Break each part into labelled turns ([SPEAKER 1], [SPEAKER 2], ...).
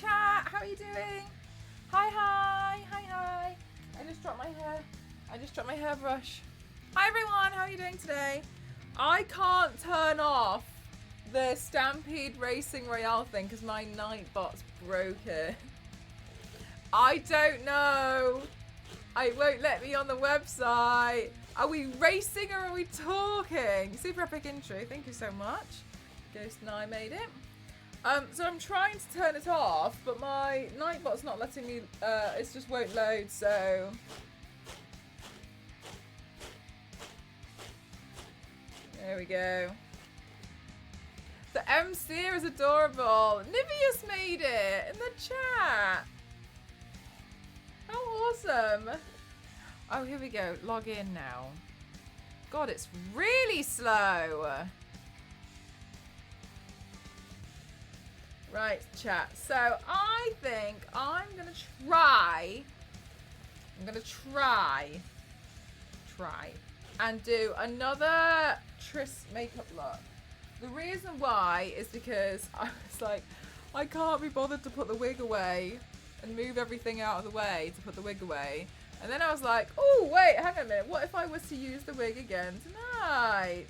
[SPEAKER 1] chat. How are you doing? Hi. I just dropped my hair. I just dropped my hairbrush. Hi everyone. How are you doing today? I can't turn off the Stampede Racing Royale thing because my Nightbot's broken. I don't know. It won't let me on the website. Are we racing or are we talking? Super epic intro. Thank you so much. Ghost and I made it. So I'm trying to turn it off, but my Nightbot's not letting me. It just won't load. So there we go. The MC is adorable. Nivea's made it in the chat. How awesome. Oh, here we go. Log in now. God, it's really slow. Right, chat. So I think I'm going to try and do another TRISS makeup look. The reason why is because I was like, I can't be bothered to put the wig away and move everything out of the way to put the wig away. And then I was like, oh, wait, hang on a minute. What if I was to use the wig again tonight?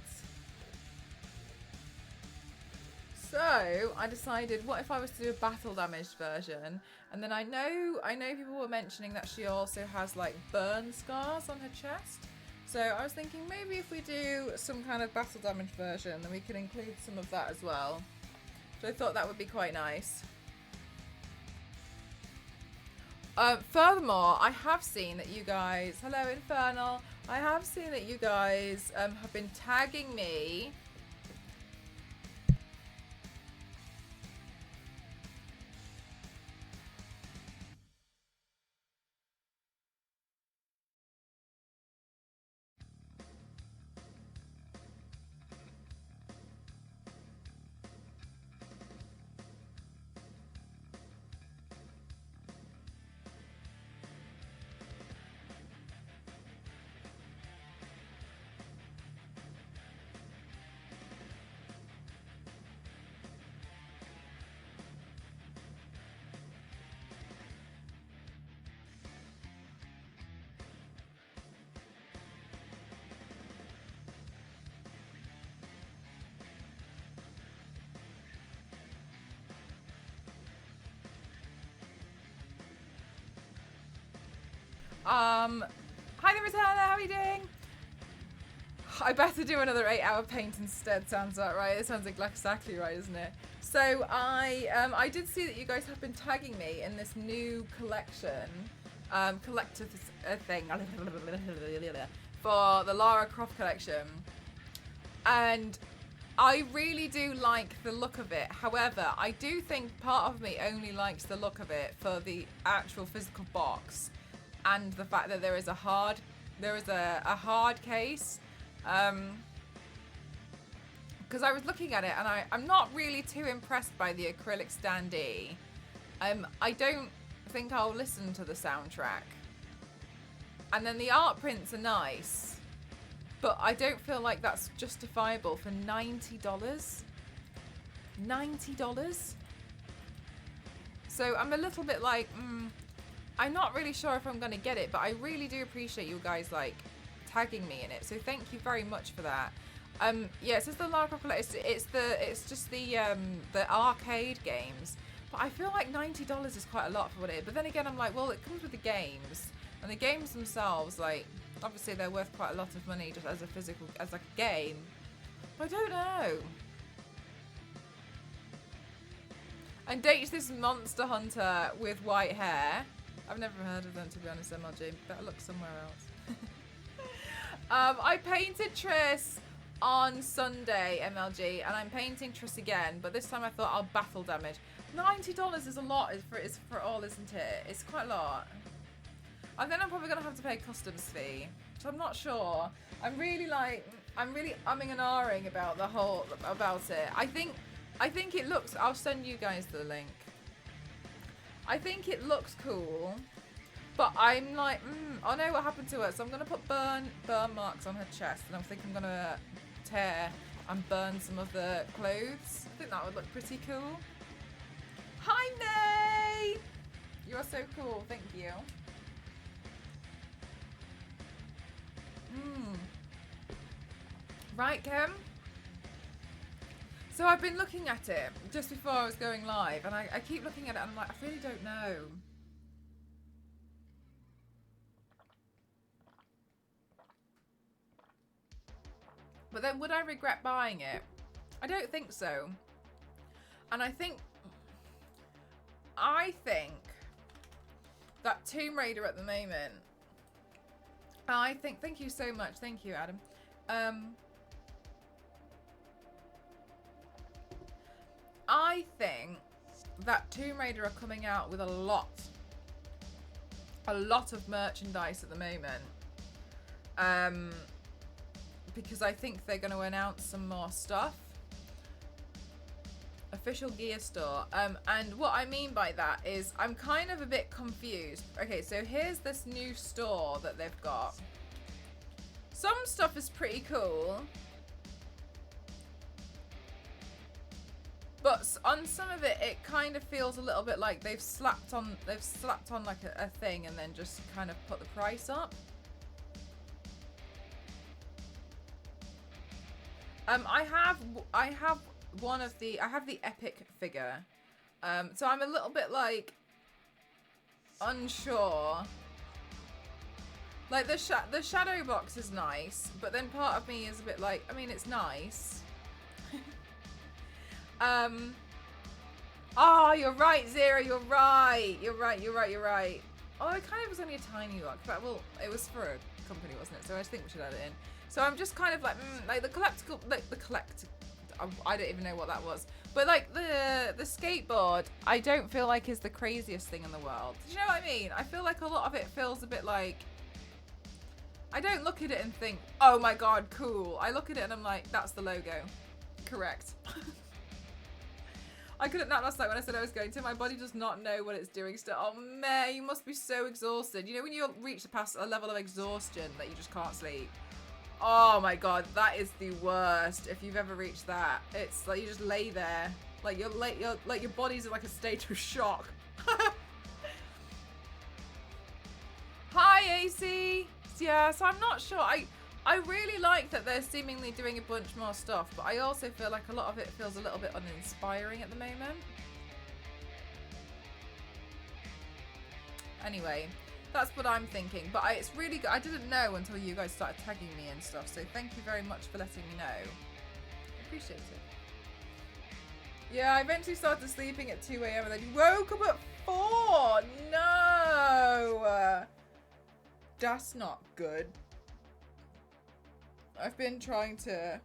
[SPEAKER 1] So I decided, what if I was to do a battle damaged version? And then I know people were mentioning that she also has like burn scars on her chest. So I was thinking maybe if we do some kind of battle damage version, then we can include some of that as well. So I thought that would be quite nice. Furthermore, I have seen that you guys, hello Infernal, I have seen that you guys have been tagging me. Hi there, Returner, how are you doing? I better do another 8-hour paint instead, sounds about right. It sounds like exactly right, isn't it? So I did see that you guys have been tagging me in this new collection, collector thing, for the Lara Croft collection. And I really do like the look of it. However, I do think part of me only likes the look of it for the actual physical box. And the fact that there is a hard case, because I was looking at it and I'm not really too impressed by the acrylic standee. I don't think I'll listen to the soundtrack. And then the art prints are nice, but I don't feel like that's justifiable for $90. $90? So I'm a little bit like, I'm not really sure if I'm going to get it, but I really do appreciate you guys like tagging me in it. So thank you very much for that. Yeah, it says the Lara Croft Collector. It's just the arcade games. But I feel like $90 is quite a lot for what it is. But then again, I'm like, well, it comes with the games, and the games themselves, like, obviously they're worth quite a lot of money just as like a game. But I don't know. And dates this monster hunter with white hair. I've never heard of them, to be honest, MLG. Better look somewhere else. I painted TRISS on Sunday, MLG, and I'm painting TRISS again, but this time I thought I'll battle damage. $90 is a lot for all, isn't it? It's quite a lot. And then I'm probably going to have to pay customs fee, so I'm not sure. I'm really umming and ahhing about it. I think it looks, I'll send you guys the link. I think it looks cool, but I'm like, I know what happened to her, so I'm going to put burn marks on her chest, and I think I'm going to tear and burn some of the clothes. I think that would look pretty cool. Hi, Yay! You are so cool. Thank you. Right, Kim. So I've been looking at it just before I was going live, and I keep looking at it and I'm like, I really don't know. But then would I regret buying it? I don't think so. And I think that Tomb Raider at the moment, thank you so much. Thank you, Adam. I think that Tomb Raider are coming out with a lot of merchandise at the moment. Because I think they're going to announce some more stuff. Official gear store. And what I mean by that is I'm kind of a bit confused. Okay, so here's this new store that they've got. Some stuff is pretty cool. But on some of it, it kind of feels a little bit like they've slapped on like a thing and then just kind of put the price up. I have the Epic figure. So I'm a little bit like unsure. Like the shadow box is nice, but then part of me is a bit like, I mean, it's nice. Oh, you're right, Zero. You're right. Oh, it kind of was only a tiny one. But, well, it was for a company, wasn't it? So I think we should add it in. So I'm just kind of like, like the I don't even know what that was. But like the skateboard, I don't feel like is the craziest thing in the world. Do you know what I mean? I feel like a lot of it feels a bit like, I don't look at it and think, oh my god, cool. I look at it and I'm like, that's the logo. Correct. I couldn't nap last night when I said I was going to. My body does not know what it's doing still. Oh man, you must be so exhausted. You know when you reach past a level of exhaustion that you just can't sleep? Oh my god, that is the worst. If you've ever reached that, it's like you just lay there, like your body's in like a state of shock. Hi, AC. Yeah, so I'm not sure. I really like that they're seemingly doing a bunch more stuff, but I also feel like a lot of it feels a little bit uninspiring at the moment. Anyway, that's what I'm thinking. But it's really good. I didn't know until you guys started tagging me and stuff, so thank you very much for letting me know. I appreciate it. Yeah, I eventually started sleeping at 2 AM and then woke up at 4. No! That's not good. I've been trying to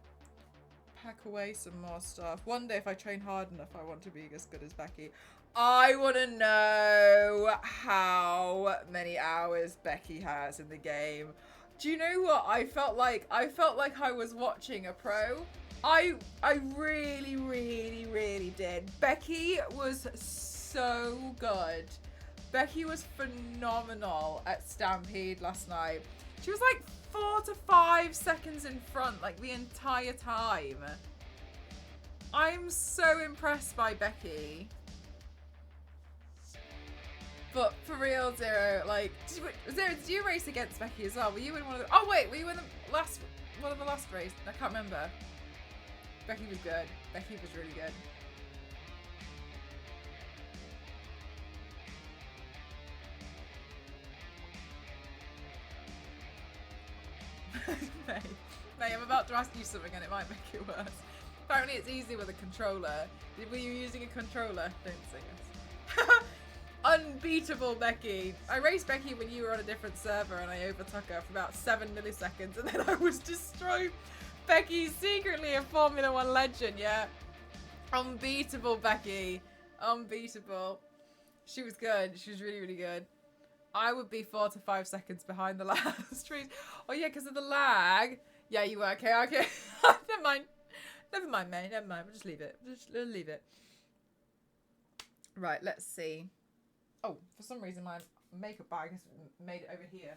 [SPEAKER 1] pack away some more stuff. One day if I train hard enough, I want to be as good as Becky. I want to know how many hours Becky has in the game. Do you know what? I felt like I was watching a pro. I really, really, really did. Becky was so good. Becky was phenomenal at Stampede last night. She was like 4 to 5 seconds in front, like the entire time. I'm so impressed by Becky. But for real, Zero, like, Zero, did you race against Becky as well? Were you in one of the, oh wait, were you in one of the last race? I can't remember. Becky was good. Becky was really good. May, I'm about to ask you something and it might make it worse. Apparently it's easy with a controller. Were you using a controller? Don't say yes. Unbeatable Becky. I raced Becky when you were on a different server and I overtook her for about 7 milliseconds and then I was destroyed. Becky's secretly a Formula 1 legend, yeah? Unbeatable Becky. Unbeatable. She was good. She was really, really good. I would be 4 to 5 seconds behind the last race. Oh yeah, because of the lag. Yeah, you were. Okay, okay. Never mind. Never mind, mate. Never mind. We'll just leave it. Just leave it. Right, let's see. Oh, for some reason my makeup bag has made it over here.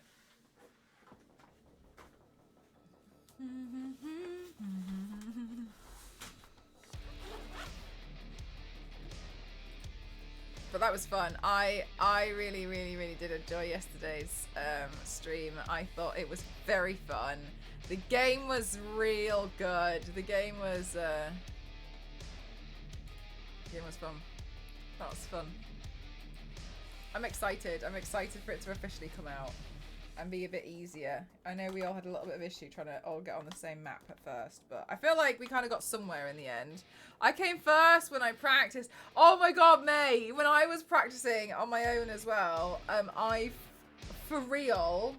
[SPEAKER 1] For but that was fun. I really, really, really did enjoy yesterday's stream. I thought it was very fun. The game was real good. The game was fun. That was fun. I'm excited. I'm excited for it to officially come out and be a bit easier. I know we all had a little bit of issue trying to all get on the same map at first, but I feel like we kind of got somewhere in the end. I came first when I practiced. Oh my god, May! When I was practicing on my own as well, I, for real,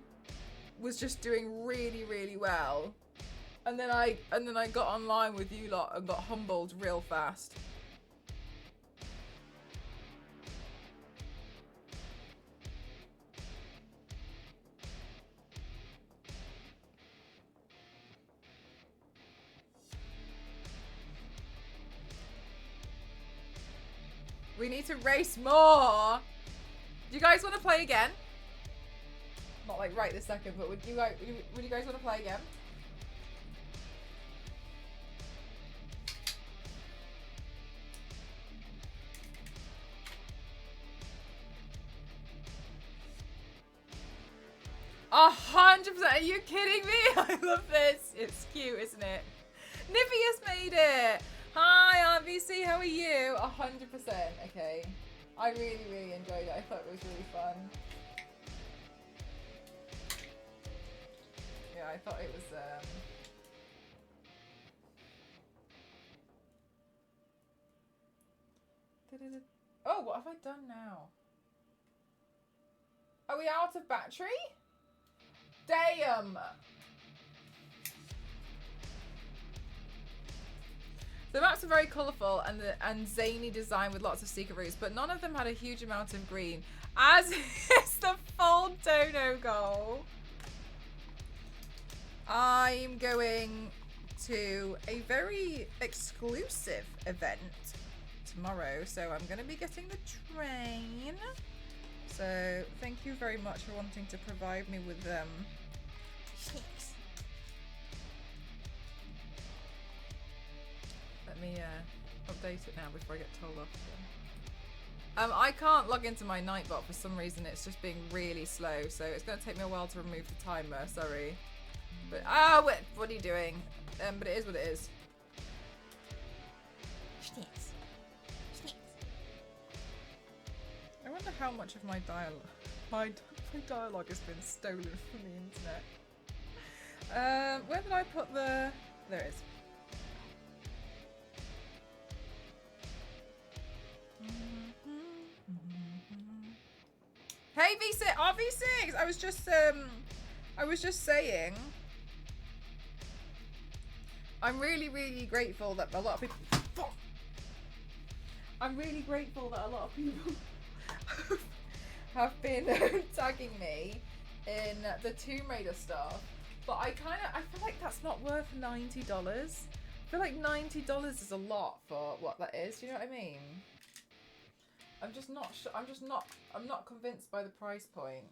[SPEAKER 1] was just doing really, really well. And then I got online with you lot and got humbled real fast. We need to race more. Do you guys want to play again? Not like right this second, but would you guys want to play again? "100%, are you kidding me?" I love this. It's cute, isn't it? Nivea's made it. Hi, RVC, how are you? 100%, okay. I really, really enjoyed it. I thought it was really fun. Yeah, I thought it was, Oh, what have I done now? Are we out of battery? Damn! The maps are very colourful and zany design with lots of secret routes, but none of them had a huge amount of green, as is the full dono goal. I'm going to a very exclusive event tomorrow, so I'm going to be getting the train. So thank you very much for wanting to provide me with snacks. Let me update it now before I get told off again. I can't log into my Nightbot for some reason. It's just being really slow, so it's going to take me a while to remove the timer. Sorry, but what are you doing? But it is what it is. Snacks. I wonder how much of my dialogue has been stolen from the internet. Where did I put the? There it is. Hey V6, RV6. I was just saying. I'm really, really grateful that a lot of people. I'm really grateful that a lot of people have been tagging me in the Tomb Raider stuff, but I feel like that's not worth $90. I feel like $90 is a lot for what that is. Do you know what I mean? I'm just not sure. I'm not convinced by the price point.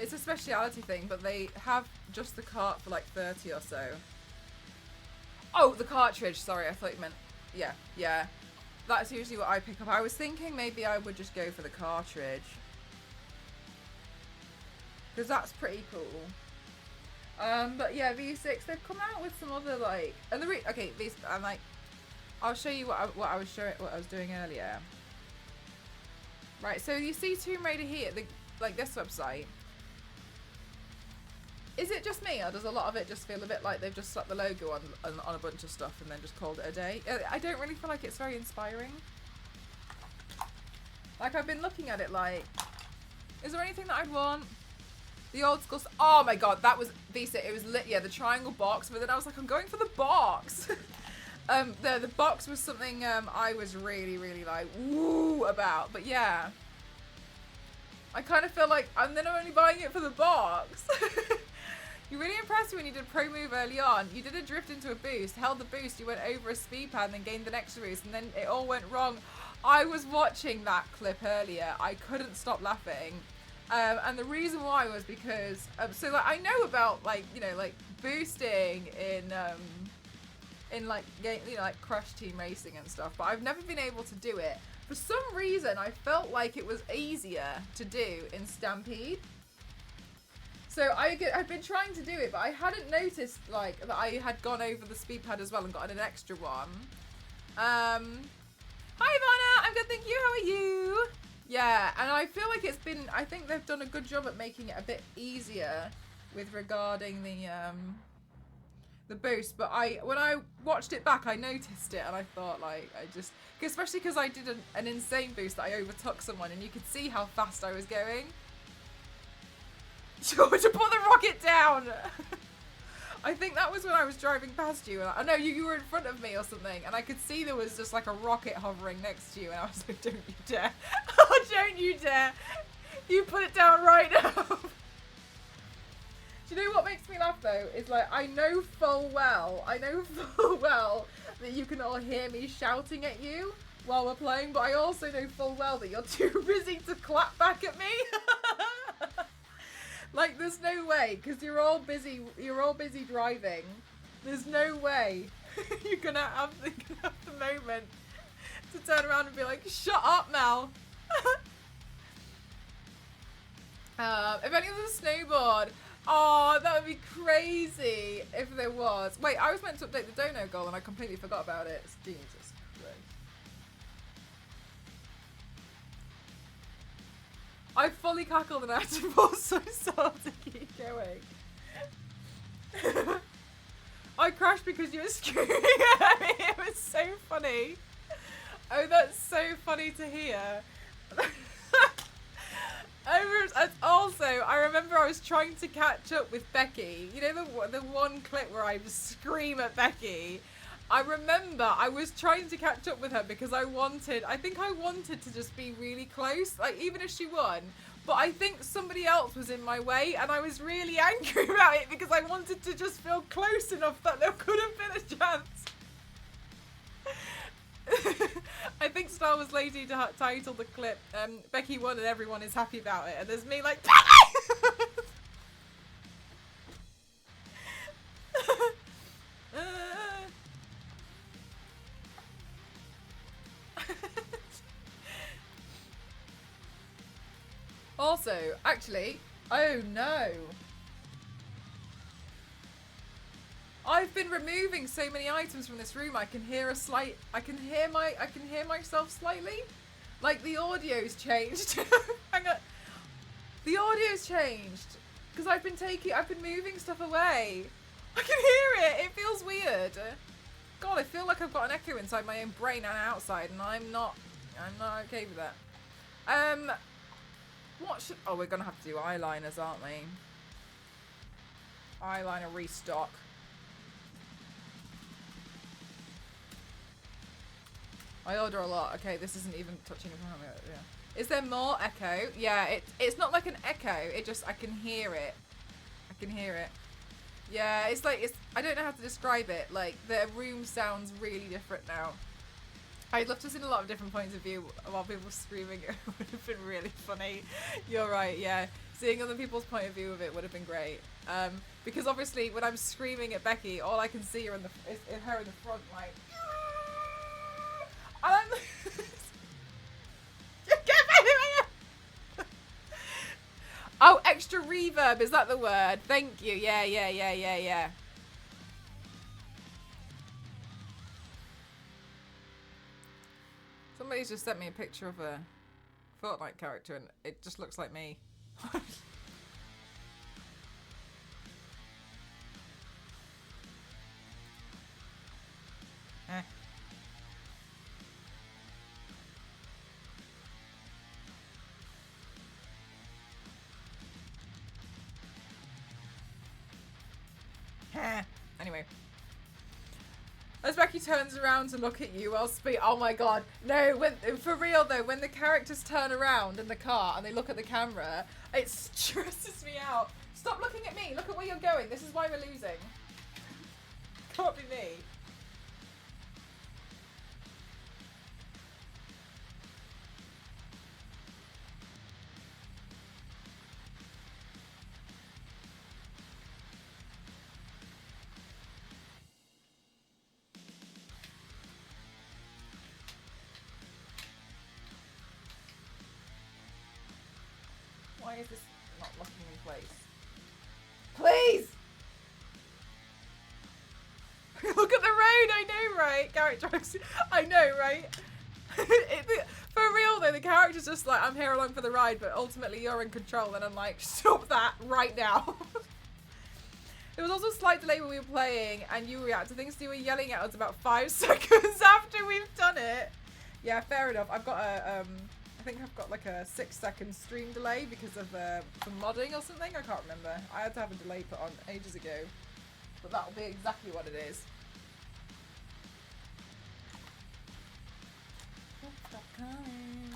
[SPEAKER 1] It's a speciality thing, but they have just the cart for like 30 or so. Oh, the cartridge. Sorry, I thought you meant... Yeah. That's usually what I pick up. I was thinking maybe I would just go for the cartridge. Because that's pretty cool. But yeah, V6, they've come out with some other like... And okay, these... I'm like... I'll show you what I was doing earlier. Right, so you see Tomb Raider here, like this website. Is it just me, or does a lot of it just feel a bit like they've just slapped the logo on a bunch of stuff and then just called it a day? I don't really feel like it's very inspiring. Like, I've been looking at it like, is there anything that I'd want? The old school, oh my god, that was, Visa, it was lit, yeah, the triangle box, but then I was like, I'm going for the box. The box was something I was really, really like, woo about, but yeah. I kind of feel like I'm only buying it for the box. You really impressed me when you did pro move early on. You did a drift into a boost, held the boost, you went over a speed pad and then gained an extra boost, and then it all went wrong. I was watching that clip earlier. I couldn't stop laughing. And the reason why was because, so like I know about like, you know, like boosting in like, you know, like Crush Team Racing and stuff, but I've never been able to do it. For some reason, I felt like it was easier to do in Stampede. So I'd been trying to do it, but I hadn't noticed like that I had gone over the speed pad as well and gotten an extra one. Hi Ivana, I'm good, thank you. How are you? Yeah, and I feel like it's been, I think they've done a good job at making it a bit easier with regarding the boost. But when I watched it back, I noticed it and I thought like, especially because I did an insane boost that I overtook someone and you could see how fast I was going. George, put the rocket down! I think that was when I was driving past you. And no, you were in front of me or something. And I could see there was just like a rocket hovering next to you. And I was like, don't you dare. Oh, don't you dare. You put it down right now. Do you know what makes me laugh though? Is like, I know full well that you can all hear me shouting at you while we're playing. But I also know full well that you're too busy to clap back at me. Like, there's no way, because you're all busy driving. There's no way you're gonna have the moment to turn around and be like, shut up, Mel. If anyone was a snowboard, oh, that would be crazy if there was. Wait, I was meant to update the dono goal and I completely forgot about it. Jesus Christ. I fully cackled and I had to force myself to keep going. I crashed because you were screaming at me. It was so funny. Oh, that's so funny to hear. I remember I was trying to catch up with Becky. You know the one clip where I scream at Becky? I remember I was trying to catch up with her because I think I wanted to just be really close, like even if she won. But I think somebody else was in my way and I was really angry about it because I wanted to just feel close enough that there could have been a chance. I think Star Wars Lady titled the clip, Becky won and everyone is happy about it. And there's me like, Also, actually, oh no. I've been removing so many items from this room. I can hear myself slightly. Like the audio's changed. Hang on. The audio's changed because I've been moving stuff away. I can hear it. It feels weird. God, I feel like I've got an echo inside my own brain and outside, and I'm not okay with that. Oh, we're gonna have to do eyeliners, aren't we? Eyeliner restock. I order a lot. Okay, this isn't even touching upon it. Yeah. Is there more echo? Yeah, it's not like an echo. It just, I can hear it. I can hear it. Yeah, it's like, I don't know how to describe it. Like, the room sounds really different now. I'd love to have seen a lot of different points of view while people screaming. It would have been really funny. You're right, yeah. Seeing other people's point of view of it would have been great. Because obviously when I'm screaming at Becky, all I can see her is her in the front, like... And I'm... Oh, extra reverb, is that the word? Thank you, yeah. Somebody's just sent me a picture of a Fortnite character and it just looks like me. Anyway. As Becky turns around to look at you while oh my god. No, for real though, when the characters turn around in the car and they look at the camera, it stresses me out. Stop looking at me. Look at where you're going. This is why we're losing. Can't be me. Why is this not locking in place? Please! Look at the road, I know, right? Garrett drives. I know, right? For real though, the character's just like, I'm here along for the ride, but ultimately you're in control, and I'm like, stop that right now. There was also a slight delay when we were playing, and you react to things, so you were yelling at us about 5 seconds after we've done it. Yeah, fair enough. I've got a, I think I've got like a 6-second stream delay because of some modding or something. I can't remember. I had to have a delay put on ages ago. But that'll be exactly what it is. Stop coming.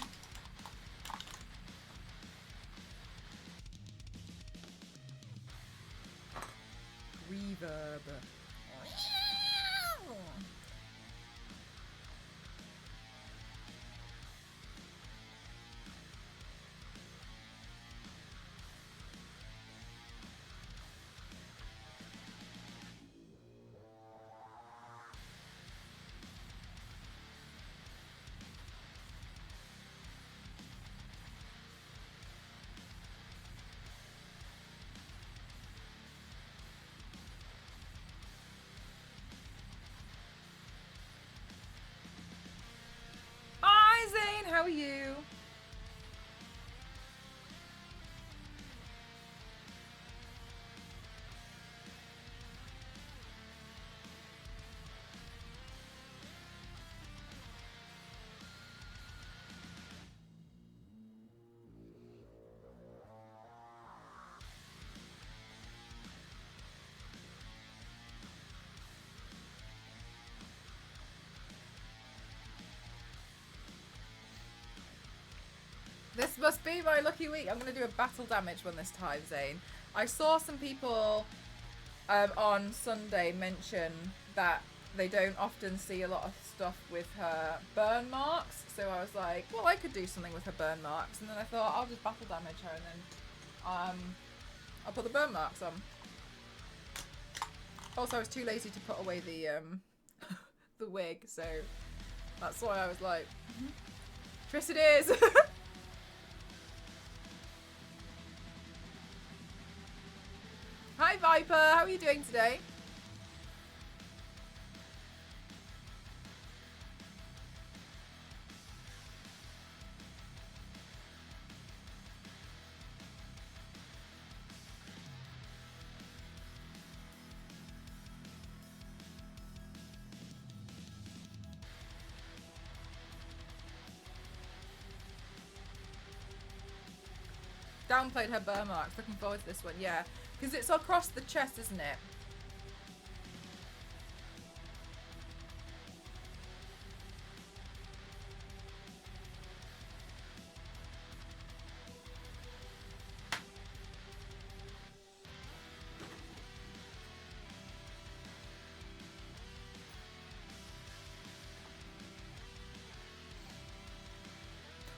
[SPEAKER 1] Reverb. Hi Zane, how are you? This must be my lucky week. I'm going to do a battle damage one this time, Zane. I saw some people on Sunday mention that they don't often see a lot of stuff with her burn marks. So I was like, well, I could do something with her burn marks. And then I thought, I'll just battle damage her and then I'll put the burn marks on. Also, I was too lazy to put away the the wig. So that's why I was like, Triss it is! Hi Viper, how are you doing today? Downplayed her burn marks. Looking forward to this one, yeah. Because it's across the chest, isn't it?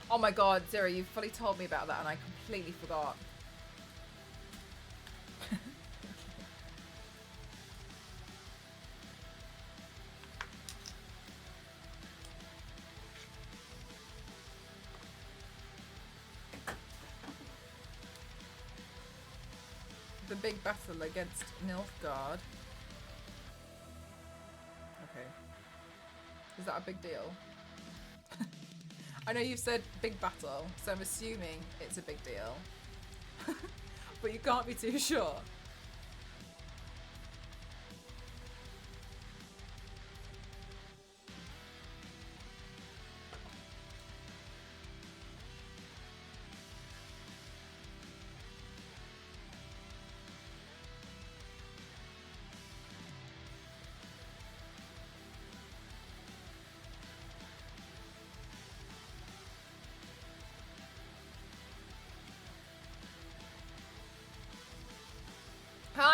[SPEAKER 1] Oh my god, Zero, you fully told me about that and I completely forgot. The big battle against Nilfgaard. Okay. Is that a big deal? I know you've said big battle, so I'm assuming it's a big deal. But you can't be too sure.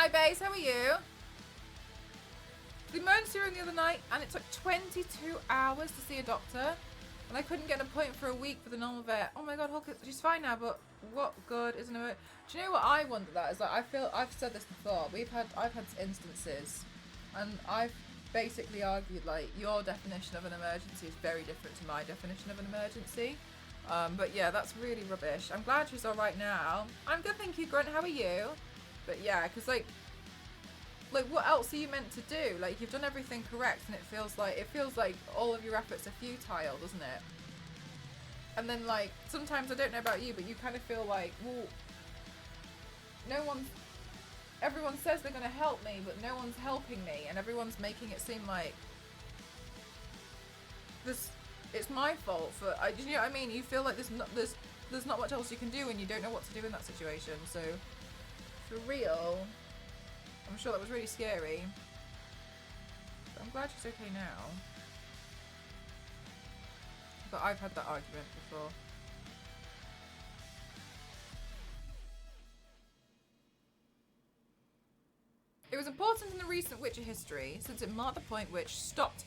[SPEAKER 1] Hi, Base. How are you? The emergency room the other night, and it took 22 hours to see a doctor. And I couldn't get an appointment for a week for the normal vet. Oh my god, Hulk, she's fine now, but what good isn't it? Do you know what I wonder that is? Like, I feel, I've said this before, I've had instances, and I've basically argued, like, your definition of an emergency is very different to my definition of an emergency. But yeah, that's really rubbish. I'm glad she's alright now. I'm good, thank you, Grunt, how are you? But yeah, because like what else are you meant to do? Like, you've done everything correct, and it feels like all of your efforts are futile, doesn't it? And then, like, sometimes, I don't know about you, but you kind of feel like, well, everyone says they're going to help me, but no one's helping me, and everyone's making it seem like it's my fault for, you know what I mean? You feel like there's not much else you can do, and you don't know what to do in that situation. So, for real, I'm sure that was really scary. But I'm glad she's okay now. But I've had that argument before. It was important in the recent Witcher history, since it marked the point which stopped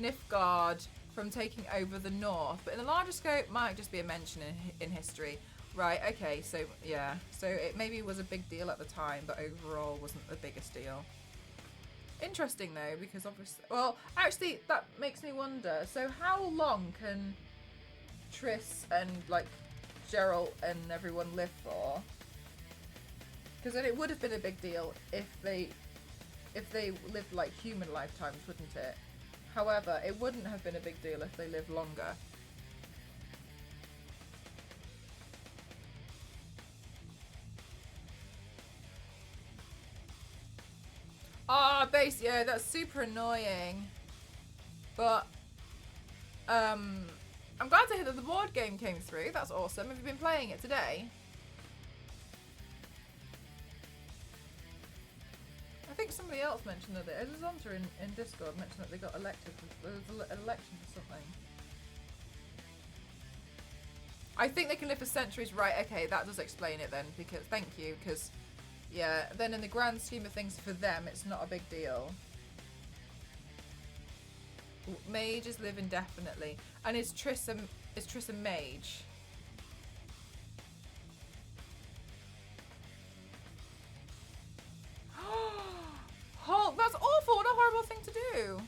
[SPEAKER 1] Nilfgaard from taking over the north, but in the larger scope might just be a mention in history. Right, okay, so yeah, so it maybe was a big deal at the time, but overall wasn't the biggest deal. Interesting though, because obviously, well, actually that makes me wonder, so how long can Triss and like Geralt and everyone live for? Because then it would have been a big deal if they lived like human lifetimes, wouldn't it? However, it wouldn't have been a big deal if they lived longer. Ah, base, yeah, that's super annoying. But I'm glad to hear that the board game came through. That's awesome. Have you been playing it today? I think somebody else mentioned that Azazonta in Discord mentioned that they got elected. There was an election for something. I think they can live for centuries, right? Okay, that does explain it then. Because thank you, because yeah, then in the grand scheme of things for them, it's not a big deal. Mages live indefinitely, and is Triss a mage? Oh, that's awful! What a horrible thing to do.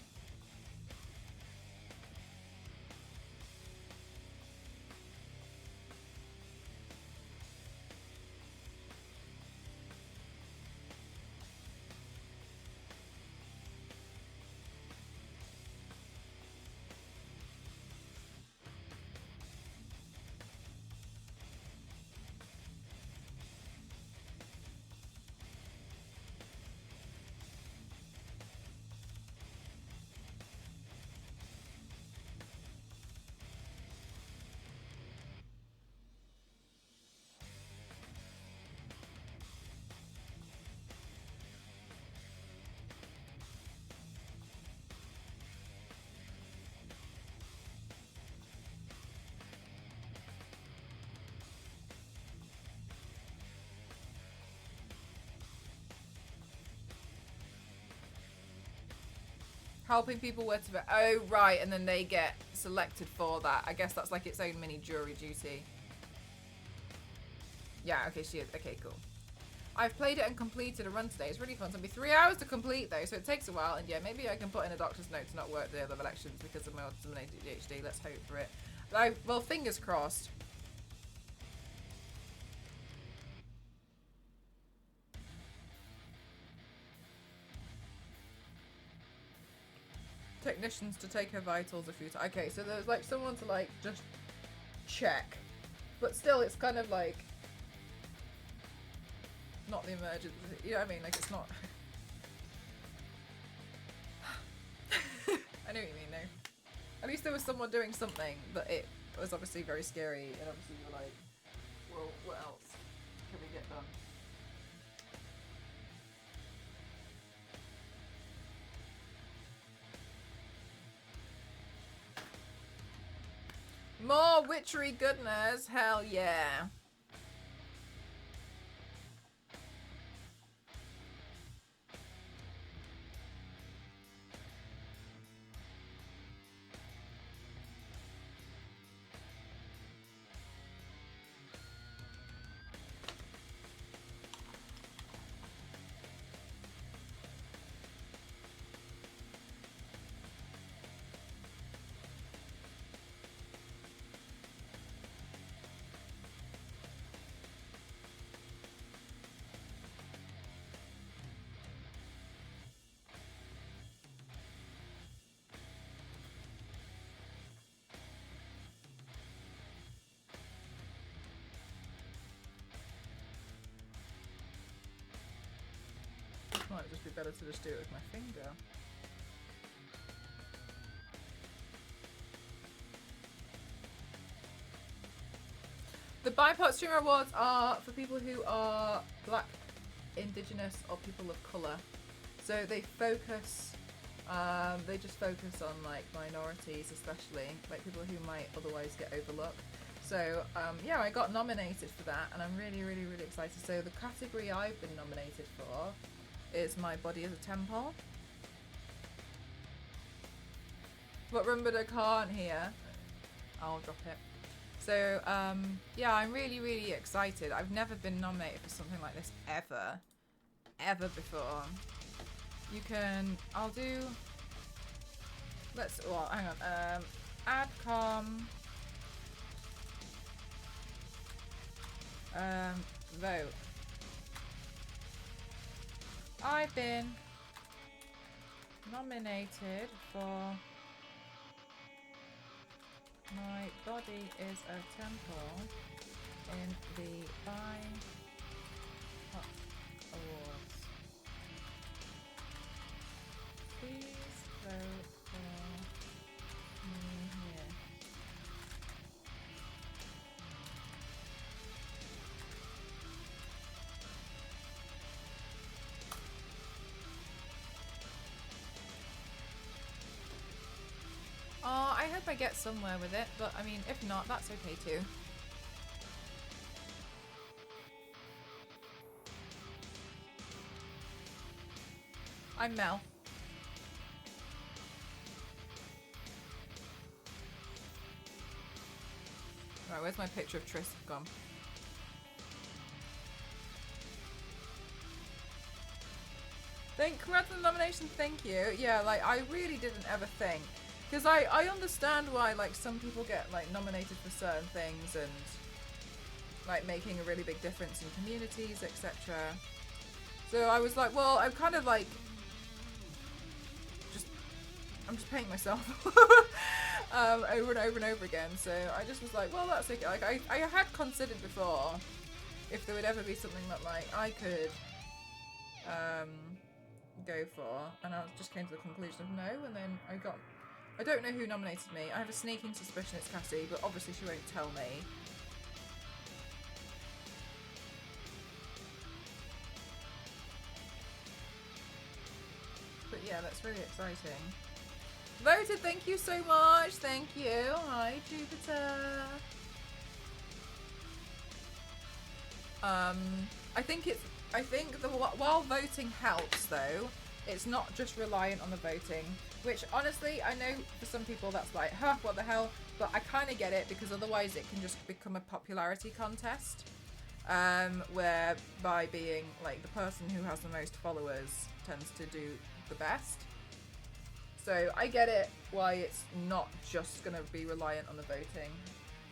[SPEAKER 1] Helping people where to vote. Oh, right, and then they get selected for that. I guess that's like its own mini jury duty. Yeah, okay, she is. Okay, cool. I've played it and completed a run today. It's really fun. It's going to be 3 hours to complete, though, so it takes a while. And yeah, maybe I can put in a doctor's note to not work the other elections because of my autism and ADHD. Let's hope for it. But well, fingers crossed. Technicians to take her vitals a few times. Okay, so there's like someone to like just check, but still it's kind of like not the emergency, you know what I mean? Like it's not. I know what you mean though. At least there was someone doing something, but it was obviously very scary, and obviously you're like, well, what else can we get done? More witchery goodness, hell yeah. better to just do it with my finger. The BIPOC Streamer Awards are for people who are Black, Indigenous, or people of colour. So they focus, they just focus on like minorities, especially like people who might otherwise get overlooked. So yeah, I got nominated for that, and I'm really, really, really excited. So the category I've been nominated for is My Body as a Temple. But remember, I can't hear. I'll drop it. So yeah, I'm really, really excited. I've never been nominated for something like this ever before. You can, I'll do, well, hang on, adcom, vote. I've been nominated for My Body is a Temple in the BIPOC Awards. Please vote for me here. Oh, I hope I get somewhere with it, but I mean, if not, that's okay too. I'm Mel. Right, where's my picture of Triss gone? Congrats on the nomination, thank you. Yeah, like, I really didn't ever think. Because I understand why, like, some people get, like, nominated for certain things and, like, making a really big difference in communities, etc. So I was like, well, I'm kind of, like, I'm just paying myself over and over and over again. So I just was like, well, that's okay. Like, I had considered before if there would ever be something that, like, I could go for, and I just came to the conclusion of no, and then I don't know who nominated me. I have a sneaking suspicion it's Cassie, but obviously she won't tell me. But yeah, that's really exciting. Voted, thank you so much. Thank you. Hi, Jupiter. I think while voting helps though, it's not just reliant on the voting, which honestly, I know for some people that's like, huh, what the hell? But I kind of get it, because otherwise it can just become a popularity contest, whereby being like the person who has the most followers tends to do the best. So I get it why it's not just going to be reliant on the voting.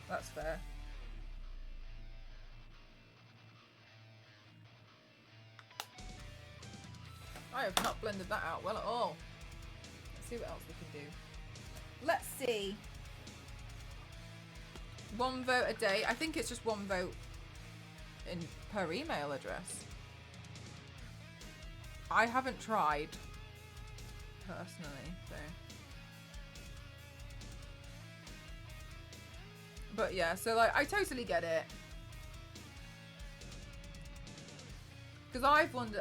[SPEAKER 1] That's fair. I have not blended that out well at all. Let's see what else we can do. Let's see. 1 vote a day. I think it's just 1 vote per email address. I haven't tried personally, so. But yeah, so like I totally get it. Because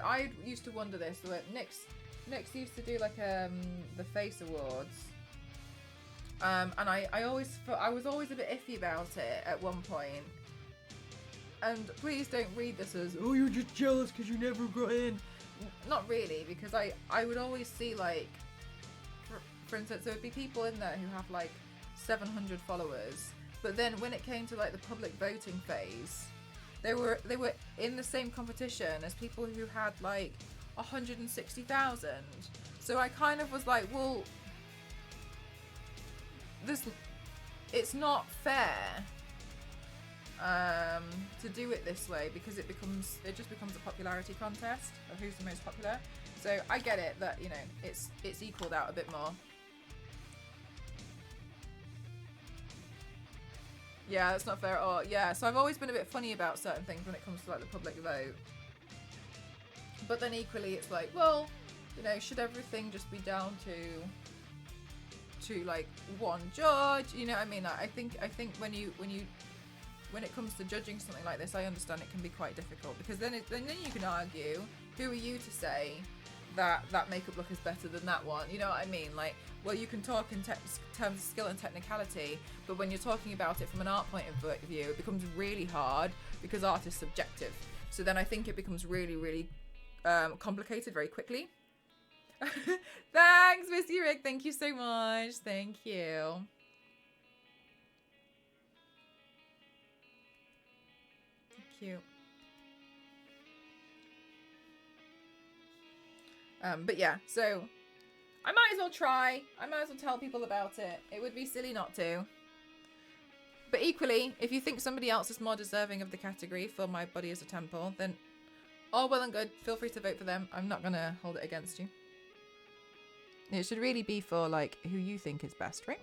[SPEAKER 1] I used to wonder this. So Nyx used to do like the Face Awards, and I was always a bit iffy about it at one point. And please don't read this as, oh, you're just jealous because you never got in. Not really, because I would always see, like, for instance, there would be people in there who have like 700 followers, but then when it came to like the public voting phase, they were in the same competition as people who had like 160,000. So I kind of was like, well, it's not fair to do it this way, because it just becomes a popularity contest of who's the most popular. So I get it that, you know, it's equaled out a bit more. Yeah, that's not fair at all. Yeah, so I've always been a bit funny about certain things when it comes to like the public vote. But then equally it's like, well, You know, should everything just be down to like one judge? You know what I mean? I think when it comes to judging something like this, I understand it can be quite difficult, because then you can argue, who are you to say that makeup look is better than that one? You know what I mean? Like, well, you can talk in terms of skill and technicality, but when you're talking about it from an art point of view, it becomes really hard, because art is subjective. So then I think it becomes really, really complicated very quickly. Thanks, Missy Rick. Thank you so much. Thank you. Cute. But yeah, so I might as well try. I might as well tell people about it. It would be silly not to. But equally, if you think somebody else is more deserving of the category for My Body as a Temple, then all well and good. Feel free to vote for them. I'm not going to hold it against you. It should really be for, like, who you think is best, right?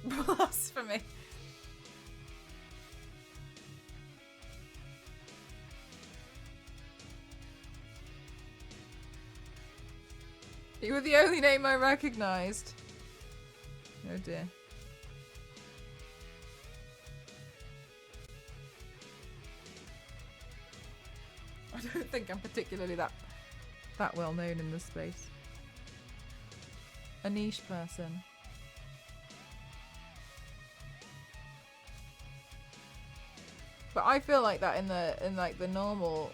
[SPEAKER 1] Blasphemy. You were the only name I recognised. Oh dear. I don't think I'm particularly that well known in this space. A niche person. But I feel like that in the normal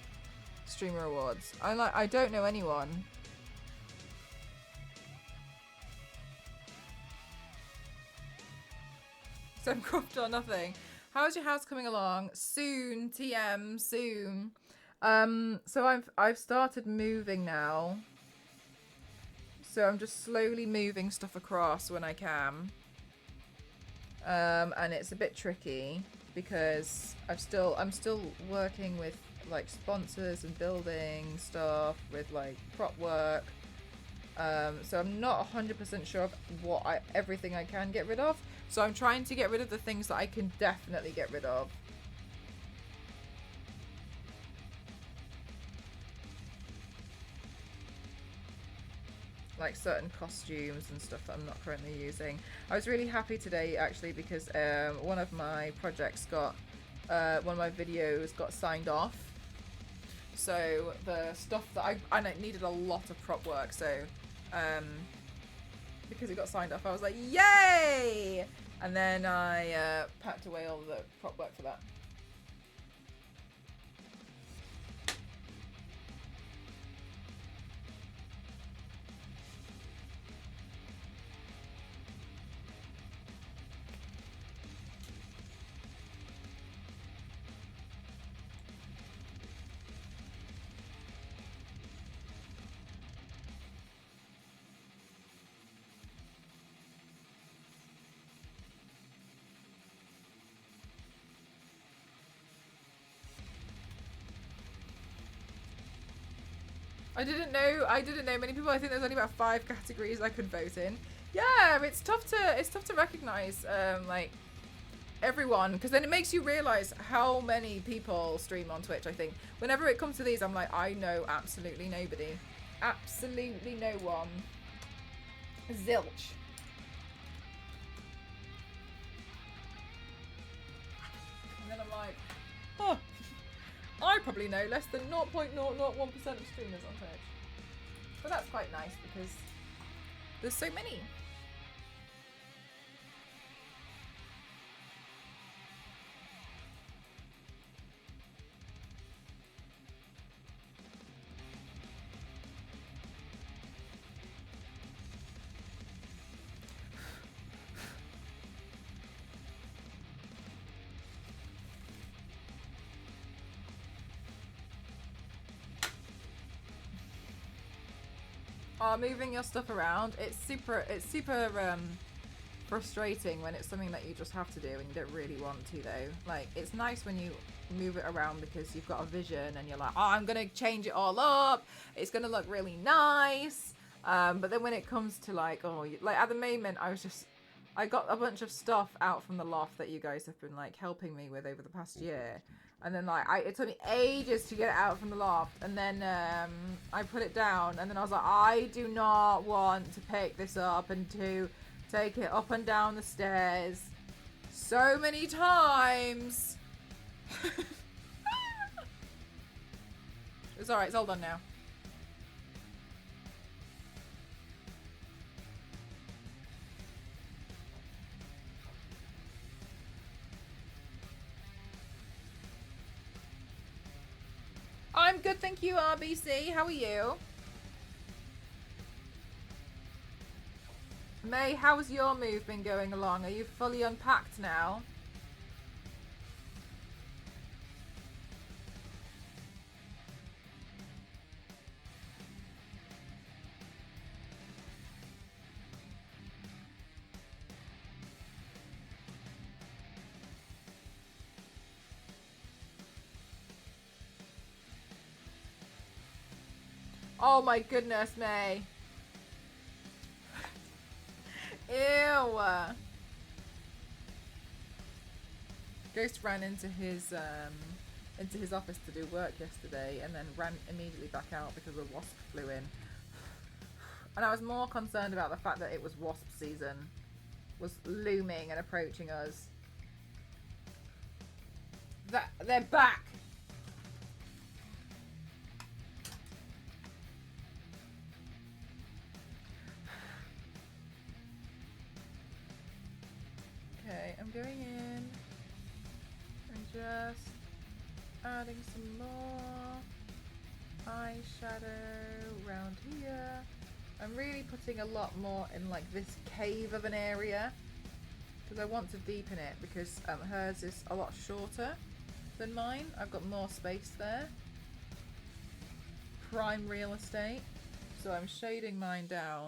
[SPEAKER 1] streamer awards. I don't know anyone. Croft or nothing. How's your house coming along? Soon, TM, soon. So I've started moving now. So I'm just slowly moving stuff across when I can. And it's a bit tricky because I'm still working with like sponsors and building stuff with like prop work. So I'm not 100% sure of everything I can get rid of. So I'm trying to get rid of the things that I can definitely get rid of. Like certain costumes and stuff that I'm not currently using. I was really happy today actually because one of my projects got, one of my videos got signed off. So the stuff that I needed a lot of prop work, so because it got signed off I was like, yay! And then I packed away all the prop work for that. I didn't know many people. I think there's only about 5 categories I could vote in. Yeah, it's tough to recognize like everyone, because then it makes you realize how many people stream on Twitch. I think whenever it comes to these, I'm like, I know absolutely nobody, absolutely no one. Zilch. And then I'm like, oh, I probably know less than 0.001% of streamers on Twitch. But that's quite nice because there's so many. Moving your stuff around, it's super frustrating when it's something that you just have to do and you don't really want to though. Like, it's nice when you move it around because you've got a vision and you're like, oh, I'm gonna change it all up, it's gonna look really nice, but then when it comes to like, oh, like at the moment I got a bunch of stuff out from the loft that you guys have been like helping me with over the past year. And then like it took me ages to get it out from the loft, and then I put it down, and then I was like, I do not want to pick this up and to take it up and down the stairs so many times. It's alright, it's all done now. I'm good, thank you, RBC. How are you? May, how's your move been going along? Are you fully unpacked now? Oh my goodness, May. Ew. Ghost ran into his office to do work yesterday and then ran immediately back out because a wasp flew in. And I was more concerned about the fact that it was wasp season was looming and approaching us. They're back. Okay, I'm going in and just adding some more eyeshadow around here. I'm really putting a lot more in like this cave of an area because I want to deepen it because hers is a lot shorter than mine. I've got more space there. Prime real estate. So I'm shading mine down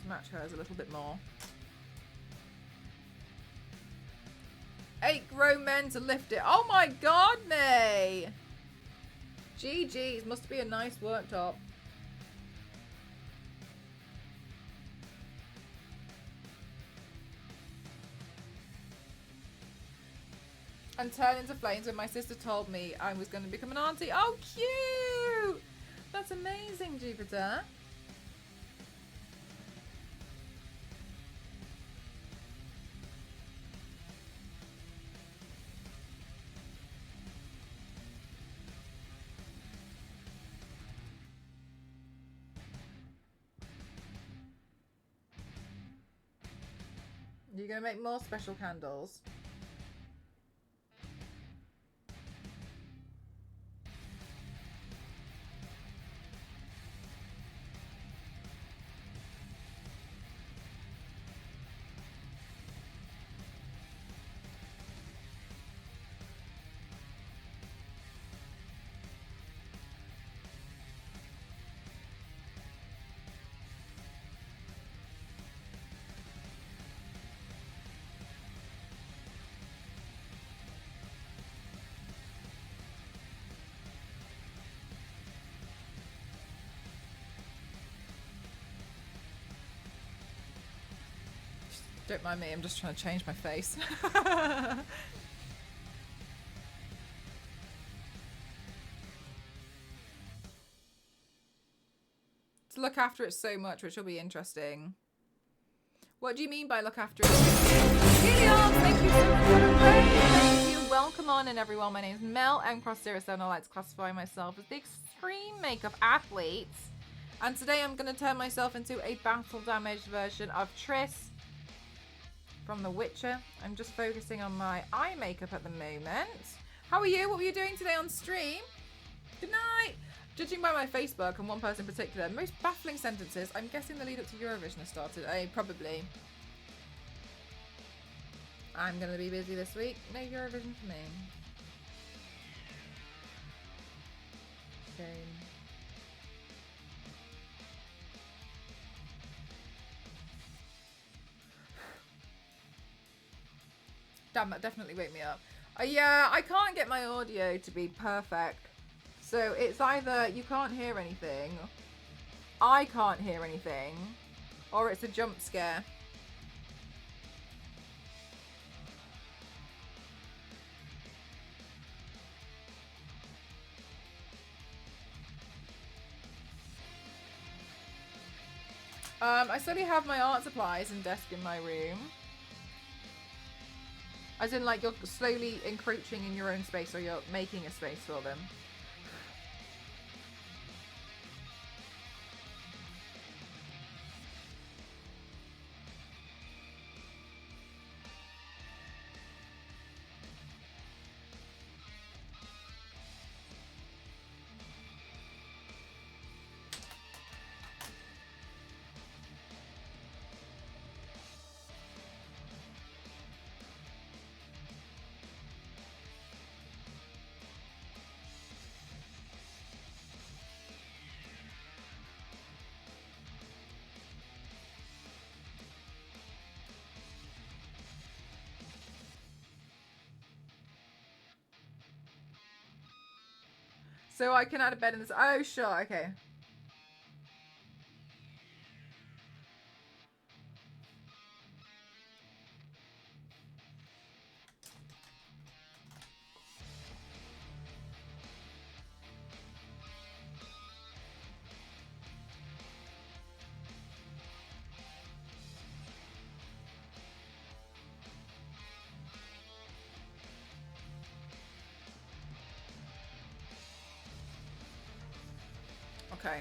[SPEAKER 1] match hers a little bit more. 8 grown men to lift it. Oh my god, May! GG's, must be a nice worktop. And turn into flames when my sister told me I was going to become an auntie. Oh, cute! That's amazing, Jupiter. You're going to make more special candles. Don't mind me, I'm just trying to change my face. To look after it so much, which will be interesting. What do you mean by look after it? Gideon, thank you so much for the raid. Thank you. Welcome on in, everyone. My name is Mel M-Cross07. I like to classify myself as the extreme makeup athlete. And today I'm going to turn myself into a battle damaged version of Triss from The Witcher. I'm just focusing on my eye makeup at the moment. How are you? What were you doing today on stream? Good night. Judging by my Facebook and one person in particular, most baffling sentences. I'm guessing the lead up to Eurovision has started. Probably. I'm going to be busy this week. No Eurovision for me. Shame. Damn, that definitely wake me up. Yeah, I can't get my audio to be perfect. So it's either you can't hear anything I can't hear anything. Or it's a jump scare. I suddenly have my art supplies and desk in my room. As in, like, you're slowly encroaching in your own space, or you're making a space for them. So I can add a bed in this. Oh, sure. Okay. Okay.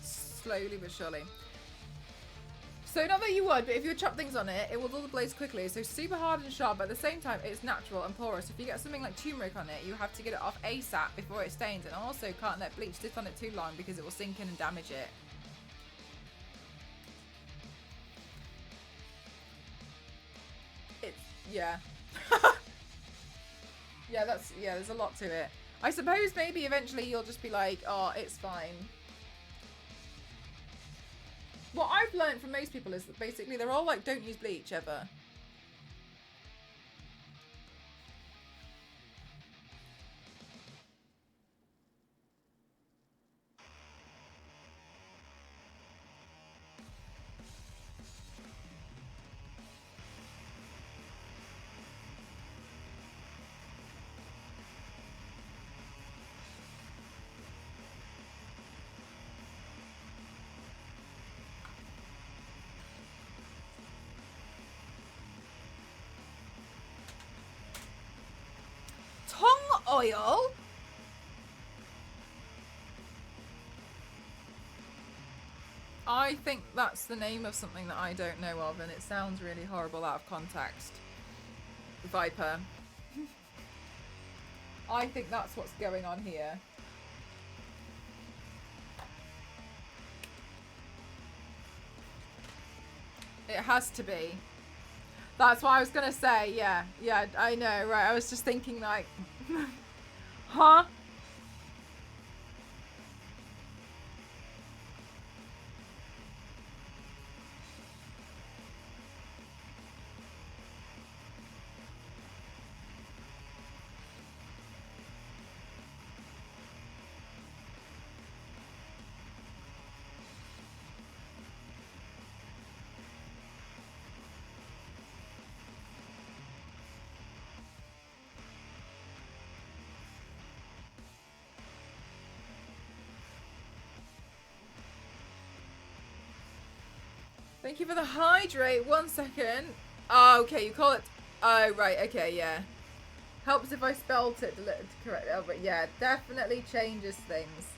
[SPEAKER 1] Slowly but surely. So not that you would, but if you would chop things on it, it will dull the blades quickly. So super hard and sharp, but at the same time, it's natural and porous. If you get something like turmeric on it, you have to get it off ASAP before it stains. And also can't let bleach sit on it too long because it will sink in and damage it. It's, yeah. Yeah, there's a lot to it. I suppose maybe eventually you'll just be like, oh, it's fine. What I've learned from most people is that basically they're all like, don't use bleach ever. Tongue oil? I think that's the name of something that I don't know of, and it sounds really horrible out of context. Viper. I think that's what's going on here. It has to be. That's what I was gonna say, yeah. Yeah, I know, right. I was just thinking like, huh? Thank you for the hydrate. 1 second. Oh, okay, you call it... Oh, right, okay, yeah. Helps if I spelt it correctly. Oh, but yeah, definitely changes things.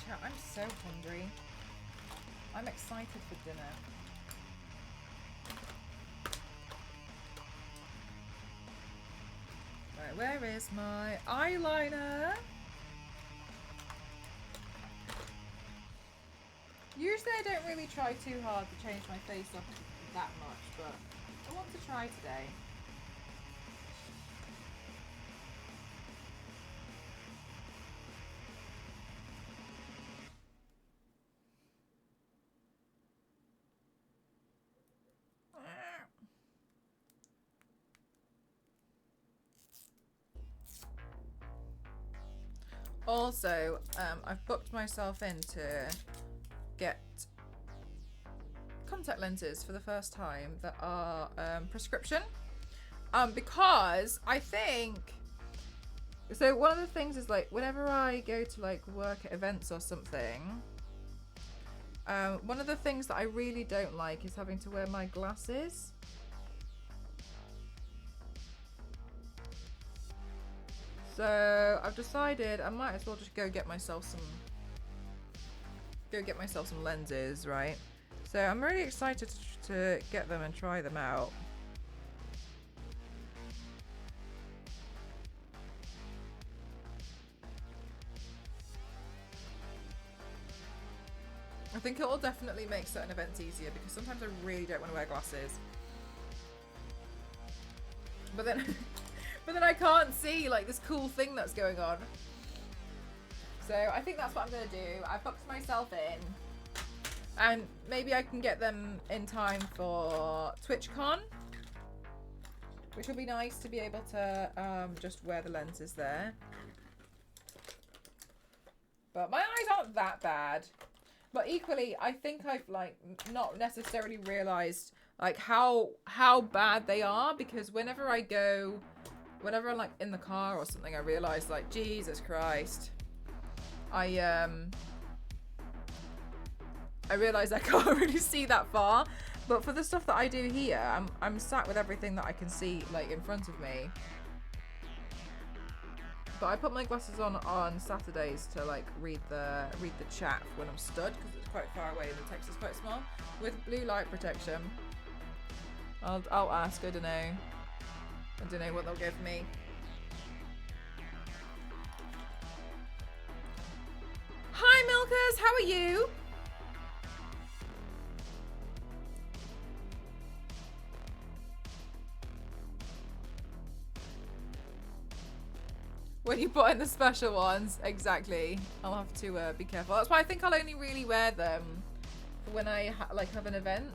[SPEAKER 1] Chat, I'm so hungry. I'm excited for dinner. Right, where is my eyeliner? Usually I don't really try too hard to change my face up that much, but I want to try today. Also, I've booked myself in to get contact lenses for the first time that are prescription. Because I think, so one of the things is like whenever I go to like work at events or something, one of the things that I really don't like is having to wear my glasses. So I've decided I might as well just go get myself some lenses, right? So I'm really excited to get them and try them out. I think it will definitely make certain events easier because sometimes I really don't want to wear glasses. But then but then I can't see like this cool thing that's going on. So I think that's what I'm gonna do. I've booked myself in. And maybe I can get them in time for TwitchCon, which will be nice to be able to just wear the lenses there. But my eyes aren't that bad. But equally, I think I've like not necessarily realized like how bad they are, because whenever I'm like in the car or something, I realize like, Jesus Christ, I realize I can't really see that far. But for the stuff that I do here, I'm sat with everything that I can see like in front of me. But I put my glasses on Saturdays to like read the chat when I'm stood, because it's quite far away and the text is quite small. With blue light protection. I'll ask. I don't know what they'll give me. Hi Milkers, how are you? When you put in the special ones, exactly. I'll have to be careful. That's why I think I'll only really wear them when I have an event.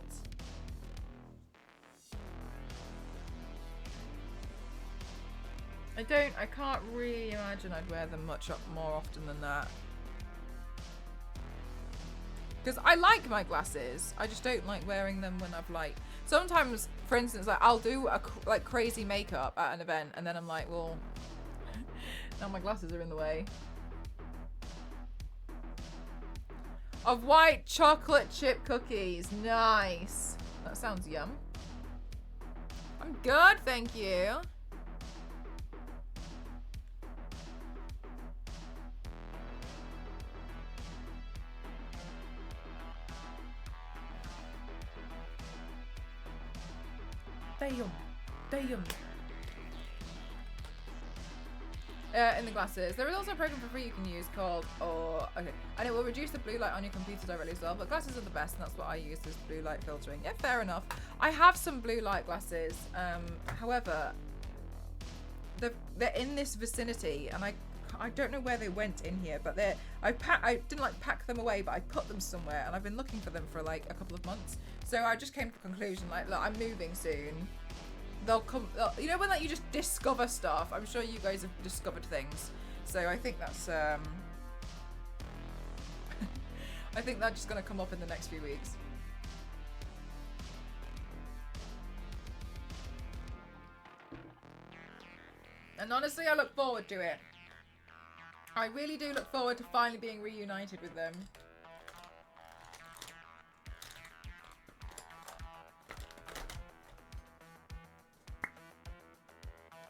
[SPEAKER 1] I can't really imagine I'd wear them much more often than that. Because I like my glasses. I just don't like wearing them when I've like... Sometimes, for instance, like I'll do like crazy makeup at an event and then I'm like, well... Now my glasses are in the way. Of white chocolate chip cookies. Nice. That sounds yum. I'm good, thank you. Damn. In the glasses. There is also a program for free you can use called, and it will reduce the blue light on your computer directly as well, but glasses are the best, and that's what I use, is blue light filtering. Yeah, fair enough. I have some blue light glasses, however, they're in this vicinity, and I don't know where they went in here, but I didn't like pack them away, but I put them somewhere, and I've been looking for them for like a couple of months. So I just came to the conclusion, like, look, I'm moving soon. They'll come, you know, when like you just discover stuff. I'm sure you guys have discovered things. So I think that's I think that's just gonna come up in the next few weeks. And honestly, I look forward to it. I really do look forward to finally being reunited with them.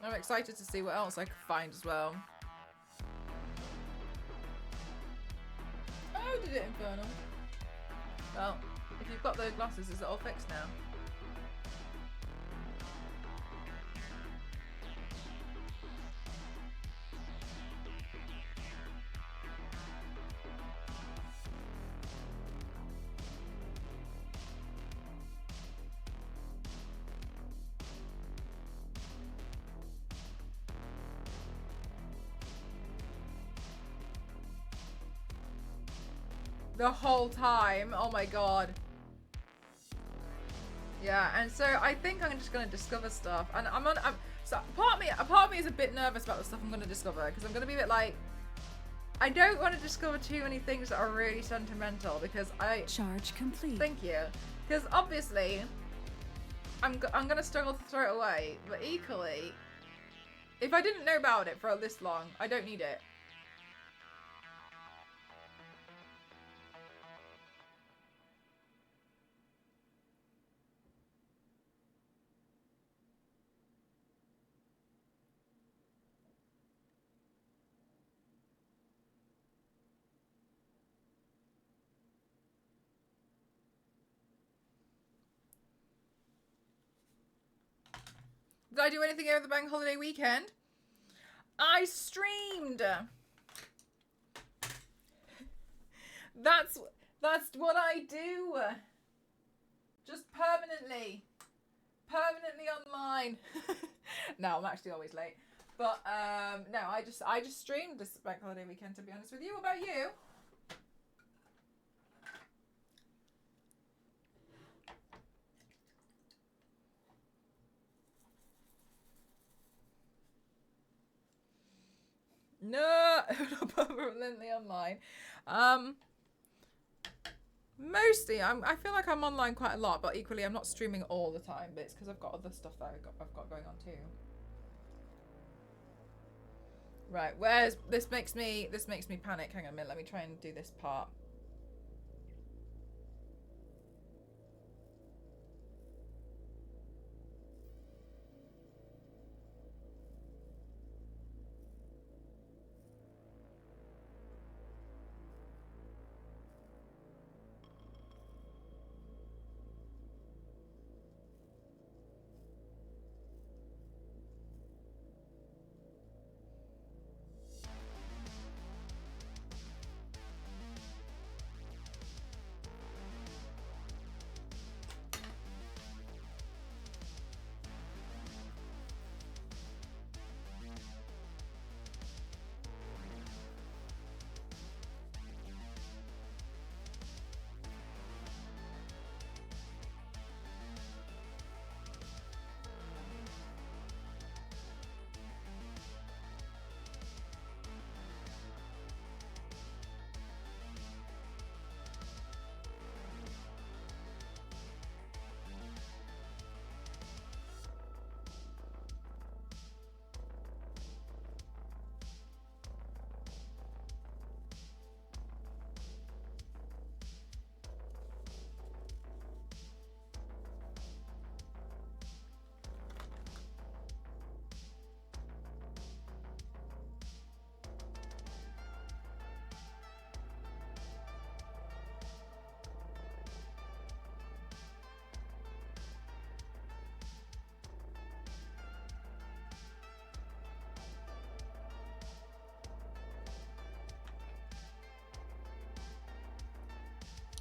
[SPEAKER 1] I'm excited to see what else I can find as well. Oh, did it, Infernal. Well, if you've got those glasses, is it all fixed now? The whole time. Oh my god. Yeah, and so I think I'm just gonna discover stuff, and so part of me is a bit nervous about the stuff I'm gonna discover, because I'm gonna be a bit like, I don't want to discover too many things that are really sentimental, because
[SPEAKER 2] Charge complete.
[SPEAKER 1] Thank you. Because obviously, I'm gonna struggle to throw it away, but equally, if I didn't know about it for this long, I don't need it. Did I do anything over the bank holiday weekend? I streamed. That's what I do. Just permanently online. No, I'm actually always late. But no, I just streamed this bank holiday weekend, to be honest with you. What about you? No, not permanently online. Mostly, I feel like I'm online quite a lot, but equally I'm not streaming all the time. But it's because I've got other stuff that I've got going on too. Right, where's this makes me panic. Hang on a minute, let me try and do this part.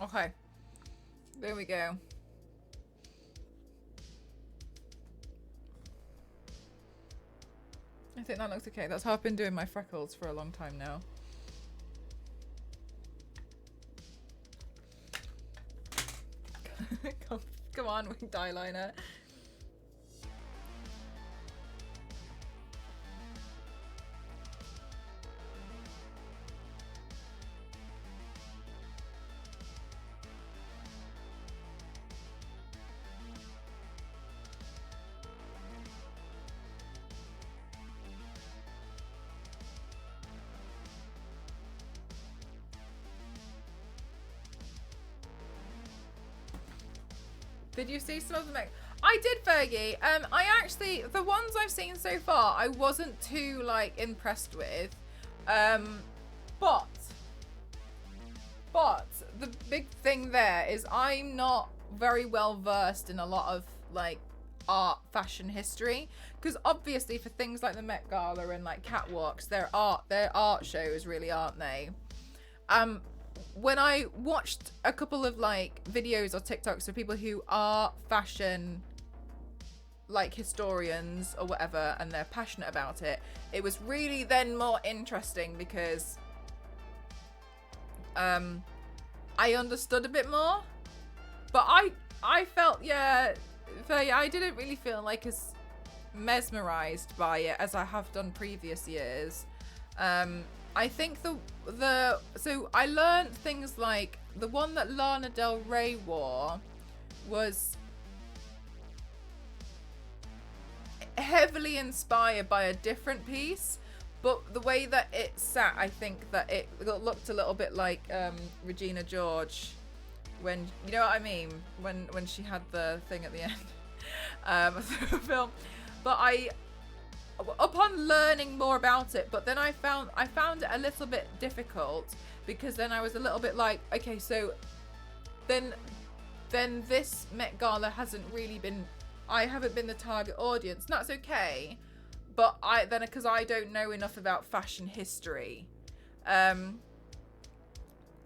[SPEAKER 1] Okay, there we go. I think that looks okay. That's how I've been doing my freckles for a long time now. Come on, winged eyeliner. Did you see some of them? I did, Fergie. I actually, the ones I've seen so far, I wasn't too, like, impressed with. But big thing there is I'm not very well versed in a lot of like art fashion history, because obviously for things like the Met Gala and like catwalks, they're art shows really, aren't they? When I watched a couple of like videos or TikToks of people who are fashion like historians or whatever, and they're passionate about it, it was really then more interesting because I understood a bit more. But I felt, yeah, I didn't really feel like as mesmerized by it as I have done previous years. I think so I learned things like the one that Lana Del Rey wore was heavily inspired by a different piece, but the way that it sat, I think that it looked a little bit like Regina George, when, you know what I mean, when she had the thing at the end of the film. But upon learning more about it, but then I found it a little bit difficult, because then I was a little bit like, okay, so then this Met Gala hasn't really been, I haven't been the target audience, and that's okay. But because I don't know enough about fashion history,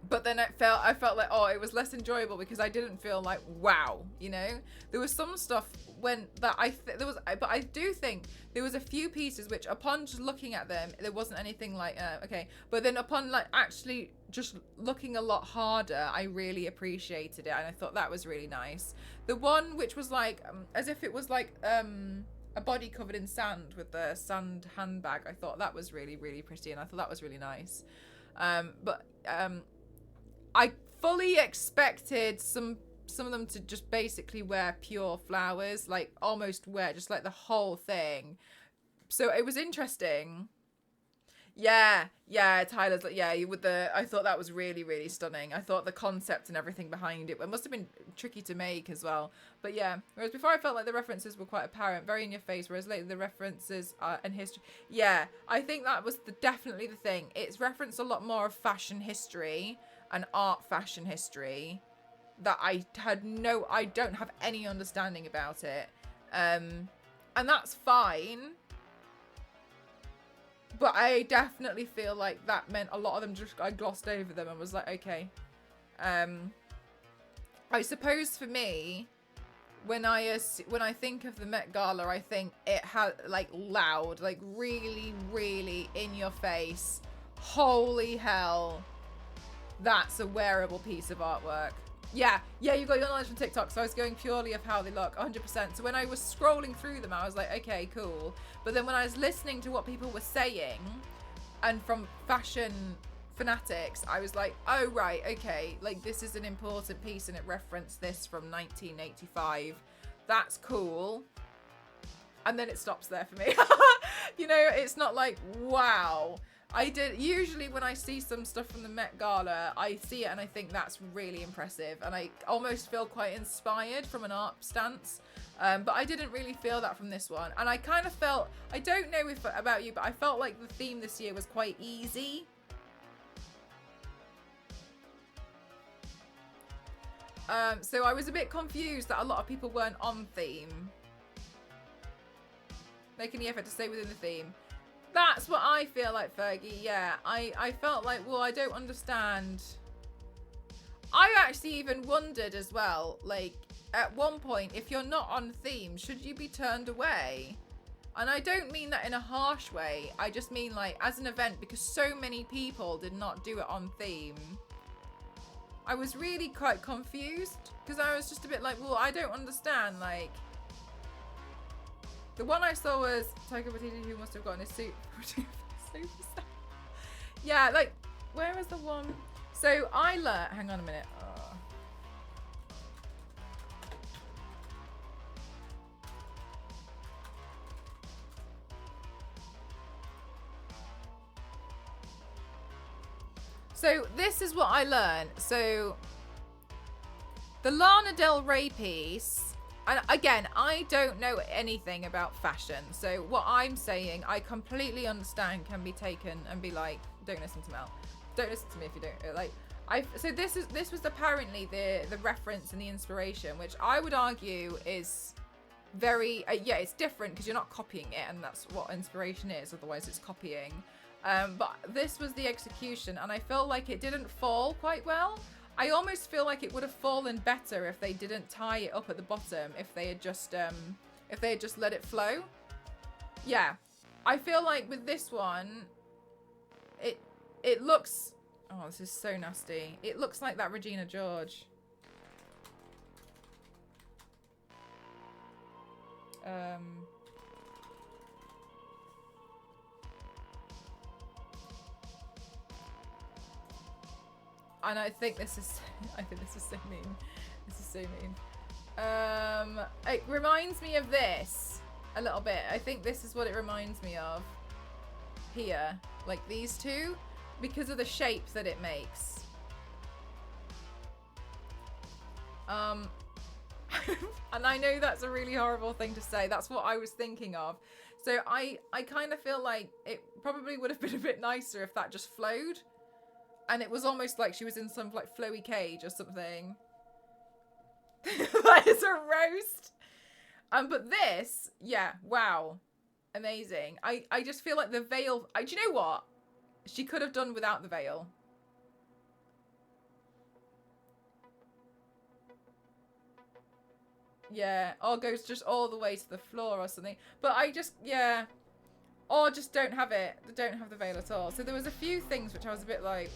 [SPEAKER 1] but then I felt like, oh, it was less enjoyable because I didn't feel like, wow, you know. There was some stuff but I do think there was a few pieces which, upon just looking at them, there wasn't anything like okay, but then upon like actually just looking a lot harder, I really appreciated it, and I thought that was really nice. The one which was like as if it was like a body covered in sand with the sand handbag, I thought that was really, really pretty, and I thought that was really nice. But I fully expected some of them to just basically wear pure flowers, like almost wear just like the whole thing. So it was interesting. Yeah, Tyler's like, yeah, I thought that was really, really stunning. I thought the concept and everything behind it must have been tricky to make as well. But yeah, whereas before I felt like the references were quite apparent, very in your face, whereas later the references and history. Yeah, I think that was definitely the thing. It's referenced a lot more of fashion history and art fashion history that I don't have any understanding about it. And that's fine. But I definitely feel like that meant a lot of them I glossed over them and was like, okay. I suppose for me, when I think of the Met Gala, I think it had like loud, like really, really in your face. Holy hell, that's a wearable piece of artwork. Yeah, you got your knowledge from TikTok, so I was going purely of how they look, 100%. So when I was scrolling through them, I was like, okay, cool. But then when I was listening to what people were saying, and from fashion fanatics, I was like, oh, right, okay, like this is an important piece, and it referenced this from 1985. That's cool. And then it stops there for me. You know, it's not like, wow. Usually when I see some stuff from the Met Gala, I see it and I think that's really impressive, and I almost feel quite inspired from an art stance. But I didn't really feel that from this one, and I kind of felt, I don't know if about you, but I felt like the theme this year was quite easy. So I was a bit confused that a lot of people weren't on theme, making the effort to stay within the theme. That's what I feel like, Fergie. Yeah, I felt like, well, I don't understand. I actually even wondered as well, like, at one point, if you're not on theme, should you be turned away? And I don't mean that in a harsh way. I just mean, like, as an event, because so many people did not do it on theme. I was really quite confused, because I was just a bit like, well, I don't understand, like... The one I saw was Taika Waititi, who must have gotten his suit. Yeah, like, where was the one? So I learned, hang on a minute. So this is what I learned. So the Lana Del Rey piece. And again, I don't know anything about fashion, so what I'm saying, I completely understand can be taken and be like, don't listen to Mel. Don't listen to me if you don't, like, So this was apparently the reference and the inspiration, which I would argue is very yeah, it's different because you're not copying it, and that's what inspiration is. Otherwise, it's copying. But this was the execution, and I feel like it didn't fall quite well. I almost feel like it would have fallen better if they didn't tie it up at the bottom. If they had just let it flow. Yeah, I feel like with this one, it looks. Oh, this is so nasty. It looks like that Regina George. And I think this is so mean. This is so mean. It reminds me of this a little bit. I think this is what it reminds me of. Here, like these two, because of the shape that it makes. And I know that's a really horrible thing to say. That's what I was thinking of. So I kind of feel like it probably would have been a bit nicer if that just flowed. And it was almost like she was in some like flowy cage or something. That is a roast. But this, yeah, wow. Amazing. I just feel like the veil, do you know what? She could have done without the veil. Yeah, or goes just all the way to the floor or something. But I just, yeah. Or just don't have it. Don't have the veil at all. So there was a few things which I was a bit like,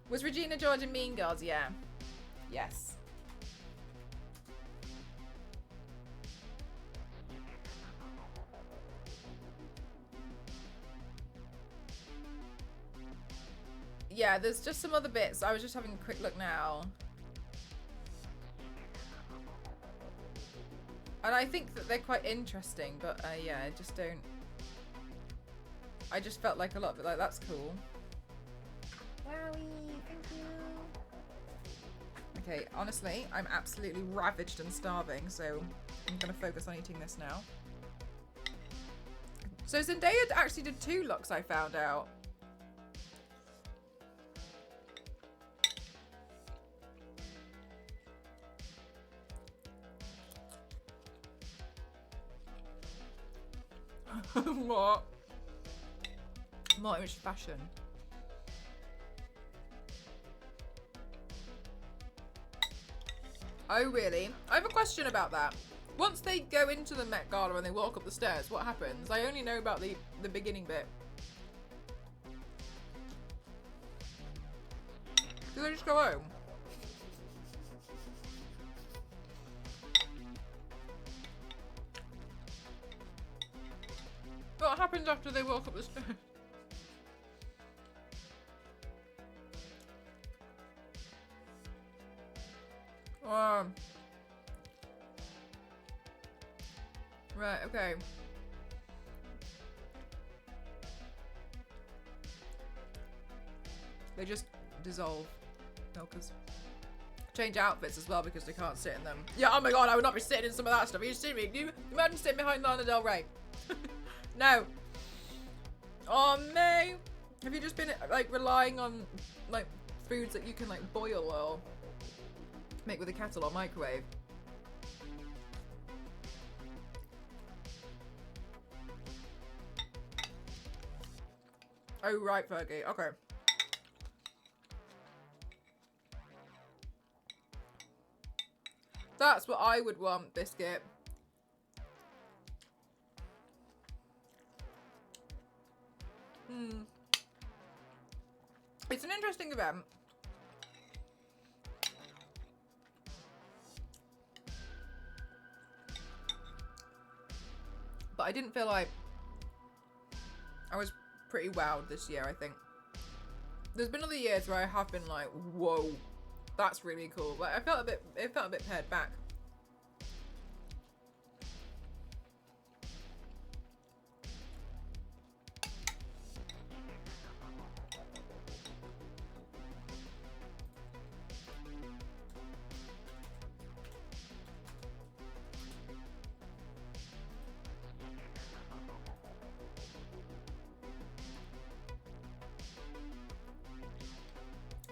[SPEAKER 1] Was Regina George in Mean Girls? Yeah. Yes. Yeah, there's just some other bits. I was just having a quick look now. And I think that they're quite interesting, but yeah, I just don't... I just felt like a lot of it, like, that's cool. Wowie, thank you. Okay, honestly, I'm absolutely ravaged and starving, so I'm going to focus on eating this now. So Zendaya actually did 2 looks, I found out. What? Not much fashion. Oh, really? I have a question about that. Once they go into the Met Gala and they walk up the stairs, what happens? I only know about the beginning bit. Do they just go home? What happens after they walk up the stairs? Right, okay. They just dissolve. Milkers. Change outfits as well because they can't sit in them. Yeah, oh my god, I would not be sitting in some of that stuff. Are you seeing me? Can you imagine sitting behind Lana Del Rey? No. Oh, May. Have you just been like relying on like foods that you can like boil or make with a kettle or microwave? Oh, right, Fergie. Okay. That's what I would want, biscuit. It's an interesting event. But I didn't feel like I was pretty wowed this year, I think. There's been other years where I have been like, whoa, that's really cool. But it felt a bit pared back.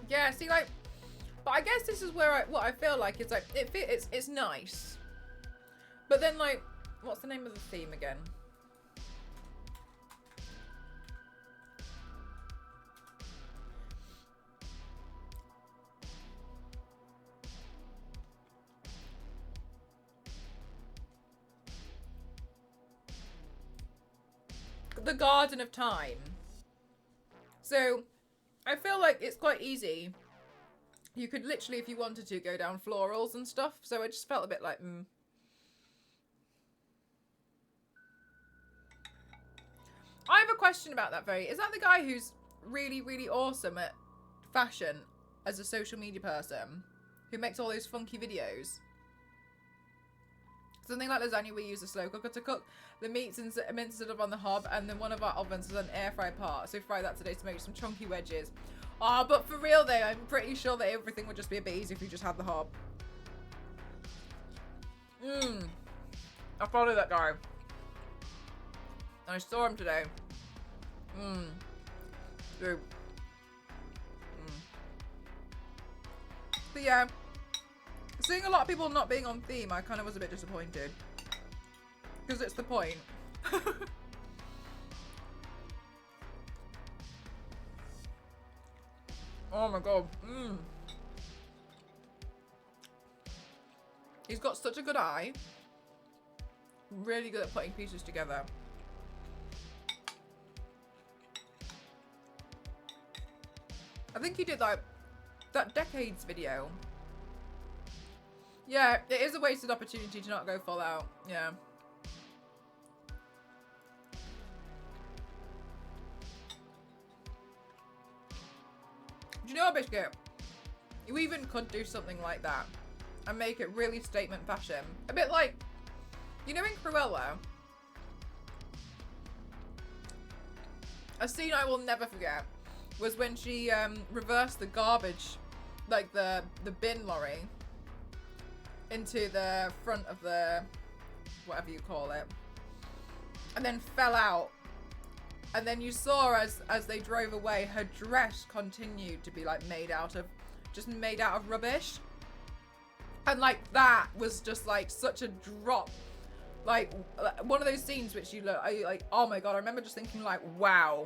[SPEAKER 1] Yeah, see, like, but I guess this is where what I feel like is like it's nice, but then like, what's the name of the theme again? The Garden of Time. So I feel like it's quite easy. You could literally, if you wanted to, go down florals and stuff. So it just felt a bit like, I have a question about that, Is that the guy who's really, really awesome at fashion as a social media person? Who makes all those funky videos? Something like lasagna, we use a slow cooker to cook the meats and mince it up on the hob, and then one of our ovens is an air fry part. So fry that today to make some chunky wedges. Oh, but for real though, I'm pretty sure that everything would just be a bit easier if you just had the hob. I follow that guy. And I saw him today. Dude. But yeah, seeing a lot of people not being on theme, I kind of was a bit disappointed. Because it's the point. Oh my god. He's got such a good eye. Really good at putting pieces together. I think he did like that decades video. Yeah, it is a wasted opportunity to not go full out. Yeah. Do you know what, Biscuit? You even could do something like that and make it really statement fashion. A bit like, you know, in Cruella, a scene I will never forget was when she reversed the garbage, like the bin lorry, into the front of the, whatever you call it, and then fell out. And then you saw as they drove away, her dress continued to be like made out of rubbish. And like that was just like such a drop. Like one of those scenes which you look, like, oh my god, I remember just thinking like, wow.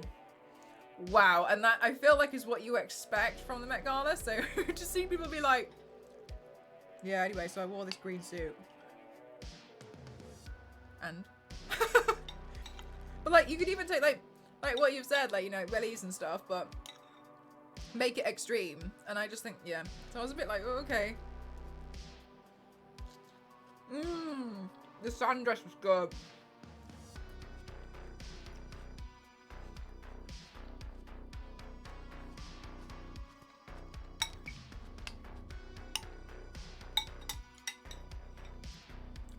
[SPEAKER 1] Wow. And that I feel like is what you expect from the Met Gala. So to see people be like, yeah, anyway, so I wore this green suit. And but like you could even take like what you've said, like, you know, wellies and stuff, but make it extreme. And I just think, yeah. So I was a bit like, oh, okay. The sundress was good.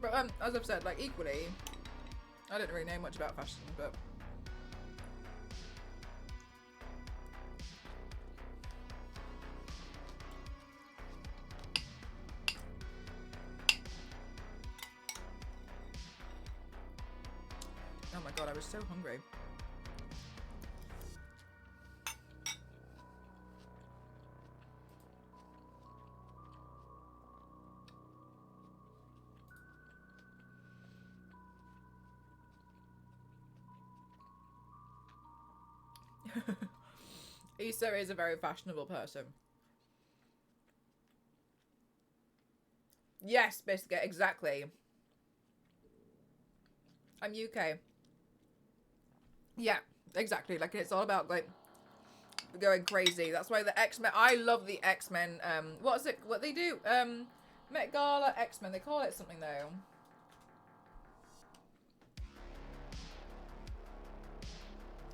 [SPEAKER 1] But as I've said, like, equally, I don't really know much about fashion, but oh my god, I was so hungry. Issa is a very fashionable person. Yes, Biscuit, exactly. I'm UK. Yeah, exactly. Like, it's all about, like, going crazy. That's why the X-Men... I love the X-Men. What is it? What they do? Met Gala X-Men. They call it something, though.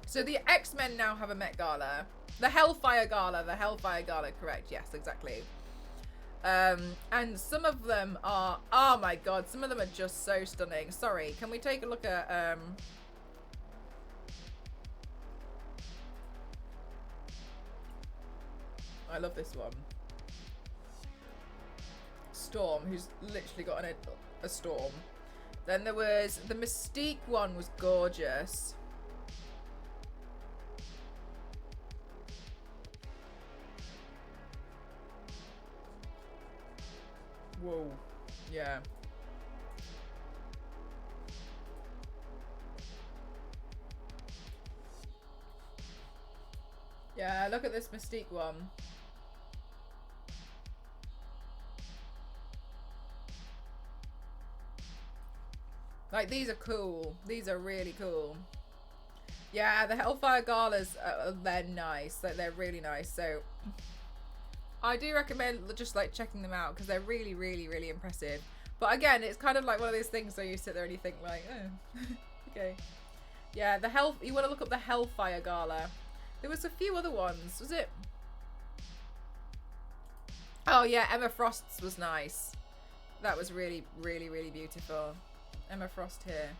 [SPEAKER 1] So the X-Men now have a Met Gala. The Hellfire Gala. The Hellfire Gala, correct. Yes, exactly. And some of them are... Oh, my God. Some of them are just so stunning. Sorry. Can we take a look at... I love this one. Storm, who's literally got a storm. Then there was... The Mystique one was gorgeous. Whoa. Yeah. Yeah, look at this Mystique one. Like, these are cool. These are really cool. Yeah, the Hellfire Galas, they're nice. Like, they're really nice. So, I do recommend just, like, checking them out because they're really, really, really impressive. But again, it's kind of like one of those things where you sit there and you think, like, oh, okay. Yeah, you want to look up the Hellfire Gala. There was a few other ones. Was it? Oh, yeah, Emma Frost's was nice. That was really, really, really beautiful. Emma Frost here.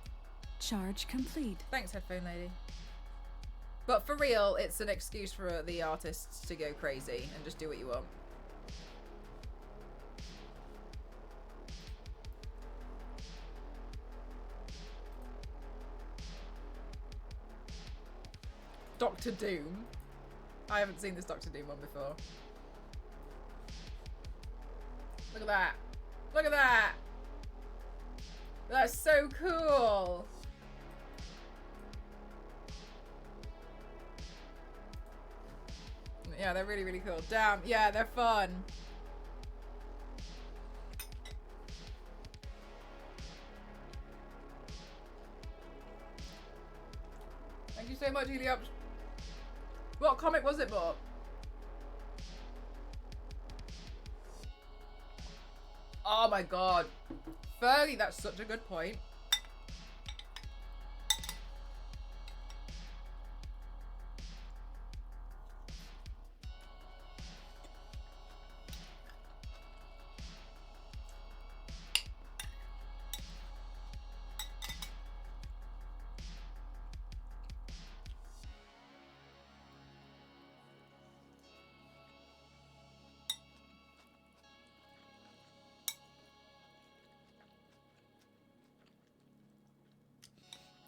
[SPEAKER 2] Charge complete.
[SPEAKER 1] Thanks, headphone lady. But for real, it's an excuse for the artists to go crazy and just do what you want. Doctor Doom. I haven't seen this Doctor Doom one before. Look at that. Look at that. That's so cool. Yeah, they're really, really cool. Damn. Yeah, they're fun. Thank you so much, Heliops. What comic was it, Bob? Oh my god. Fergie, that's such a good point.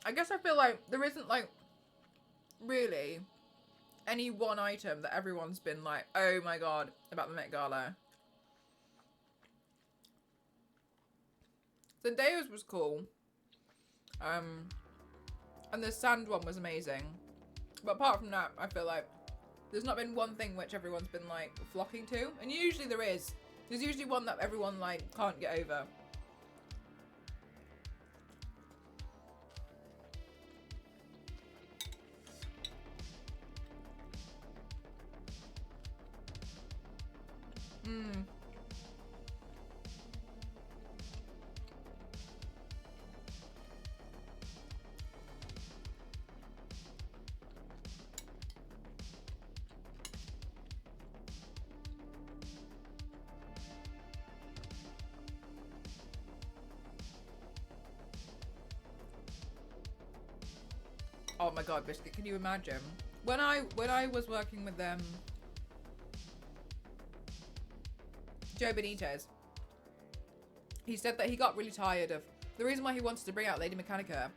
[SPEAKER 1] I guess I feel like there isn't, like, really any one item that everyone's been like, oh my god, about the Met Gala. Zendaya's was cool. And the sand one was amazing. But apart from that, I feel like there's not been one thing which everyone's been, like, flocking to. And usually there is. There's usually one that everyone, like, can't get over. Oh my god, Biscuit, can you imagine? When I was working with Joe Benitez, he said that he got really tired of... The reason why he wanted to bring out Lady Mechanica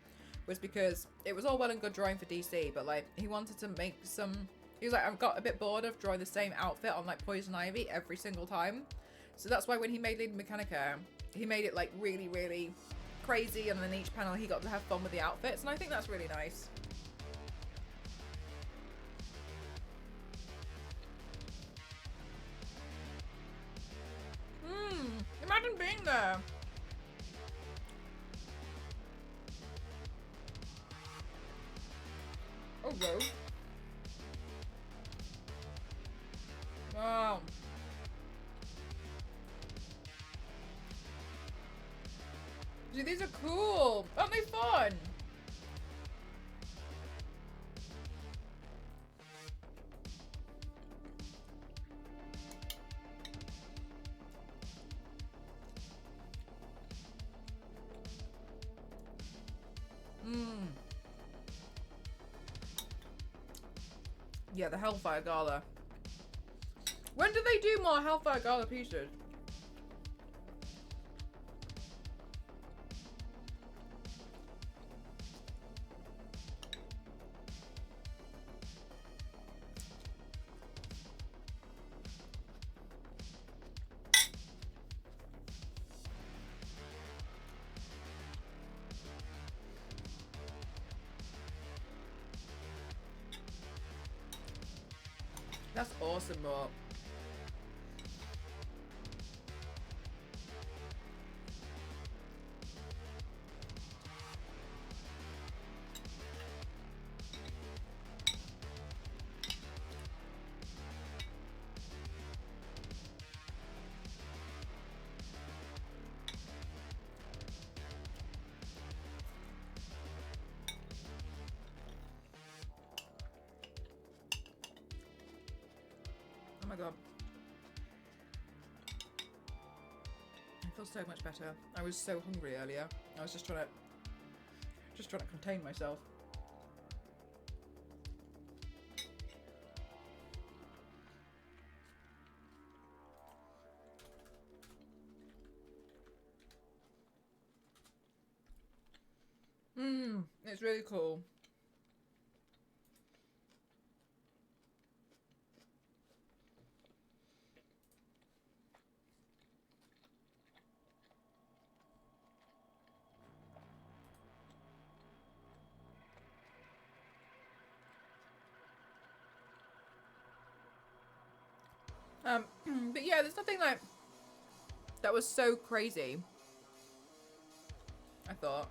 [SPEAKER 1] was because it was all well and good drawing for DC, but, like, he wanted to make some... He was like, I've got a bit bored of drawing the same outfit on, like, Poison Ivy every single time. So that's why when he made Lady Mechanica, he made it, like, really, really crazy, and then each panel he got to have fun with the outfits, and I think that's really nice. Imagine being there. Oh, no. Wow. Dude, these are cool. Aren't they fun? Yeah, the Hellfire Gala. When do they do more Hellfire Gala pieces? That's awesome, Rob. Oh my god. I feel so much better. I was so hungry earlier. I was just trying to contain myself. It's really cool. But yeah, there's nothing like that was so crazy, I thought.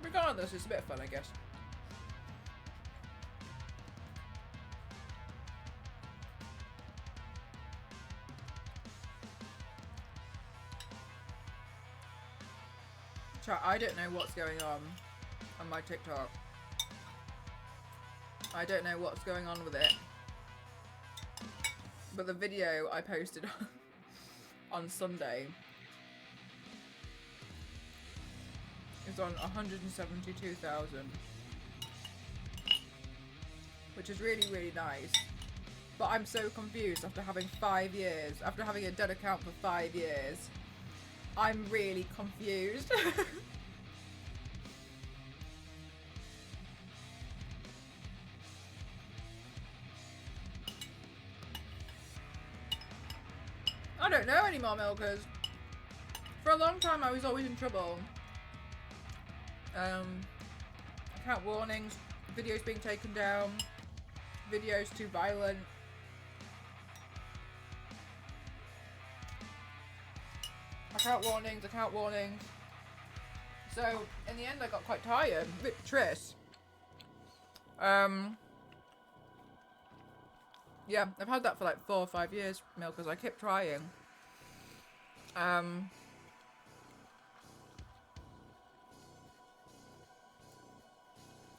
[SPEAKER 1] Regardless, it's a bit of fun, I guess. Chat, I don't know what's going on my TikTok. I don't know what's going on with it. But the video I posted on Sunday is on 172,000, which is really, really nice. But I'm so confused after having 5 years, after having a dead account for 5 years. I'm really confused. I don't know anymore, milkers. For a long time I was always in trouble. Account warnings, videos being taken down, videos too violent. Account warnings. So in the end I got quite tired with TRISS. Yeah, I've had that for like 4 or 5 years, milkers. I kept trying.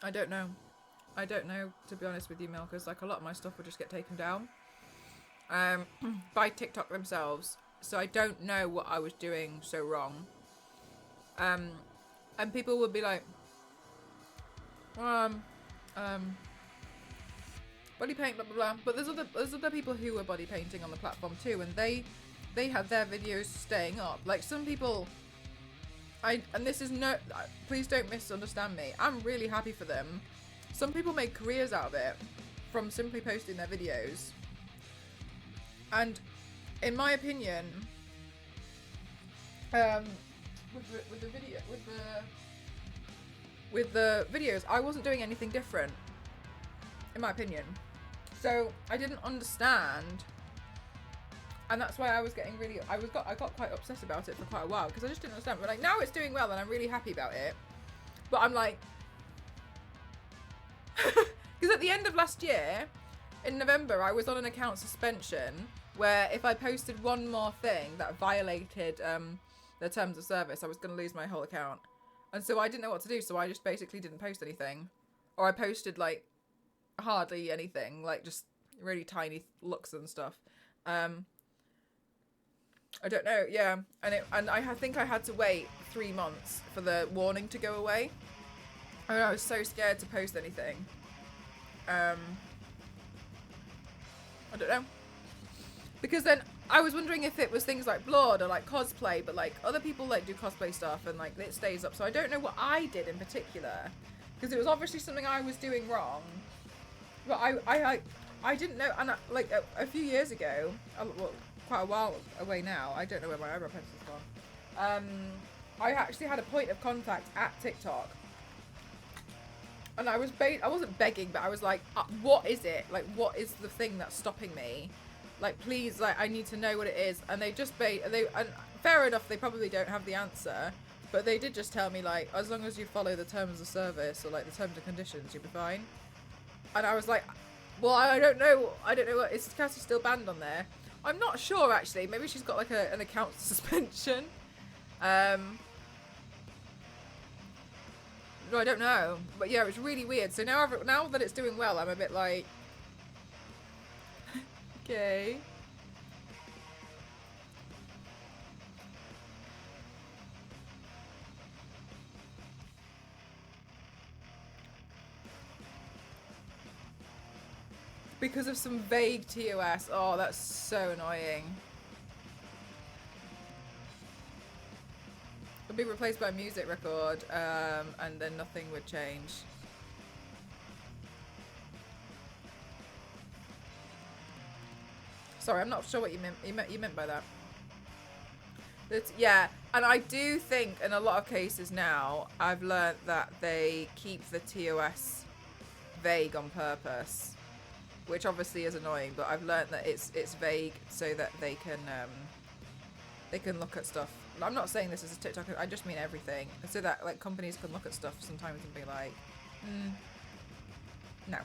[SPEAKER 1] I don't know. I don't know, to be honest with you, milkers. Like, a lot of my stuff would just get taken down by TikTok themselves. So I don't know what I was doing so wrong. And people would be like, body paint, blah blah blah. But there's other people who were body painting on the platform too, and they had their videos staying up. Like, some people, and this is no, please don't misunderstand me. I'm really happy for them. Some people make careers out of it from simply posting their videos. And in my opinion, with the videos, I wasn't doing anything different, in my opinion. So I didn't understand, and that's why I was getting really, I got quite obsessed about it for quite a while, because I just didn't understand. But like, now it's doing well and I'm really happy about it. But I'm like, because at the end of last year, in November, I was on an account suspension where if I posted one more thing that violated the terms of service, I was going to lose my whole account. And so I didn't know what to do, so I just basically didn't post anything. Or I posted like hardly anything, like just really tiny looks and stuff. I don't know, yeah. And I think I had to wait 3 months for the warning to go away. And I was so scared to post anything. I don't know. Because then I was wondering if it was things like Blood or like cosplay, but like other people like do cosplay stuff and like it stays up. So I don't know what I did in particular, because it was obviously something I was doing wrong. But I didn't know. And like a few years ago, well, quite a while away now, I don't know where my eyebrow pencil's gone. I actually had a point of contact at TikTok. And I wasn't begging, but I was like, what is it? Like, what is the thing that's stopping me? Like, please, like, I need to know what it is. And they just and fair enough, they probably don't have the answer, but they did just tell me, like, as long as you follow the terms of service or like the terms and conditions, you'll be fine. And I was like, well, I don't know what, is Cassie still banned on there? I'm not sure, actually. Maybe she's got like an account suspension. I don't know, but yeah, it was really weird. So now that it's doing well, I'm a bit like, okay. Because of some vague TOS. Oh, that's so annoying. It'll be replaced by a music record, and then nothing would change. Sorry, I'm not sure what you meant by that. Yeah, and I do think in a lot of cases now, I've learnt that they keep the TOS vague on purpose, which obviously is annoying. But I've learnt that it's vague so that they can look at stuff. I'm not saying this is a TikTok, I just mean everything. So that like companies can look at stuff sometimes and be like, no.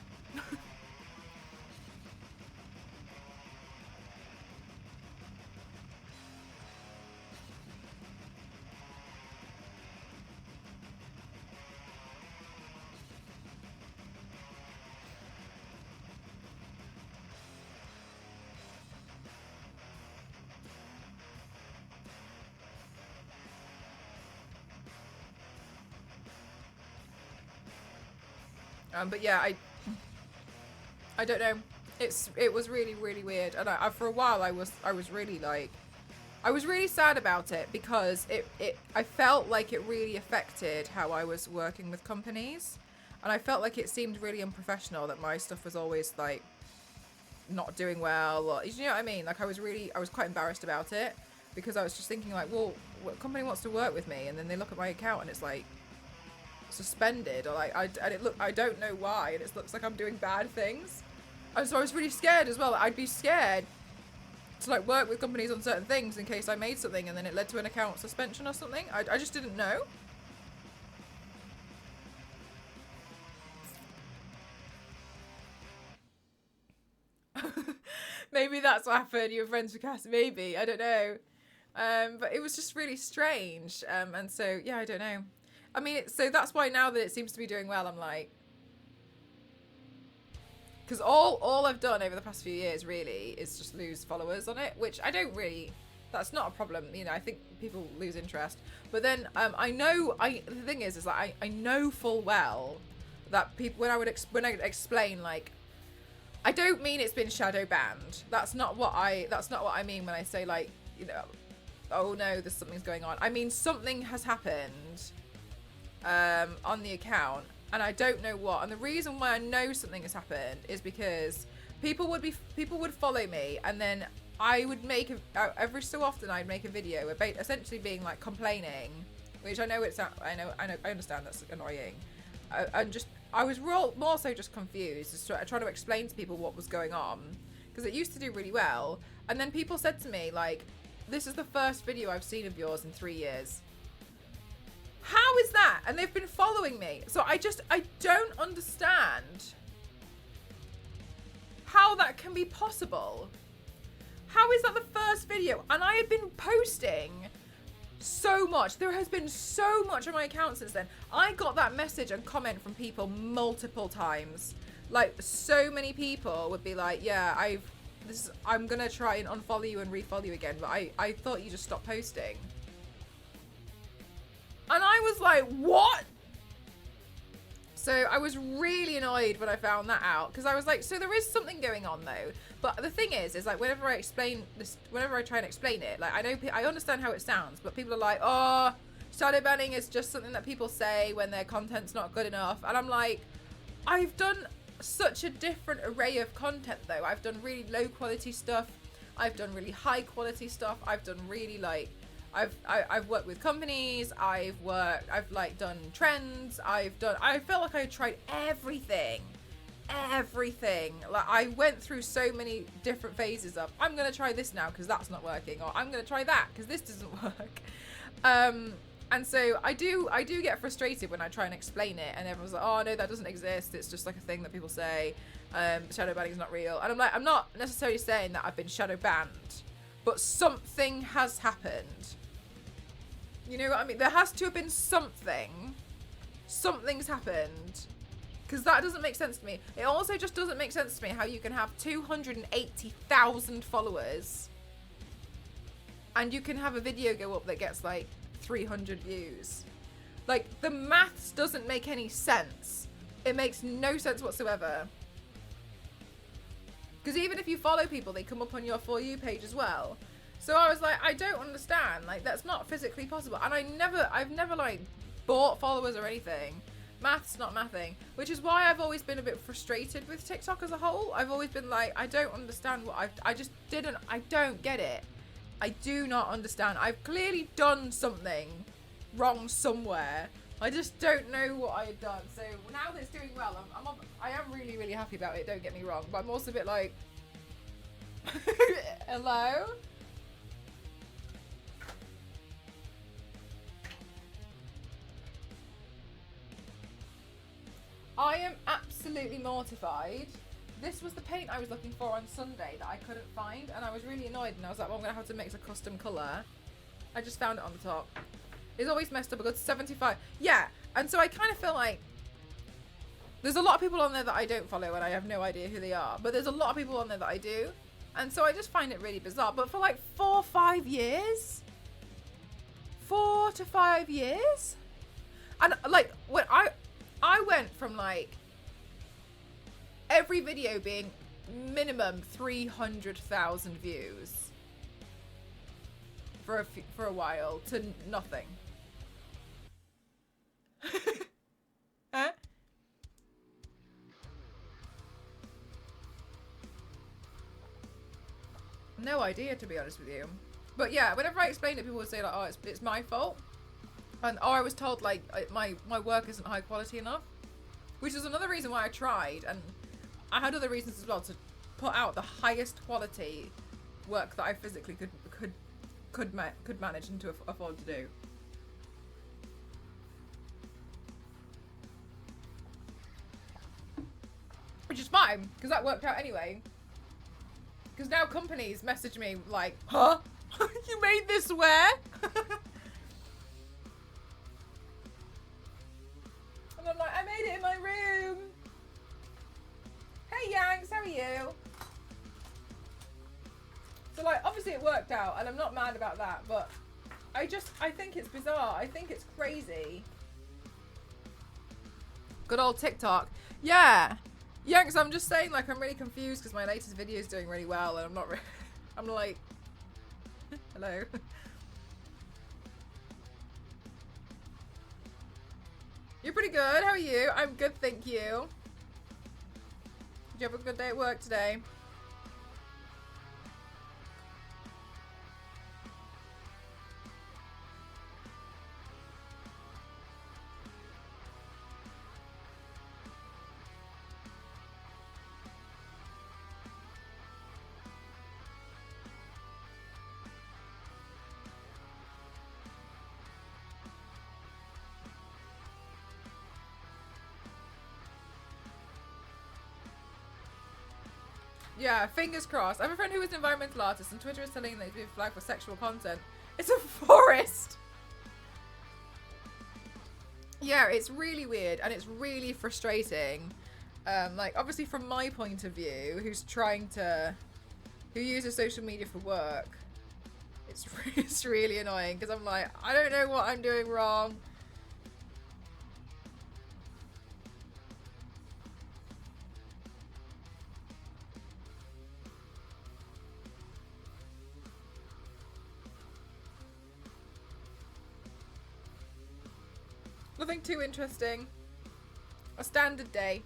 [SPEAKER 1] But yeah, I don't know. It was really, really weird, and I for a while I was really like, I was really sad about it because I felt like it really affected how I was working with companies, and I felt like it seemed really unprofessional that my stuff was always like not doing well, or you know what I mean? Like I was quite embarrassed about it because I was just thinking like, well, what company wants to work with me, and then they look at my account and it's like suspended, or like I don't know why, and it looks like I'm doing bad things. And so I was really scared as well. I'd be scared to like work with companies on certain things in case I made something and then it led to an account suspension or something. I just didn't know. Maybe that's what happened. You were friends with Cass. Maybe, I don't know. But it was just really strange. And so yeah, I don't know. I mean, so that's why now that it seems to be doing well, I'm like, because all I've done over the past few years really is just lose followers on it, which I don't really, that's not a problem. You know, I think people lose interest, but then the thing is that I know full well that people, when I explain, like, I don't mean it's been shadow banned. That's not what I mean when I say like, you know, oh no, something's going on. I mean something has happened on the account, and I don't know what. And the reason why I know something has happened is because people would follow me, and then I would make every so often I'd make a video about essentially being like complaining, which I understand that's annoying. I was more so just confused, just trying to explain to people what was going on, because it used to do really well, and then people said to me like, "This is the first video I've seen of yours in 3 years." How is that? And they've been following me. So I don't understand how that can be possible. How is that the first video? And I had been posting so much. There has been so much on my account since then. I got that message and comment from people multiple times. Like, so many people would be like, yeah, I'm gonna try and unfollow you and refollow you again, but I thought you just stopped posting. And I was like, what? So I was really annoyed when I found that out, because I was like, so there is something going on though. But the thing is like whenever I explain this, whenever I try and explain it, like I understand how it sounds, but people are like, oh, shadow banning is just something that people say when their content's not good enough. And I'm like, I've done such a different array of content though. I've done really low quality stuff. I've done really high quality stuff. I've done really like, I've worked with companies. I've like done trends. I felt like I tried everything. Like I went through so many different phases of, I'm going to try this now because that's not working. Or I'm going to try that because this doesn't work. And so I do get frustrated when I try and explain it and everyone's like, oh no, that doesn't exist. It's just like a thing that people say. Shadow banning is not real. And I'm like, I'm not necessarily saying that I've been shadow banned, but something has happened. You know what I mean? There has to have been something. Something's happened. Because that doesn't make sense to me. It also just doesn't make sense to me how you can have 280,000 followers and you can have a video go up that gets like 300 views. Like, the maths doesn't make any sense. It makes no sense whatsoever. Because even if you follow people, they come up on your For You page as well. So I was like, I don't understand. Like, that's not physically possible. And I've never like bought followers or anything. Math's not mathing. Which is why I've always been a bit frustrated with TikTok as a whole. I've always been like, I don't understand what I don't get it. I do not understand. I've clearly done something wrong somewhere. I just don't know what I've done. So now that it's doing well, I am really, really happy about it. Don't get me wrong. But I'm also a bit like, hello? I am absolutely mortified. This was the paint I was looking for on Sunday that I couldn't find, and I was really annoyed, and I was like, well, I'm going to have to mix a custom colour. I just found it on the top. It's always messed up a good 75. Yeah, and so I kind of feel like there's a lot of people on there that I don't follow, and I have no idea who they are, but there's a lot of people on there that I do, and so I just find it really bizarre. But for like 4 or 5 years? 4 to 5 years? And like, when I went from like every video being minimum 300,000 views for a while to nothing. Huh? No idea, to be honest with you. But yeah, whenever I explain it, people would say like, oh, it's my fault. And or I was told like my work isn't high quality enough, which is another reason why I tried, and I had other reasons as well to put out the highest quality work that I physically could manage and to afford to do. Which is fine, because that worked out anyway. Because now companies message me like, huh? You made this where? And I'm like, I made it in my room. Hey Yanks, how are you? So like, obviously it worked out, and I'm not mad about that, but I think it's bizarre. I think it's crazy. Good old TikTok. Yeah. Yanks, I'm just saying, like, I'm really confused because my latest video is doing really well, and I'm not I'm like, hello. You're pretty good. How are you? I'm good, thank you. Did you have a good day at work today? Yeah, fingers crossed. I have a friend who is an environmental artist, and Twitter is telling him that he's being flagged for sexual content. It's a forest! Yeah, it's really weird, and it's really frustrating. Like, obviously from my point of view, who's trying to who uses social media for work. It's really annoying because I'm like, I don't know what I'm doing wrong. Nothing too interesting. A standard day.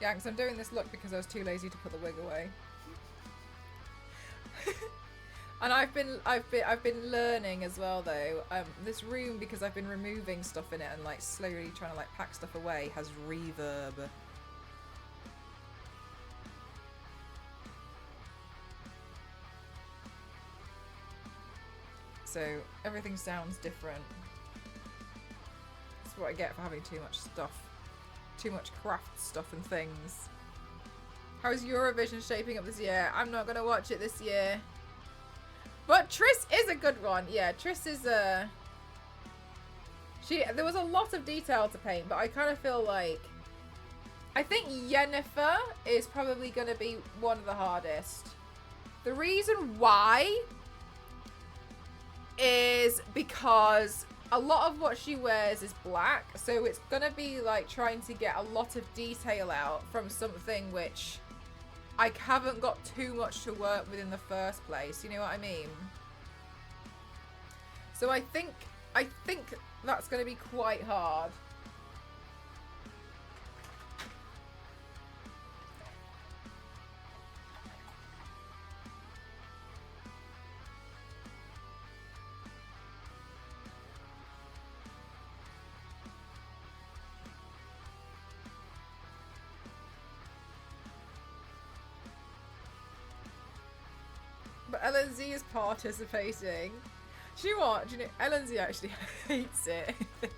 [SPEAKER 1] Yanks, I'm doing this look because I was too lazy to put the wig away. And I've been learning as well though. This room, because I've been removing stuff in it and like slowly trying to like pack stuff away, has reverb. So everything sounds different. That's what I get for having too much stuff. Too much craft stuff and things. How's Eurovision shaping up this year? I'm not gonna watch it this year. But TRISS is a good one. Yeah, TRISS is a... There was a lot of detail to paint, but I kind of feel like... I think Yennefer is probably going to be one of the hardest. The reason why is because a lot of what she wears is black, so it's going to be like trying to get a lot of detail out from something which I haven't got too much to work with in the first place. You know what I mean? So I think that's going to be quite hard. But LNZ is participating. Do you know what? Do you know, LNZ actually hates it, I think.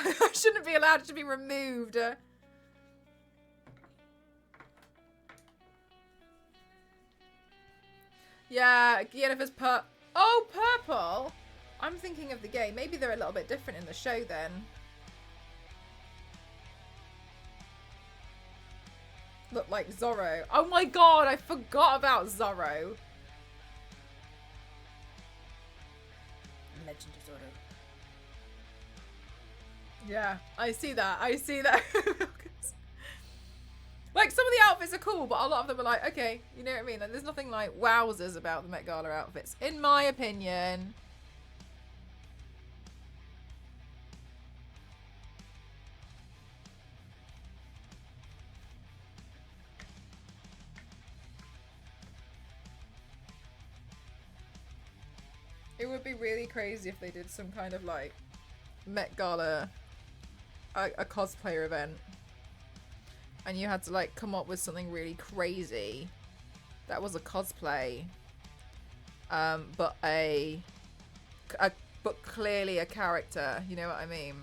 [SPEAKER 1] I shouldn't be allowed to be removed. Yeah, Yennefer's Oh, purple? I'm thinking of the game. Maybe they're a little bit different in the show then. Look like Zorro. Oh my god, I forgot about Zorro. Legend of Zorro. Yeah, I see that. I see that. Like, some of the outfits are cool, but a lot of them are like, okay, you know what I mean? Like, there's nothing like wowzers about the Met Gala outfits, in my opinion. It would be really crazy if they did some kind of like Met Gala, a cosplayer event, and you had to like come up with something really crazy that was a cosplay, but but clearly a character. You know what I mean?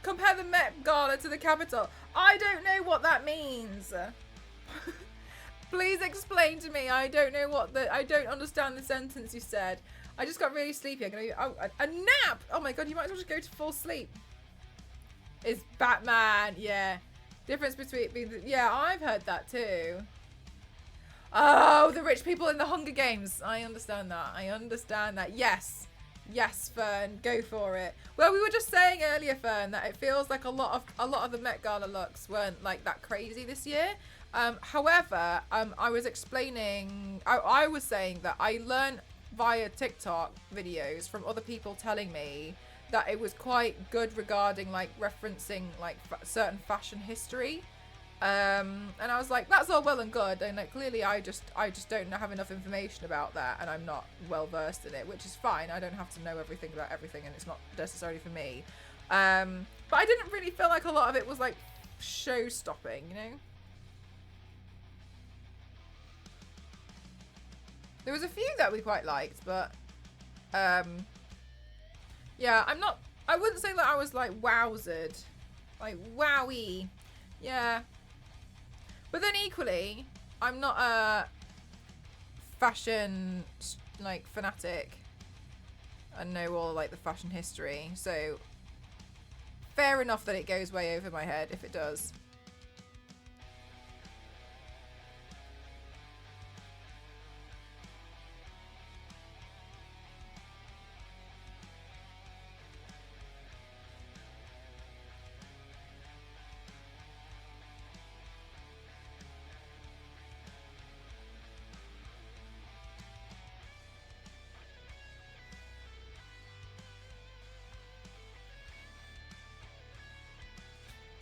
[SPEAKER 1] Compare the Met Gala to the Capitol. I don't know what that means. Please explain to me. I don't know what I don't understand the sentence you said. I just got really sleepy. I'm gonna a nap. Oh my god, you might as well just go to full sleep. It's Batman, yeah. Difference between being yeah, I've heard that too. Oh, the rich people in the Hunger Games. I understand that. I understand that. Yes. Yes, Fern, go for it. Well, we were just saying earlier, Fern, that it feels like a lot of the Met Gala looks weren't like that crazy this year. However, I was explaining, I was saying that I learned via TikTok videos from other people telling me that it was quite good regarding like referencing like certain fashion history. And I was like, that's all well and good, and like clearly I just don't have enough information about that, and I'm not well versed in it, which is fine. I don't have to know everything about everything, and it's not necessarily for me. But I didn't really feel like a lot of it was like show stopping, you know. There was a few that we quite liked, but yeah, I wouldn't say that I was like wowzed, like wowie, yeah. But then equally, I'm not a fashion like fanatic and know all like the fashion history, so fair enough that it goes way over my head if it does.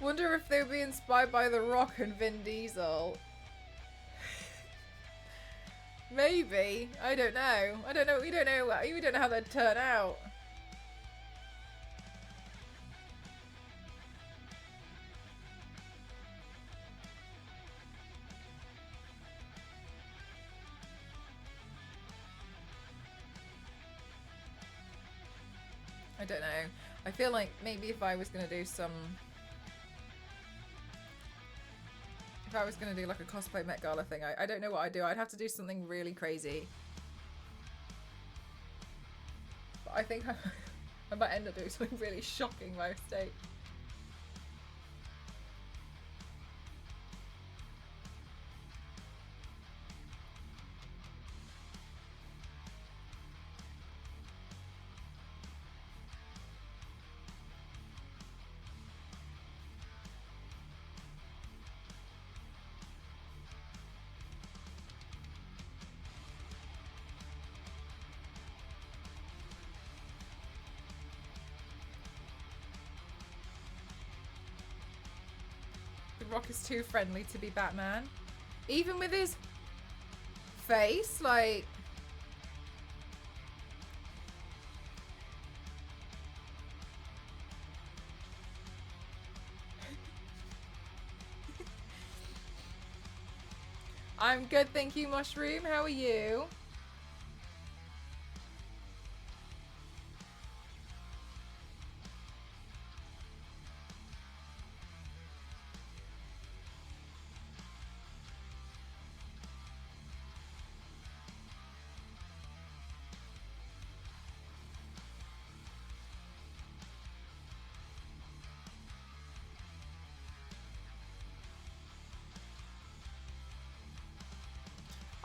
[SPEAKER 1] Wonder if they would be inspired by The Rock and Vin Diesel. Maybe. I don't know. I don't know. We don't know. We don't know how they'd turn out. I don't know. I feel like maybe if I was going to do some... If I was going to do like a cosplay Met Gala thing, I don't know what I'd do. I'd have to do something really crazy. But I think I might end up doing something really shocking by mistake. Rock is too friendly to be Batman. Even with his face, like... I'm good, thank you, Mushroom. How are you?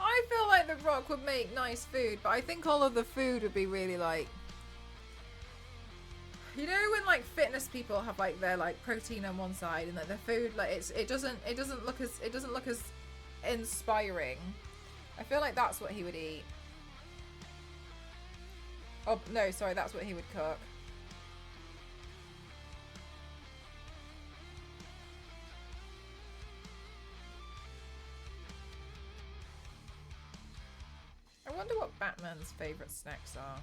[SPEAKER 1] I feel like The Rock would make nice food, but I think all of the food would be really like... You know when like fitness people have like their like protein on one side and like their food like it doesn't look as inspiring. I feel like that's what he would eat. Oh no, sorry, that's what he would cook. I wonder what Batman's favourite snacks are.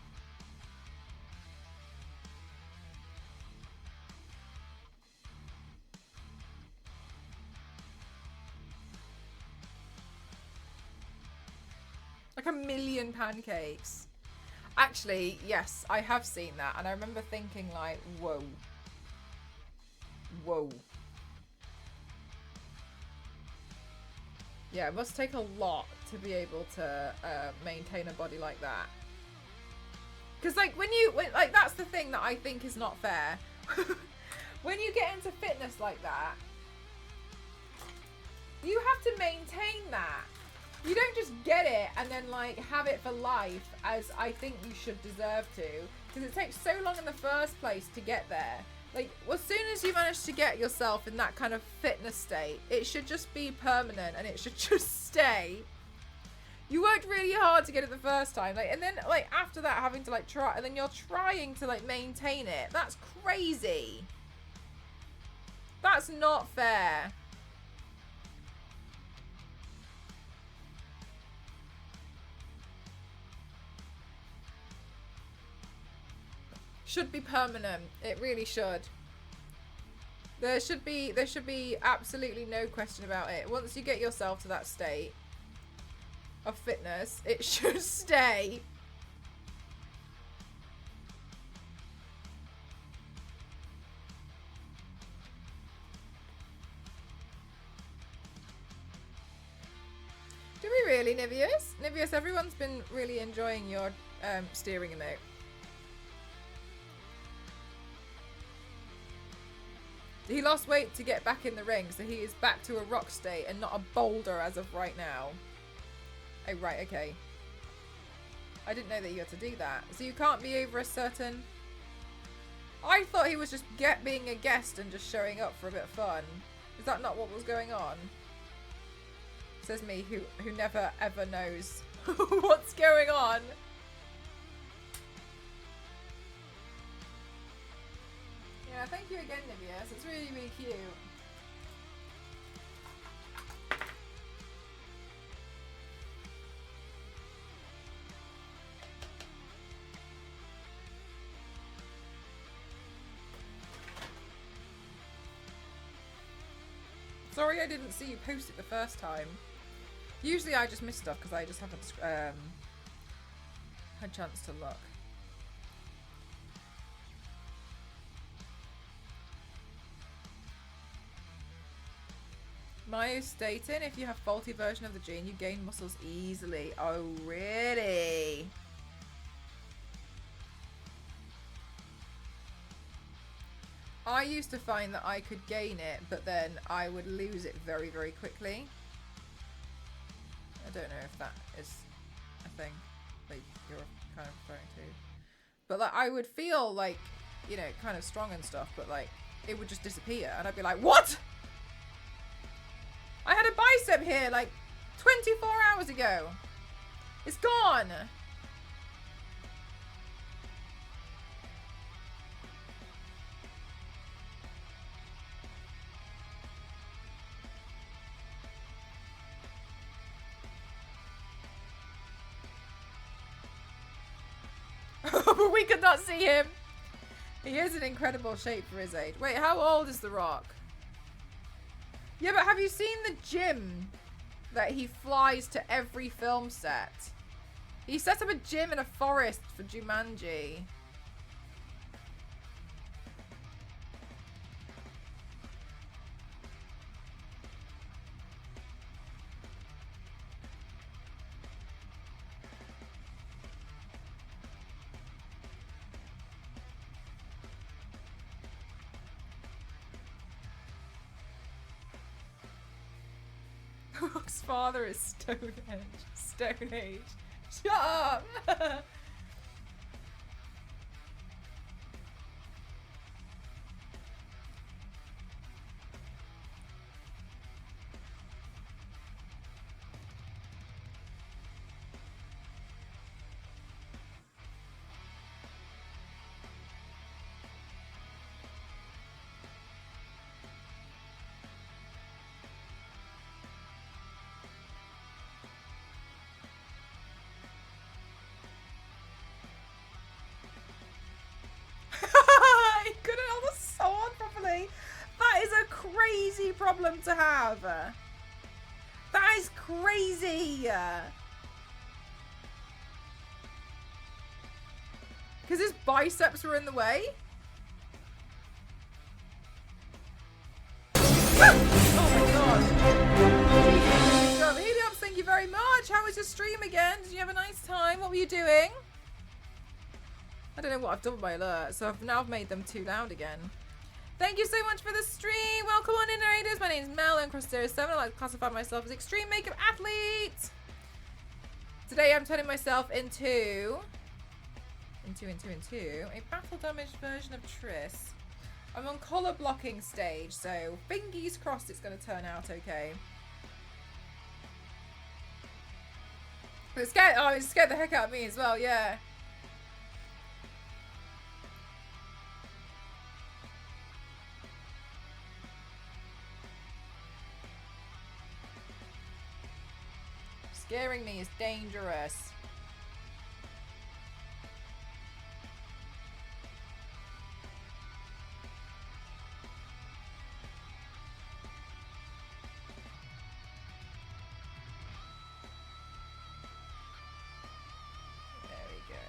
[SPEAKER 1] Like 1,000,000 pancakes. Actually, yes, I have seen that, and I remember thinking like, whoa. Whoa. Yeah, it must take a lot to be able to maintain a body like that. Because like like that's the thing that I think is not fair. When you get into fitness like that, you have to maintain that. You don't just get it and then like have it for life, as I think you should deserve to, because it takes so long in the first place to get there. Like, as soon as you manage to get yourself in that kind of fitness state, it should just be permanent and it should just stay. You worked really hard to get it the first time, like, and then like after that having to like try, and then you're trying to like maintain it. That's crazy. That's not fair. Should be permanent. It really should. There should be absolutely no question about it. Once you get yourself to that state of fitness, it should stay. Do we really, Nivius? Nivius, everyone's been really enjoying your steering emote. He lost weight to get back in the ring, so he is back to a rock state and not a boulder as of right now. Oh, right, okay. I didn't know that you had to do that. So you can't be over a certain... I thought he was just being a guest and just showing up for a bit of fun. Is that not what was going on? Says me, who never ever knows what's going on. Yeah, thank you again, Nivius. It's really, really cute. Sorry I didn't see you post it the first time. Usually I just miss stuff because I just haven't had a chance to look. Mayo stating, if you have faulty version of the gene, you gain muscles easily. Oh, really? I used to find that I could gain it, but then I would lose it very, very quickly. I don't know if that is a thing that you're kind of referring to. But like, I would feel like, you know, kind of strong and stuff, but like, it would just disappear. And I'd be like, what? I had a bicep here like 24 hours ago. It's gone. But we could not see him. He is in incredible shape for his age. Wait, how old is The Rock? Yeah, but have you seen the gym that he flies to every film set? He set up a gym in a forest for Jumanji. Rock's father is Stone Age. Stone Age. Shut up! He couldn't hold the sword properly. That is a crazy problem to have. That is crazy. Because his biceps were in the way. Oh my god. Helios, thank you very much. How was your stream again? Did you have a nice time? What were you doing? I don't know what I've done with my alerts, so I've made them too loud again. Thank you so much for the stream. Welcome on in, raiders. My name's Mel and Cross 07. I like to classify myself as extreme makeup athlete. Today I'm turning myself into a battle damaged version of Triss. I'm on collar blocking stage, so fingers crossed it's going to turn out okay. But it scared the heck out of me as well, yeah. Scaring me is dangerous. There we go.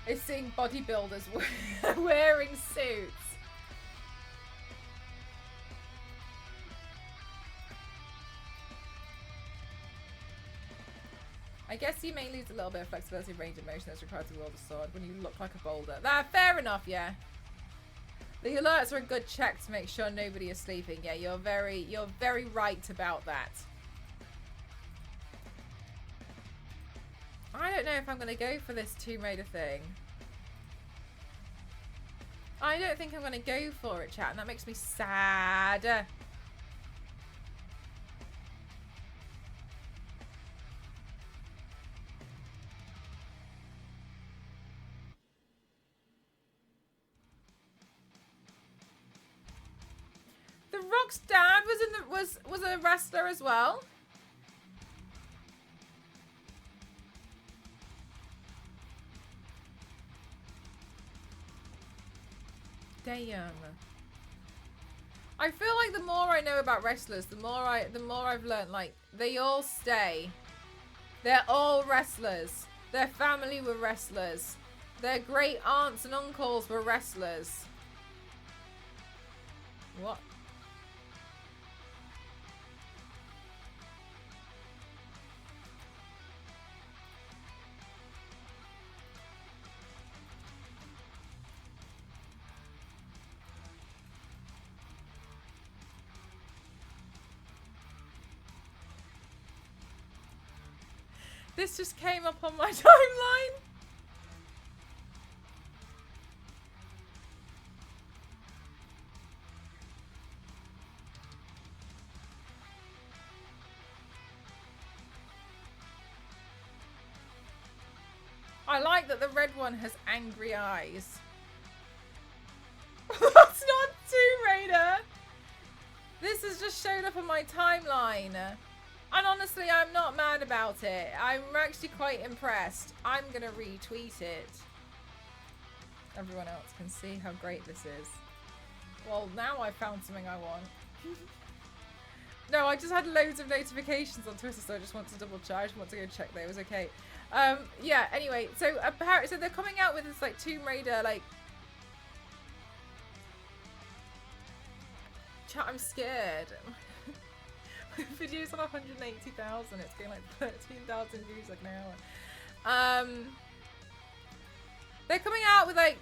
[SPEAKER 1] It's seeing bodybuilders wearing suits. I guess you may lose a little bit of flexibility and range of motion that's required to wield a sword when you look like a boulder. Fair enough, yeah. The alerts are a good check to make sure nobody is sleeping. Yeah, you're very right about that. I don't know if I'm going to go for this Tomb Raider thing. I don't think I'm going to go for it, chat, and that makes me sad. The Rock's dad was a wrestler as well. Damn. I feel like the more I know about wrestlers, the more I've learned, like, they all stay. They're all wrestlers. Their family were wrestlers. Their great aunts and uncles were wrestlers. What? This just came up on my timeline. I like that the red one has angry eyes. That's not Tomb Raider. This has just showed up on my timeline. And honestly, I'm not mad about it. I'm actually quite impressed. I'm going to retweet it. Everyone else can see how great this is. Well, now I've found something I want. No, I just had loads of notifications on Twitter, so I just want to double check. I just want to go check that it was okay. Yeah, anyway, so apparently, so they're coming out with this, like, Tomb Raider, like... Chat, I'm scared. Videos on 180,000. It's getting like 13,000 views like an hour. They're coming out with like.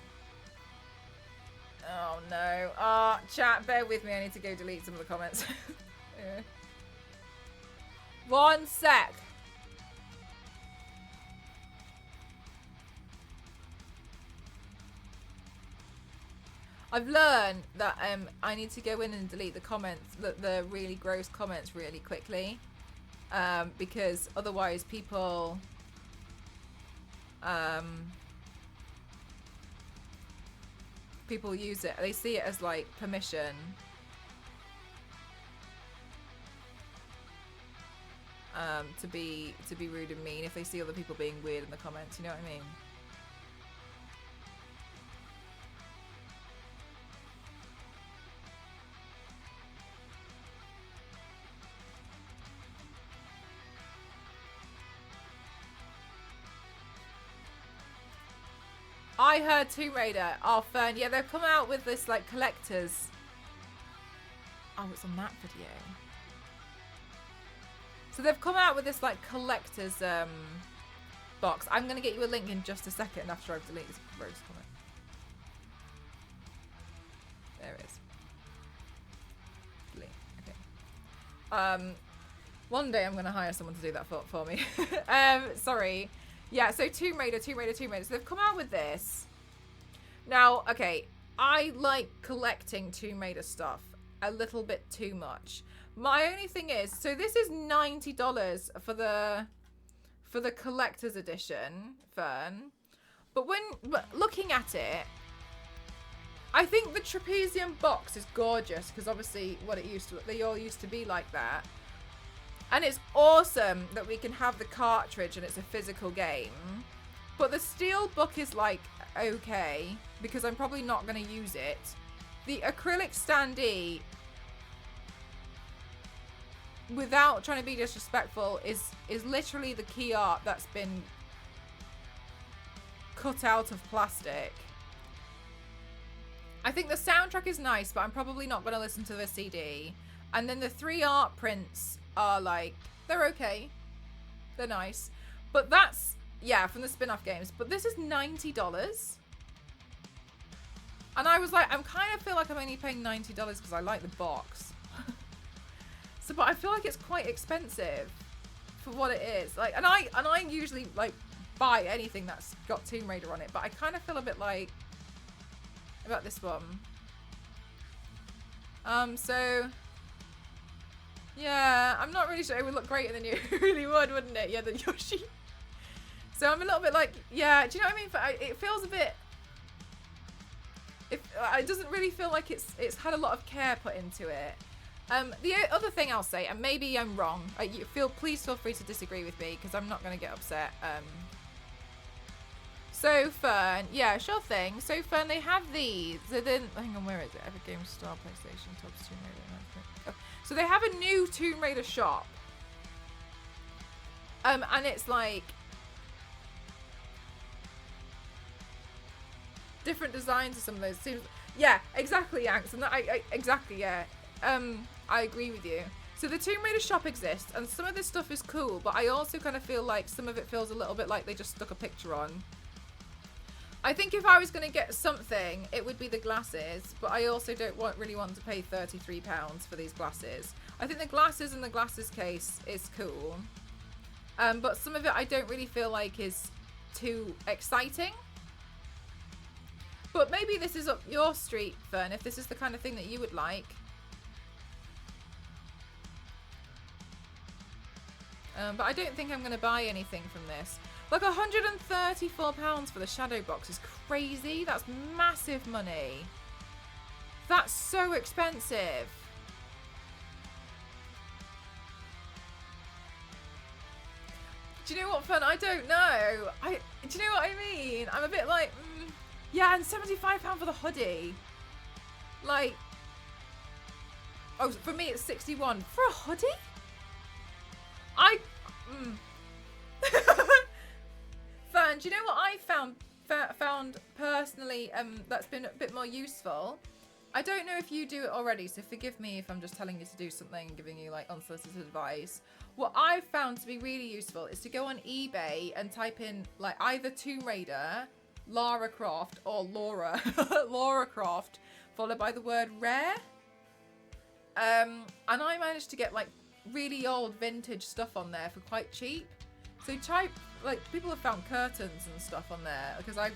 [SPEAKER 1] Oh no. Chat, bear with me. I need to go delete some of the comments. Yeah. 1 sec. I've learned that I need to go in and delete the comments, the really gross comments really quickly, because otherwise people use it. They see it as like permission. To be rude and mean if they see other people being weird in the comments. You know what I mean? I heard Tomb Raider. Oh, Fern. Yeah, they've come out with this, like, collector's. Oh, it's on that video. So they've come out with this, like, collector's box. I'm going to get you a link in just a second after I've deleted this Rose comment. There it is. Delete. Okay. One day I'm going to hire someone to do that for me. Sorry. Yeah, so Tomb Raider. So they've come out with this. Now, okay, I like collecting Tomb Raider stuff a little bit too much. My only thing is, so this is $90 for the collector's edition, Fern. But looking at it, I think the trapezium box is gorgeous because obviously they all used to be like that. And it's awesome that we can have the cartridge and it's a physical game. But the steel book is like okay because I'm probably not going to use it. The acrylic standee, without trying to be disrespectful, is literally the key art that's been cut out of plastic. I think the soundtrack is nice, but I'm probably not going to listen to the CD. And then the 3 art prints are like, they're okay. They're nice. But that's, yeah, from the spin-off games. But this is $90. And I was like, I kind of feel like I'm only paying $90 because I like the box. So, but I feel like it's quite expensive for what it is. Like, and I usually like buy anything that's got Tomb Raider on it, but I kind of feel a bit like about this one. So yeah, I'm not really sure. It would look great in the new. It really would, wouldn't it? Yeah, the Yoshi. So I'm a little bit like, yeah. Do you know what I mean? But it feels a bit. It doesn't really feel like it's had a lot of care put into it. The other thing I'll say, and maybe I'm wrong. Please feel free to disagree with me because I'm not going to get upset. So Fern, yeah, sure thing. So Fern, they have these. So then, hang on, where is it? Epic Games Store, PlayStation, Tops, Tomb Raider. Oh. So they have a new Tomb Raider shop. And it's like different designs of some of those. Yeah, exactly, Yanks. And exactly, yeah. I agree with you. So the Tomb Raider shop exists, and some of this stuff is cool, but I also kind of feel like some of it feels a little bit like they just stuck a picture on. I think if I was going to get something, it would be the glasses, but I also don't really want to pay £33 for these glasses. I think the glasses and the glasses case is cool, but some of it I don't really feel like is too exciting. But maybe this is up your street, Fern, if this is the kind of thing that you would like. But I don't think I'm going to buy anything from this. Like £134 for the shadow box is crazy. That's massive money. That's so expensive. Do you know what, Fun? I don't know. Do you know what I mean? I'm a bit like, yeah, and £75 for the hoodie. Like, oh, for me it's 61 for a hoodie. Fern, do you know what I found personally that's been a bit more useful? I don't know if you do it already, so forgive me if I'm just telling you to do something and giving you like unsolicited advice. What I've found to be really useful is to go on eBay and type in like either Tomb Raider, Lara Croft, or Laura Croft, followed by the word rare. And I managed to get like really old vintage stuff on there for quite cheap. So type, like, people have found curtains and stuff on there because I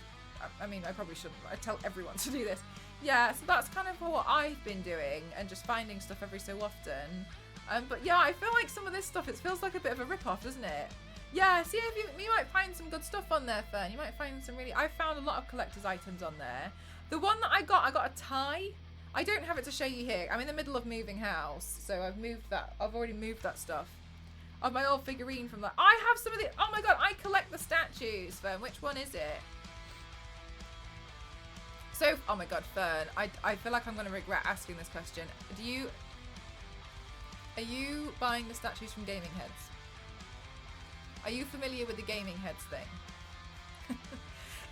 [SPEAKER 1] mean, I probably shouldn't. I tell everyone to do this. Yeah, so that's kind of what I've been doing and just finding stuff every so often. But yeah, I feel like some of this stuff, it feels like a bit of a rip-off, doesn't it? Yeah, see, you might find some good stuff on there, Fern. You might find some really... I found a lot of collector's items on there. The one that I got a tie. I don't have it to show you here. I'm in the middle of moving house, so I've already moved that stuff. Of my old figurine from that. I have some of the... Oh my god, I collect the statues, Fern. Which one is it? So, oh my god, Fern. I feel like I'm going to regret asking this question. Are you buying the statues from Gaming Heads? Are you familiar with the Gaming Heads thing?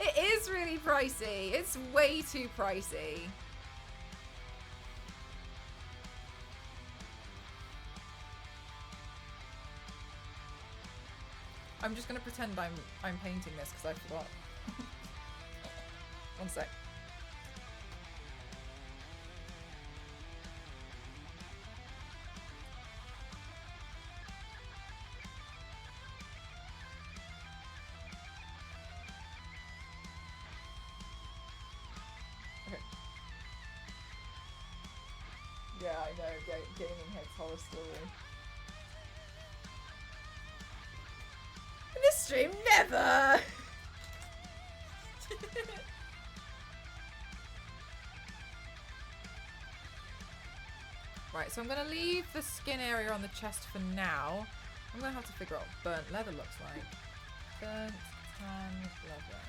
[SPEAKER 1] It is really pricey. It's way too pricey. I'm just gonna pretend I'm painting this because I forgot. One sec. Okay. Yeah, I know. Gaming Head's horror story. In this stream, never! Right, so I'm going to leave the skin area on the chest for now. I'm going to have to figure out what burnt leather looks like. Burnt tan leather.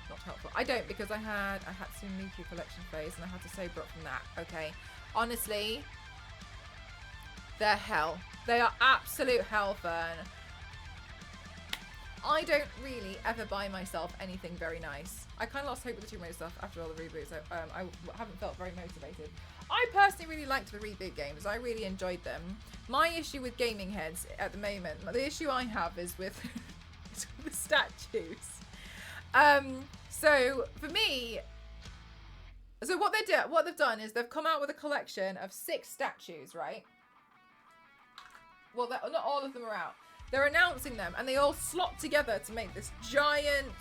[SPEAKER 1] Not helpful. I don't, because I had a Hatsune Miku collection phase and I had to sober up from that. Okay. Honestly, they're hell. They are absolute hell, Fern. I don't really ever buy myself anything very nice. I kind of lost hope with the Tomb Raider stuff after all the reboots. I haven't felt very motivated. I personally really liked the reboot games. I really enjoyed them. My issue with Gaming Heads at the moment, the issue I have is with the statues. So for me, so what they've done is they've come out with a collection of 6 statues, right? Well, not all of them are out. They're announcing them, and they all slot together to make this giant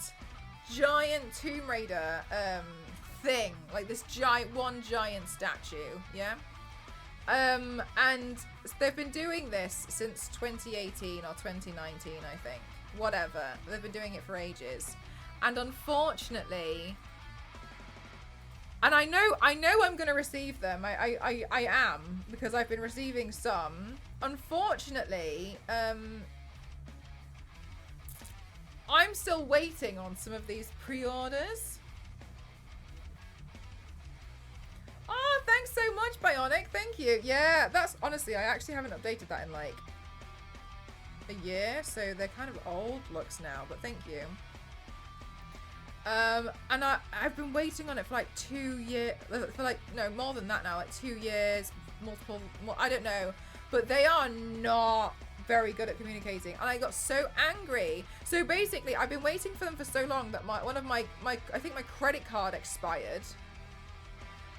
[SPEAKER 1] Tomb Raider thing, like this giant statue, yeah. And they've been doing this since 2018 or 2019, I think. Whatever, they've been doing it for ages, and unfortunately, and I know I'm gonna receive them. I am, because I've been receiving some. Unfortunately, I'm still waiting on some of these pre-orders. Oh, thanks so much, Bionic. Thank you. Yeah, that's honestly, I actually haven't updated that in like a year, so they're kind of old looks now, but thank you. And I've been waiting on it for like 2 years, for like, no, more than that now, like 2 years, I don't know, but they are not very good at communicating, and I got so angry. So basically, I've been waiting for them for so long that one of my I think my credit card expired.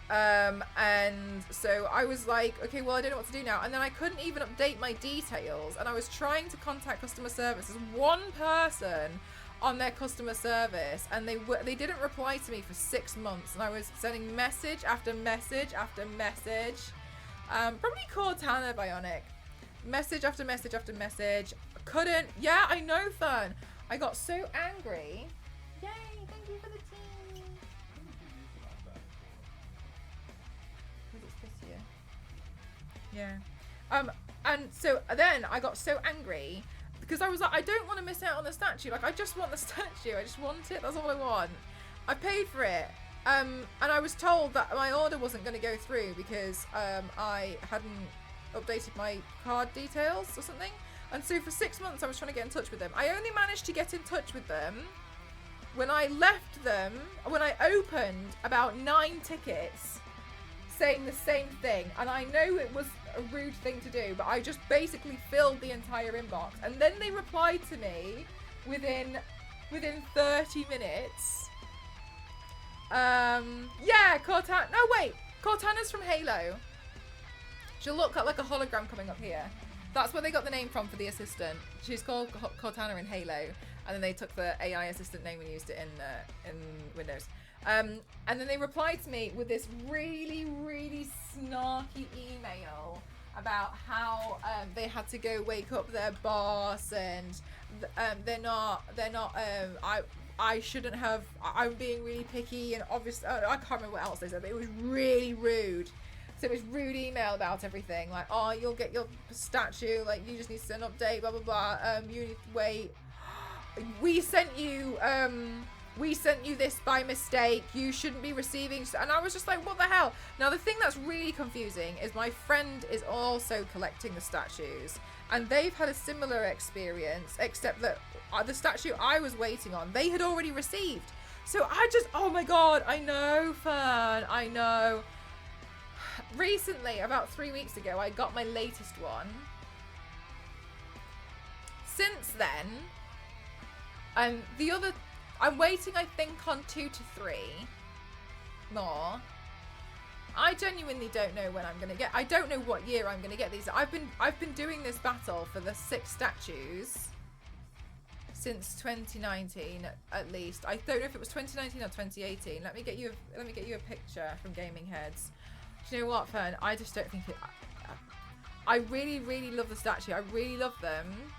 [SPEAKER 1] And so I was like, okay, well, I don't know what to do now. And then I couldn't even update my details, and I was trying to contact customer service. There's one person on their customer service, and they didn't reply to me for 6 months, and I was sending message after message after message. Probably Cortana, Bionic. Message after message after message. Couldn't. Yeah, I know, Fern. I got so angry. Yay, thank you for the tea. Because it's this year. Yeah. And so then I got so angry because I was like, I don't want to miss out on the statue. Like, I just want the statue. I just want it. That's all I want. I paid for it. And I was told that my order wasn't going to go through because I hadn't updated my card details or something. And so for 6 months I was trying to get in touch with them. I only managed to get in touch with them when I left them, when I opened about 9 tickets saying the same thing. And I know it was a rude thing to do, but I just basically filled the entire inbox. And then they replied to me within 30 minutes. Yeah, Cortana. No, wait. Cortana's from Halo. She'll look like a hologram coming up here. That's where they got the name from for the assistant. She's called Cortana in Halo, and then they took the AI assistant name and used it in Windows. And then they replied to me with this really, really snarky email about how they had to go wake up their boss, and I shouldn't have. I'm being really picky, and obviously I can't remember what else they said, but it was really rude. So it was rude email about everything, like, oh, you'll get your statue, like, you just need to send an update, blah blah blah. You need to wait. We sent you this by mistake. You shouldn't be receiving. And I was just like, what the hell? Now the thing that's really confusing is my friend is also collecting the statues, And they've had a similar experience, except that the statue I was waiting on, they had already received. So I just, oh my god, I know, Fern, I know. Recently, about 3 weeks ago, I got my latest one. Since then, I'm waiting, I think, on 2 to 3 more. I genuinely don't know when I'm gonna get. I don't know what year I'm gonna get these. I've been doing this battle for the 6 statues since 2019 at least. I don't know if it was 2019 or 2018. Let me get you a picture from Gaming Heads. Do you know what, Fern? I just don't think it. I really, really love the statue. I really love them.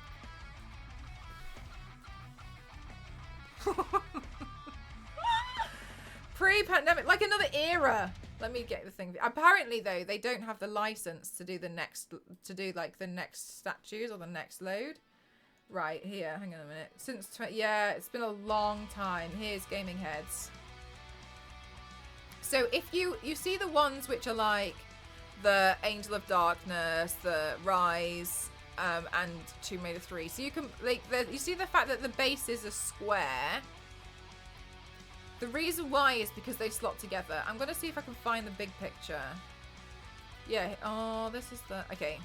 [SPEAKER 1] Pre-pandemic, like another era. Let me get the thing. Apparently, though, they don't have the license to do the next statues or the next load. Right here, hang on a minute. Yeah, it's been a long time. Here's Gaming Heads. So if you see the ones which are like the Angel of Darkness, the Rise, and Tomb Raider 3. So you can you see the fact that the base is a square. The reason why is because they slot together. I'm going to see if I can find the big picture. Yeah. Oh, this is the... Okay.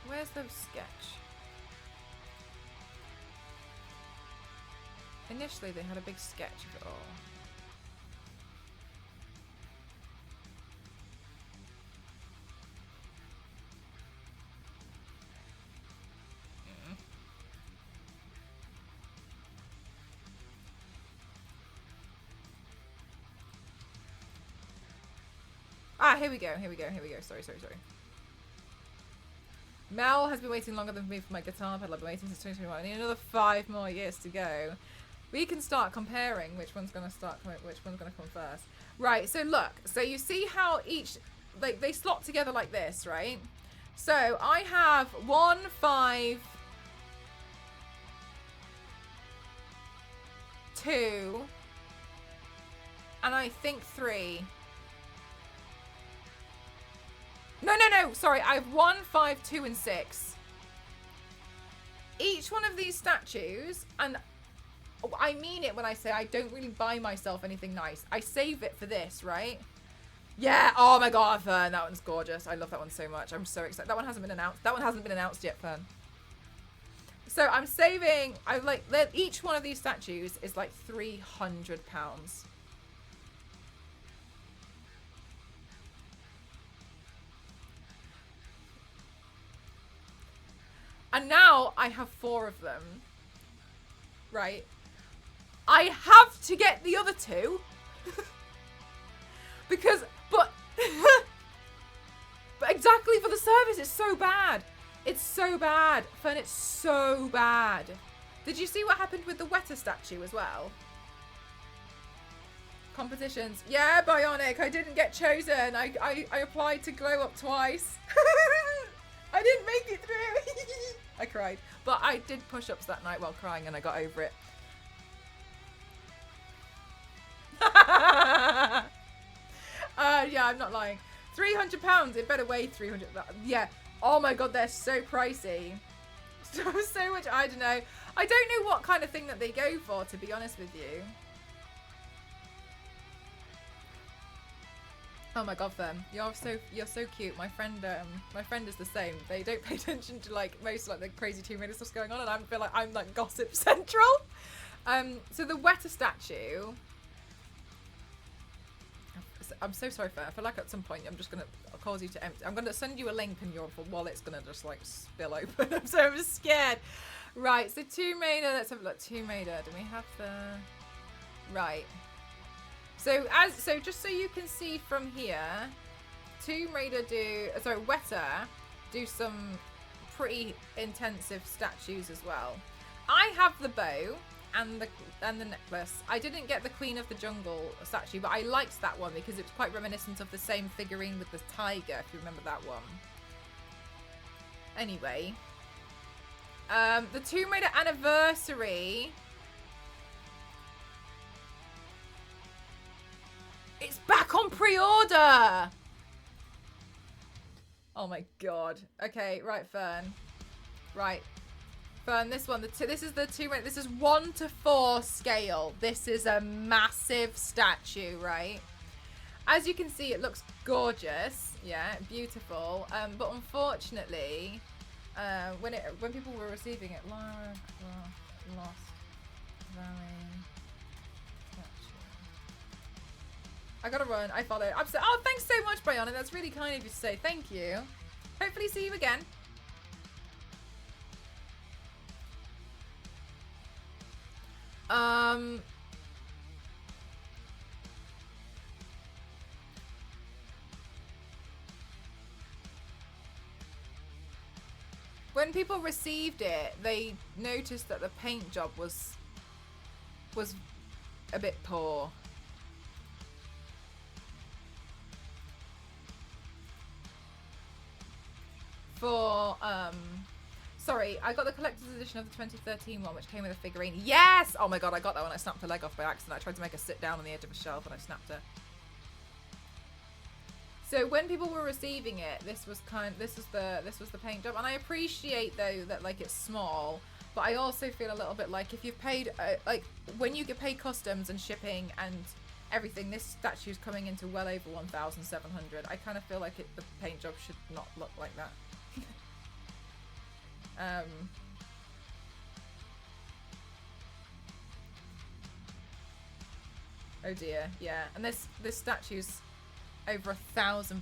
[SPEAKER 1] Where's the sketch? Initially, they had a big sketch of it all. Ah, here we go. Sorry. Mel has been waiting longer than me for my guitar pedal. I've been waiting since 2021. I need another 5 more years to go. We can start comparing which one's going to come first. Right, so look. So you see how each... Like, they slot together like this, right? So I have 1, 5... 2... And I think 3... No. Sorry, I have 1, 5, 2, and 6. Each one of these statues, and I mean it when I say I don't really buy myself anything nice. I save it for this, right? Yeah. Oh my god, Fern, that one's gorgeous. I love that one so much. I'm so excited. That one hasn't been announced. That one hasn't been announced yet, Fern. So I'm saving. Each one of these statues is like £300. And now I have 4 of them. Right? I have to get the other 2. But exactly for the service, it's so bad. It's so bad. Fern, it's so bad. Did you see what happened with the Weta statue as well? Competitions. Yeah, Bionic, I didn't get chosen. I applied to Glow Up twice. I didn't make it through. I cried. But I did push-ups that night while crying and I got over it. Yeah, I'm not lying. £300. It better weigh 300. Yeah. Oh my god, they're so pricey. So much. I don't know. I don't know what kind of thing that they go for, to be honest with you. Oh my god, Fern, you're so cute. My friend is the same. They don't pay attention to like most like the crazy Tomb Raider stuff's going on, and I feel like I'm like gossip central. So the Weta statue. I'm so sorry, Fern. I feel like at some point I'm just gonna cause you to empty. I'm gonna send you a link, and your wallet's gonna just like spill open. I'm so scared. Right. So Tomb Raider. Let's have a look. Tomb Raider. Do we have the right? So just so you can see from here, Tomb Raider Weta do some pretty intensive statues as well. I have the bow and the necklace. I didn't get the Queen of the Jungle statue, but I liked that one because it was quite reminiscent of the same figurine with the tiger, if you remember that one. Anyway, the Tomb Raider Anniversary. It's back on pre-order! Oh my god. Okay, right, Fern. Right. Fern, this one, this is the this is 1 to 4 scale. This is a massive statue, right? As you can see, it looks gorgeous. Yeah, beautiful. But unfortunately, when people were receiving it, Lara Croft Lost Valley statue. I gotta run. I follow. I'm so, oh, thanks so much, Brianna. That's really kind of you to say. Thank you. Hopefully see you again. When people received it, they noticed that the paint job was a bit poor. For sorry, I got the collector's edition of the 2013 one, which came with a figurine. Yes! Oh my god, I got that one. I snapped her leg off by accident. I tried to make her sit down on the edge of a shelf and I snapped her. So when people were receiving it, this was the paint job, and I appreciate though that like it's small, but I also feel a little bit like if you've paid like when you get paid customs and shipping and everything, this statue's coming into well over 1,700. I kind of feel like the paint job should not look like that. Oh dear, yeah, and this statue's over £1,000.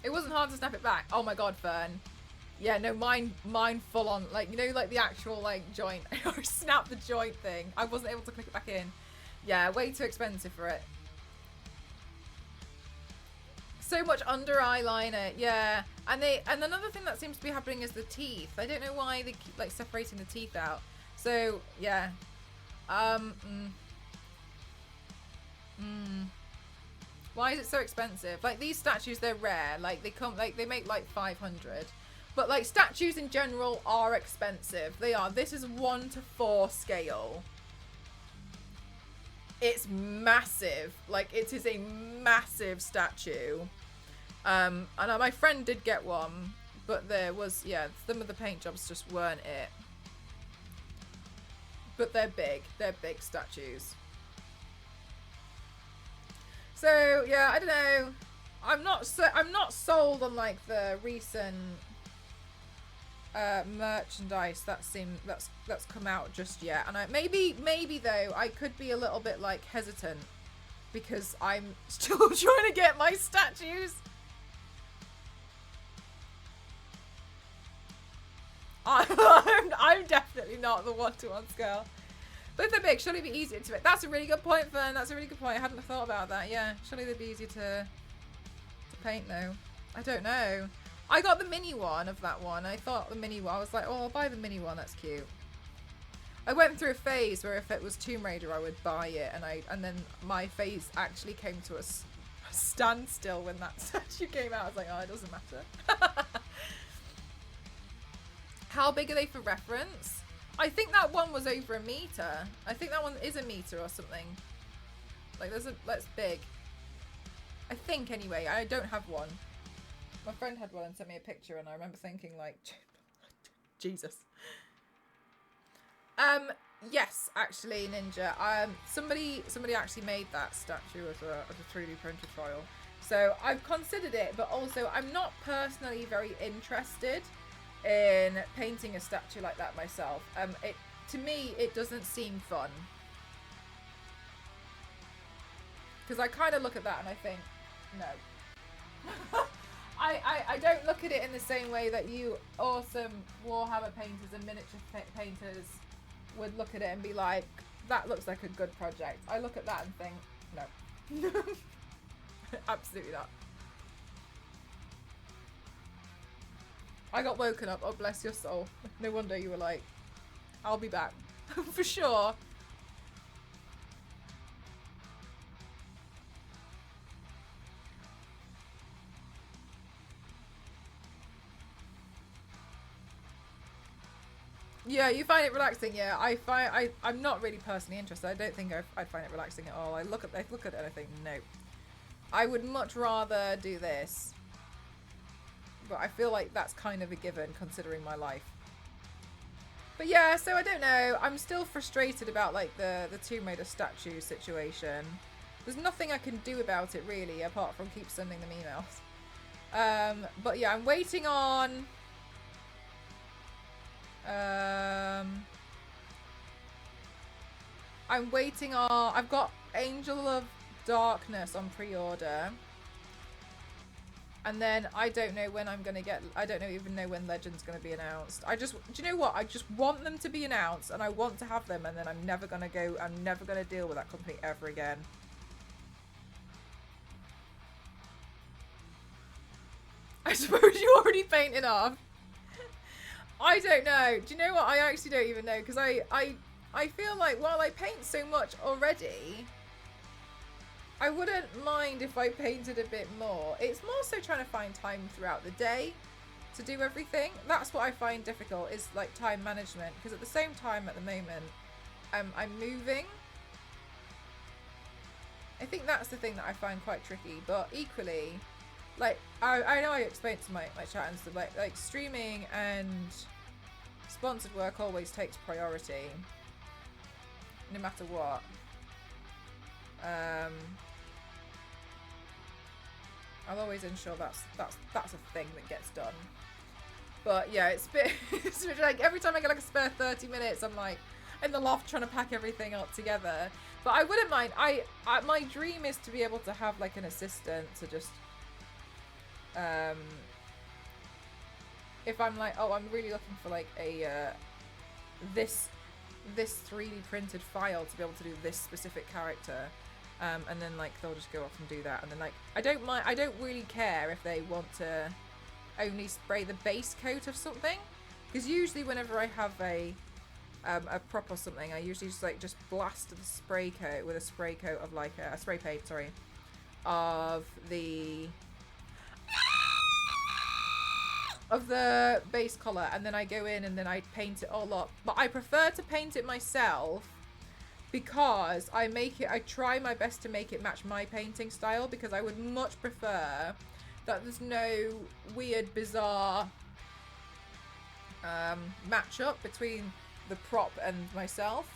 [SPEAKER 1] It wasn't hard to snap it back. Oh my god, Fern. Yeah, no, mine full on, like, you know, like the actual like joint. I snapped the joint thing. I wasn't able to click it back in. Yeah, way too expensive for it. So much under eyeliner, yeah. And another thing that seems to be happening is the teeth. I don't know why they keep like separating the teeth out. So yeah. Why is it so expensive? Like these statues, they're rare. Like they make like 500. But like statues in general are expensive. They are. This is 1 to 4 scale. It's massive. Like it is a massive statue. And my friend did get one, but there was, yeah, some of the paint jobs just weren't it. But they're big. They're big statues. So yeah, I don't know. I'm not sold on like the recent merchandise that's come out just yet. And maybe though I could be a little bit like hesitant because I'm still trying to get my statues. I'm definitely not the 1-to-1 scale. But if they're big, surely it'd be easier to make. That's a really good point, Fern. That's a really good point. I hadn't thought about that. Yeah, surely they'd be easier to paint though. I don't know. I got the mini one of that one. I thought the mini one. I was like, oh, I'll buy the mini one. That's cute. I went through a phase where if it was Tomb Raider, I would buy it, and then my phase actually came to a standstill when that statue came out. I was like, oh, it doesn't matter. How big are they for reference? I think that one was over 1 meter. I think that one is 1 meter or something. Like that's big. I think anyway. I don't have one. My friend had one and sent me a picture, and I remember thinking like, Jesus. Yes, actually, Ninja. Somebody actually made that statue as a 3D printed file. So I've considered it, but also I'm not personally very interested in painting a statue like that myself. To me it doesn't seem fun, because I kind of look at that and I think no. I don't look at it in the same way that you awesome Warhammer painters and miniature painters would look at it and be like, that looks like a good project. I look at that and think no. Absolutely not. I got woken up. Oh, bless your soul. No wonder you were like, I'll be back. For sure. Yeah, you find it relaxing. Yeah, I'm not really personally interested. I don't think I'd find it relaxing at all. I look at it and I think, no. I would much rather do this. But I feel like that's kind of a given considering my life. But yeah, so I don't know. I'm still frustrated about like the Tomb Raider statue situation. There's nothing I can do about it really, apart from keep sending them emails. But yeah, I'm waiting on... I'm waiting on... I've got Angel of Darkness on pre-order. And then I don't know when I'm going to get... I don't even know when Legend's going to be announced. Do you know what? I just want them to be announced and I want to have them, and then I'm never going to deal with that company ever again. I suppose you already painted off. I don't know. Do you know what? I actually don't even know, because I feel like while I paint so much already, I wouldn't mind if I painted a bit more. It's more so trying to find time throughout the day to do everything. That's what I find difficult, is like time management, because at the same time at the moment I'm moving. I think that's the thing that I find quite tricky, but equally, like I know I explained to my chat and stuff, like streaming and sponsored work always takes priority no matter what. I'll always ensure that's a thing that gets done. But yeah, it's a bit it's like every time I get like a spare 30 minutes, I'm like in the loft trying to pack everything up together. But I wouldn't mind. My dream is to be able to have like an assistant to just if I'm like, oh, I'm really looking for like a this 3D printed file to be able to do this specific character, and then like they'll just go off and do that, and then like I don't really care if they want to only spray the base coat of something, because usually whenever I have a prop or something, I usually just blast the spray coat with a spray coat of like a spray paint, sorry, of the base color, and then I go in and then I paint it all up. But I prefer to paint it myself, because I try my best to make it match my painting style, because I would much prefer that there's no weird, bizarre match-up between the prop and myself.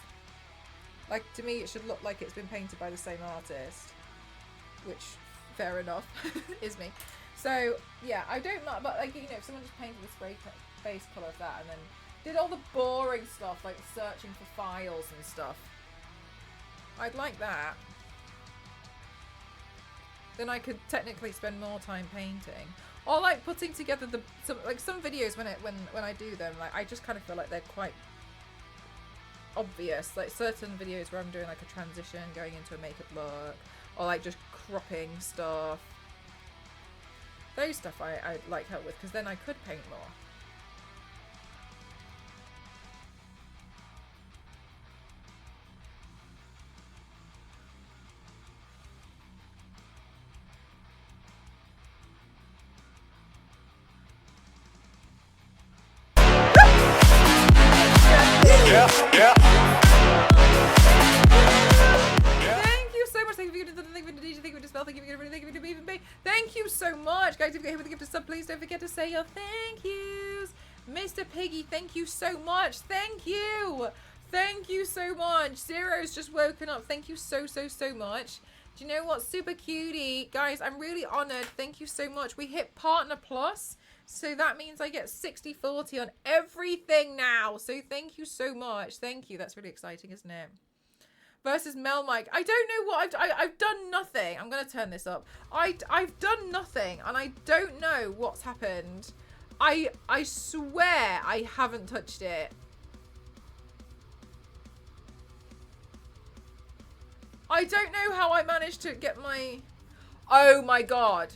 [SPEAKER 1] Like, to me, it should look like it's been painted by the same artist, which, fair enough, is me. So, yeah, I don't mind, but, like, you know, if someone just painted the spray base colour of that and then did all the boring stuff, like searching for files and stuff, I'd like that. Then I could technically spend more time painting. Or, like, putting together some videos when I do them, like, I just kind of feel like they're quite obvious. Like, certain videos where I'm doing, like, a transition, going into a makeup look, or, like, just cropping stuff. Those stuff I'd like help with, because then I could paint more.
[SPEAKER 3] Yeah.
[SPEAKER 1] Thank you so much. Thank you for the thank you for the DJ, thank you for the spell, thank you for everything, thank you for even me. Thank you so much, guys. If you get hit with the gift of sub, please don't forget to say your thank yous. Mr. Piggy, thank you so much. Thank you. Thank you so much. Zero's just woken up. Thank you so much. Do you know what? Super cutie. Guys, I'm really honored. Thank you so much. We hit Partner Plus. So that means I get 60/40 on everything now. So thank you so much. Thank you. That's really exciting, isn't it? Versus Mel Mike. I don't know what I've done nothing. I'm going to turn this up. I've done nothing, and I don't know what's happened. I swear I haven't touched it. I don't know how I managed to get my... Oh my god.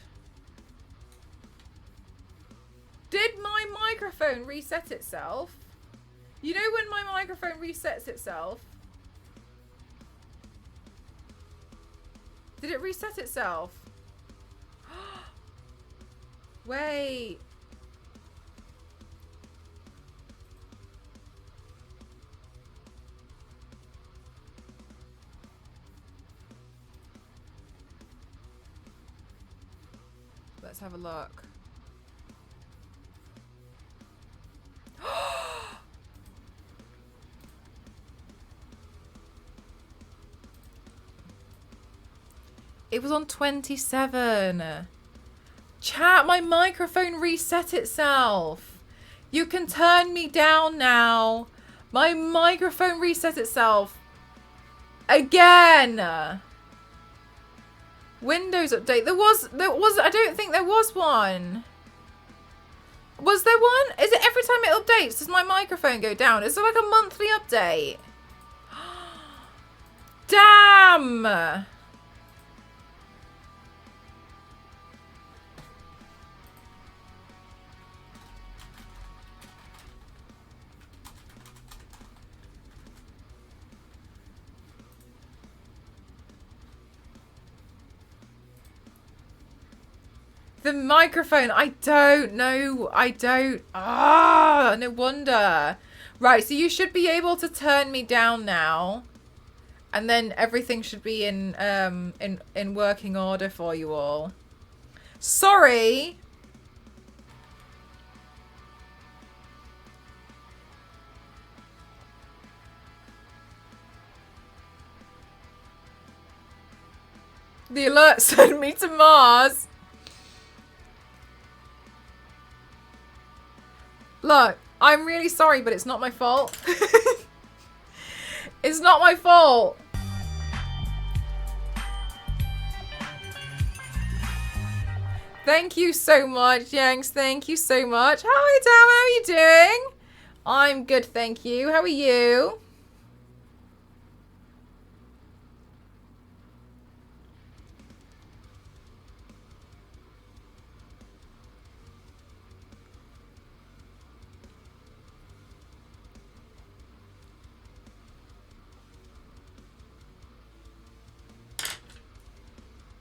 [SPEAKER 1] Did my microphone reset itself? You know when my microphone resets itself? Did it reset itself? Wait. Let's have a look. It was on 27. Chat, my microphone reset itself. You can turn me down now. My microphone reset itself. Again. Windows update. There was, I don't think there was one. Was there one? Is it every time it updates, does my microphone go down? Is there like a monthly update? Damn. The microphone, I don't know. I don't. Ah, no wonder. Right, so you should be able to turn me down now. And then everything should be in working order for you all. Sorry. The alert sent me to Mars. Look, I'm really sorry, but it's not my fault. It's not my fault. Thank you so much, Yanks. Thank you so much. Hi, Tam. How are you doing? I'm good, thank you. How are you?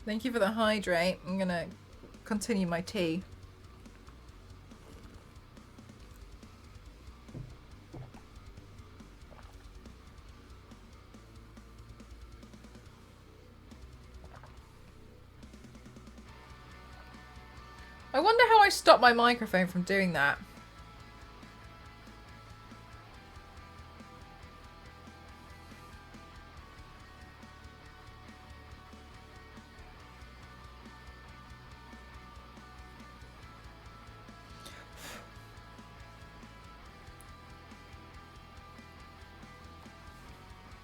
[SPEAKER 1] Thank you for the hydrate. I'm gonna continue my tea. I wonder how I stopped my microphone from doing that.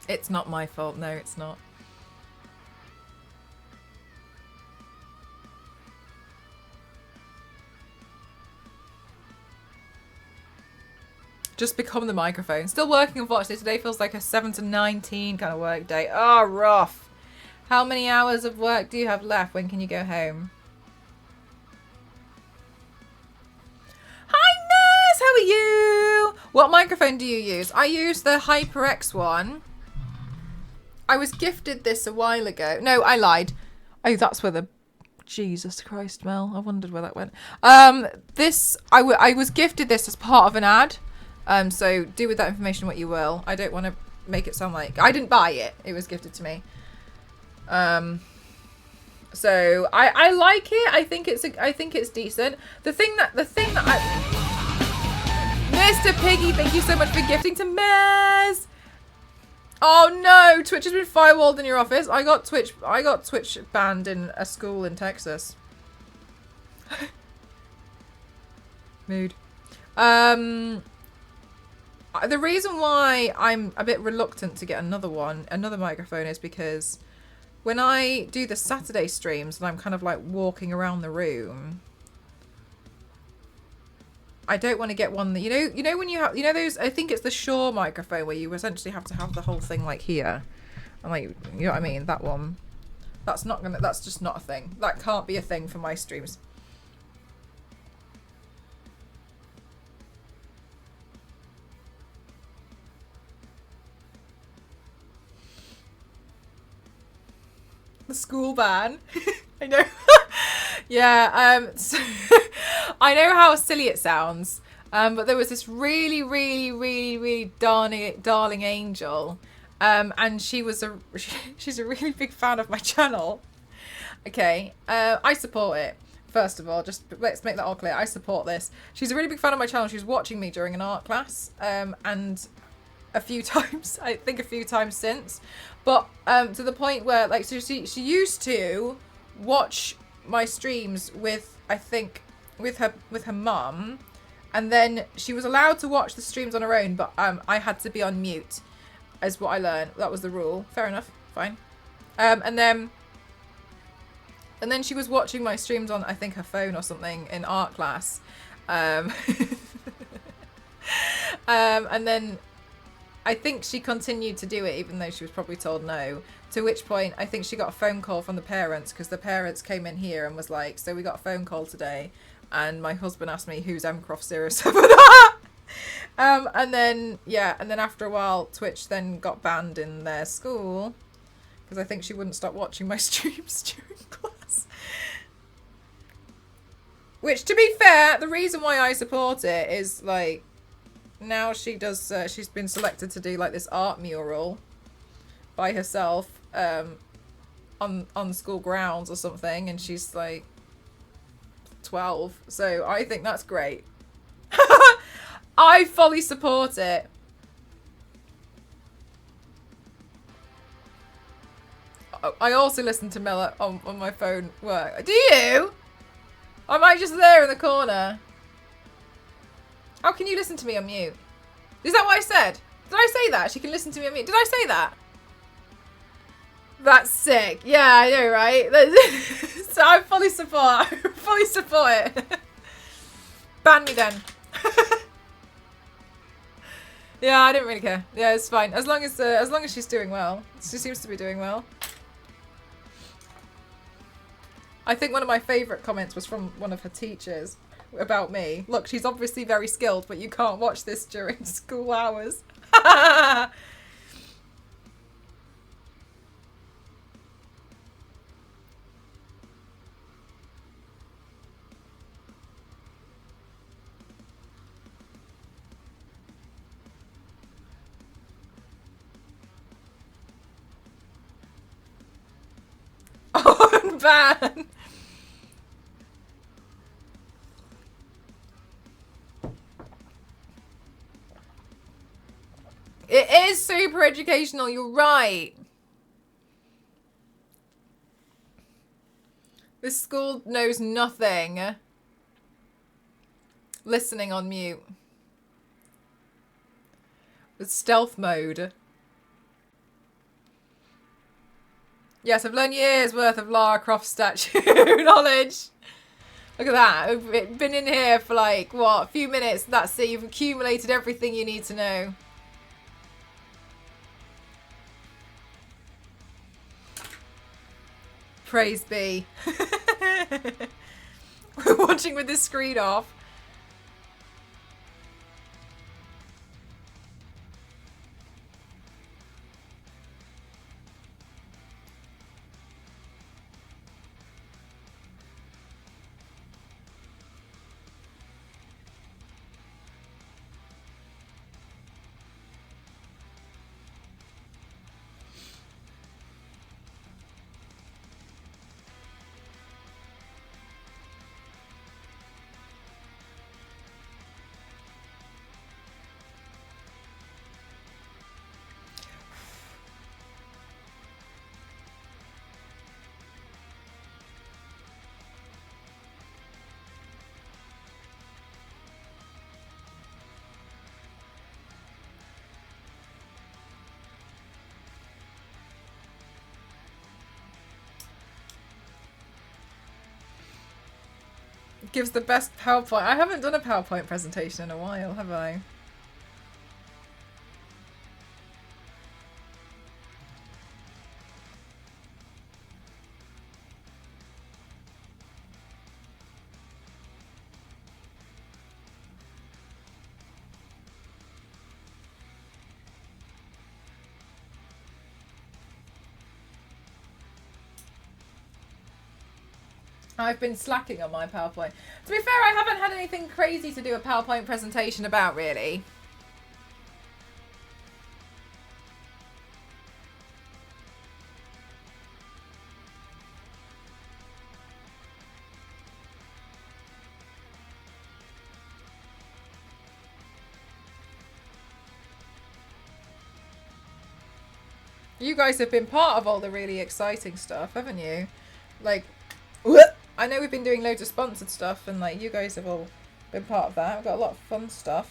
[SPEAKER 1] It's not my fault. No, it's not. Just become the microphone. Still working, unfortunately. Today feels like a 7 to 19 kind of work day. Oh, rough. How many hours of work do you have left? When can you go home? Hi, Ness! How are you? What microphone do you use? I use the HyperX one. I was gifted this a while ago. No, I lied. Oh, that's where the... Jesus Christ, Mel. I wondered where that went. I was gifted this as part of an ad. So do with that information what you will. I don't want to make it sound like... I didn't buy it. It was gifted to me. So I like it. I think it's decent. The thing that Mr. Piggy, thank you so much for gifting to Mez. Oh no, Twitch has been firewalled in your office. I got Twitch banned in a school in Texas. Mood. The reason why I'm a bit reluctant to get another microphone is because when I do the Saturday streams and I'm kind of like walking around the room, I don't want to get one that, you know when you have, those, I think it's the Shure microphone where you essentially have to have the whole thing like here. And like, you know what I mean? That one. That's just not a thing. That can't be a thing for my streams. The school ban. I know. Yeah, so I know how silly it sounds, but there was this really darling angel, and she's a really big fan of my channel. Okay, I support it. First of all, just let's make that all clear. I support this. She's a really big fan of my channel. She was watching me during an art class, and a few times, I think a few times since. But to the point where, like, so she used to watch my streams with, I think, with her mum, and then she was allowed to watch the streams on her own, but I had to be on mute, is what I learned. That was the rule. Fair enough. Fine. And then she was watching my streams on, I think, her phone or something in art class. And then I think she continued to do it even though she was probably told no. To which point, I think she got a phone call from the parents, because the parents came in here and was like, so we got a phone call today, and my husband asked me, who's Mcroft07? And then, yeah, and then after a while, Twitch then got banned in their school, because I think she wouldn't stop watching my streams during class. Which, to be fair, the reason why I support it is, like, now she does, she's been selected to do, like, this art mural by herself on school grounds or something, and she's, like, 12. So I think that's great. I fully support it. I also listen to Miller on my phone work. Do you? Or am I just there in the corner? How can you listen to me on mute? Is that what I said? Did I say that? She can listen to me on mute. Did I say that? That's sick. Yeah, I know, right? So I fully support it. Ban me then. Yeah, I didn't really care. Yeah, it's fine. As long as she's doing well. She seems to be doing well. I think one of my favourite comments was from one of her teachers about me. Look, she's obviously very skilled, but you can't watch this during school hours. Oh, ban. It is super educational, you're right. This school knows nothing. Listening on mute. With stealth mode. Yes, I've learned years worth of Lara Croft statue knowledge. Look at that. We've been in here for like, what, a few minutes. That's it. You've accumulated everything you need to know. Praise be. We're watching with the screen off. Gives the best PowerPoint. I haven't done a PowerPoint presentation in a while, have I? I've been slacking on my PowerPoint. To be fair, I haven't had anything crazy to do a PowerPoint presentation about, really. You guys have been part of all the really exciting stuff, haven't you? Like, I know we've been doing loads of sponsored stuff, and like you guys have all been part of that. We've got a lot of fun stuff.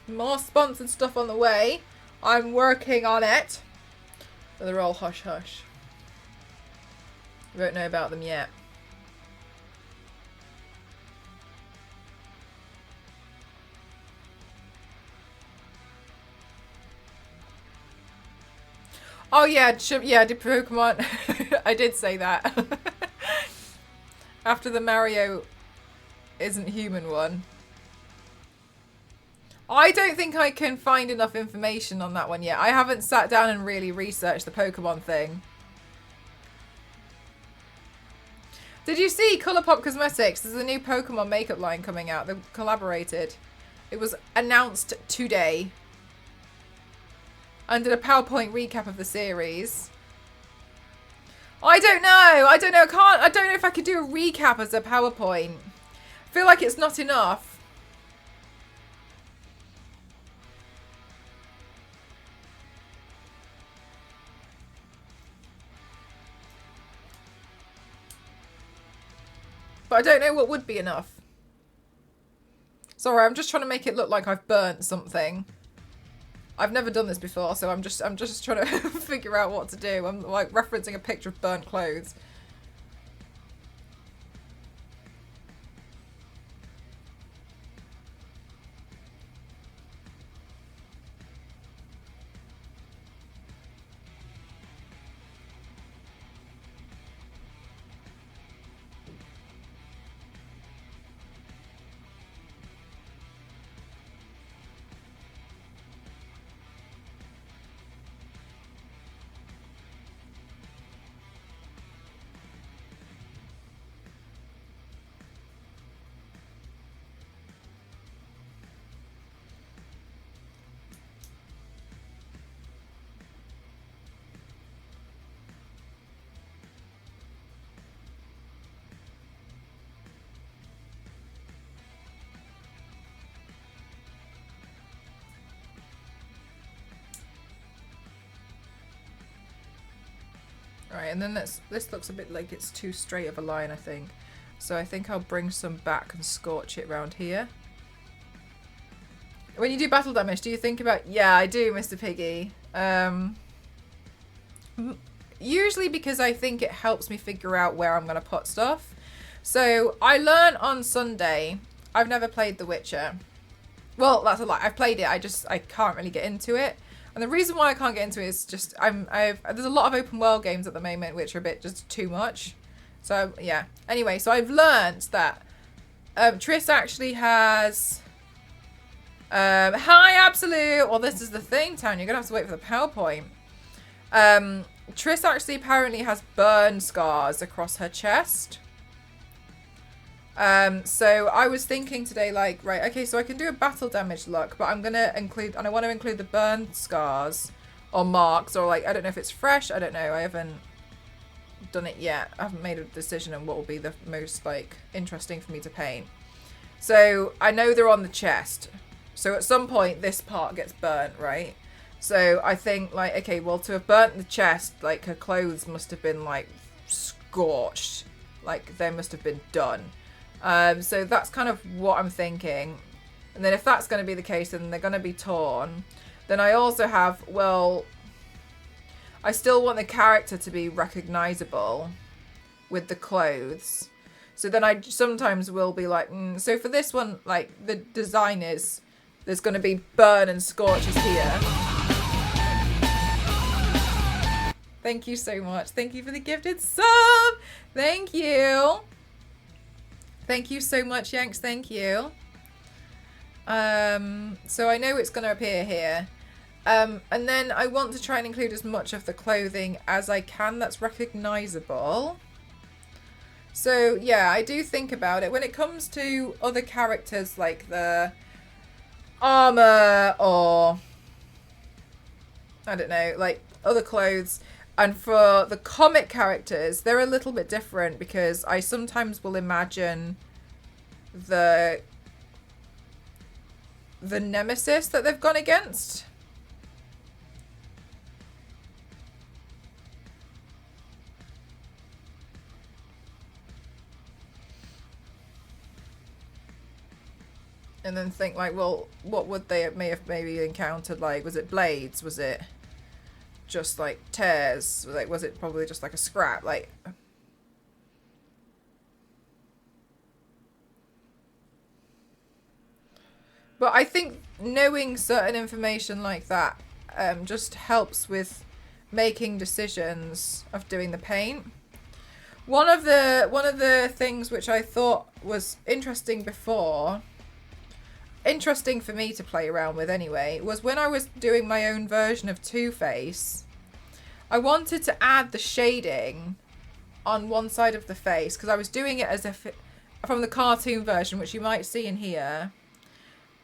[SPEAKER 1] More sponsored stuff on the way. I'm working on it. But they're all hush hush. We won't know about them yet. Oh yeah, yeah, did Pokemon... I did say that. After the Mario isn't human one. I don't think I can find enough information on that one yet. I haven't sat down and really researched the Pokemon thing. Did you see Colourpop Cosmetics? There's a new Pokemon makeup line coming out. They collaborated. It was announced today. And did a PowerPoint recap of the series. I don't know. I don't know. I don't know if I could do a recap as a PowerPoint. I feel like it's not enough. But I don't know what would be enough. Sorry, I'm just trying to make it look like I've burnt something. I've never done this before, so I'm just trying to figure out what to do. I'm like referencing a picture of burnt clothes. Right, and then this looks a bit like it's too straight of a line, I think. So I think I'll bring some back and scorch it around here. When you do battle damage, do you think about... Yeah, I do, Mr. Piggy. Usually because I think it helps me figure out where I'm going to put stuff. So I learned on Sunday. I've never played The Witcher. Well, that's a lie. I've played it. I can't really get into it. And the reason why I can't get into it is just there's a lot of open world games at the moment which are a bit just too much. So yeah. Anyway, so I've learned that Triss actually has hi Absolute. Well, this is the thing, Town. You're gonna have to wait for the PowerPoint. Triss actually apparently has burn scars across her chest. So I was thinking today, like, right, okay, so I can do a battle damage look, but I'm gonna include, and I want to include the burn scars or marks, or like, I don't know if it's fresh, I don't know, I haven't done it yet. I haven't made a decision on what will be the most, like, interesting for me to paint. So I know they're on the chest. So at some point, this part gets burnt, right? So I think, like, okay, well, to have burnt the chest, like, her clothes must have been, like, scorched. Like, they must have been done. So that's kind of what I'm thinking. And then if that's going to be the case, then they're going to be torn. Then I also have, well, I still want the character to be recognizable with the clothes. So then I sometimes will be like, so for this one, like, the design is, there's going to be burn and scorches here. Thank you so much. Thank you for the gifted sub. Thank you. Thank you so much, Yanks. Thank you. So I know it's going to appear here. And then I want to try and include as much of the clothing as I can that's recognizable. So yeah, I do think about it. When it comes to other characters like the armor or, I don't know, like other clothes. And for the comic characters, they're a little bit different because I sometimes will imagine the nemesis that they've gone against. and then think like, well, what would they have maybe encountered? Like, was it blades? Was it just like tears? Like, was it probably just like a scrap? Like, but I think knowing certain information like that just helps with making decisions of doing the paint. One of the things which I thought was interesting before, interesting for me to play around with anyway, was when I was doing my own version of Two-Face, I wanted to add the shading on one side of the face because I was doing it as if from the cartoon version, which you might see in here.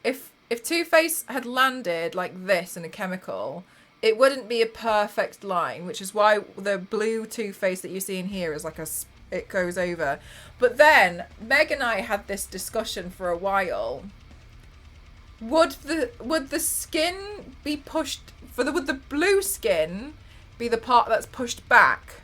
[SPEAKER 1] If Two-Face had landed like this in a chemical, it wouldn't be a perfect line, which is why the blue Two-Face that you see in here is like it goes over. But then Meg and I had this discussion for a while. Would the skin be pushed would the blue skin be the part that's pushed back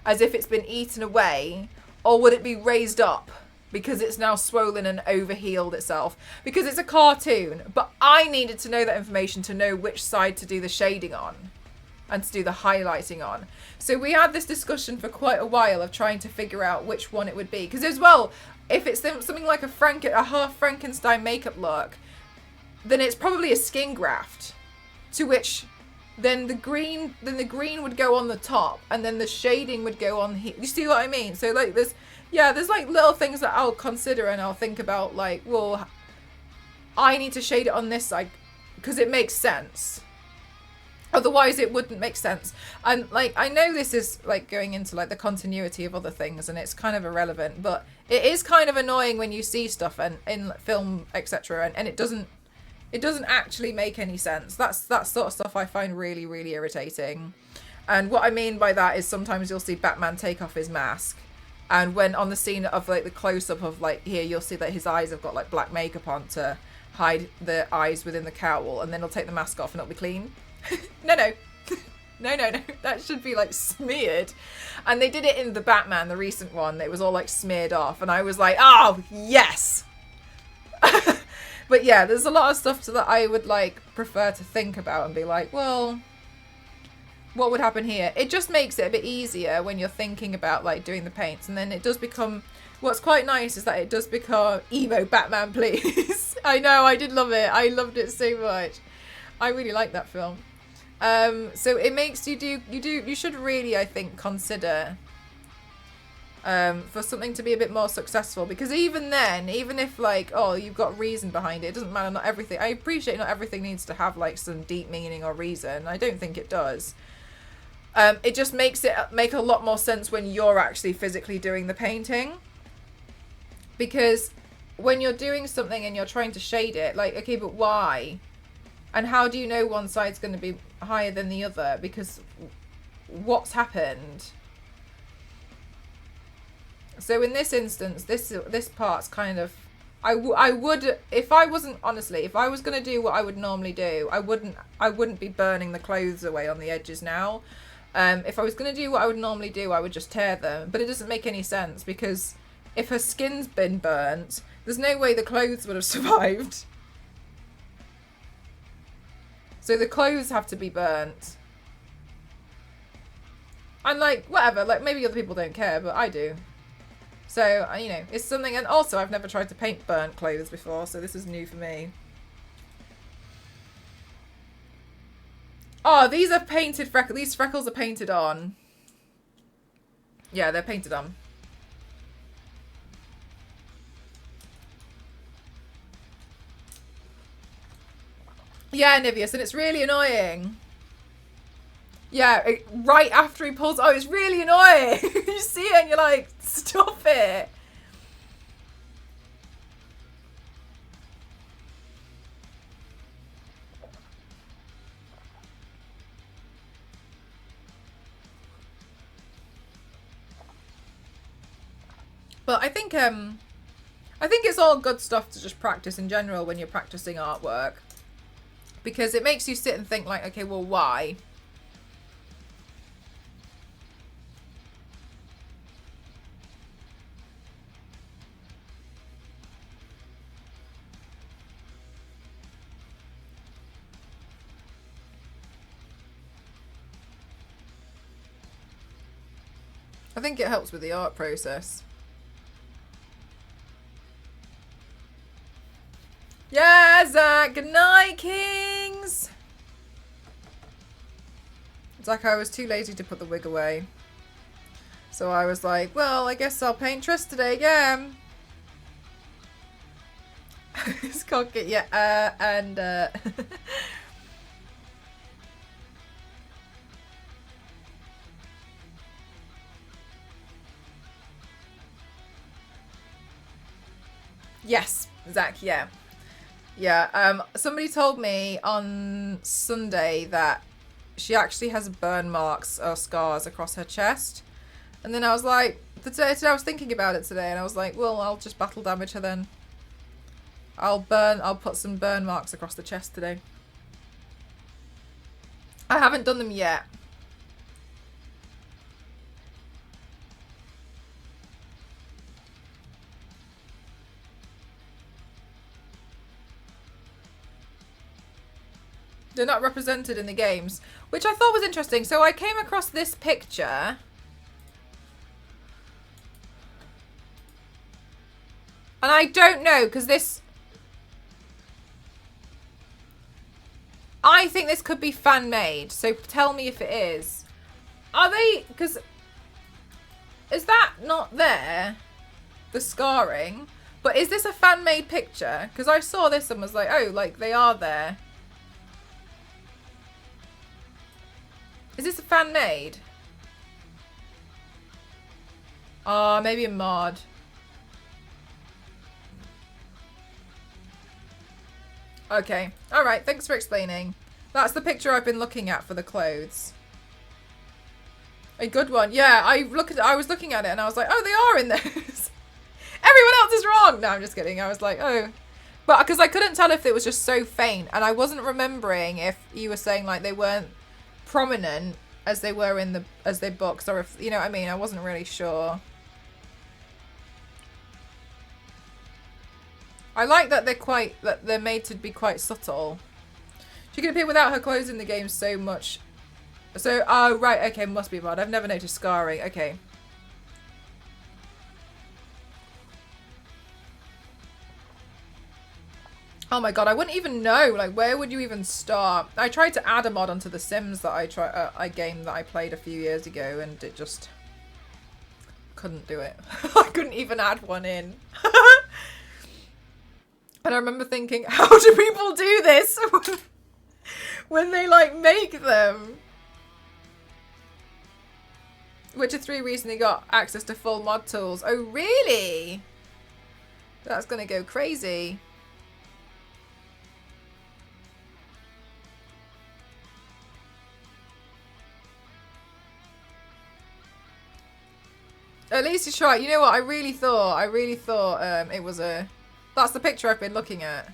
[SPEAKER 1] as if it's been eaten away, or would it be raised up because it's now swollen and overhealed itself? Because it's a cartoon, but I needed to know that information to know which side to do the shading on and to do the highlighting on. So we had this discussion for quite a while of trying to figure out which one it would be. Because as well, if it's something like a half Frankenstein makeup look, then it's probably a skin graft, to which then the green would go on the top, and then the shading would go on here. You see what I mean? So like there's like little things that I'll consider, and I'll think about like, well, I need to shade it on this side because it makes sense. Otherwise it wouldn't make sense. And like, I know this is like going into like the continuity of other things and it's kind of irrelevant, but it is kind of annoying when you see stuff and in film, etc. and it doesn't actually make any sense. That's that sort of stuff I find really, really irritating. And what I mean by that is sometimes you'll see Batman take off his mask, and when on the scene of like the close-up of like here, you'll see that his eyes have got like black makeup on to hide the eyes within the cowl, and then he'll take the mask off and it'll be clean. No. No. That should be like smeared. And they did it in the Batman, the recent one. It was all like smeared off, and I was like, oh yes. But yeah, there's a lot of stuff that I would like prefer to think about and be like, well, what would happen here? It just makes it a bit easier when you're thinking about like doing the paints, and then it does become, what's quite nice is that it does become emo Batman, please. I know, I did love it. I loved it so much. I really like that film. So it makes you should really, I think, consider for something to be a bit more successful, because even then, even if like, oh, you've got reason behind it, it doesn't matter. Not everything, I appreciate not everything needs to have like some deep meaning or reason. I don't think it does. It just makes it make a lot more sense when you're actually physically doing the painting, because when you're doing something and you're trying to shade it, like, okay, but why? And how do you know one side's going to be higher than the other? Because what's happened? So in this instance, this part's kind of, I would, if I wasn't, honestly, if I was going to do what I would normally do, I wouldn't be burning the clothes away on the edges now. If I was going to do what I would normally do, I would just tear them. But it doesn't make any sense, because if her skin's been burnt, there's no way the clothes would have survived. So the clothes have to be burnt. And like, whatever, like maybe other people don't care, but I do. So, you know, it's something, and also I've never tried to paint burnt clothes before, so this is new for me. Oh, these are painted freckles. These freckles are painted on. Yeah, they're painted on. Yeah, Nivius, and it's really annoying. Yeah, right after he pulls... Oh, it's really annoying. You see it and you're like, stop it. But I think it's all good stuff to just practice in general when you're practicing artwork, because it makes you sit and think like, okay, well, why? I think it helps with the art process. Yeah, Zach. Good night, Kings. Zach, I was too lazy to put the wig away. So I was like, well, I guess I'll paint Triss today again. It's cocky, yeah, yes, Zach, yeah. Yeah, somebody told me on Sunday that she actually has burn marks or scars across her chest. And then I was like, today I was thinking about it today, and I was like, well, I'll just battle damage her then. I'll put some burn marks across the chest today. I haven't done them yet. They're not represented in the games, which I thought was interesting. So I came across this picture. And I don't know, because this... I think this could be fan-made, so tell me if it is. Are they... Because... Is that not there? The scarring? But is this a fan-made picture? Because I saw this and was like, oh, like, they are there. Is this a fan-made? Maybe a mod. Okay. Alright, thanks for explaining. That's the picture I've been looking at for the clothes. A good one. Yeah, I was looking at it and I was like, oh, they are in those. Everyone else is wrong. No, I'm just kidding. I was like, oh. But because I couldn't tell if it was just so faint, and I wasn't remembering if you were saying like they weren't prominent as they were in the books, or if, you know what I mean, I wasn't really sure. I like that they're made to be quite subtle. She can appear without her clothes in the game so much. So, oh, right, okay, must be mod. I've never noticed scarring. Okay. Oh my god, I wouldn't even know. Like, where would you even start? I tried to add a mod onto The Sims that I game that I played a few years ago, and it just couldn't do it. I couldn't even add one in. And I remember thinking, how do people do this when they like make them? Witcher 3 recently got access to full mod tools. Oh, really? That's gonna go crazy. At least you try. You know what? I really thought it was a... That's the picture I've been looking at.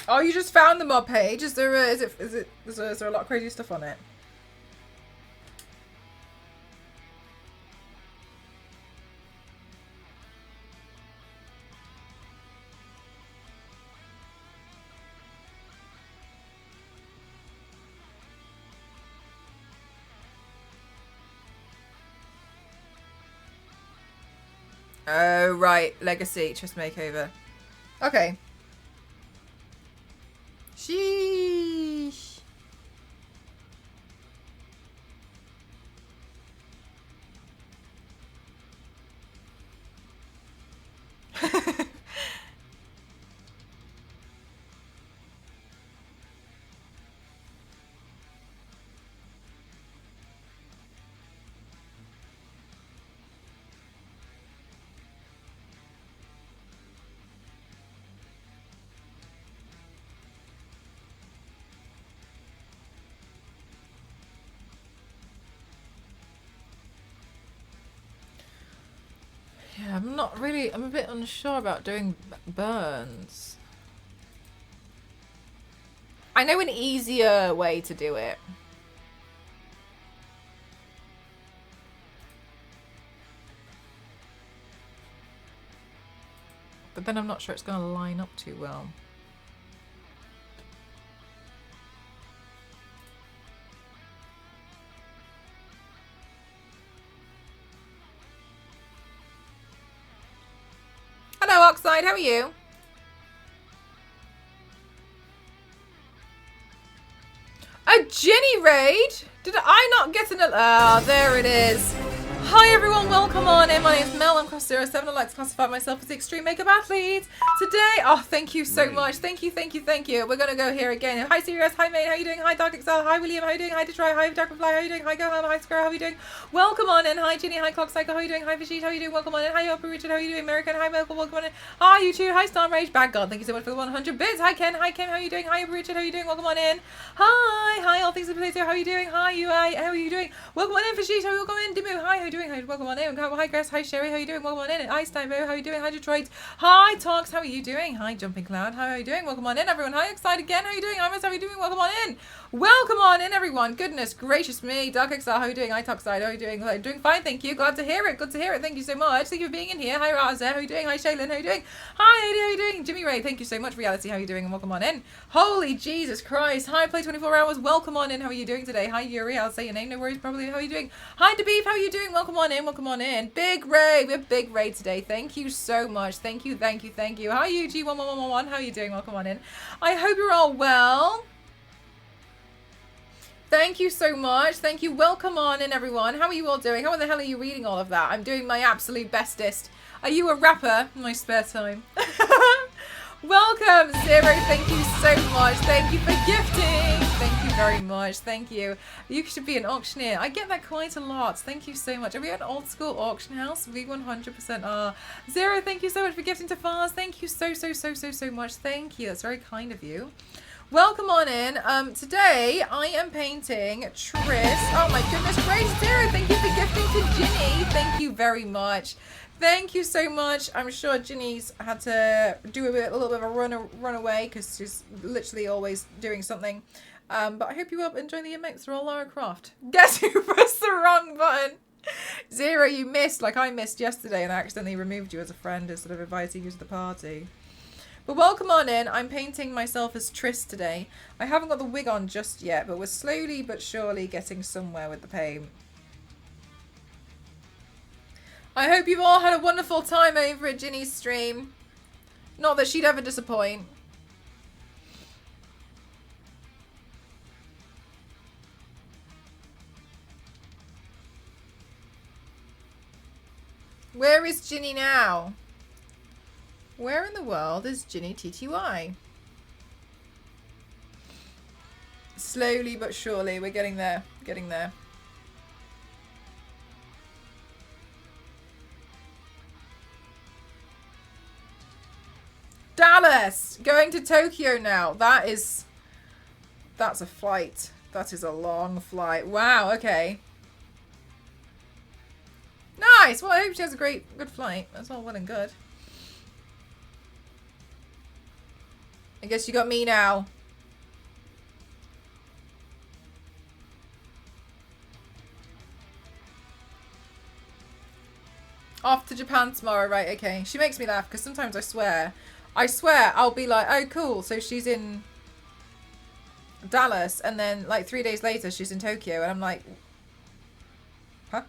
[SPEAKER 1] Oh, you just found the mod page. Is there is there a lot of crazy stuff on it? Oh, right. Legacy. Just makeover. Okay. Sheesh. Yeah, I'm not really, I'm a bit unsure about doing burns. I know an easier way to do it. But then I'm not sure it's going to line up too well. Hello, Oxide. How are you? A Ginny raid? Did I not get an... Ah, there it is. Hi everyone, welcome on in. My name's Mel, I'm class 07. I'd like to classify myself as the extreme makeup athlete. Today, oh thank you so much. Thank you. We're gonna go here again. Hi Sirius, hi Maine, how you doing? Hi Dark Excel, hi William, how you doing? Hi Detroit, hi Dark Fly, how you doing? Hi Gohan, hi Square, how you doing? Welcome on in. Hi Ginny, hi Clock Cycle, how you doing? Hi Vishit, how you doing? Welcome on in. Hi Upper Richard, how you doing? American, hi Michael, welcome on in. Hi you two, hi Storm Rage, Bad God, thank you so much for the 100 bits. Hi Ken, how you doing? Hi Upper Richard, how you doing? Welcome on in. Hi All Things to Potato, how you doing? Hi UI, how are you doing? Welcome on in Vishit, how you welcome in. Dimu, hi, how you doing? Welcome on in. Hi Grace, hi Sherry, how you doing? Welcome on in. Hi Steinbo, how you doing? Hi Detroit. Hi Talks, how are you doing? Hi Jumping Cloud, how are you doing? Welcome on in everyone. Hi Excited again, how you doing? Imus, how are you doing? Welcome on in. Welcome on in everyone. Goodness gracious me. Dark Exile, how are you doing? Hi Talkside, how are you doing? Doing fine, thank you. Glad to hear it. Good to hear it. Thank you so much. Thank you for being in here. Hi Raza, how are you doing? Hi Shaylin, how are you doing? Hi Lady, how are you doing? Jimmy Ray, thank you so much. Reality, how are you doing? And welcome on in. Holy Jesus Christ. Hi Play 24 Hours, welcome on in. How are you doing today? Hi Yuri, I'll say your name, no worries probably. How are you doing? Hi DeBeef, how are you doing? Welcome on in, welcome on in. Big Ray, we have Big Ray today. Thank you so much. Thank you. Hi UG1111, how are you doing? Welcome on in. I hope you're all well. Thank you so much. Thank you. Welcome on in, everyone. How are you all doing? How in the hell are you reading all of that? I'm doing my absolute bestest. Are you a rapper in my spare time? Welcome, Zero. Thank you so much. Thank you for gifting. Thank you very much. Thank you. You should be an auctioneer. I get that quite a lot. Thank you so much. Are we an old school auction house? We 100% are. Zero, thank you so much for gifting to Fars. Thank you so much. Thank you. That's very kind of you. Welcome on in. Today I am painting Triss. Oh my goodness gracious, Zero, thank you for gifting to Ginny. Thank you very much. Thank you so much. I'm sure Ginny's had to do a little bit of a run away because she's literally always doing something. But I hope you will enjoy the emotes. They're all Lara Croft. Guess who pressed the wrong button? Zero, you missed like I missed yesterday and I accidentally removed you as a friend instead of inviting you to the party. But welcome on in. I'm painting myself as Triss today. I haven't got the wig on just yet, but we're slowly but surely getting somewhere with the paint. I hope you've all had a wonderful time over at Ginny's stream. Not that she'd ever disappoint. Where is Ginny now? Where in the world is Ginny TTY? Slowly but surely, we're getting there. Getting there. Dallas! Going to Tokyo now. That's a flight. That is a long flight. Wow, okay. Nice! Well, I hope she has a good flight. That's all well and good. I guess you got me now. Off to Japan tomorrow, right, okay. She makes me laugh because sometimes I swear I'll be like, oh cool, so she's in Dallas and then like 3 days later she's in Tokyo and I'm like, huh?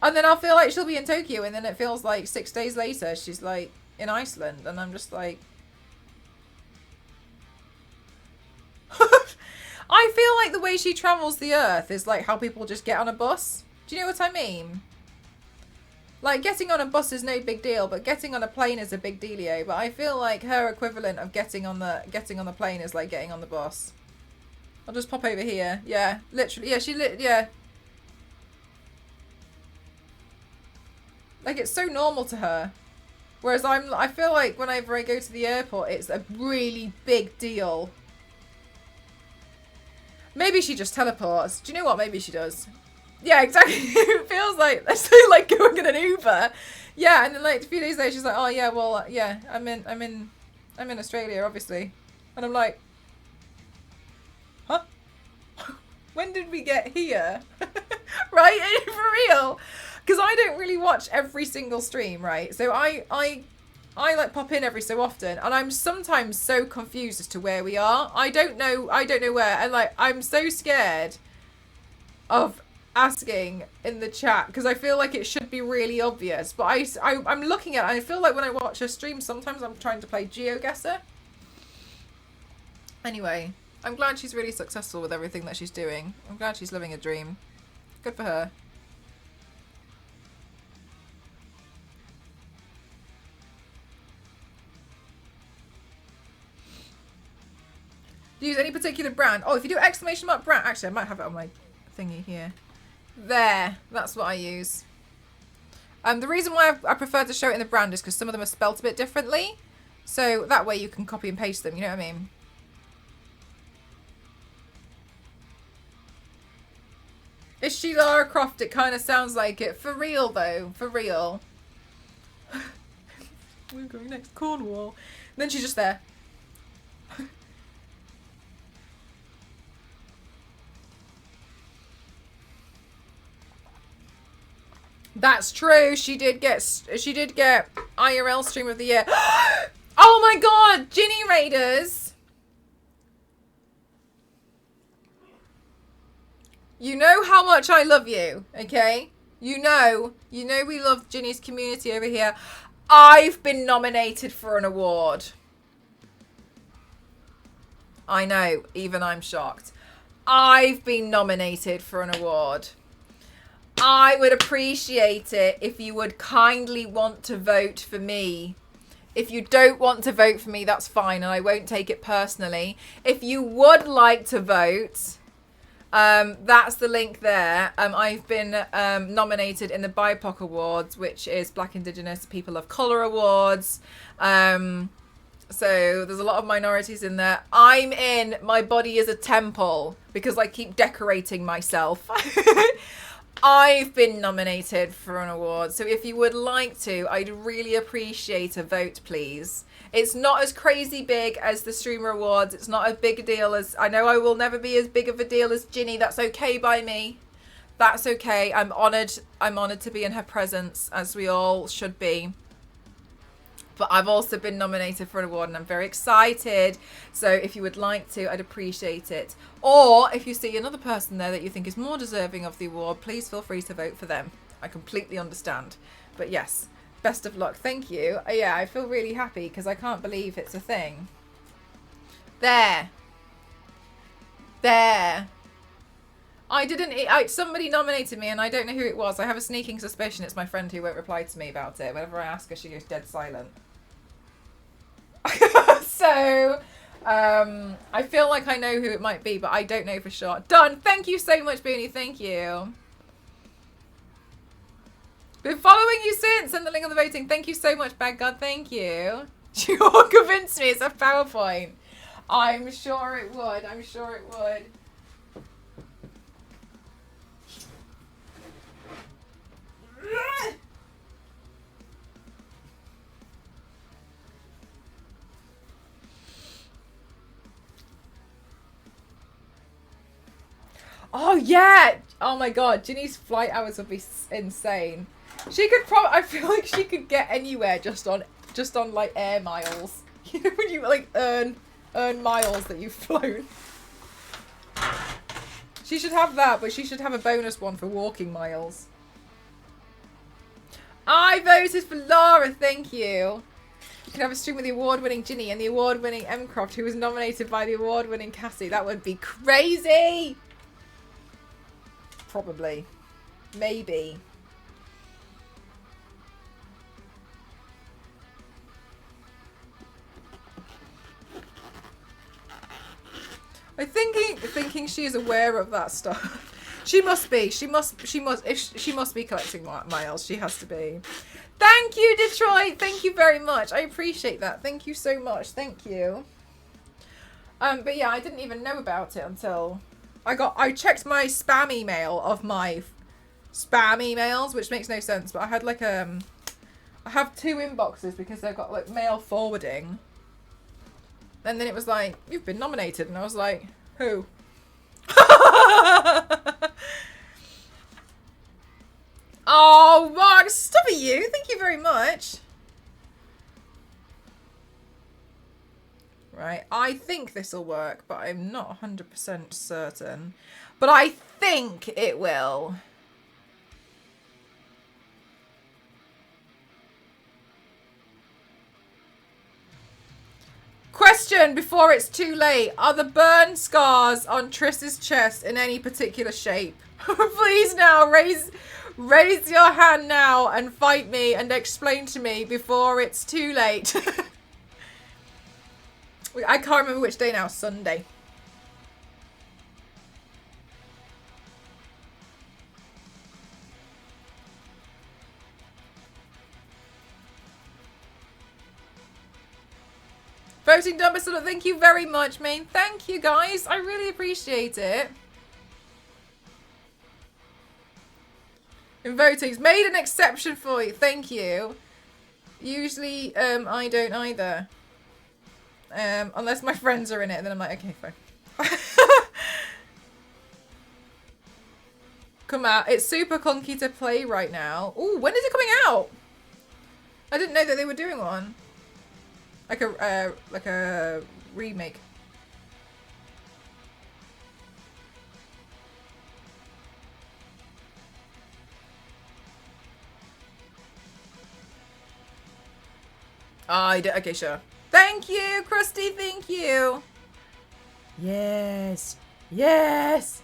[SPEAKER 1] And then I'll feel like she'll be in Tokyo and then it feels like 6 days later she's like in Iceland and I'm just like, I feel like the way she travels the earth is like how people just get on a bus. Do you know what I mean? Like, getting on a bus is no big deal, but getting on a plane is a big dealio. But I feel like her equivalent of getting on the plane is like getting on the bus. I'll just pop over here. Yeah, literally. Yeah, yeah. Like, it's so normal to her. Whereas I feel like whenever I go to the airport, it's a really big deal. Maybe she just teleports. Do you know what? Maybe she does. Yeah, exactly. It feels like, let's say like going in an Uber. Yeah, and then like a few days later, she's like, "Oh yeah, well, yeah, I'm in Australia, obviously," and I'm like, "Huh? When did we get here?" Right? For real? Because I don't really watch every single stream, right? So I like pop in every so often, and I'm sometimes so confused as to where we are. I don't know where, and like I'm so scared of asking in the chat because I feel like it should be really obvious, but I'm looking at it, I feel like when I watch a stream sometimes I'm trying to play GeoGuessr. Anyway, I'm glad she's really successful with everything that she's doing. I'm glad she's living a dream. Good for her. Do you use any particular brand? Oh, if you do exclamation mark brand, actually I might have it on my thingy here. There, that's what I use. The reason why I prefer to show it in the brand is because some of them are spelt a bit differently. So that way you can copy and paste them, you know what I mean? Is she Lara Croft? It kind of sounds like it. For real though, for real. We're going next Cornwall. And then she's just there. That's true. She did get IRL Stream of the Year. Oh my god, Ginny Raiders. You know how much I love you, okay? You know we love Ginny's community over here. I've been nominated for an award. I know, even I'm shocked. I've been nominated for an award. I would appreciate it if you would kindly want to vote for me. If you don't want to vote for me, that's fine, and I won't take it personally. If you would like to vote, that's the link there. I've been nominated in the BIPOC Awards, which is Black, Indigenous, People of Colour Awards. So there's a lot of minorities in there. I'm in My Body is a Temple because I keep decorating myself. I've been nominated for an award, so if you would like to, I'd really appreciate a vote, please. It's not as crazy big as the Streamer Awards. It's not as big a deal as... I know I will never be as big of a deal as Ginny. That's okay by me. That's okay. I'm honoured. I'm honoured to be in her presence, as we all should be. But I've also been nominated for an award and I'm very excited. So if you would like to, I'd appreciate it. Or if you see another person there that you think is more deserving of the award, please feel free to vote for them. I completely understand. But yes, best of luck. Thank you. Yeah, I feel really happy because I can't believe it's a thing. There. There. Somebody nominated me and I don't know who it was. I have a sneaking suspicion it's my friend who won't reply to me about it. Whenever I ask her, she goes dead silent. So, I feel like I know who it might be, but I don't know for sure. Done. Thank you so much, Booney. Thank you. Been following you since. Send the link on the voting. Thank you so much, Bad God. Thank you. You all convinced me it's a PowerPoint. I'm sure it would. I'm sure it would. Oh yeah! Oh my god, Ginny's flight hours would be insane. She could I feel like she could get anywhere just on like air miles. You know when you like earn miles that you've flown. She should have that, but she should have a bonus one for walking miles. I voted for Laura, thank you. You can have a stream with the award-winning Ginny and the award-winning Mcroft, who was nominated by the award-winning Cassie. That would be crazy! Probably. Maybe. I'm thinking she is aware of that stuff. She must be. She must be collecting miles. She has to be. Thank you, Detroit. Thank you very much. I appreciate that. Thank you so much. Thank you. But yeah, I didn't even know about it until I checked my spam email of my spam emails, which makes no sense. But I had like I have 2 inboxes because they've got like mail forwarding. And then it was like, you've been nominated. And I was like, who? Oh, Mark, stop it, you. Thank you very much. Right, I think this will work, but I'm not 100% certain. But I think it will. Question before it's too late. Are the burn scars on Triss's chest in any particular shape? Please now raise your hand now and fight me and explain to me before it's too late. I can't remember which day now. Sunday. Voting done, Mr. Thank you very much, Maine. Thank you, guys. I really appreciate it. In votings, made an exception for you. Thank you. Usually, I don't either. Unless my friends are in it, then I'm like, okay, fine. Come out. It's super clunky to play right now. Ooh, when is it coming out? I didn't know that they were doing one. Like a remake. Okay, sure. Thank you, Krusty. Thank you. Yes. Yes.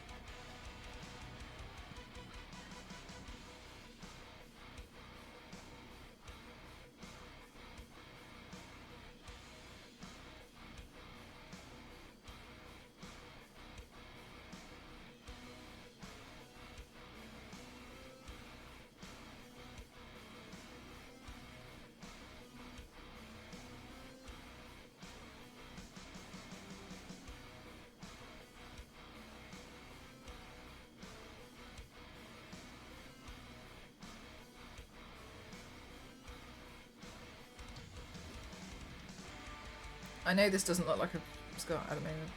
[SPEAKER 1] I know this doesn't look like a scar at the moment.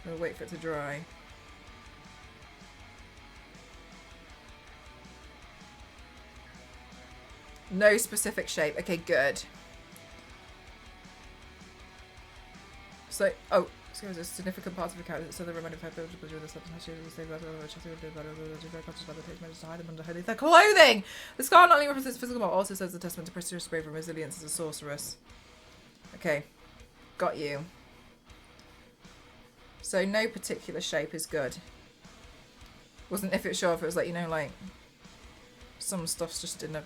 [SPEAKER 1] I'm gonna wait for it to dry. No specific shape. Okay, good. So, oh, so there's a significant part of the character, so the remaining fact that the substance is the to hide them underneath their clothing. The scar not only represents physical, but also serves a testament to Priscilla's bravery and resilience as a sorceress. Okay, got you. So no particular shape is good. Wasn't if it sure if it was like, you know, like some stuff's just in a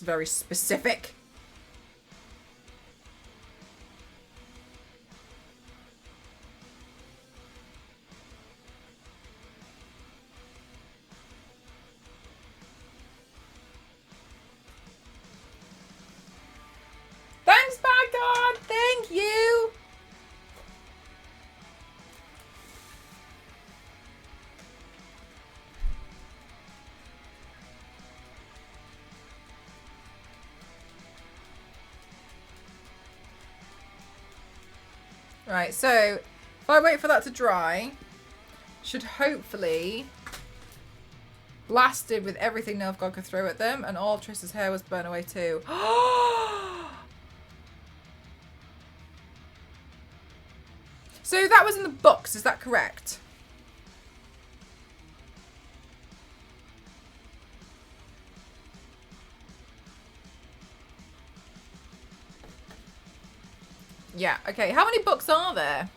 [SPEAKER 1] very specific. Thanks, Bagdad! Thank you! Right, so if I wait for that to dry, should hopefully blasted with everything Nilfgaard could throw at them, and all Triss's hair was burnt away too. So that was in the books, is that correct? Yeah, okay. How many books are there?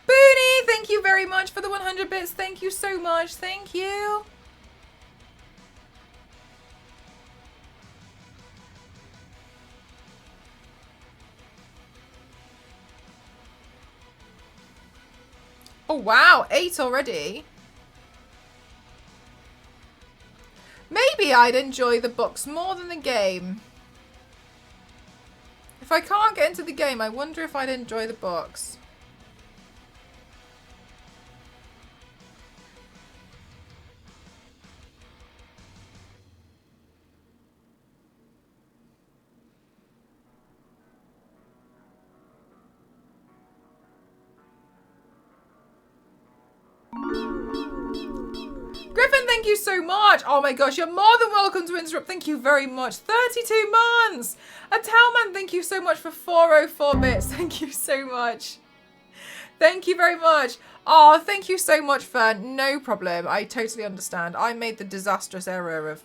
[SPEAKER 1] Booney, thank you very much for the 100 bits. Thank you so much. Thank you. Oh, wow. 8 already. Maybe I'd enjoy the books more than the game. If I can't get into the game, I wonder if I'd enjoy the books. Griffin, thank you so much. Oh my gosh, you're more than welcome to interrupt. Thank you very much. 32 months. A Talman, thank you so much for 404 bits. Thank you so much. Thank you very much. Oh, thank you so much, Fern. No problem. I totally understand. I made the disastrous error of...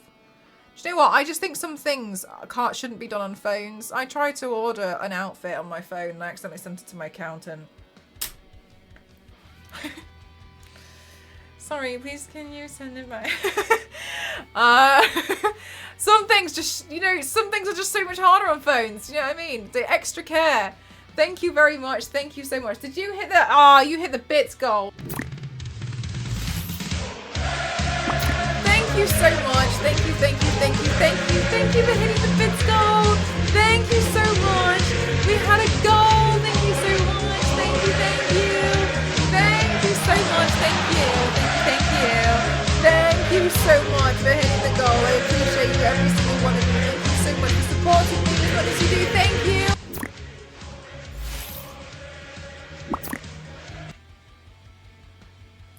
[SPEAKER 1] Do you know what? I just think some things shouldn't be done on phones. I tried to order an outfit on my phone and I accidentally sent it to my accountant. Sorry, please can you send it back? Some things just, you know, some things are just so much harder on phones. You know what I mean? The extra care. Thank you very much. Thank you so much. Did you hit the... Ah, you hit the bits goal. Thank you so much. Thank you, thank you, thank you, thank you. Thank you for hitting the bits goal. Thank you so much. We had a goal. Thank you so much. Thank you, thank you. Thank you so much. Thank you. Thank you. Thank you so much for hitting the goal. I appreciate you, every single one of you. Thank you so much for supporting me as much as you do. Thank you.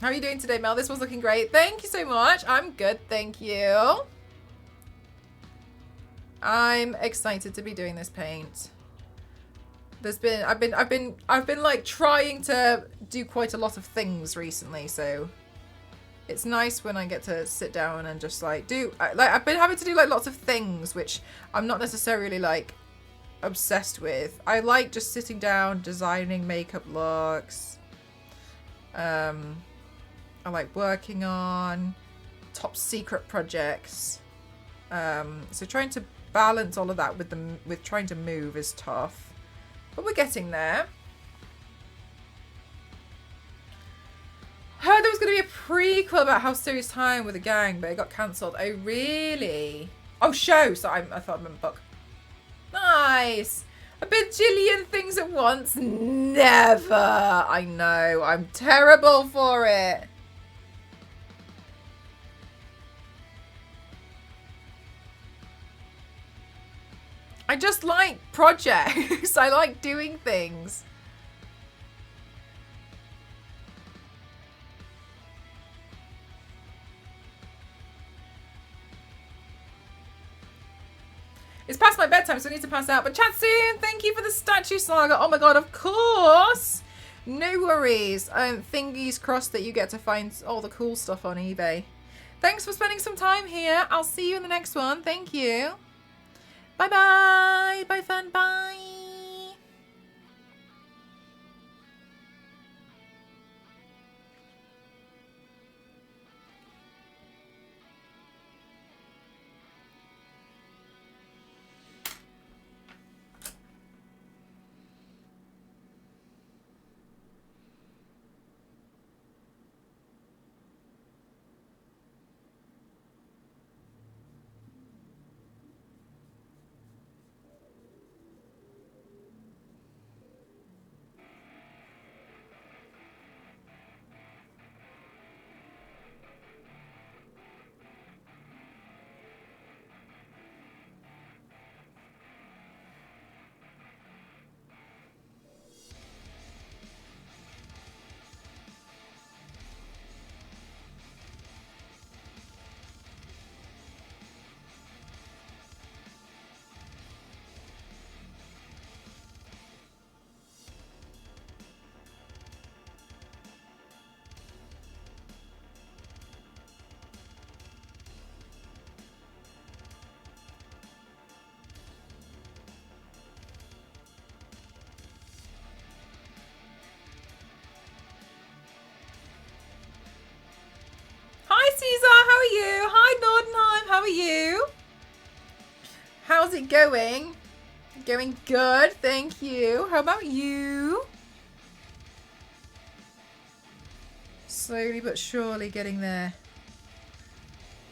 [SPEAKER 1] How are you doing today, Mel? This was looking great. Thank you so much. I'm good, thank you. I'm excited to be doing this paint. I've been like trying to do quite a lot of things recently, so it's nice when I get to sit down and just like I've been having to do like lots of things which I'm not necessarily like obsessed with. I like just sitting down, designing makeup looks. I like working on top secret projects. So trying to balance all of that with trying to move is tough. But we're getting there. Heard there was going to be a prequel about How Serious Time with a Gang, but it got cancelled. Oh, really? Oh, show. So I thought I meant book. Nice. A bajillion things at once. Never. I know. I'm terrible for it. I just like projects. I like doing things. It's past my bedtime, so I need to pass out. But chat soon. Thank you for the statue saga. Oh my god, of course. No worries. Thingies crossed that you get to find all the cool stuff on eBay. Thanks for spending some time here. I'll see you in the next one. Thank you. Bye-bye. Bye, fun. Bye. Hi, Caesar. How are you? Hi, Nordenheim. How are you? How's it going? Going good. Thank you. How about you? Slowly but surely getting there.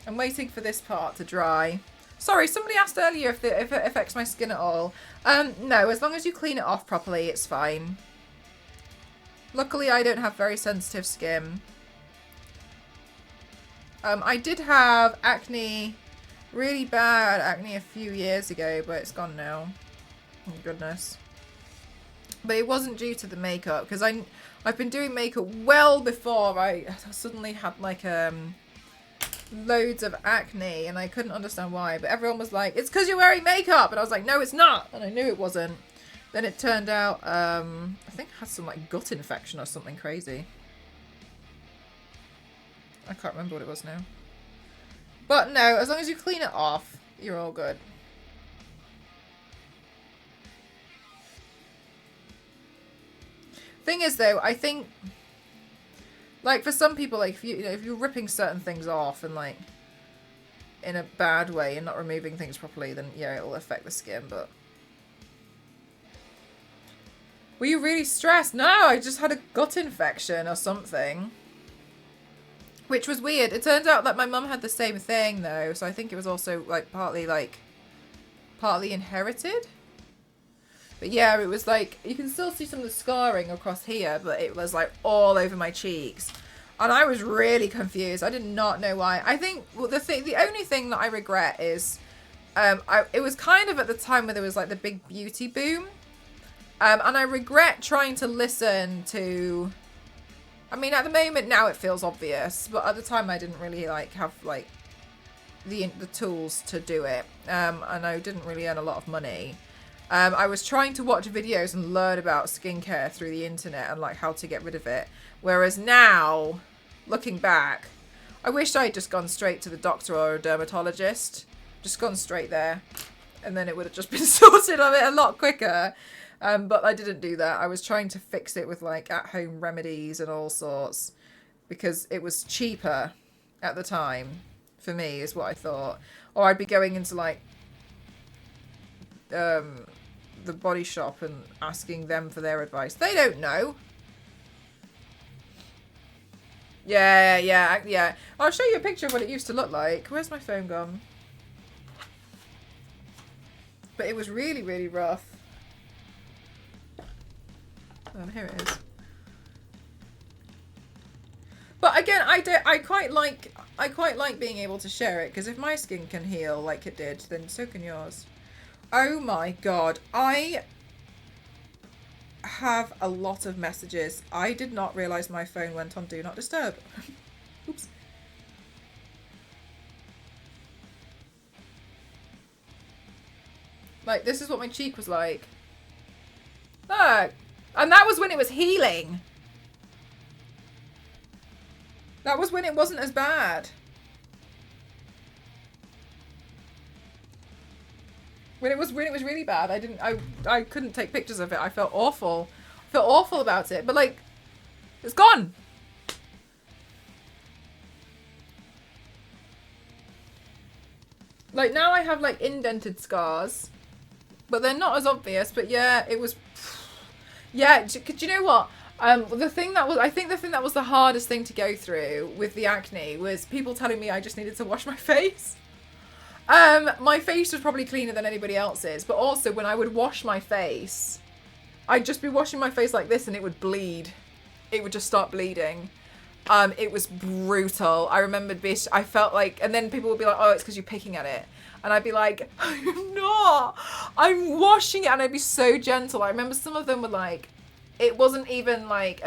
[SPEAKER 1] I'm waiting for this part to dry. Sorry, somebody asked earlier if it affects my skin at all. No, as long as you clean it off properly, it's fine. Luckily, I don't have very sensitive skin. I did have acne, really bad acne a few years ago, but it's gone now. Oh, goodness. But it wasn't due to the makeup, because I've been doing makeup well before I suddenly had like loads of acne, and I couldn't understand why. But everyone was like, it's because you're wearing makeup, and I was like, no, it's not, and I knew it wasn't. Then it turned out, I think I had some like gut infection or something crazy. I can't remember what it was now. But no, as long as you clean it off, you're all good. Thing is though, I think, like for some people, like if you're ripping certain things off and like in a bad way and not removing things properly, then yeah, it'll affect the skin. But were you really stressed? No, I just had a gut infection or something. Which was weird. It turns out that my mum had the same thing though, so I think it was also like partly inherited. But yeah, it was like, you can still see some of the scarring across here, but it was like all over my cheeks. And I was really confused. I did not know why. I think the only thing that I regret is, it was kind of at the time where there was like the big beauty boom. And I regret trying to listen to, I mean, at the moment now it feels obvious, but at the time I didn't really like have like the tools to do it. And I didn't really earn a lot of money. I was trying to watch videos and learn about skincare through the internet and like how to get rid of it. Whereas now, looking back, I wish I had just gone straight to the doctor or a dermatologist. Just gone straight there. And then it would have just been sorted on it a lot quicker. But I didn't do that. I was trying to fix it with like at-home remedies and all sorts. Because it was cheaper at the time, for me, is what I thought. Or I'd be going into like the body shop and asking them for their advice. They don't know. Yeah. I'll show you a picture of what it used to look like. Where's my phone gone? But it was really, really rough. Oh, here it is. But again, I quite like being able to share it, because if my skin can heal like it did, then so can yours. Oh my god, I have a lot of messages. I did not realise my phone went on Do Not Disturb. Oops. Like, this is what my cheek was like. Look! And that was when it was healing. That was when it wasn't as bad. When it was really bad, I couldn't take pictures of it. I felt awful. I felt awful about it. But like, it's gone. Like now I have like indented scars, but they're not as obvious. But yeah, it was. Yeah, do you know what? I think the thing that was the hardest thing to go through with the acne was people telling me I just needed to wash my face. My face was probably cleaner than anybody else's, but also when I would wash my face, I'd just be washing my face like this and it would bleed. It would just start bleeding. It was brutal. I remembered I felt like, and then people would be like, oh, it's because you're picking at it. And I'd be like, I'm not. I'm washing it. And I'd be so gentle. I remember some of them were like, it wasn't even like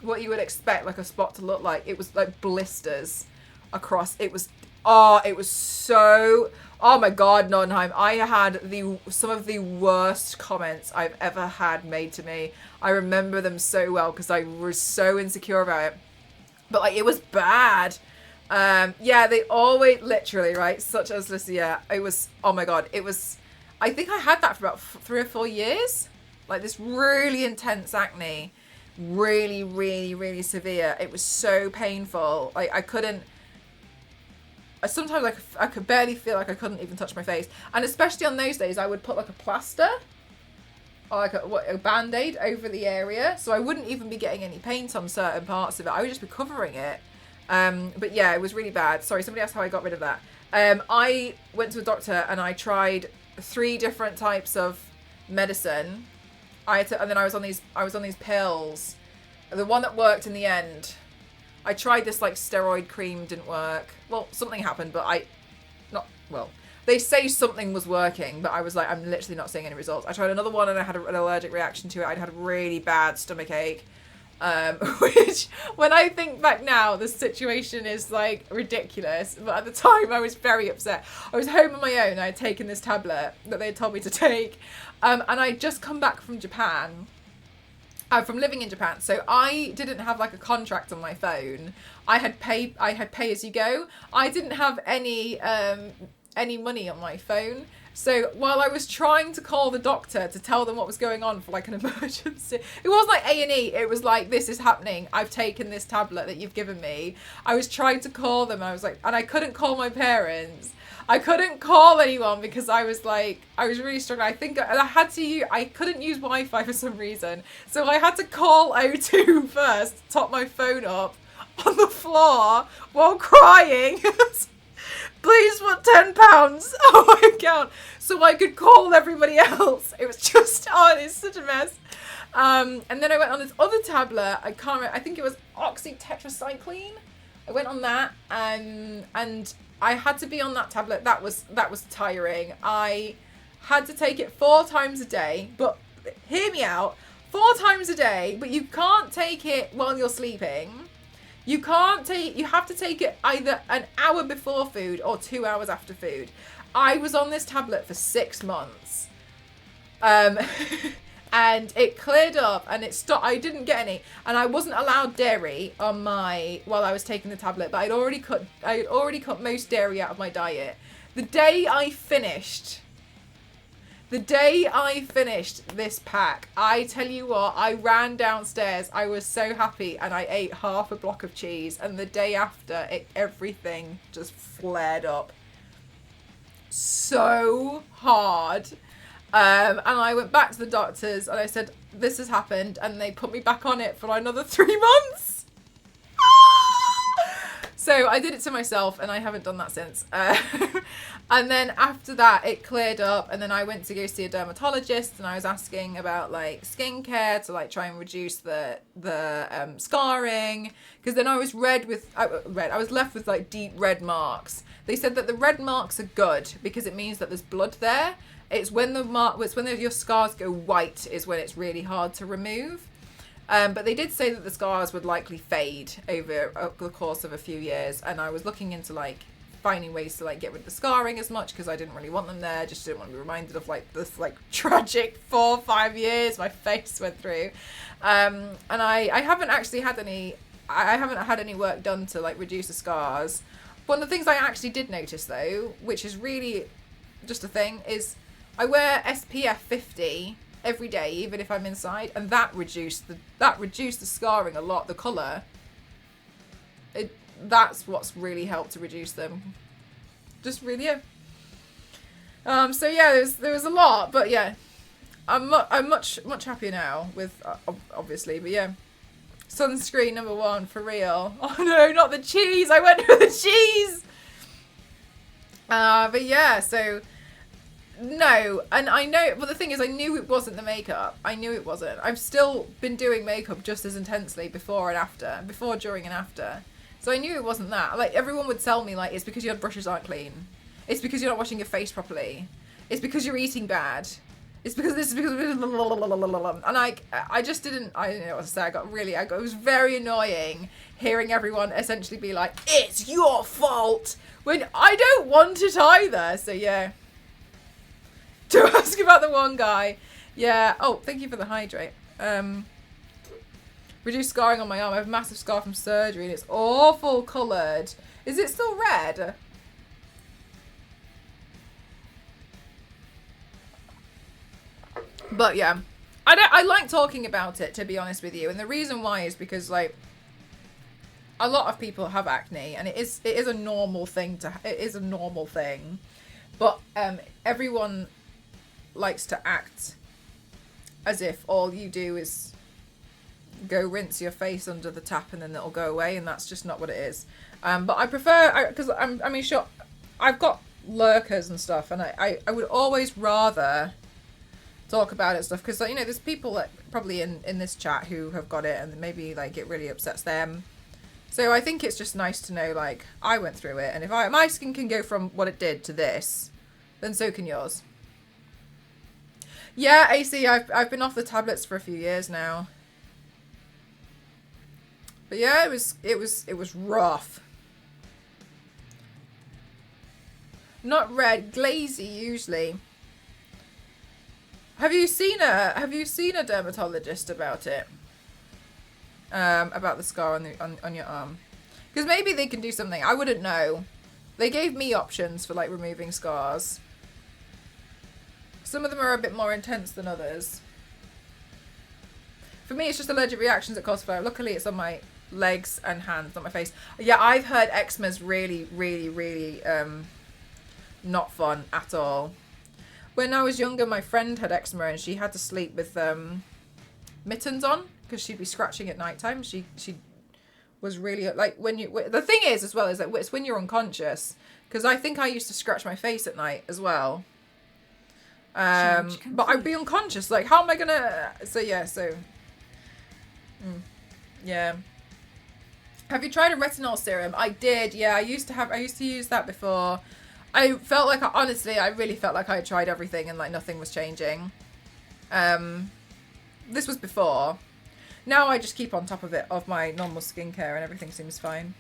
[SPEAKER 1] what you would expect like a spot to look like. It was like blisters across. It was so, oh my god, Nottingham. I had some of the worst comments I've ever had made to me. I remember them so well because I was so insecure about it. But like, it was bad. Yeah, they always, literally, right, such as this, yeah, it was, oh my god, it was, I think I had that for about 3 or 4 years. Like this really intense acne. Really, really, really severe. It was so painful. Like I couldn't, sometimes I could barely feel like I couldn't even touch my face. And especially on those days, I would put like a plaster or like a band-aid over the area. So I wouldn't even be getting any paint on certain parts of it. I would just be covering it. But yeah, it was really bad. Sorry, somebody asked how I got rid of that. I went to a doctor and I tried 3 different types of medicine. And then I was on these pills. The one that worked in the end, I tried this like steroid cream, didn't work. Well, something happened, but they say something was working, but I was like, I'm literally not seeing any results. I tried another one and I had an allergic reaction to it. I'd had a really bad stomach ache. Which, when I think back now, the situation is like ridiculous. But at the time, I was very upset. I was home on my own. I had taken this tablet that they had told me to take. And I'd just come back from Japan. From living in Japan, so I didn't have like a contract on my phone. I had pay as you go. I didn't have any money on my phone. So while I was trying to call the doctor to tell them what was going on for like an emergency, it wasn't like A&E, it was like, this is happening, I've taken this tablet that you've given me. I was trying to call them, and I was like, and I couldn't call my parents. I couldn't call anyone because I was really struggling. I think I couldn't use Wi-Fi for some reason. So I had to call O2 first, top my phone up on the floor while crying. Please put £10 on my account so I could call everybody else. It was just, it's such a mess. And then I went on this other tablet. I can't remember. I think it was oxytetracycline. I went on that, and I had to be on that tablet. That was tiring. I had to take it 4 times a day. But hear me out. 4 times a day, but you can't take it while you're sleeping. You have to take it either an hour before food or 2 hours after food. I was on this tablet for 6 months. And it cleared up and it stopped. I didn't get any, and I wasn't allowed dairy on while I was taking the tablet, but I had already cut most dairy out of my diet. The day I finished this pack, I tell you what, I ran downstairs. I was so happy, and I ate half a block of cheese. And the day after, everything just flared up so hard. And I went back to the doctors and I said, this has happened. And they put me back on it for another 3 months. So I did it to myself, and I haven't done that since. And then after that, it cleared up, and then I went to go see a dermatologist, and I was asking about like skincare to like try and reduce the scarring, because then I was I was left with like deep red marks. They said that the red marks are good because it means that there's blood there. It's when your scars go white is when it's really hard to remove. But they did say that the scars would likely fade over the course of a few years, and I was looking into like finding ways to like get rid of the scarring as much, because I didn't really want them there. Just didn't want to be reminded of like this like tragic 4 or 5 years my face went through. And I haven't actually had any work done to like reduce the scars. One of the things I actually did notice though, which is really just a thing, is I wear SPF 50 every day, even if I'm inside, and that reduced the scarring a lot. The colour, that's what's really helped to reduce them. Just really, yeah. So yeah, there was a lot, but yeah, I'm much happier now with obviously, but yeah, sunscreen #1 for real. Oh no, not the cheese. I went for the cheese. But yeah, so. No, and I know, but the thing is, I knew it wasn't the makeup. I knew it wasn't. I've still been doing makeup just as intensely before, during, and after. So I knew it wasn't that. Like, everyone would tell me, like, it's because your brushes aren't clean. It's because you're not washing your face properly. It's because you're eating bad. It's because this is because and I just didn't. I didn't know what to say. It was very annoying hearing everyone essentially be like, "It's your fault," when I don't want it either. So yeah. To ask about the one guy. Yeah. Oh, thank you for the hydrate. Reduce scarring on my arm. I have a massive scar from surgery and it's awful coloured. Is it still red? But yeah. I like talking about it, to be honest with you. And the reason why is because like a lot of people have acne, and it is a normal thing But everyone likes to act as if all you do is go rinse your face under the tap and then it'll go away, and that's just not what it is. But I prefer, because I've got lurkers and stuff, and I would always rather talk about it and stuff, because, like, you know, there's people that probably in this chat who have got it, and maybe, like, it really upsets them. So I think it's just nice to know, like, I went through it, and if my skin can go from what it did to this, then so can yours. Yeah, AC, I've been off the tablets for a few years now. But yeah, it was rough. Not red, glazy usually. Have you seen a dermatologist about it? About the scar on your arm? Because maybe they can do something. I wouldn't know. They gave me options for, like, removing scars. Some of them are a bit more intense than others. For me, it's just allergic reactions that cause flare. Luckily, it's on my legs and hands, not my face. Yeah, I've heard eczema's really, really, really not fun at all. When I was younger, my friend had eczema and she had to sleep with mittens on because she'd be scratching at night time. She was really, like, when you, the thing is as well is that it's when you're unconscious, because I think I used to scratch my face at night as well. But I'd be unconscious, like, how am I gonna, so yeah, yeah. Have you tried a retinol serum? I did, yeah. I used to use that before. I felt like, honestly, I really felt like I had tried everything and, like, nothing was changing. This was before. Now I just keep on top of it, of my normal skincare, and everything seems fine.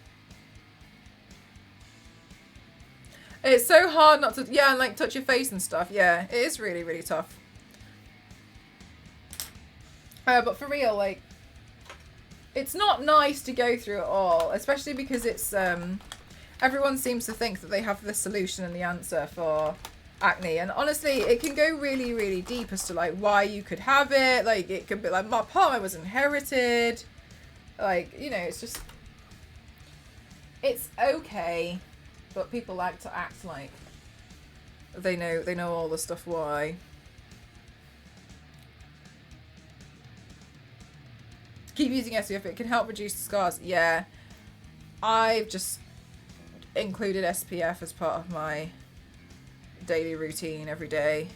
[SPEAKER 1] It's so hard not to, yeah, and, like, touch your face and stuff. Yeah, it is really, really tough. But for real, like, it's not nice to go through it all, especially because it's, everyone seems to think that they have the solution and the answer for acne, and honestly, it can go really, really deep as to, like, why you could have it. Like, it could be like, part of it was inherited. Like, you know, it's just, it's okay, but people like to act like they know all the stuff why. Keep using SPF, it can help reduce the scars. Yeah, I've just included SPF as part of my daily routine every day.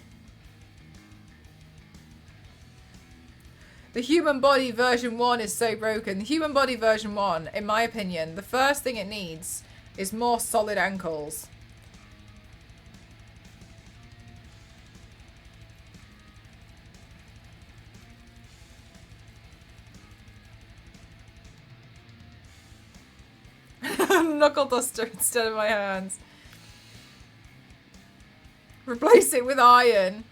[SPEAKER 1] The human body version 1 is so broken. The human body version 1, in my opinion, the first thing it needs is more solid ankles. Knuckle duster instead of my hands. Replace it with iron.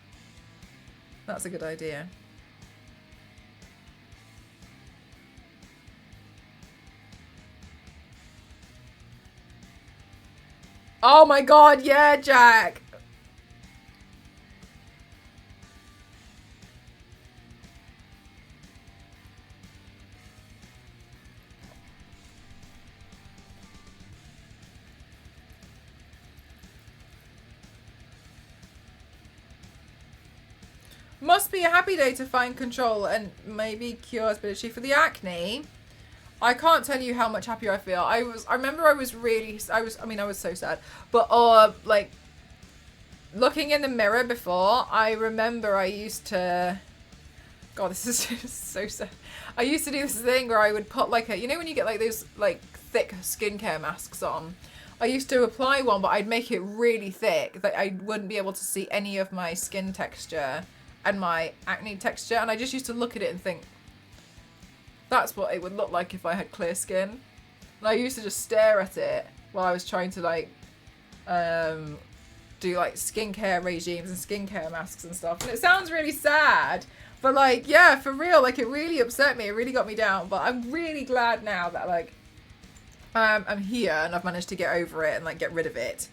[SPEAKER 1] That's a good idea. Oh my god, yeah, Jack. Must be a happy day to find control and maybe cure ability for the acne. I can't tell you how much happier I feel. I remember I was so sad. But, like, looking in the mirror before, I remember I used to, God, this is just so sad. I used to do this thing where I would put, like, you know when you get, like, those, like, thick skincare masks on? I used to apply one, but I'd make it really thick that I wouldn't be able to see any of my skin texture and my acne texture, and I just used to look at it and think, that's what it would look like if I had clear skin. And I used to just stare at it while I was trying to, like, do, like, skincare regimes and skincare masks and stuff. And it sounds really sad, but, like, yeah, for real, like, it really upset me. It really got me down. But I'm really glad now that, like, I'm here and I've managed to get over it and, like, get rid of it.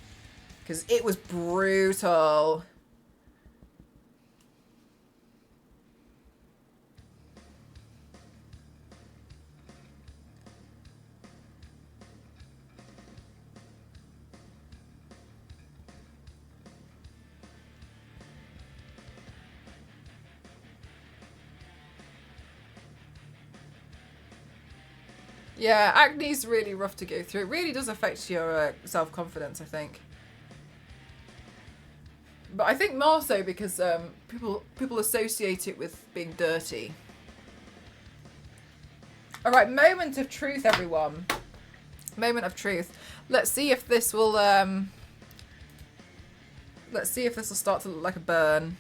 [SPEAKER 1] Because it was brutal. Yeah, acne's really rough to go through. It really does affect your self-confidence, I think. But I think more so because people associate it with being dirty. All right, moment of truth, everyone. Moment of truth. Let's see if this will start to look like a burn.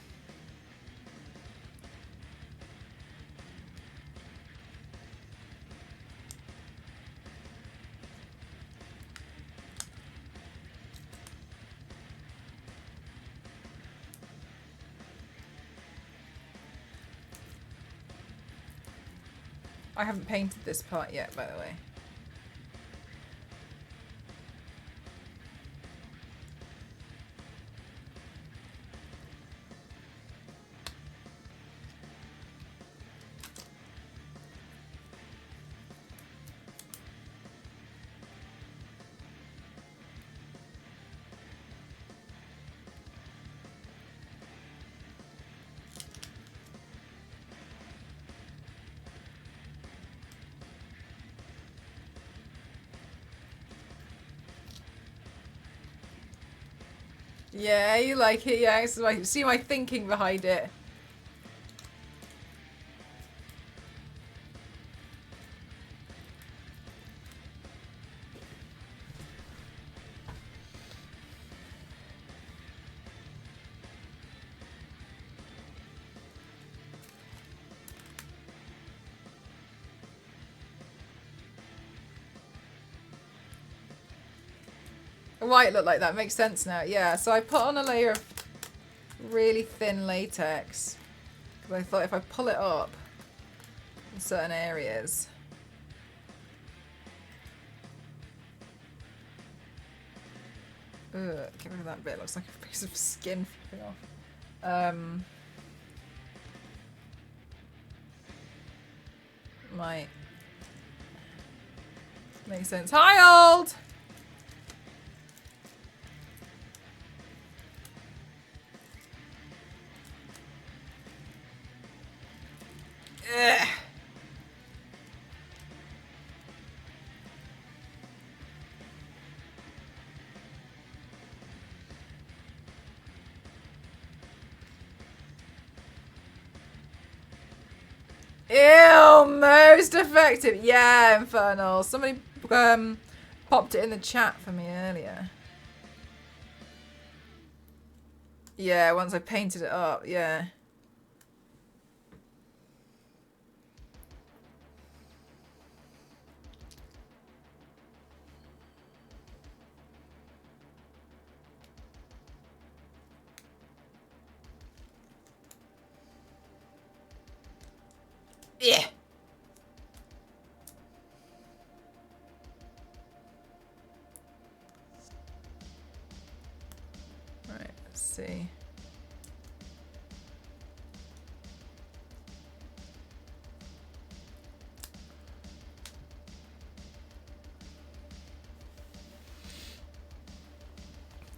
[SPEAKER 1] I haven't painted this part yet, by the way. Yeah, you like it, yeah. So I see my thinking behind it. Why it looked like that makes sense now. Yeah, so I put on a layer of really thin latex because I thought if I pull it up in certain areas, ugh, get rid of that bit. It looks like a piece of skin flipping off. Might make sense. Hi, old. Ugh. Ew, most effective. Yeah, Infernal. Somebody popped it in the chat for me earlier. Yeah, once I painted it up, yeah. Yeah. Right, let's see.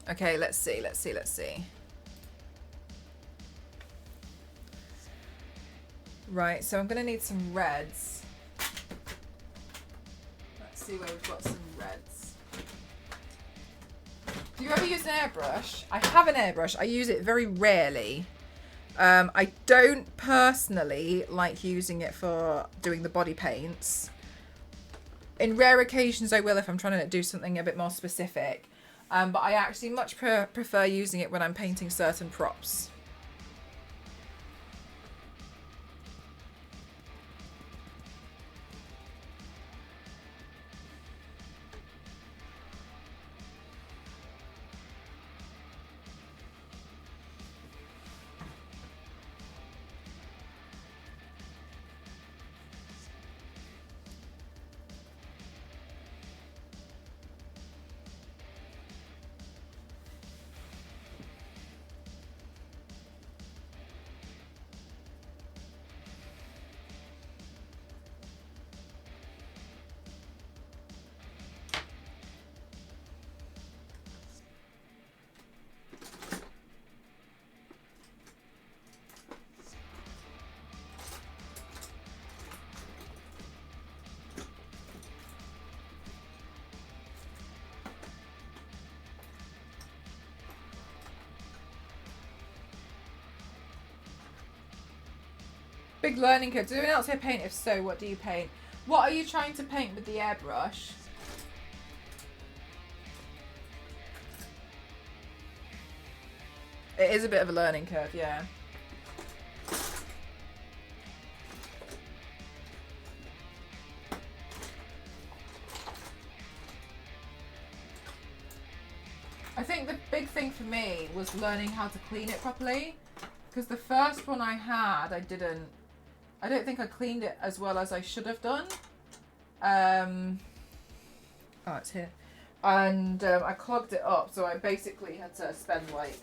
[SPEAKER 1] Okay, let's see. Right, so I'm going to need some reds. Let's see where we've got some reds. Do you ever use an airbrush? I have an airbrush. I use it very rarely. I don't personally like using it for doing the body paints. In rare occasions I will if I'm trying to do something a bit more specific. But I actually much prefer using it when I'm painting certain props. big learning curve. Does anyone else here paint? If so, what do you paint? What are you trying to paint with the airbrush? It is a bit of a learning curve, yeah. I think the big thing for me was learning how to clean it properly. Because the first one I had, I don't think I cleaned it as well as I should have done. Oh, it's here. And I clogged it up, so I basically had to spend like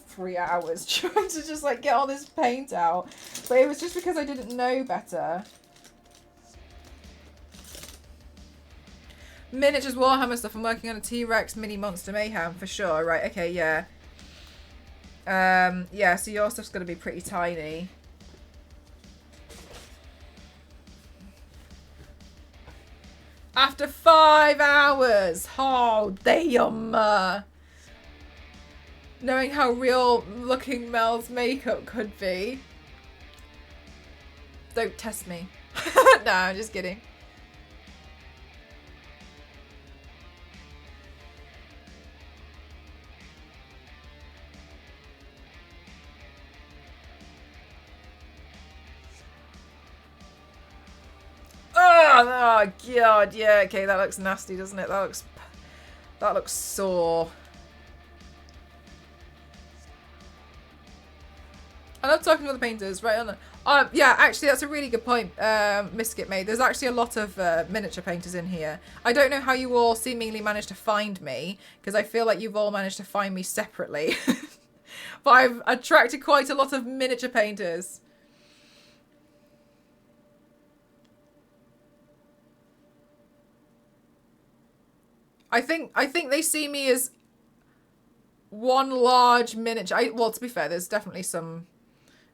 [SPEAKER 1] 3 hours trying to just like get all this paint out. But it was just because I didn't know better. Miniatures Warhammer stuff. I'm working on a T-Rex mini monster mayhem for sure. Right, okay, yeah. Yeah, so your stuff's gonna be pretty tiny. After 5 hours! Oh, damn! Knowing how real looking Mel's makeup could be. Don't test me. No, I'm just kidding. Oh god, yeah, okay, that looks nasty, doesn't it? That looks sore. I love talking to other painters, right on the... yeah, actually, that's a really good point Miskit made. There's actually a lot of miniature painters in here. I don't know how you all seemingly managed to find me, because I feel like you've all managed to find me separately. But I've attracted quite a lot of miniature painters. I think they see me as one large miniature. Well, to be fair, there's definitely some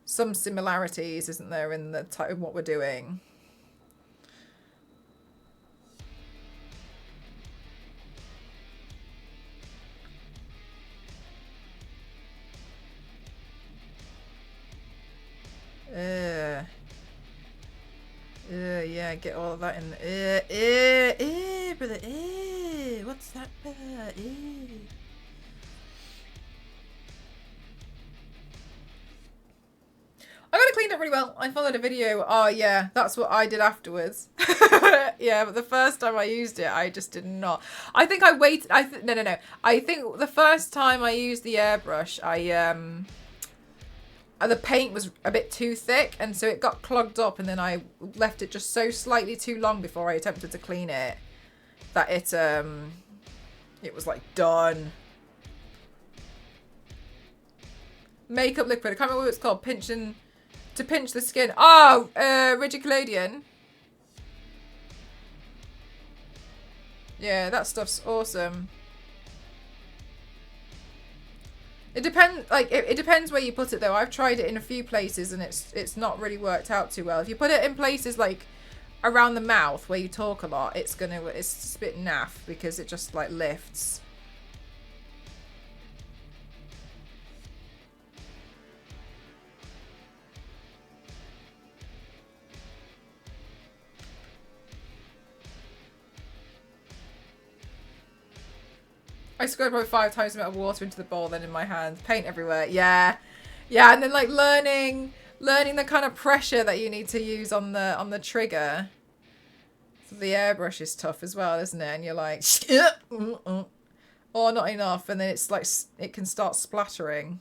[SPEAKER 1] similarities, isn't there, in the type of what we're doing. Yeah, get all of that in. Brother. What's that, brother? I got it cleaned up really well. I followed a video. Oh yeah, that's what I did afterwards. Yeah, but the first time I used it, I just did not. I think I waited. No. I think the first time I used the airbrush, the paint was a bit too thick, and so it got clogged up, and then I left it just so slightly too long before I attempted to clean it that it was like done. Makeup liquid. I can't remember what it's called. To pinch the skin. Oh, rigid collodion. Yeah, that stuff's awesome. It depends. Like it depends where you put it though. I've tried it in a few places and it's not really worked out too well. If you put it in places like around the mouth where you talk a lot, it's just a bit naff because it just like lifts. I squirted probably 5 times the amount of water into the bowl than in my hands. Paint everywhere. Yeah. Yeah, and then like learning the kind of pressure that you need to use on the trigger. So the airbrush is tough as well, isn't it? And you're like, or not enough, and then it's like it can start splattering.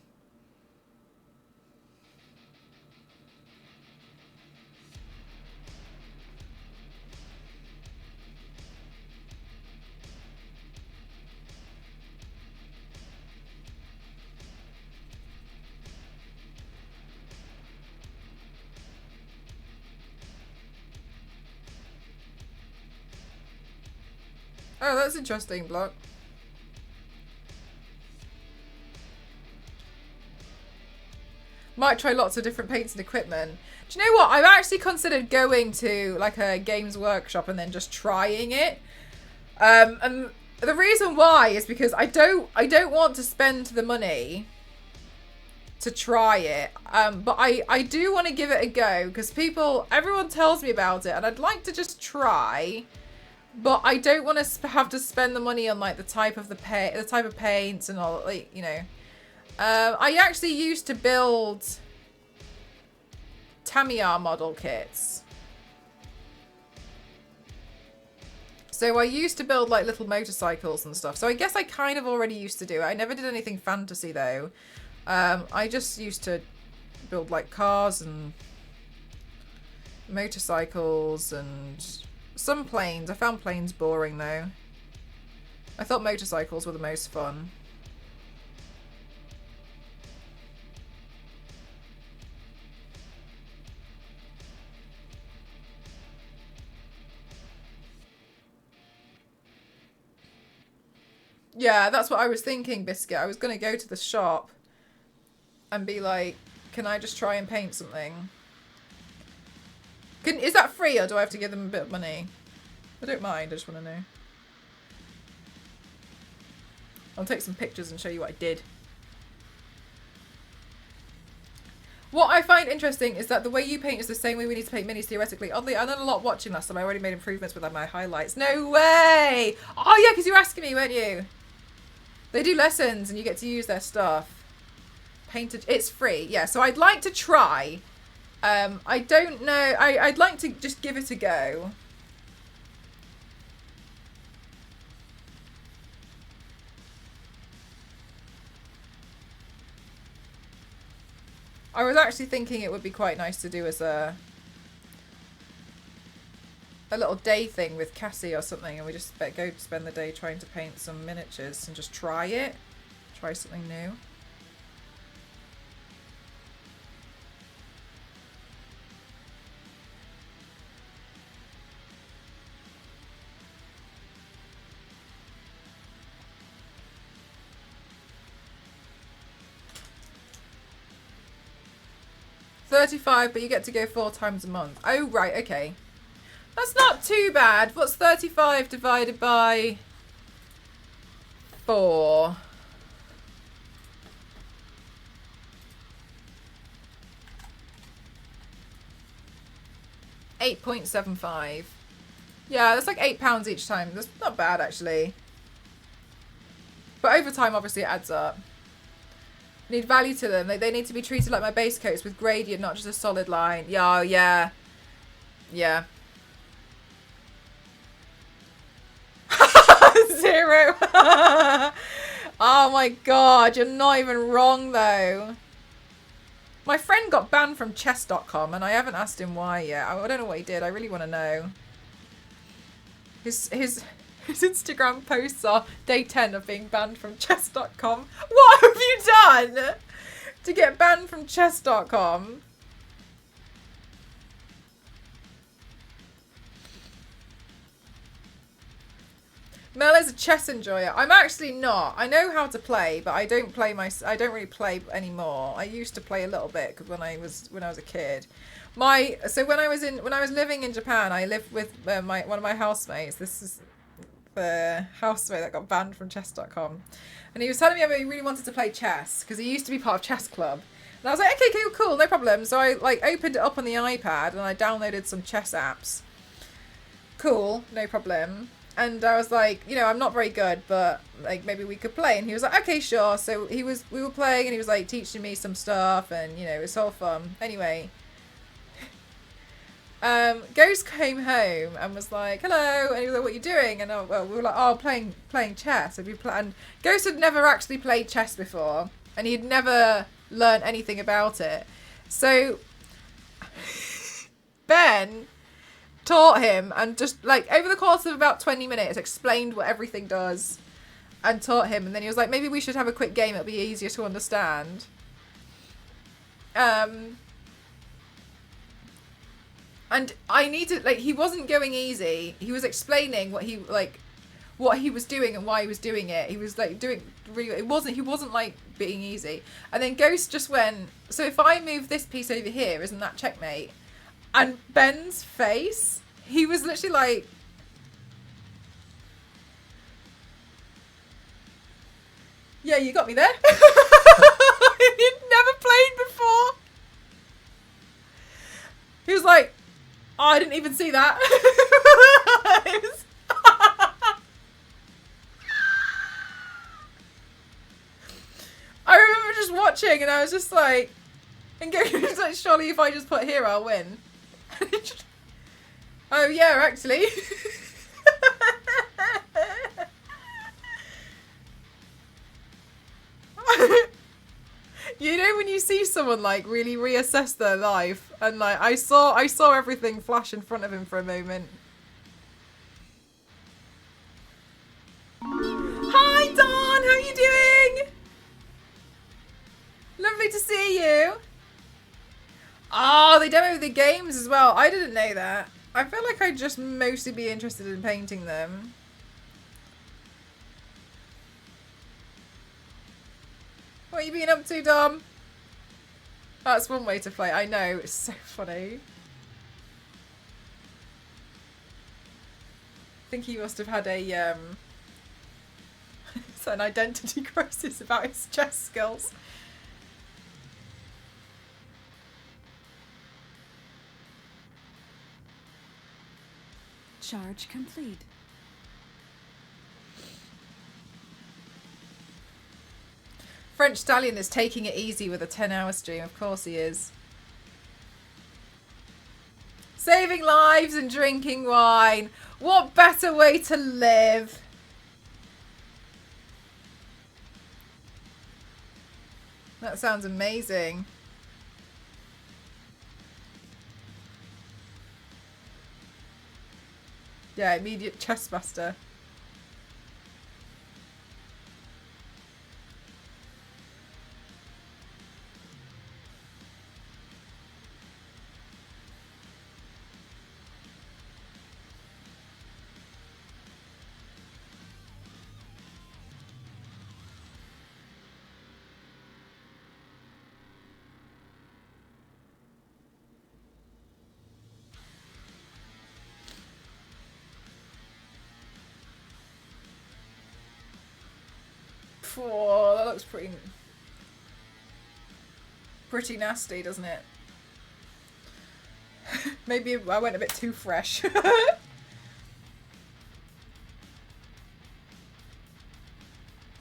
[SPEAKER 1] Oh, that's interesting, Block. Might try lots of different paints and equipment. Do you know what? I've actually considered going to like a games workshop and then just trying it. And the reason why is because I don't want to spend the money to try it. But I do want to give it a go because everyone tells me about it and I'd like to just try. But I don't want to have to spend the money on like the type of paints and all, like, you know. I actually used to build Tamiya model kits. So I used to build like little motorcycles and stuff. So I guess I kind of already used to do it. I never did anything fantasy though. I just used to build like cars and motorcycles and some planes. I found planes boring though. I thought motorcycles were the most fun. Yeah, that's what I was thinking, Biscuit. I was going to go to the shop and be like, can I just try and paint something? Is that free or do I have to give them a bit of money? I don't mind, I just want to know. I'll take some pictures and show you what I did. What I find interesting is that the way you paint is the same way we need to paint minis theoretically. Oddly, I done a lot watching last time. I already made improvements with my highlights. No way! Oh yeah, because you were asking me, weren't you? They do lessons and you get to use their stuff. Painted, it's free. Yeah, so I'd like to try. I don't know. I'd like to just give it a go. I was actually thinking it would be quite nice to do as a little day thing with Cassie or something, and we just go spend the day trying to paint some miniatures and just try it. Try something new. $35, but you get to go 4 times a month. Oh, right, okay. That's not too bad. What's 35 divided by 4? $8.75. Yeah, that's like £8 each time. That's not bad, actually. But over time, obviously, it adds up. Need value to them. They need to be treated like my base coats with gradient, not just a solid line. Yeah, yeah. Yeah. 0. Oh my god, you're not even wrong though. My friend got banned from chess.com and I haven't asked him why yet. I don't know what he did. I really want to know. His Instagram posts are day 10 of being banned from chess.com. What have you done to get banned from chess.com? Mel is a chess enjoyer. I'm actually not. I know how to play, but I don't really play anymore. I used to play a little bit when I was a kid. When I was living in Japan, I lived with one of my housemates. This is the housemate that got banned from chess.com, and he was telling me how he really wanted to play chess because he used to be part of chess club. And I was like, okay, cool, no problem. So I opened it up on the iPad and I downloaded some chess apps. Cool, no problem. And I was like, I'm not very good, but like maybe we could play. And he was like, okay, sure. So we were playing and he was like teaching me some stuff and it was all fun. Anyway, Ghost came home and was like, hello. And he was like, what are you doing? And we were like, playing chess. And Ghost had never actually played chess before and he'd never learned anything about it. So Ben taught him and just like over the course of about 20 minutes explained what everything does and taught him, and then he was like, maybe we should have a quick game, it'll be easier to understand. And I needed, like, he wasn't going easy. He was explaining what he was doing and why he was doing it. He was like doing really, he wasn't like being easy. And then Ghost just went, so if I move this piece over here, isn't that checkmate? And Ben's face, he was literally like, yeah, you got me there. He'd never Oh, I didn't even see that. I remember just watching and I was just like, and going, like, surely if I just put here, I'll win. Oh yeah, actually. You know when you see someone like really reassess their life, and like I saw everything flash in front of him for a moment. Hi Dawn, how are you doing? Lovely to see you. Oh, they demo the games as well. I didn't know that. I feel like I'd just mostly be interested in painting them. What have you been up to, Dom? That's one way to play. I know, it's so funny. I think he must have had a an identity crisis about his chess skills.
[SPEAKER 2] Charge complete.
[SPEAKER 1] French Stallion is taking it easy with a 10-hour stream. Of course he is. Saving lives and drinking wine. What better way to live? That sounds amazing. Yeah, immediate chess master. Oh, that looks pretty nasty, doesn't it? Maybe I went a bit too fresh.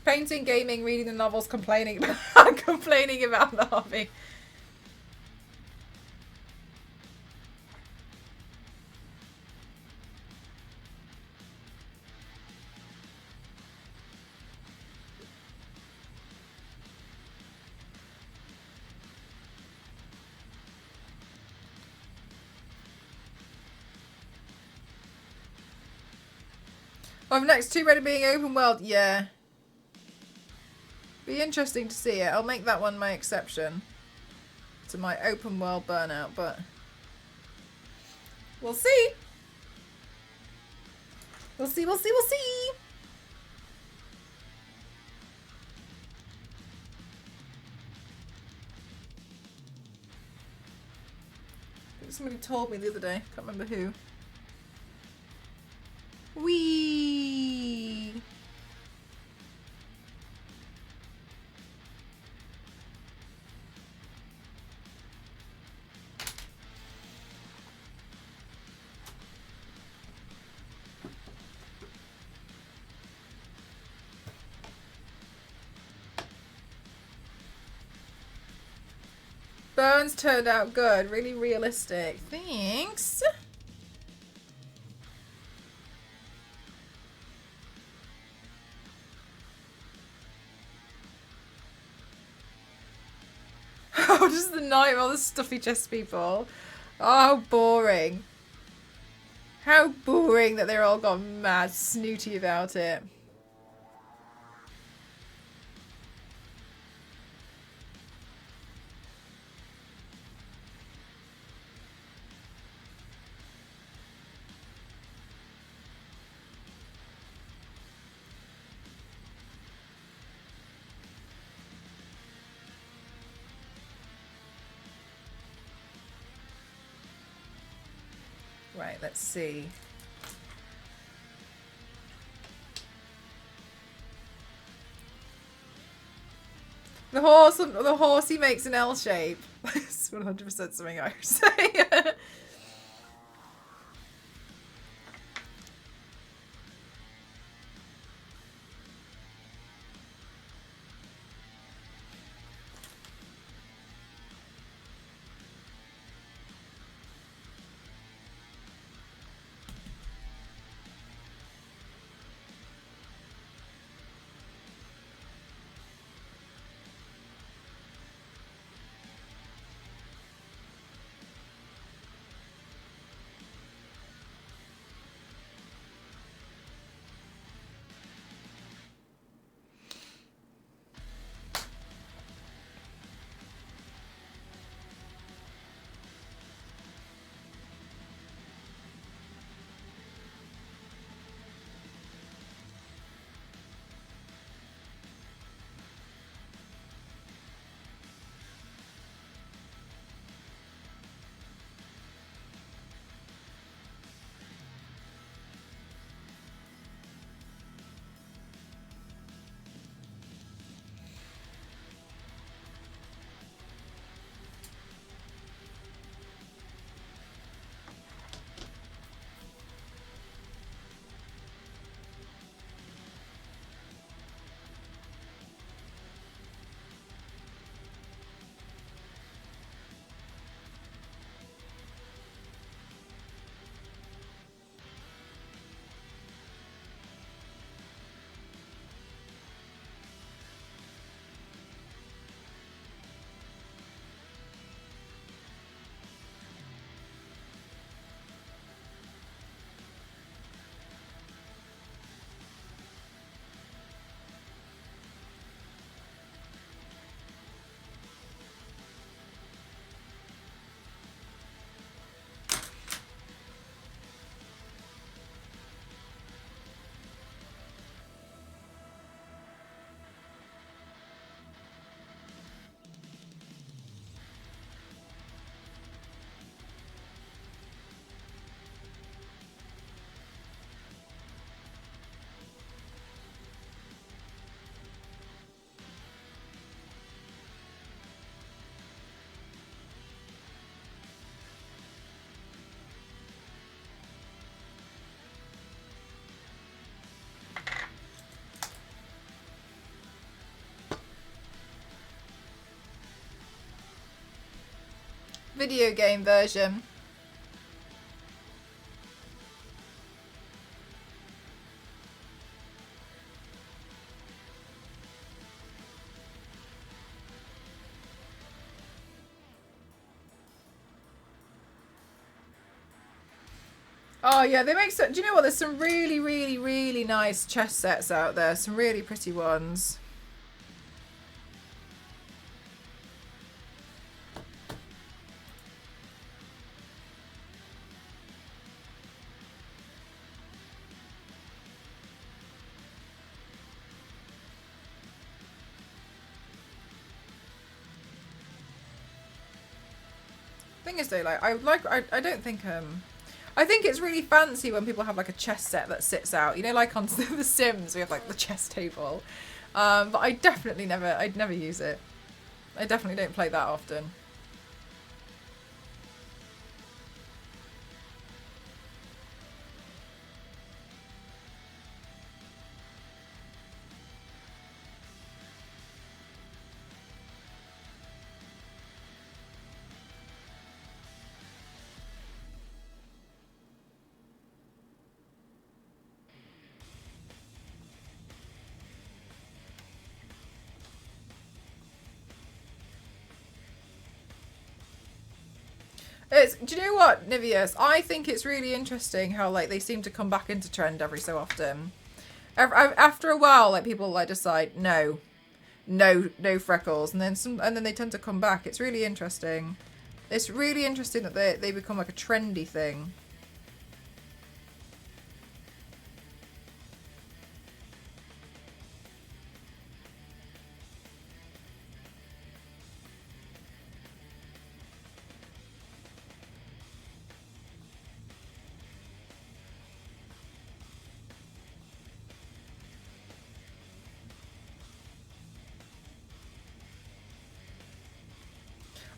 [SPEAKER 1] Painting, gaming, reading the novels, complaining about the hobby. Oh, next 2 ready being open world, yeah. Be interesting to see it. I'll make that one my exception to my open world burnout, but we'll see. We'll see, we'll see, we'll see. I think somebody told me the other day. Can't remember who. Whee! Burns turned out good. Really realistic. Thanks. Oh, just the night of all the stuffy chest people. Oh, how boring. How boring that they're all gone mad snooty about it. Right, let's see. The horse he makes an L shape. It's 100% something I would say. video game version. Oh yeah, they make so. Do you know what? There's some really, really, really nice chess sets out there. Some really pretty ones. Thing is though, I don't think I think it's really fancy when people have like a chess set that sits out. You know, like on The Sims, we have like the chess table. But I'd never use it. I definitely don't play that often. Do you know what, Nivius? I think it's really interesting how like they seem to come back into trend every so often. After a while, like people like decide no freckles, and then they tend to come back. It's really interesting. It's really interesting that they become like a trendy thing.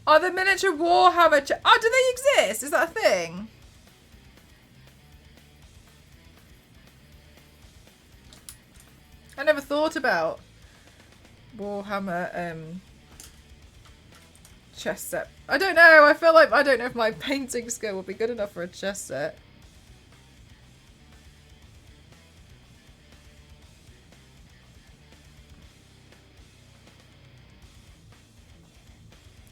[SPEAKER 1] Oh, the miniature Warhammer. Oh, do they exist? Is that a thing? I never thought about Warhammer chess set. I don't know. I feel like I don't know if my painting skill would be good enough for a chess set.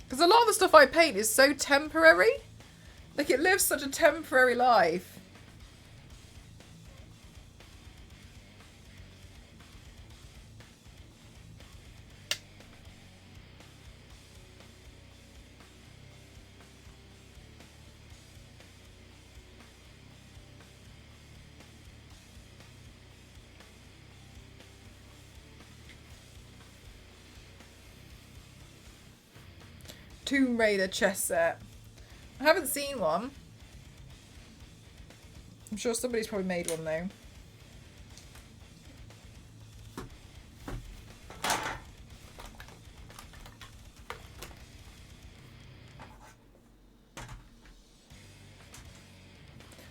[SPEAKER 1] Because a lot of the stuff I paint is so temporary. Like, it lives such a temporary life. Tomb Raider chess set. I haven't seen one. I'm sure somebody's probably made one though.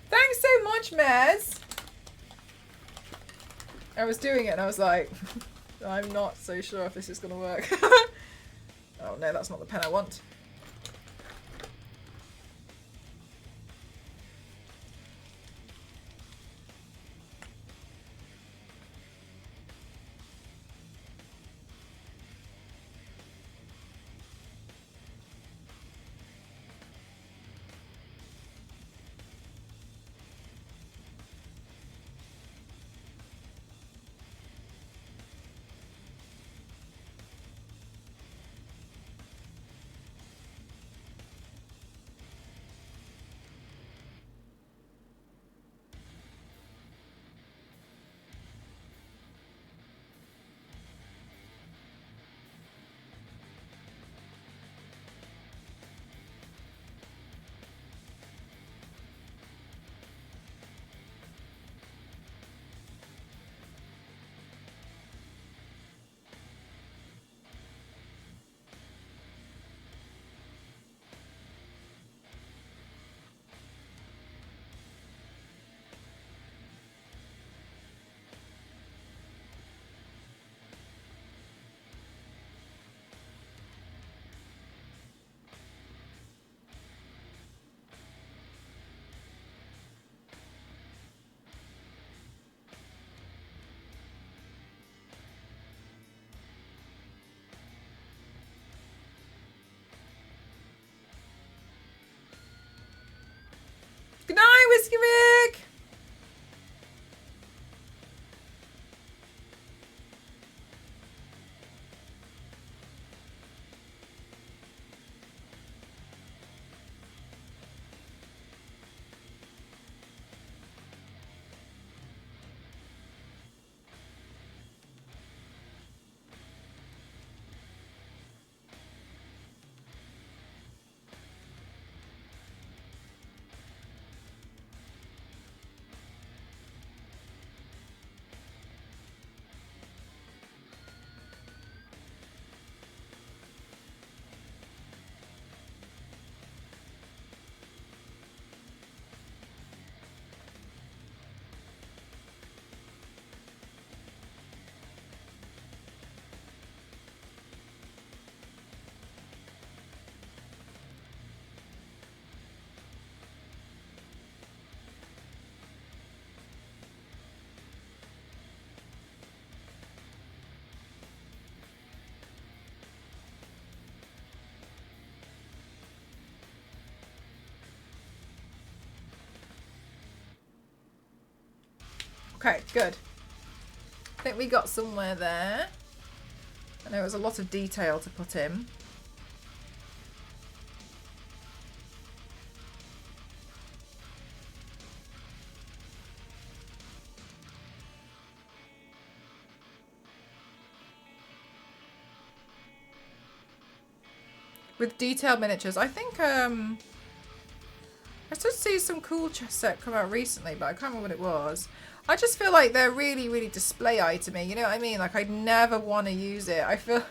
[SPEAKER 1] Thanks so much, Mez. I was doing it and I was like, I'm not so sure if this is going to work. Oh no, that's not the pen I want. Whiskey Rick! Okay, good. I think we got somewhere there. I know it was a lot of detail to put in. With detailed miniatures. I think, I did see some cool chess set come out recently, but I can't remember what it was. I just feel like they're really, really display itemy. You know what I mean? Like, I'd never want to use it. I feel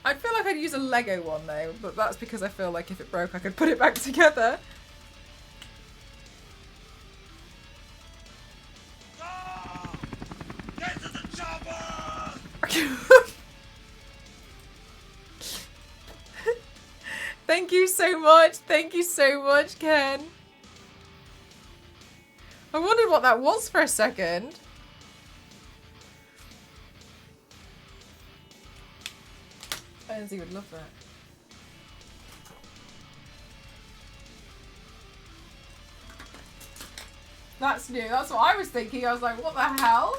[SPEAKER 1] like I'd use a Lego one, though. But that's because I feel like if it broke, I could put it back together.
[SPEAKER 3] Get to the chopper!
[SPEAKER 1] Thank you so much. Thank you so much, Ken. I wondered what that was for a second. Lindsay would love that. That's new. That's what I was thinking. I was like, what the hell?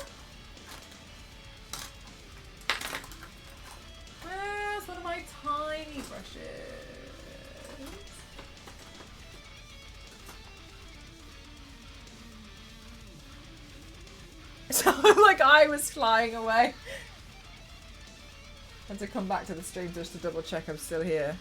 [SPEAKER 1] Where's one of my tiny brushes? It sounded like I was flying away. I had to come back to the stream just to double check I'm still here.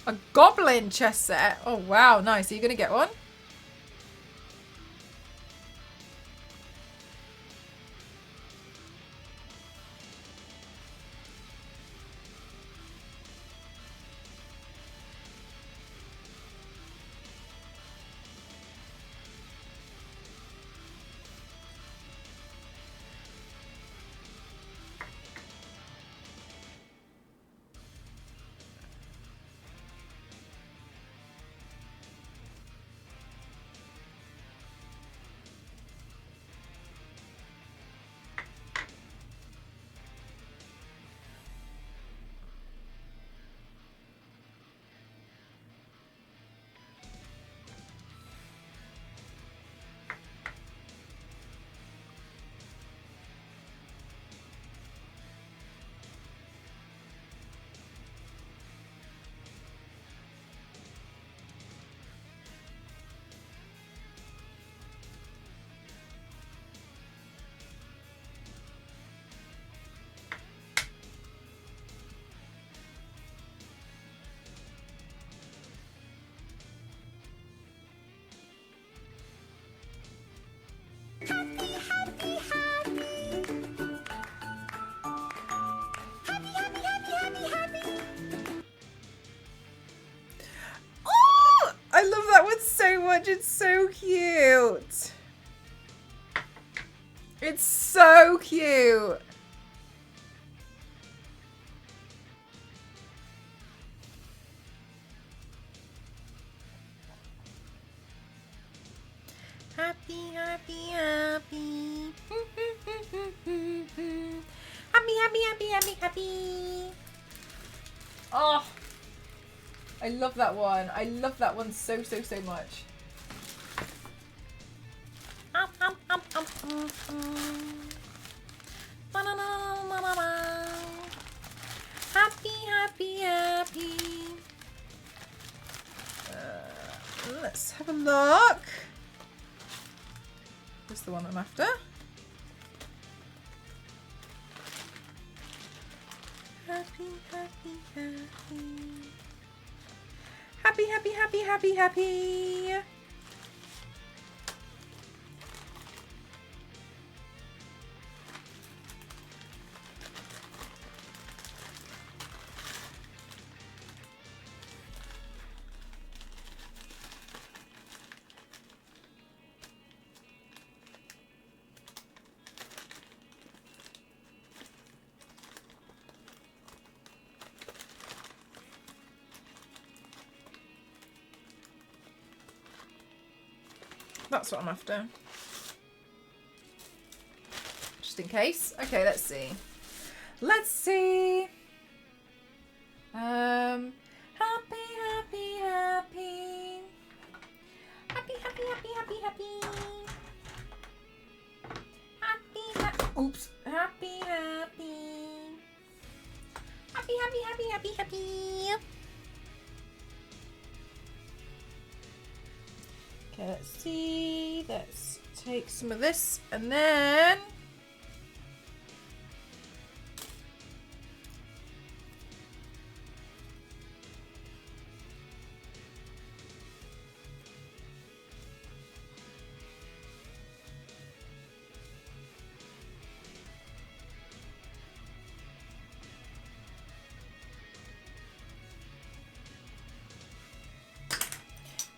[SPEAKER 1] A goblin chess set? Oh wow, nice. Are you gonna get one? Oh, I love that one so much. It's so cute. It's so cute. Happy, happy, happy. Happy, happy, happy, happy, happy. Oh, I love that one. I love that one so, so, so much. Happy, happy, happy. Let's have a look. This is the one I'm after. Happy, happy, happy. Happy, happy, happy, happy, happy. That's what I'm after. Just in case. Okay, let's see. Let's see. Happy, happy, happy. Happy, happy, happy, happy, happy. Happy, happy. Oops. Happy, happy. Happy, happy, happy, happy, happy. Okay, let's see. Let's take some of this and then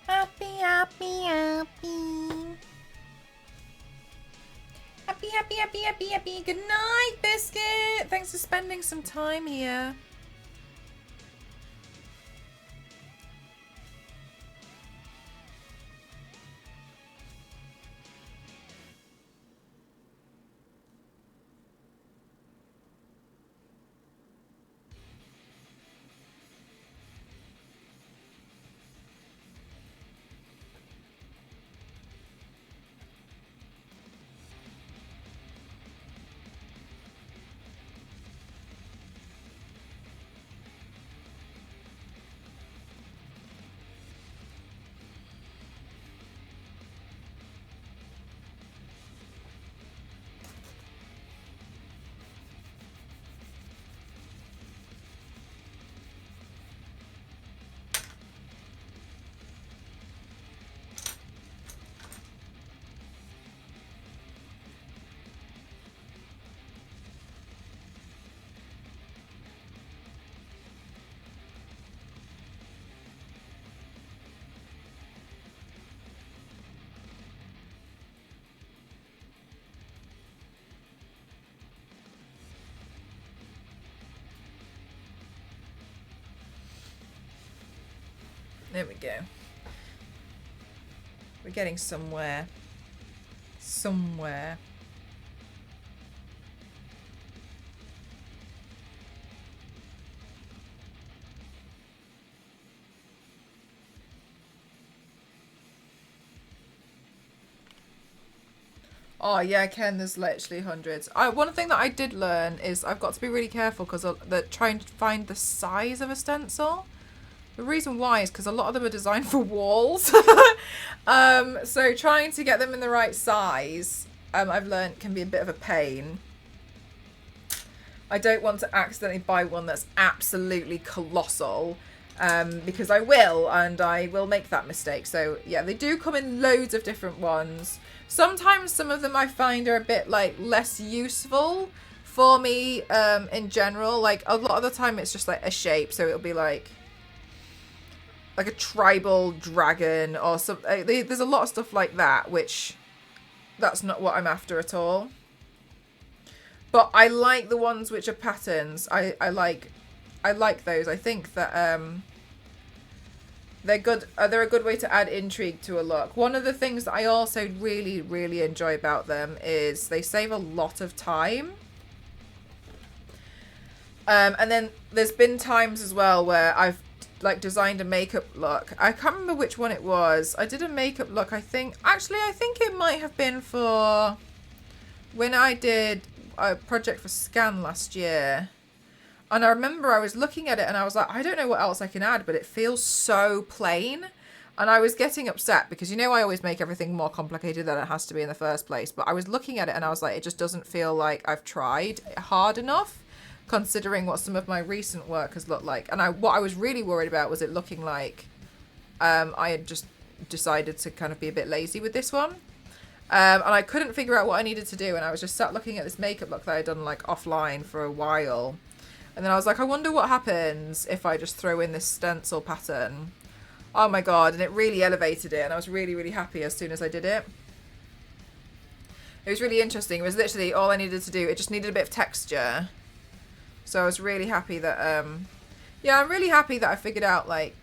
[SPEAKER 1] happy, happy, happy. Happy, happy, happy, happy, happy. Good night, Biscuit. Thanks for spending some time here. There we go. We're getting somewhere. Somewhere. Oh yeah, Ken, there's literally hundreds. One thing that I did learn is I've got to be really careful because they're trying to find the size of a stencil. The reason why is because a lot of them are designed for walls. So trying to get them in the right size, I've learned can be a bit of a pain. I don't want to accidentally buy one that's absolutely colossal, because I will, and I will make that mistake. So yeah, they do come in loads of different ones. Sometimes some of them I find are a bit like less useful for me in general. Like a lot of the time it's just like a shape, so it'll be like a tribal dragon or something. There's a lot of stuff like that, which that's not what I'm after at all. But I like the ones which are patterns. I like those. I think that They're good. They're a good way to add intrigue to a look. One of the things that I also really, really enjoy about them is they save a lot of time. And then there's been times as well where I've like designed a makeup look. I can't remember which one it was. I did a makeup look, I think. Actually, I think it might have been for when I did a project for Scan last year. And I remember I was looking at it and I was like, I don't know what else I can add, but it feels so plain. And I was getting upset because, you know, I always make everything more complicated than it has to be in the first place. But I was looking at it and I was like, it just doesn't feel like I've tried hard enough, considering what some of my recent work has looked like. And what I was really worried about was it looking like I had just decided to kind of be a bit lazy with this one. And I couldn't figure out what I needed to do. And I was just sat looking at this makeup look that I'd done like offline for a while. And then I was like, I wonder what happens if I just throw in this stencil pattern. Oh my god, and it really elevated it, and I was really, really happy as soon as I did it. It was really interesting. It was literally all I needed to do. It just needed a bit of texture. So I was really happy that, yeah, I'm really happy that I figured out, like,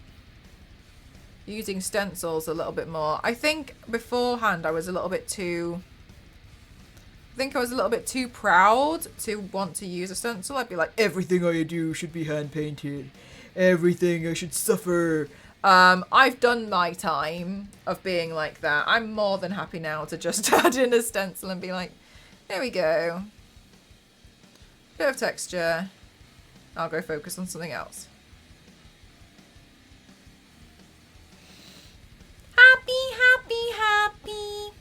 [SPEAKER 1] using stencils a little bit more. I think beforehand I was a little bit too... I think I was a little bit too proud to want to use a stencil. I'd be like, everything I do should be hand painted. Everything I should suffer. I've done my time of being like that. I'm more than happy now to just add in a stencil and be like, there we go. Bit of texture. I'll go focus on something else. Happy, happy, happy.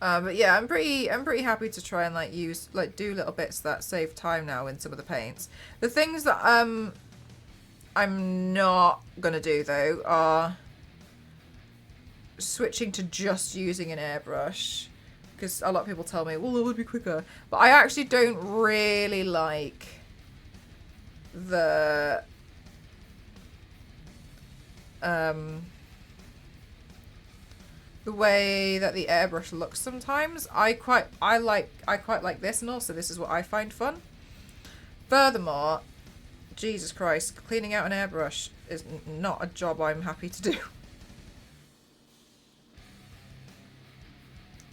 [SPEAKER 1] But yeah, I'm pretty happy to try and like do little bits that save time now in some of the paints. The things that I'm not gonna do though are switching to just using an airbrush, because a lot of people tell me, well, it would be quicker, but I actually don't really like the way that the airbrush looks sometimes. I quite like this, and also this is what I find fun. Furthermore, Jesus Christ, cleaning out an airbrush is not a job I'm happy to do.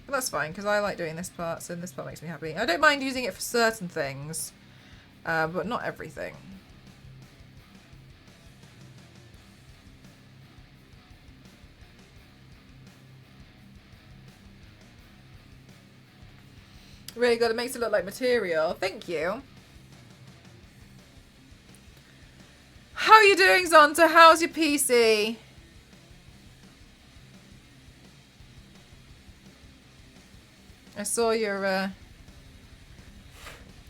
[SPEAKER 1] But that's fine, because I like doing this part, so this part makes me happy. I don't mind using it for certain things, but not everything. Really good. It makes it look like material. Thank you. How are you doing, Zonta? How's your PC? I saw your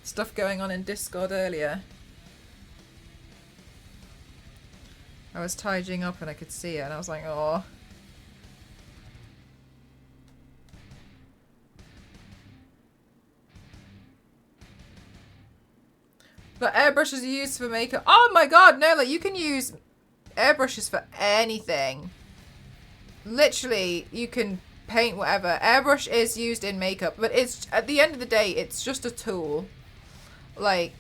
[SPEAKER 1] stuff going on in Discord earlier. I was tidying up and I could see it and I was like, oh. But airbrushes are used for makeup. Oh my god, no, like you can use airbrushes for anything. Literally, you can paint whatever. Airbrush is used in makeup, but it's, at the end of the day, it's just a tool. Like,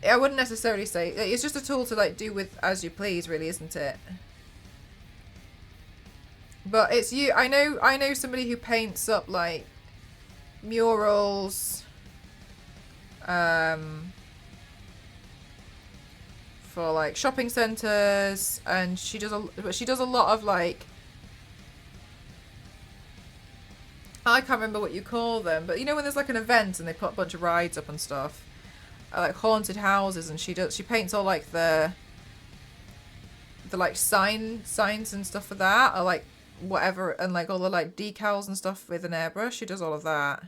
[SPEAKER 1] I wouldn't necessarily say, it's just a tool to like do with as you please, really, isn't it? But it's you, I know somebody who paints up like murals, for like shopping centers, and she does a lot of like, I can't remember what you call them, but you know when there's like an event and they put a bunch of rides up and stuff, like haunted houses, and she paints all like the like signs and stuff for that, or like whatever, and like all the like decals and stuff with an airbrush. She does all of that.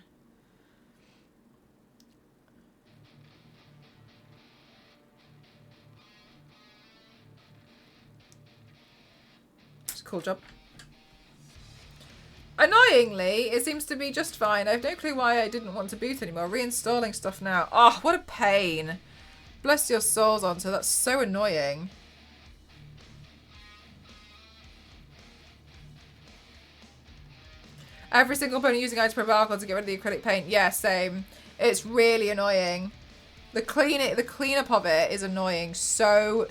[SPEAKER 1] Cool job. Annoyingly, it seems to be just fine. I have no clue why I didn't want to boot anymore. Reinstalling stuff now. Oh, what a pain. Bless your souls, Onto. That's so annoying. Every single opponent using item alcohol to get rid of the acrylic paint. Yeah, same. It's really annoying. The cleanup of it is annoying. So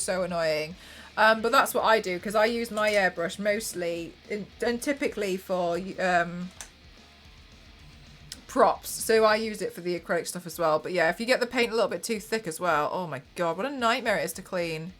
[SPEAKER 1] annoying. But that's what I do because I use my airbrush mostly and typically for props. So I use it for the acrylic stuff as well. But yeah, if you get the paint a little bit too thick as well, oh my god, what a nightmare it is to clean.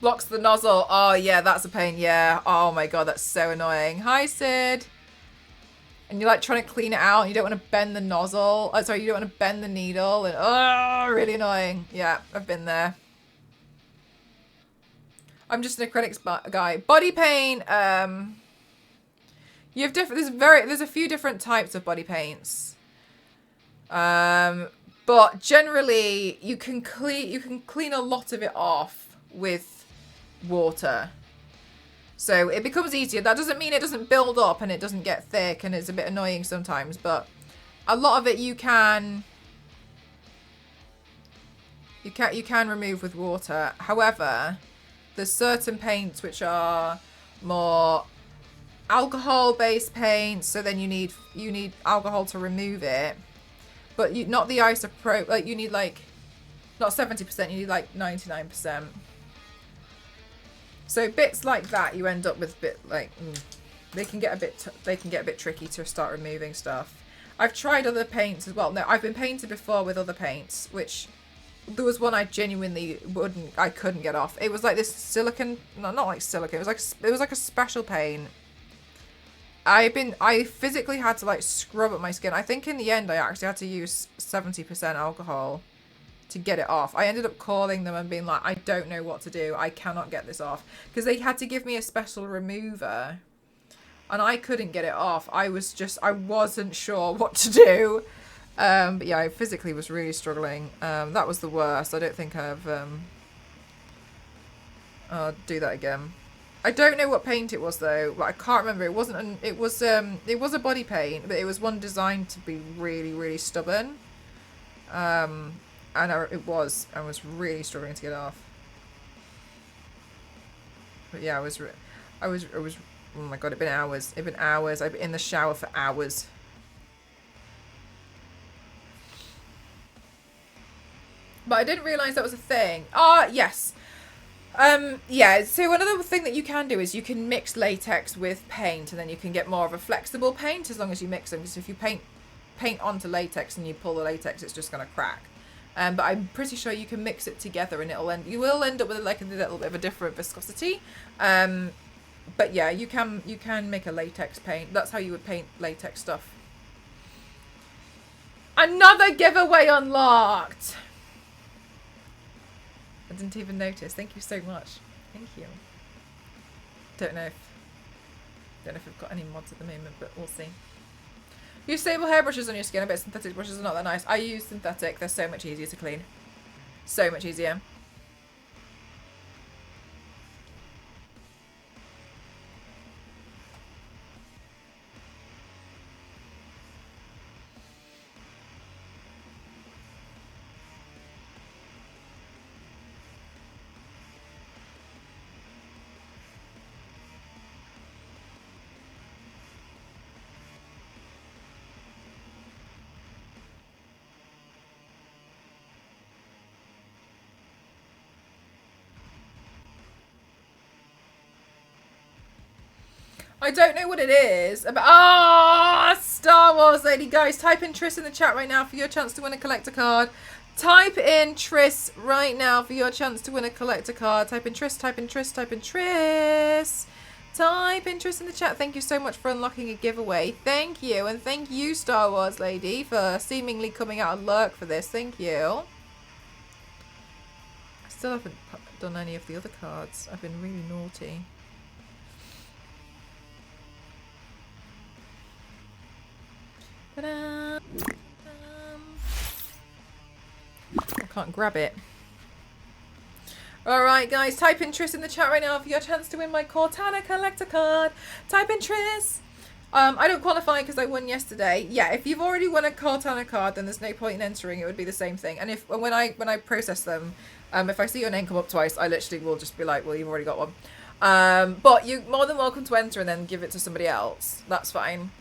[SPEAKER 1] Blocks the nozzle. Oh, yeah, that's a pain. Yeah. Oh, my God, that's so annoying. Hi, Sid. And you're, like, trying to clean it out, and you don't want to bend the nozzle. Oh, sorry, you don't want to bend the needle. And, oh, really annoying. Yeah, I've been there. I'm just an acrylics guy. Body paint. You have different... There's a few different types of body paints. But generally, you can clean a lot of it off with water, so it becomes easier. That doesn't mean it doesn't build up and it doesn't get thick and it's a bit annoying sometimes, but a lot of it you can remove with water. However, there's certain paints which are more alcohol based paints, so then you need alcohol to remove it, but not the isopropyl. Like you need like not 70%, you need like 99%. So bits like that, you end up with a bit like they can get a bit tricky to start removing stuff. I've tried other paints as well. No, I've been painted before with other paints, which there was one I genuinely couldn't get off. It was like this silicone, not like silicone. It was like a special paint. I physically had to like scrub up my skin. I think in the end I actually had to use 70% alcohol to get it off. I ended up calling them and being like, I don't know what to do. I cannot get this off. Because they had to give me a special remover. And I couldn't get it off. I wasn't sure what to do. But yeah, I physically was really struggling. That was the worst. I don't think I'll do that again. I don't know what paint it was though. But I can't remember. It wasn't it was a body paint, but it was one designed to be really, really stubborn. And I was really struggling to get off. But yeah, I was, oh my god, it'd been hours. I've been in the shower for hours. But I didn't realise that was a thing. Yes. Yeah, so another thing that you can do is you can mix latex with paint, and then you can get more of a flexible paint as long as you mix them. Because if you paint onto latex and you pull the latex, it's just going to crack. But I'm pretty sure you can mix it together and you will end up with like a little bit of a different viscosity. But yeah, you can make a latex paint. That's how you would paint latex stuff. Another giveaway unlocked. I didn't even notice. Thank you so much. Thank you. Don't know if we've got any mods at the moment, but we'll see. Use stable hairbrushes on your skin. I bet synthetic brushes are not that nice. I use synthetic. They're so much easier to clean. So much easier. I don't know what it is. Ah, Star Wars lady. Guys, type in Triss in the chat right now for your chance to win a collector card. Type in Triss right now for your chance to win a collector card. Type in Triss, type in Triss, type in Triss. Type in Triss in the chat. Thank you so much for unlocking a giveaway. Thank you. And thank you, Star Wars lady, for seemingly coming out of lurk for this. Thank you. I still haven't done any of the other cards. I've been really naughty. Ta-da! I can't grab it. Alright guys, type in Triss in the chat right now for your chance to win my Cortana collector card. Type in Triss. I don't qualify because I won yesterday. Yeah, if you've already won a Cortana card, then there's no point in entering. It would be the same thing. And if when I process them, if I see your name come up twice, I literally will just be like, well, you've already got one. But you're more than welcome to enter and then give it to somebody else. That's fine.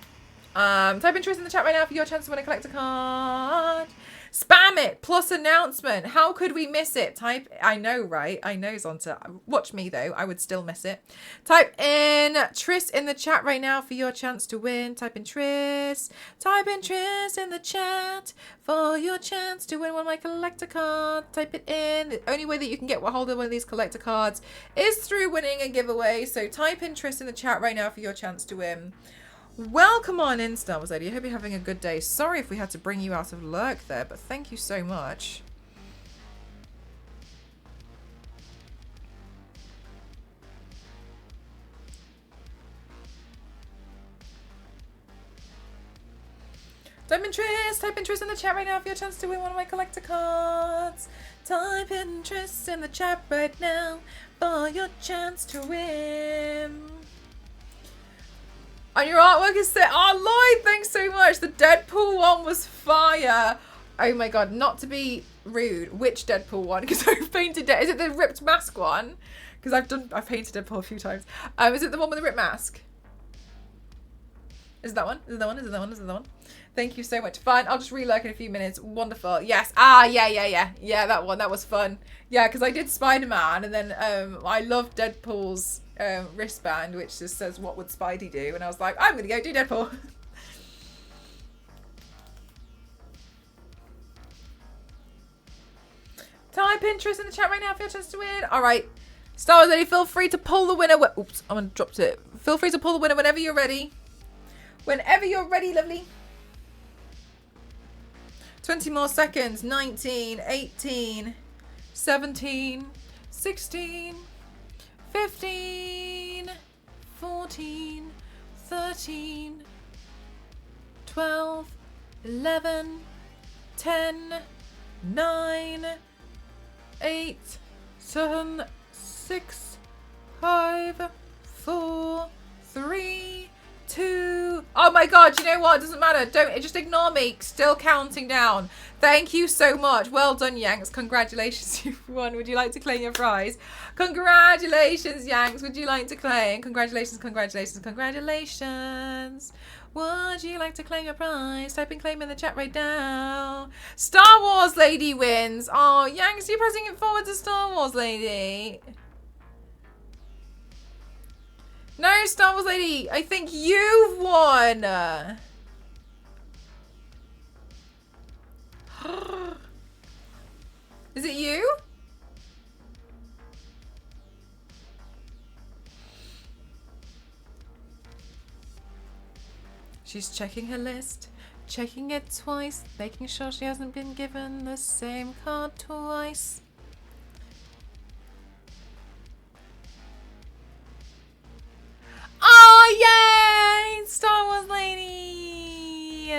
[SPEAKER 1] Type in Triss in the chat right now for your chance to win a collector card. Spam it plus announcement. How could we miss it? Type, I know, right? I know, Zonta. Watch me though. I would still miss it. Type in Triss in the chat right now for your chance to win. Type in Triss. Type in Triss in the chat for your chance to win one of my collector cards. Type it in. The only way that you can get a hold of one of these collector cards is through winning a giveaway. So type in Triss in the chat right now for your chance to win. Welcome on in, Star Wars lady. I hope you're having a good day. Sorry if we had to bring you out of lurk there, but thank you so much. Type in Triss in the chat right now for your chance to win one of my collector cards. Type in Triss in the chat right now for your chance to win. And your artwork is set. Oh, Lloyd, thanks so much. The Deadpool one was fire. Oh my god, not to be rude. Which Deadpool one? Because I've painted it. Is it the ripped mask one? Because I've painted Deadpool a few times. Is it the one with the ripped mask? Is it that one? Is it that one? Is it that one? Is it that one? Thank you so much. Fine, I'll just re-lurk in a few minutes. Wonderful. Yes. Ah, yeah. Yeah, that one. That was fun. Yeah, because I did Spider-Man, and then I loved Deadpool's wristband, which just says, what would Spidey do? And I was like, I'm going to go do Deadpool. Type in Triss in the chat right now for your chance to win. All right. Star Wars lady, feel free to pull the winner. Oops, I'm going to drop it. Feel free to pull the winner whenever you're ready. Whenever you're ready, lovely. 20 more seconds. 19, 18, 17, 16, 15, 14, 13, 12, 11, 10, 9, 8, 7, 6, 5, 4, 3, 2. Oh my god, you know what? It doesn't matter. Don't just ignore me. Still counting down. Thank you so much. Well done, Yanks. Congratulations, you've won. Would you like to claim your prize? Congratulations, Yanks. Would you like to claim? Congratulations, congratulations, congratulations. Would you like to claim your prize? Type in claim in the chat right now. Star Wars lady wins. Oh, Yanks, you're pressing it forward to Star Wars lady. No, Star Wars lady, I think you've won. Is it you? She's checking her list, checking it twice, making sure she hasn't been given the same card twice. Oh, yay! Star Wars lady!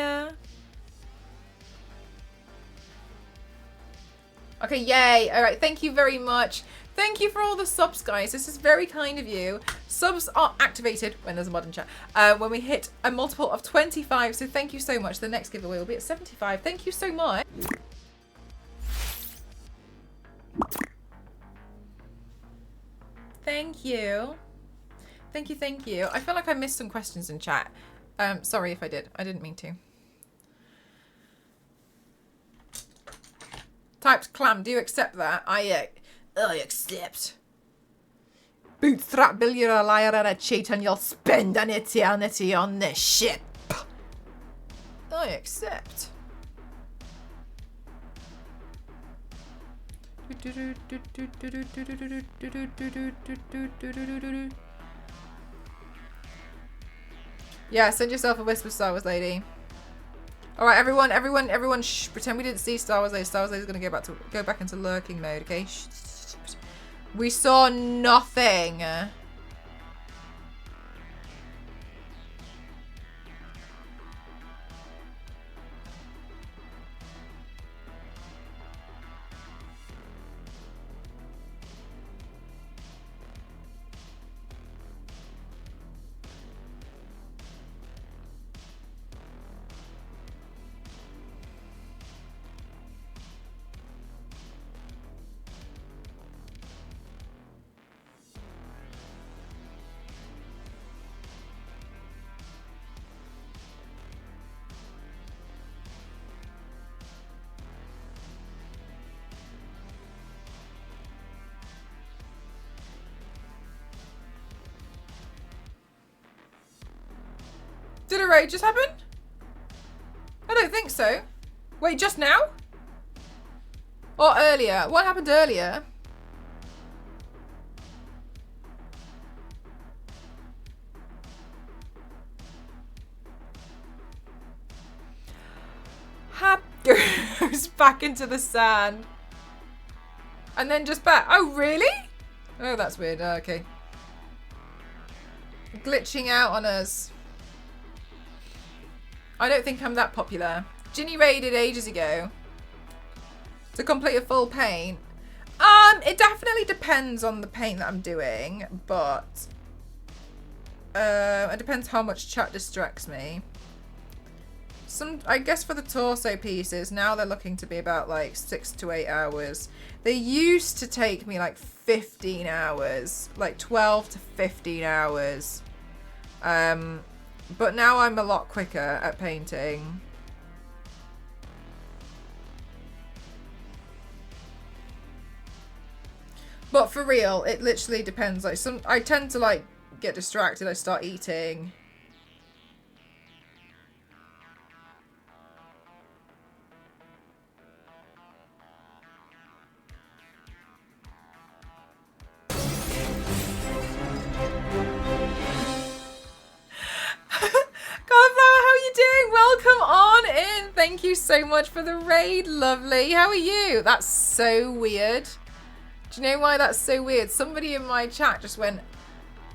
[SPEAKER 1] Okay, yay. All right, thank you very much. Thank you for all the subs, guys. This is very kind of you. Subs are activated when there's a mod in chat. When we hit a multiple of 25, so thank you so much. The next giveaway will be at 75. Thank you so much. Thank you. Thank you, thank you. I feel like I missed some questions in chat. Sorry if I did. I didn't mean to. Typed clam. Do you accept that? I accept. Bootstrap Bill, you're a liar and a cheat, and you'll spend an eternity on this ship. I accept. Yeah, send yourself a whisper, Star Wars lady. All right, everyone, shh! Pretend we didn't see Star Wars lady. Star Wars lady's gonna go back into lurking mode. Okay. Shh. We saw nothing. Did a raid just happen? I don't think so. Wait, just now? Or earlier? What happened earlier? Hap goes back into the sand. And then just back. Oh, really? Oh, that's weird. Okay. Glitching out on us. I don't think I'm that popular. Ginny raided ages ago to complete a full paint. It definitely depends on the paint that I'm doing, but it depends how much chat distracts me. I guess for the torso pieces, now they're looking to be about like 6 to 8 hours. They used to take me like 15 hours, like 12 to 15 hours. But now I'm a lot quicker at painting. But for real, it literally depends. Like I tend to like get distracted. I start eating. Welcome on in. Thank you so much for the raid, lovely. How are you? That's so weird. Do you know why that's so weird? Somebody in my chat just went,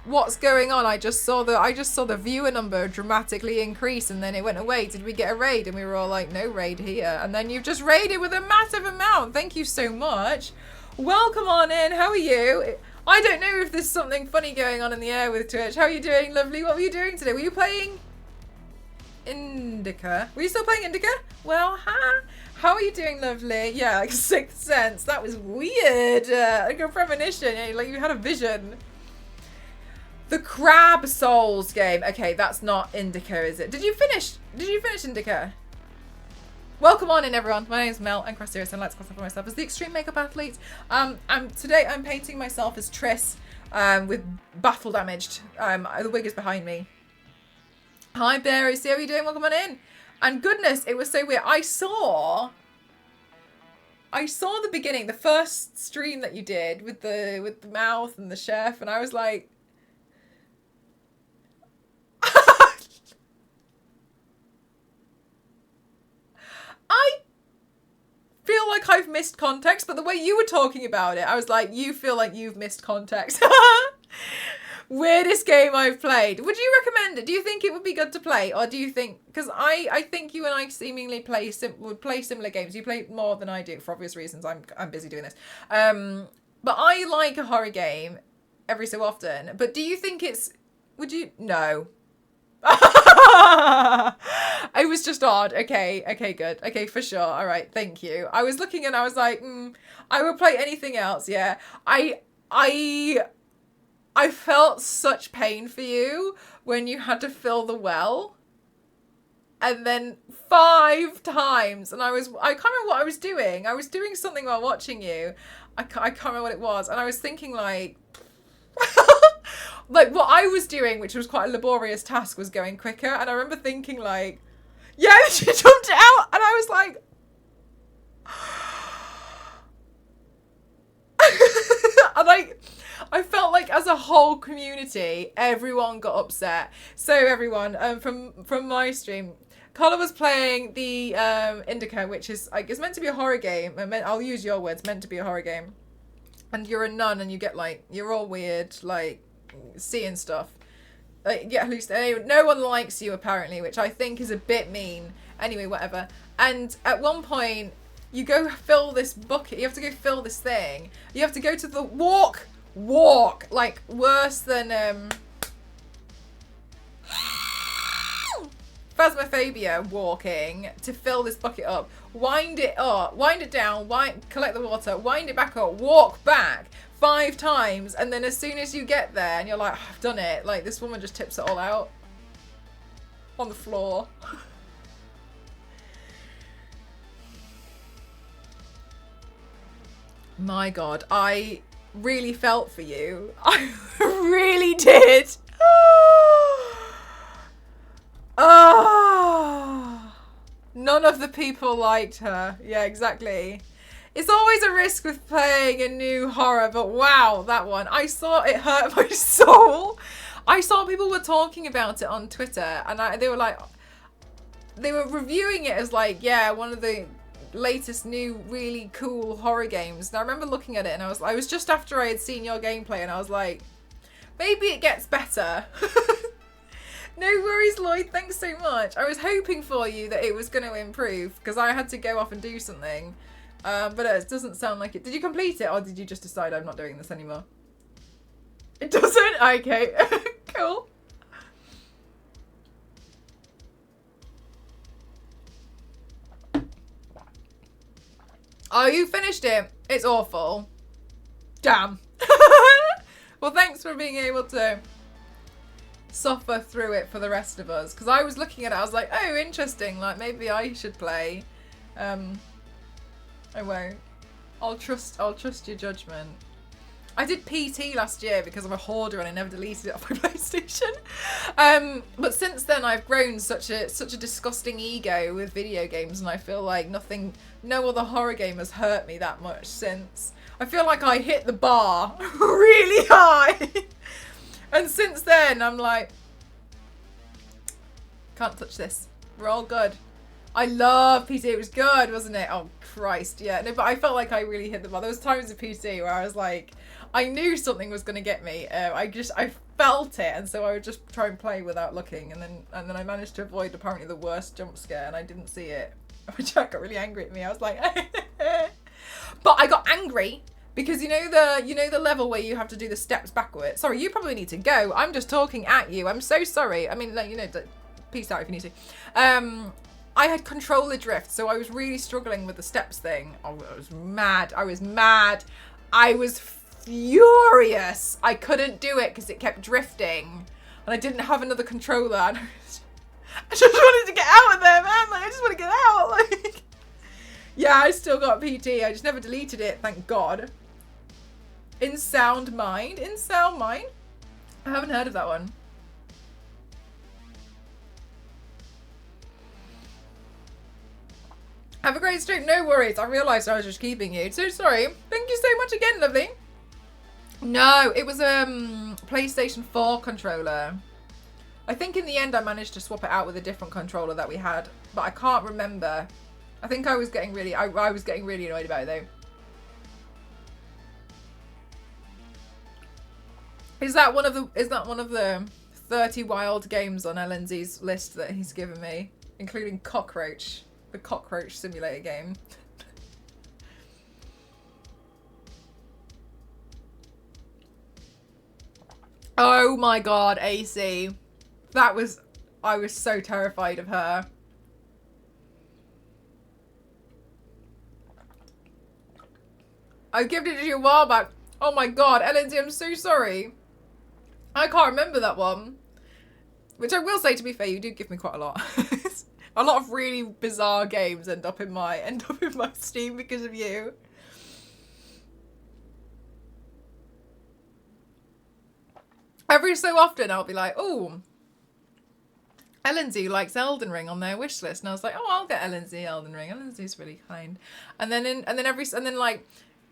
[SPEAKER 1] "What's going on?" I just saw the viewer number dramatically increase and then it went away. Did we get a raid? And we were all like, "No raid here." And then you've just raided with a massive amount. Thank you so much. Welcome on in. How are you? I don't know if there's something funny going on in the air with Twitch. How are you doing, lovely? What were you doing today? Were you playing Indica? Were you still playing Indica? Well, how are you doing, lovely? Yeah, like Sixth Sense. That was weird. Like a premonition. Yeah, like you had a vision. The Crab Souls game. Okay, that's not Indica, is it? Did you finish Indica? Welcome on in, everyone. My name is Mel. I'm cross-serious and I like to classify myself as the extreme makeup athlete. Today I'm painting myself as Triss with battle damaged. The wig is behind me. Hi, Barry. See how you doing? Welcome on in. And goodness, it was so weird. I saw the beginning, the first stream that you did with the mouth and the chef, and I was like, I feel like I've missed context, but the way you were talking about it, I was like, you feel like you've missed context. Weirdest game I've played. Would you recommend it? Do you think it would be good to play? Or do you think... Because I think you and I seemingly would play similar games. You play more than I do for obvious reasons. I'm busy doing this. But I like a horror game every so often. But do you think it's... Would you... No. It was just odd. Okay, good. Okay, for sure. All right, thank you. I was looking and I was like, I would play anything else, yeah. I felt such pain for you when you had to fill the well. And then 5 times. And I can't remember what I was doing. I was doing something while watching you. I can't remember what it was. And I was thinking like... like what I was doing, which was quite a laborious task, was going quicker. And I remember thinking like, yeah, she jumped out, and I was like, and I felt like as a whole community, everyone got upset. So everyone, from my stream, Carla was playing the Indica, which is like, it's meant to be a horror game. I'll use your words, meant to be a horror game. And you're a nun, and you get like, you're all weird, like seeing stuff. Like, you get hallucinations. No one likes you apparently, which I think is a bit mean. Anyway, whatever. And at one point, you go fill this bucket. You have to go fill this thing. You have to go to the walk, like worse than Phasmophobia walking to fill this bucket up, wind it down, collect the water, wind it back up, walk back 5 times, and then as soon as you get there and you're like, I've done it, like this woman just tips it all out on the floor. My God, I really felt for you. I really did. Oh, none of the people liked her. Yeah, exactly. It's always a risk with playing a new horror, but wow, that one. I saw it hurt my soul. I saw people were talking about it on Twitter, and they were like, they were reviewing it as like, yeah, one of the latest new really cool horror games. And I remember looking at it, and I was just after I had seen your gameplay, and I was like, maybe it gets better. No worries, Lloyd. Thanks so much. I was hoping for you that it was going to improve because I had to go off and do something. But it doesn't sound like it. Did you complete it, or did you just decide I'm not doing this anymore? It doesn't? Okay. Cool. Oh, you finished it. It's awful. Damn. Well, thanks for being able to suffer through it for the rest of us, because I was looking at it, I was like, oh, interesting, like maybe I should play. I won't. I'll trust your judgment. I did PT last year because I'm a hoarder and I never deleted it off my PlayStation. But since then I've grown such a disgusting ego with video games, and I feel like no other horror game has hurt me that much since. I feel like I hit the bar really high. And since then, I'm like, can't touch this. We're all good. I love PT. It was good, wasn't it? Oh, Christ, yeah. No, but I felt like I really hit the bar. There was times of PT where I was like, I knew something was going to get me. I felt it, and so I would just try and play without looking. And then I managed to avoid apparently the worst jump scare, and I didn't see it. Which got really angry at me. I was like, but I got angry. Because you know the level where you have to do the steps backwards. Sorry, you probably need to go. I'm just talking at you. I'm so sorry. I mean, like, peace out if you need to. I had controller drift, so I was really struggling with the steps thing. Oh, I was mad. I was furious. I couldn't do it because it kept drifting, and I didn't have another controller. And I just wanted to get out of there, man. Like, I just want to get out. Like, yeah, I still got PT. I just never deleted it. Thank God. In Sound Mind? I haven't heard of that one. Have a great stream. No worries. I realised I was just keeping you. So sorry. Thank you so much again, lovely. No, it was a PlayStation 4 controller. I think in the end I managed to swap it out with a different controller that we had, but I can't remember. I think I was getting really annoyed about it though. Is that one of the 30 wild games on LNZ's list that he's given me, including Cockroach, the Cockroach Simulator game? Oh my God, AC. I was so terrified of her. I gifted it to you a while back. Oh my God, LNZ, I'm so sorry. I can't remember that one. Which I will say, to be fair, you do give me quite a lot. A lot of really bizarre games end up in my Steam because of you. every so often I'll be like, oh, Ellen likes Elden Ring on their wish list, and I was like, oh, I'll get Ellen Elden Ring. Ellen really kind. And then like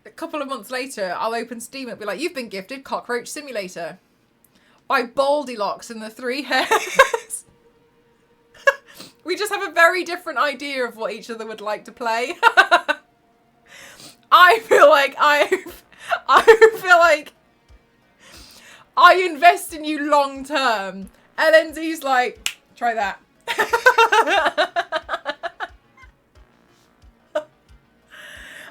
[SPEAKER 1] a couple of months later, I'll open Steam and be like, you've been gifted Cockroach Simulator by Baldylocks and the Three Hairs. We just have a very different idea of what each other would like to play. I feel like I invest in you long term. LNZ's like, try that.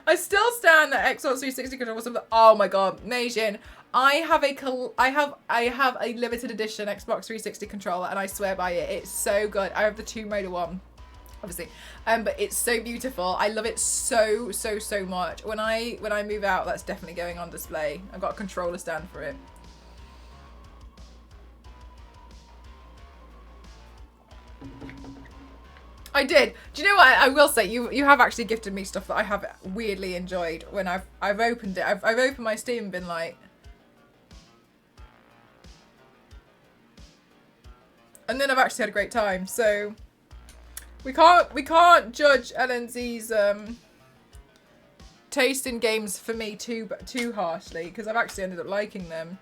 [SPEAKER 1] I still stand that Xbox 360 controller was something. Oh my god, Meijin. I have a limited edition Xbox 360 controller, and I swear by it. It's so good. I have the 2-motor one, obviously, but it's so beautiful. I love it so much. When I move out, that's definitely going on display. I've got a controller stand for it. I did. Do you know what? I will say you have actually gifted me stuff that I have weirdly enjoyed when I've opened it. I've opened my Steam and been like, and then I've actually had a great time. So we can't judge LNZ's taste in games for me too harshly, because I've actually ended up liking them.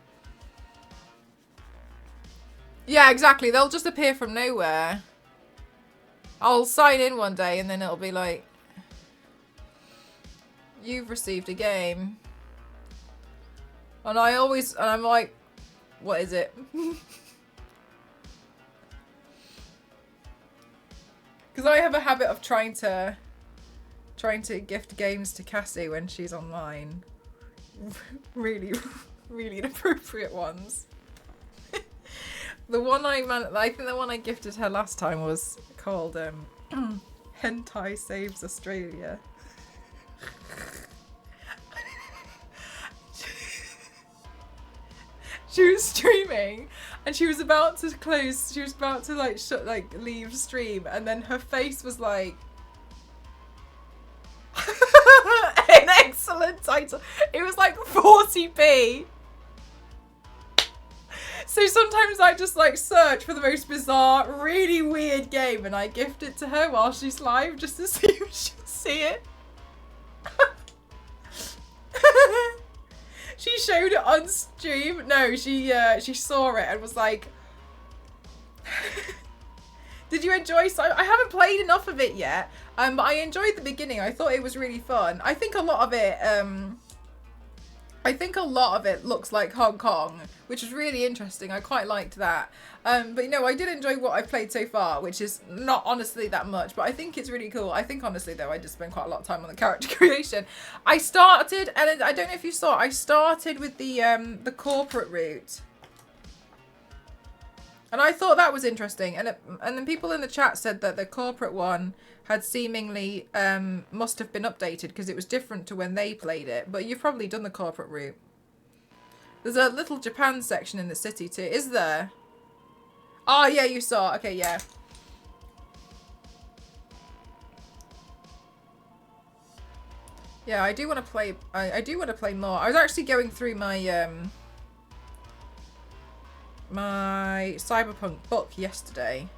[SPEAKER 1] Yeah, exactly. They'll just appear from nowhere. I'll sign in one day and then it'll be like, you've received a game. And I'm like, what is it? Because I have a habit of trying to gift games to Cassie when she's online. Really inappropriate ones. I think the one I gifted her last time was called Hentai Saves Australia. She was streaming and she was about to leave stream, and then her face was like an excellent title. It was like 40p. So sometimes I just like search for the most bizarre, really weird game and I gift it to her while she's live just to see if she'll see it. She showed it on stream. No, she saw it and was like, did you enjoy? So I haven't played enough of it yet, but I enjoyed the beginning. I thought it was really fun. I think a lot of it looks like Hong Kong, which is really interesting. I quite liked that. But you know, I did enjoy what I've played so far, which is not honestly that much, but I think it's really cool. I think honestly though, I just spent quite a lot of time on the character creation. I started, and I don't know if you saw, I started with the corporate route. And I thought that was interesting. And then people in the chat said that the corporate one had seemingly must have been updated because it was different to when they played it. But you've probably done the corporate route. There's a little Japan section in the city too. Is there? Oh yeah, you saw. Okay, yeah. Yeah, I do want to play. I do want to play more. I was actually going through my my Cyberpunk book yesterday.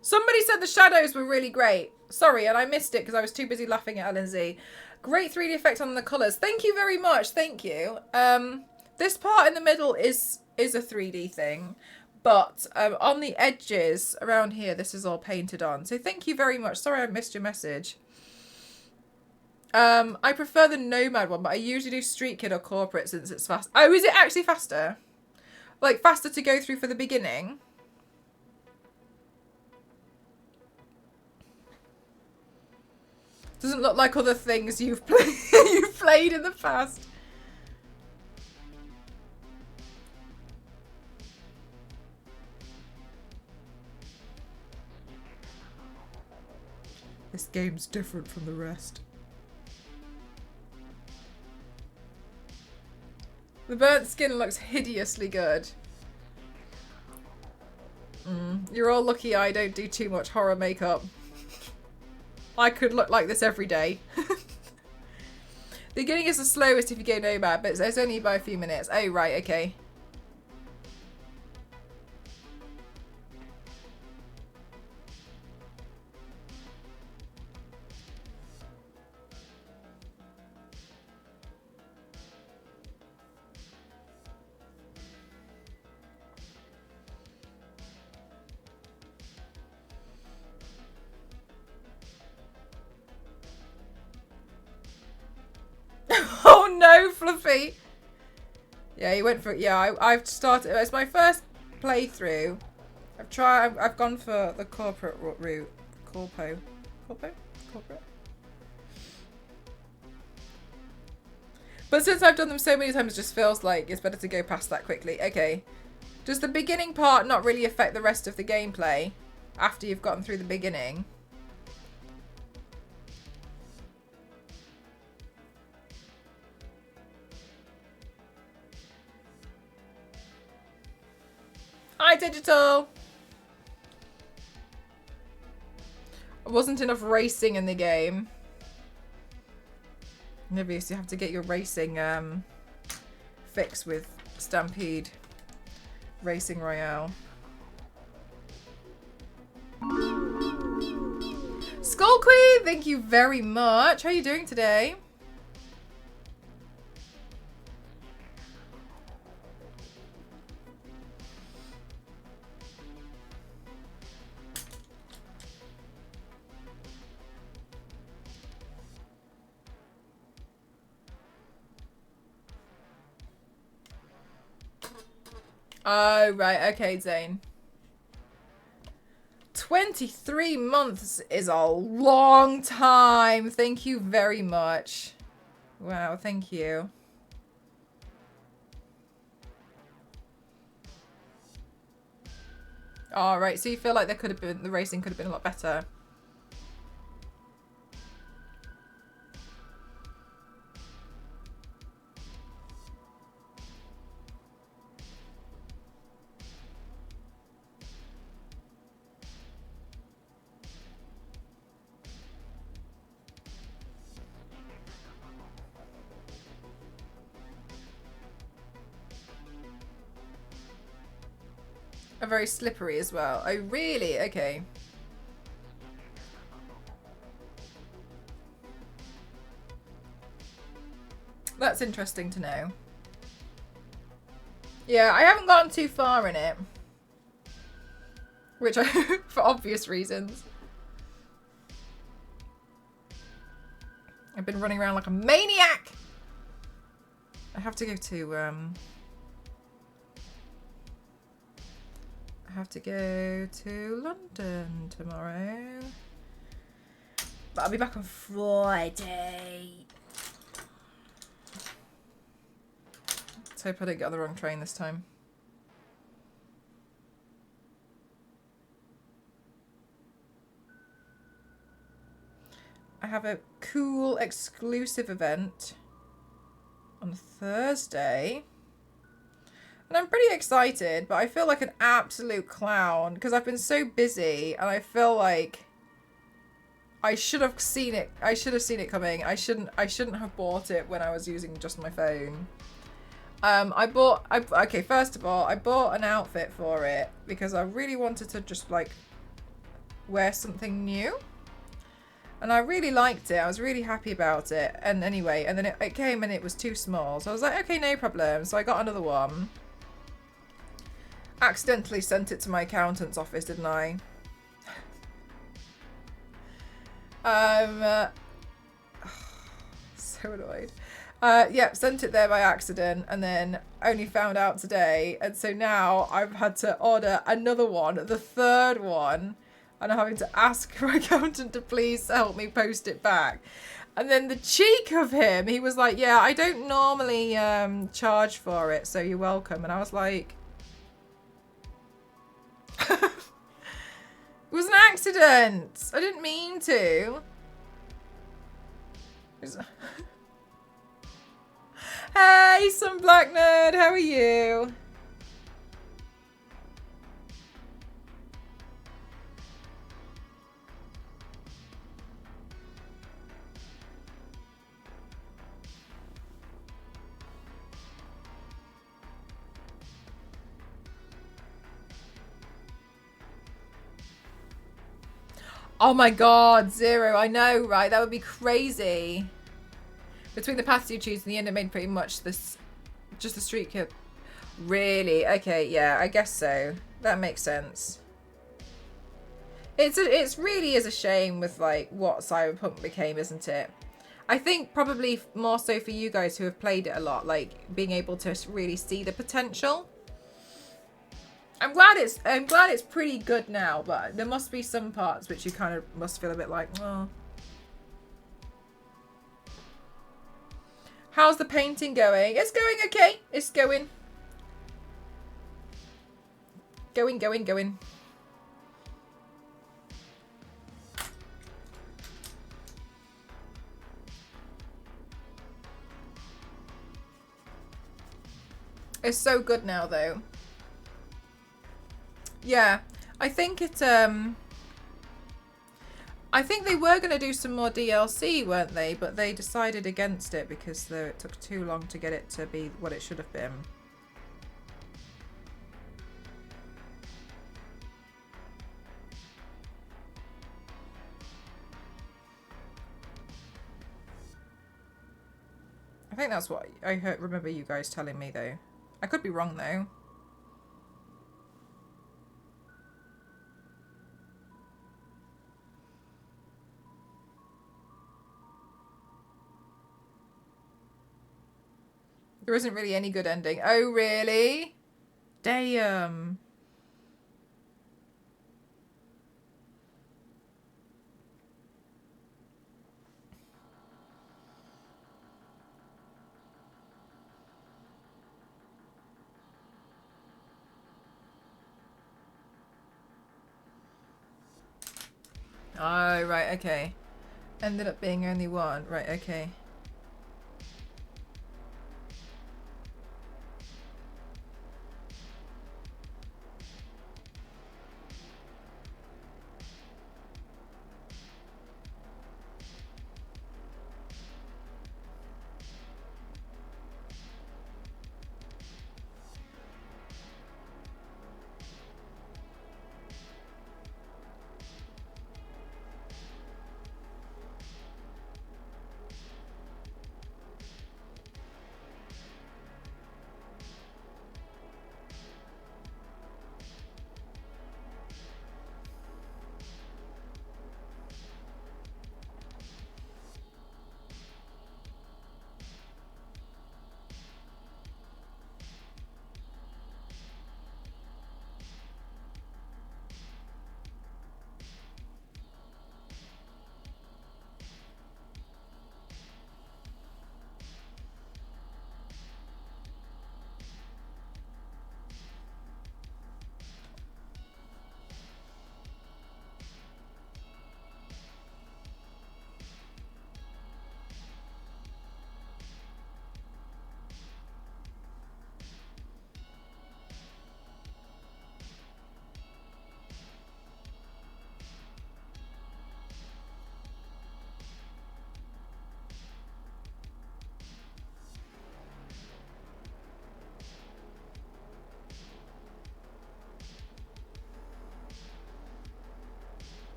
[SPEAKER 1] Somebody said the shadows were really great. Sorry, and I missed it because I was too busy laughing at LNZ. Great 3D effect on the colours. Thank you very much. Thank you. This part in the middle is a 3D thing. But on the edges around here, this is all painted on. So thank you very much. Sorry I missed your message. I prefer the Nomad one, but I usually do Street Kid or Corporate since it's fast. Oh, is it actually faster? Like faster to go through for the beginning? Doesn't look like other things you've played in the past. This game's different from the rest. The burnt skin looks hideously good. You're all lucky I don't do too much horror makeup. I could look like this every day. The beginning is the slowest if you go nomad, but it's only by a few minutes. Oh, right, okay. Oh no, Fluffy! Yeah, he went for it. Yeah, I've started. It's my first playthrough. I've gone for the corporate route. Corporate. But since I've done them so many times, it just feels like it's better to go past that quickly. Okay. Does the beginning part not really affect the rest of the gameplay after you've gotten through the beginning? Hi, Digital! There wasn't enough racing in the game. Maybe you have to get your racing fix with Stampede Racing Royale. Skull Queen, thank you very much. How are you doing today? Oh, right. Okay, Zane. 23 months is a long time. Thank you very much. Wow, thank you. All right, so you feel like the racing could have been a lot better. Are very slippery as well. Oh, really? Okay. That's interesting to know. Yeah, I haven't gotten too far in it. Which I, for obvious reasons. I've been running around like a maniac! I have to go to, I have to go to London tomorrow. But I'll be back on Friday. Let's hope I don't get on the wrong train this time. I have a cool exclusive event on Thursday. And I'm pretty excited, but I feel like an absolute clown because I've been so busy and I feel like I should have seen it. I should have seen it coming. I shouldn't have bought it when I was using just my phone. Okay, first of all, I bought an outfit for it because I really wanted to just like wear something new. And I really liked it. I was really happy about it. And anyway, and then it came and it was too small. So I was like, okay, no problem. So I got another one. Accidentally sent it to my accountant's office, didn't I? So annoyed. Yeah, sent it there by accident and then only found out today. And so now I've had to order another one, the third one. And I'm having to ask my accountant to please help me post it back. And then the cheek of him, he was like, yeah, I don't normally charge for it, so you're welcome. And I was like... It was an accident. I didn't mean to. Hey, some black nerd, how are you? Oh my god, Zero. I know, right? That would be crazy. Between the paths you choose and the end, it made pretty much this, just the street kid. Really? Okay, yeah, I guess so. That makes sense. It's really is a shame with like what Cyberpunk became, isn't it? I think probably more so for you guys who have played it a lot, like being able to really see the potential. I'm glad it's pretty good now, but there must be some parts which you kind of must feel a bit like, oh. How's the painting going? It's going okay. It's going. Going. It's so good now, though. Yeah, I think it, I think they were going to do some more DLC, weren't they? But they decided against it because it took too long to get it to be what it should have been. I think that's what I remember you guys telling me, though. I could be wrong, though. There isn't really any good ending. Oh, really? Damn. Oh, right, okay. Ended up being only one. Right, okay.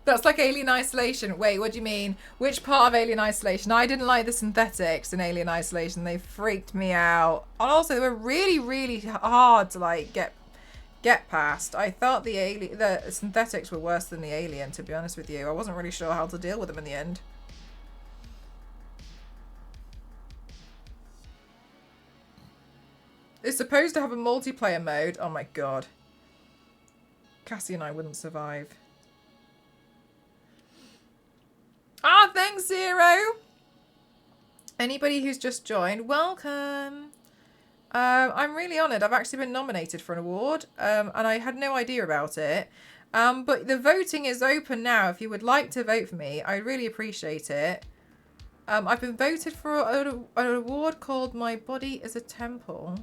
[SPEAKER 1] That's like Alien Isolation. Wait, what do you mean? Which part of Alien Isolation? I didn't like the synthetics in Alien Isolation. They freaked me out. And also, they were really, really hard to like get past. I thought the synthetics were worse than the alien, to be honest with you. I wasn't really sure how to deal with them in the end. It's supposed to have a multiplayer mode. Oh my god. Cassie and I wouldn't survive. Ah, thanks, Zero. Anybody who's just joined, welcome. I'm really honoured. I've actually been nominated for an award, and I had no idea about it. But the voting is open now. If you would like to vote for me, I really appreciate it. I've been voted for an award called My Body is a Temple.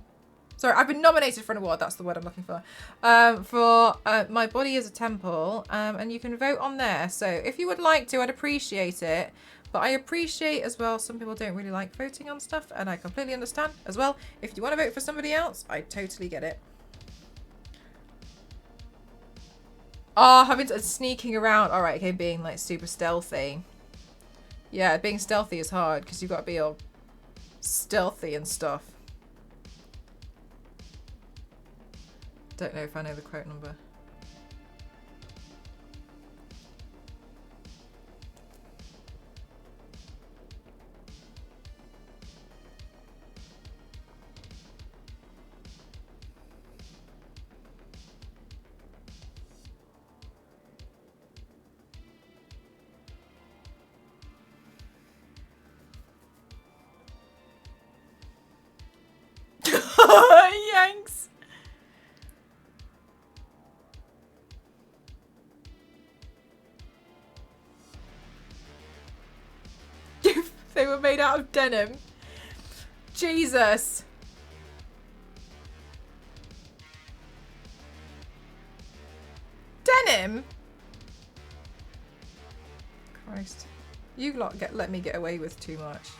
[SPEAKER 1] Sorry, I've been nominated for an award. That's the word I'm looking for. My Body is a Temple. And you can vote on there. So if you would like to, I'd appreciate it. But I appreciate as well, some people don't really like voting on stuff. And I completely understand as well. If you want to vote for somebody else, I totally get it. Oh, having to sneaking around. All right, okay, being like super stealthy. Yeah, being stealthy is hard because you've got to be all stealthy and stuff. Don't know if I know the quote number. Yanks. They were made out of denim. Jesus. Denim? Christ. You lot let me get away with too much.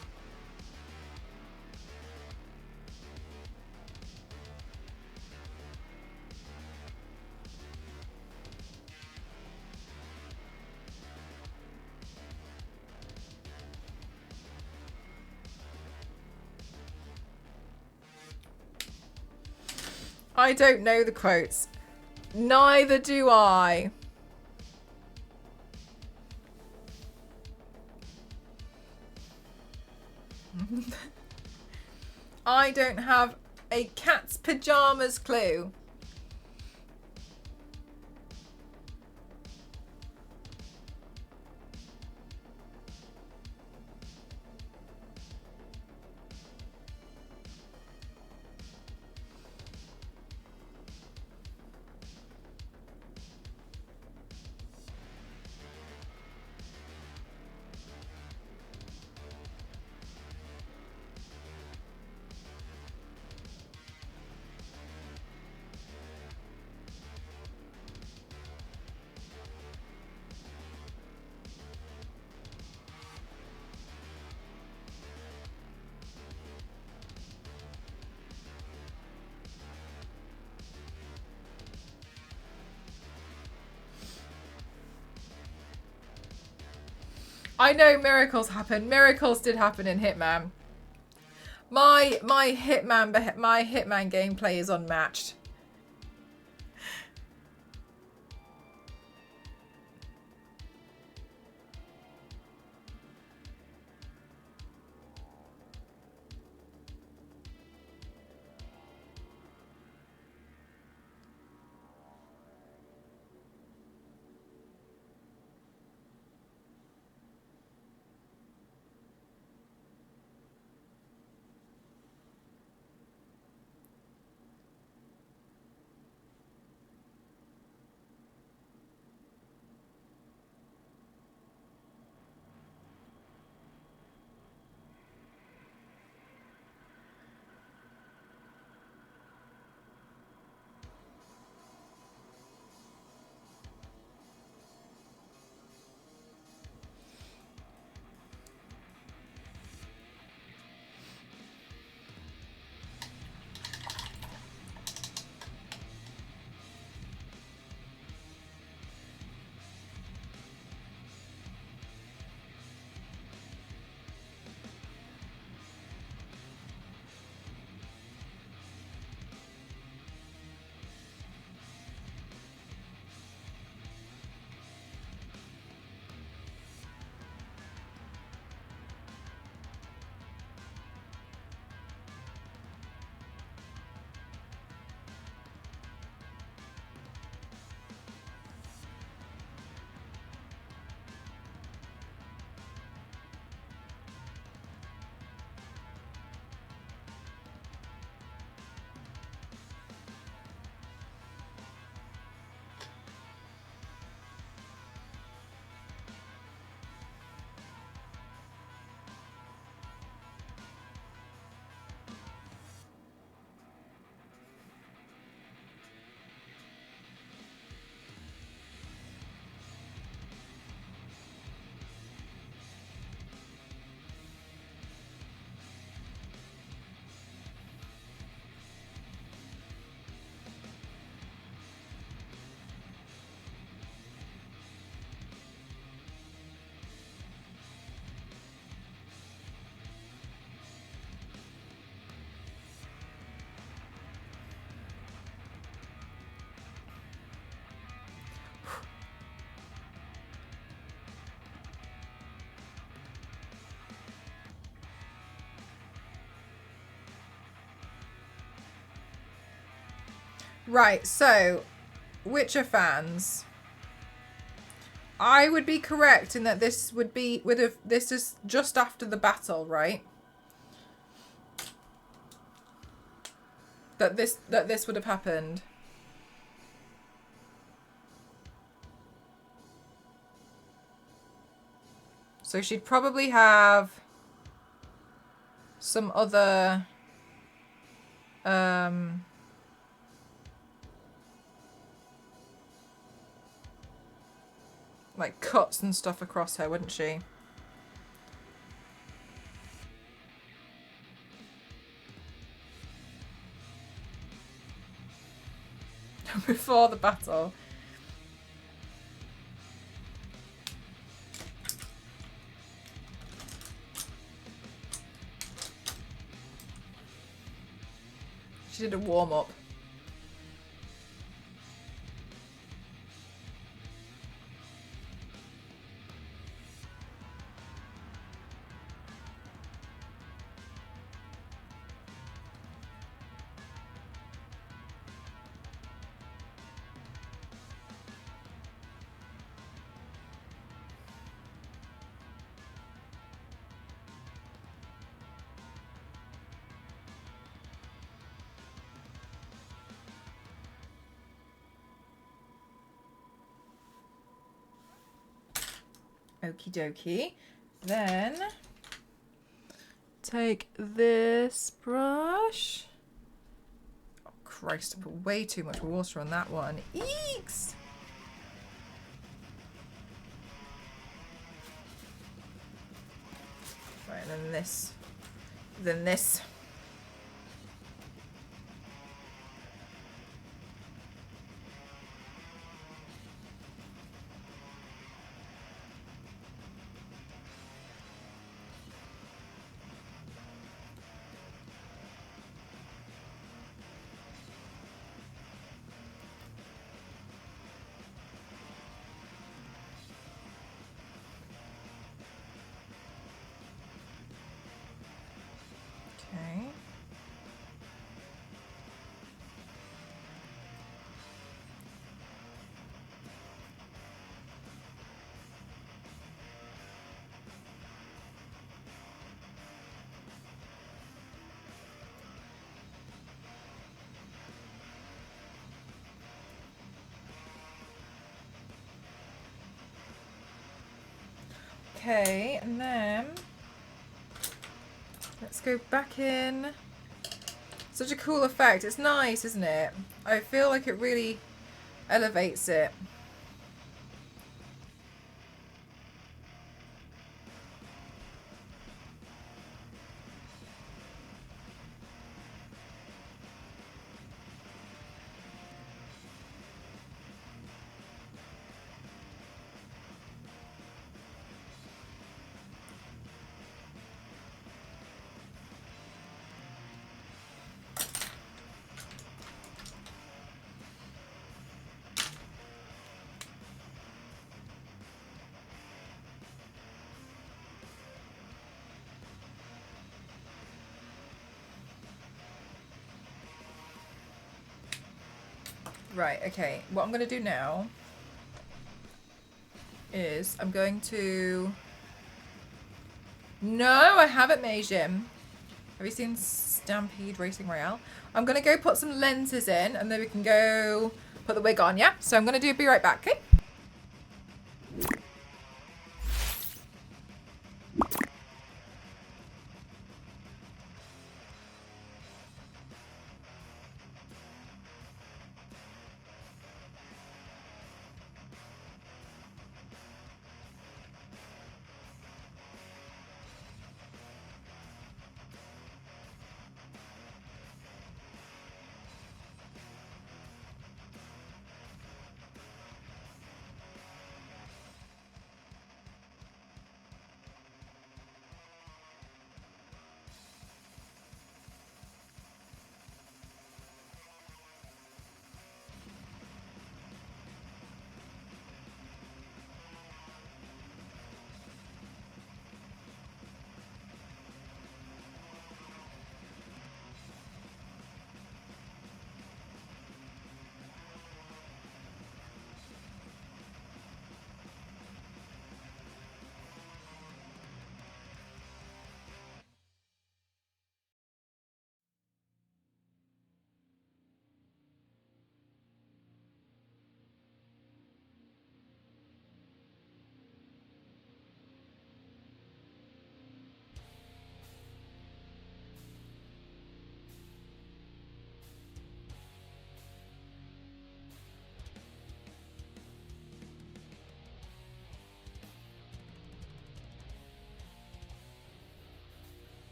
[SPEAKER 1] I don't know the quotes. Neither do I. I don't have a cat's pajamas clue. I know miracles happen. Miracles did happen in Hitman. My Hitman gameplay is unmatched. Right, so Witcher fans, I would be correct in that this this is just after the battle, right? That this would have happened. So she'd probably have some other like cuts and stuff across her, wouldn't she? Before the battle. She did a warm-up. Okie dokie. Then take this brush. Oh Christ, I put way too much water on that one. Eeks! Right, and then this. Then this. Okay. Okay, and then let's go back in. Such a cool effect. It's nice, isn't it? I feel like it really elevates it. Right, okay. What I'm going to do now is I'm going to... No, I haven't made him. Have you seen Stampede Racing Royale? I'm going to go put some lenses in and then we can go put the wig on, yeah? So I'm going to be right back, okay?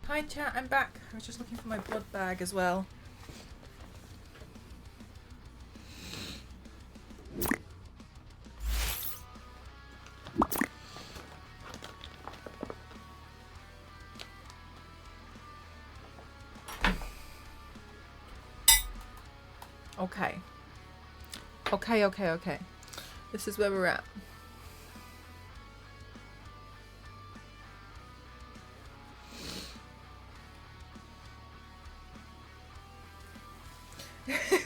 [SPEAKER 1] Hi chat, I'm back. I was just looking for my blood bag as well. Okay. Okay. This is where we're at.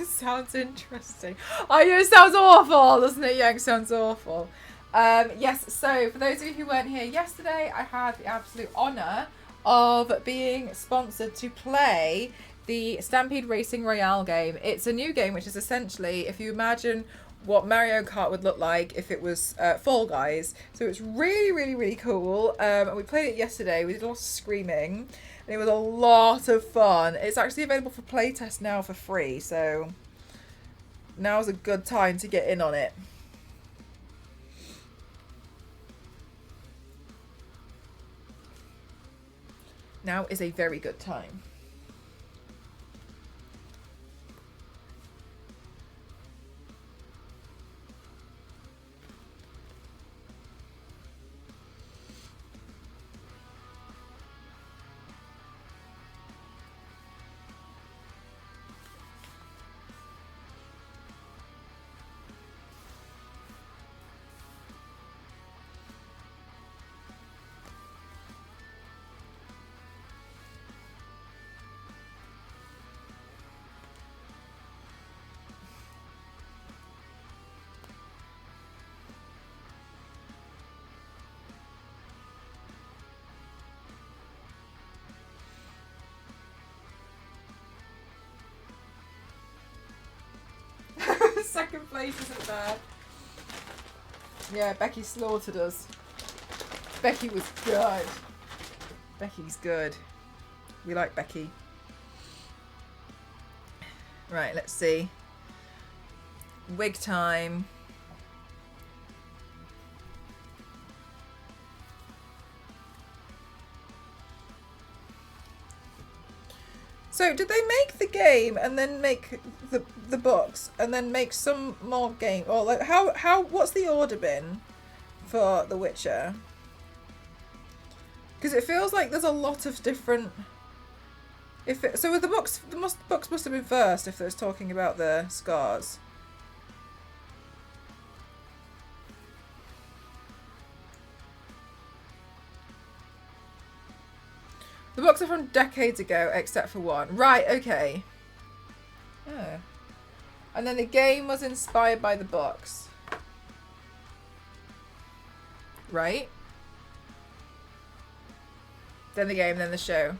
[SPEAKER 1] Sounds interesting. Oh, yeah, it sounds awful, doesn't it? Yeah, it sounds awful. Yes, so for those of you who weren't here yesterday, I had the absolute honour of being sponsored to play the Stampede Racing Royale game. It's a new game which is essentially, if you imagine what Mario Kart would look like if it was Fall Guys. So it's really cool. And we played it yesterday. We did a lot of screaming. And it was a lot of fun. It's actually available for playtest now for free. So now's a good time to get in on it. Now is a very good time. Second place isn't bad. Yeah, Becky slaughtered us. Becky was good. Becky's good. We like Becky. Right, let's see. Wig time. So did they make the game and then make the books and then make some more game, or like how what's the order been for The Witcher? Because it feels like there's a lot of different. So with the books must have been first if there's talking about the scars. The books are from decades ago, except for one. Right, okay. Oh. And then the game was inspired by the books. Right? Then the game, then the show.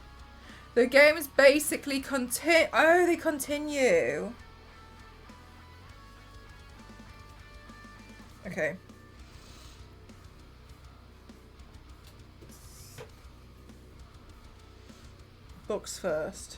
[SPEAKER 1] The game is basically Oh, they continue. Okay. Books first.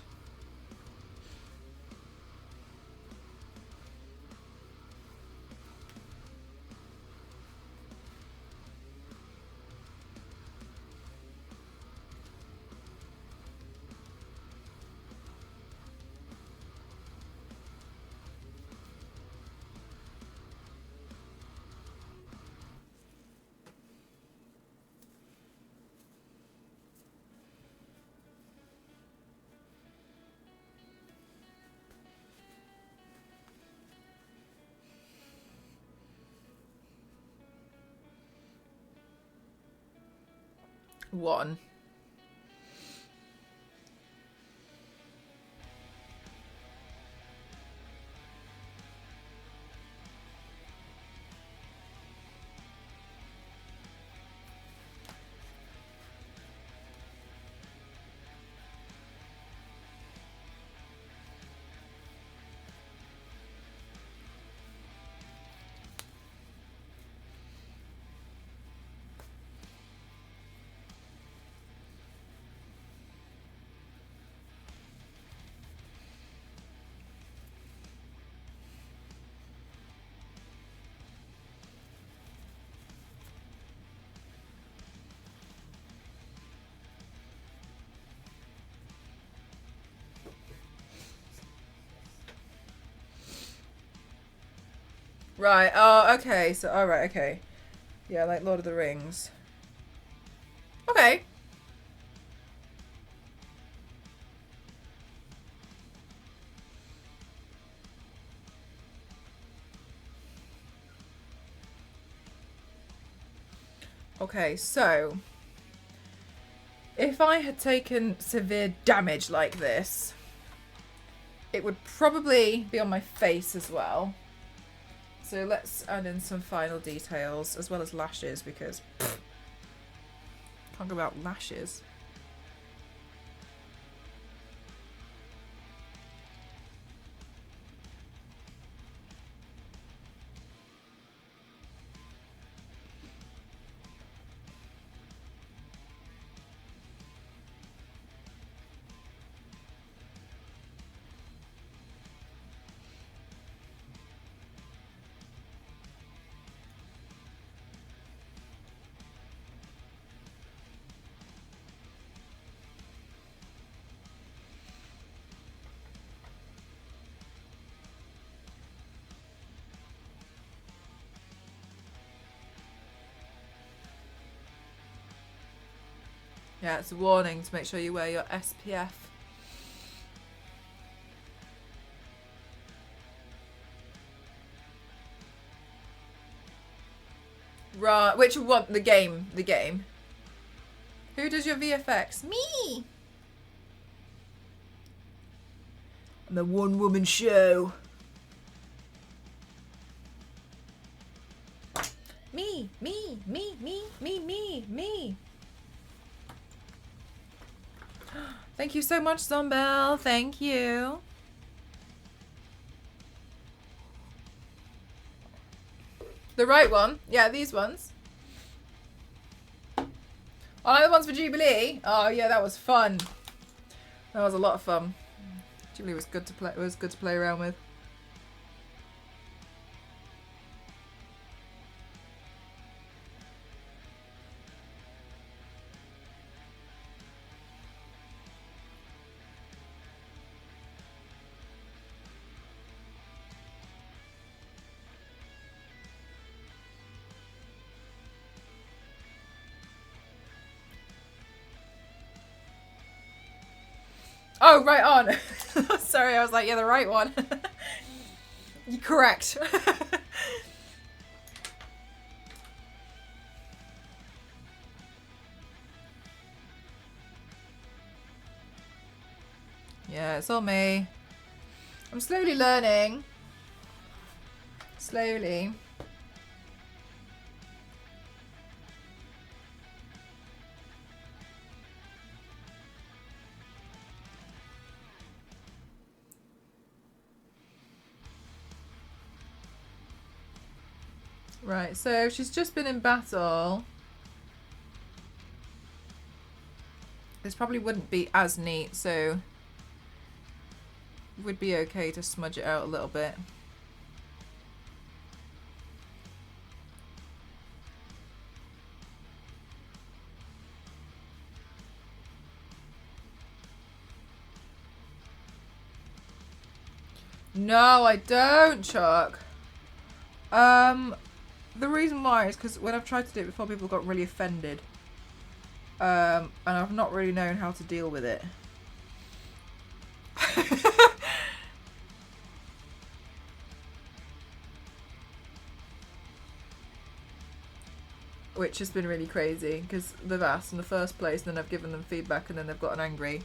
[SPEAKER 1] One. Right. Oh, okay. So, all right. Okay. Yeah, like Lord of the Rings. Okay. Okay, so if I had taken severe damage like this, it would probably be on my face as well. So let's add in some final details as well as lashes because can't go about lashes. Yeah, it's a warning to make sure you wear your SPF. Right, which one? The game. The game. Who does your VFX? Me! I'm a one-woman show. Me, me, me, me, me, me, me. Thank you so much, Zombell. Thank you. The right one? Yeah, these ones. Oh, like the ones for Jubilee? Oh yeah, that was fun. That was a lot of fun. Jubilee was good to play. It was good to play around with. Oh, right on. Sorry, I was like, yeah, the right one. You're correct. Yeah, it's all me. I'm slowly learning. Slowly. Right, so she's just been in battle. This probably wouldn't be as neat, so would be okay to smudge it out a little bit. No, I don't, Chuck. The reason why is because when I've tried to do it before, people got really offended. And I've not really known how to deal with it. Which has been really crazy, because they've asked in the first place, and then I've given them feedback, and then they've gotten angry.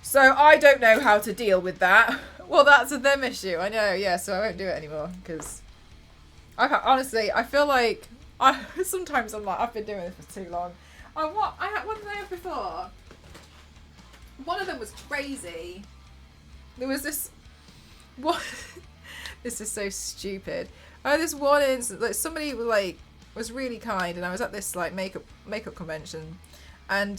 [SPEAKER 1] So I don't know how to deal with that. Well, that's a them issue, I know, yeah, so I won't do it anymore, because honestly, I feel like sometimes I'm like, I've been doing this for too long. What did I have before? One of them was crazy. There was this what this is so stupid. I had this one instance, like somebody was really kind, and I was at this like makeup convention, and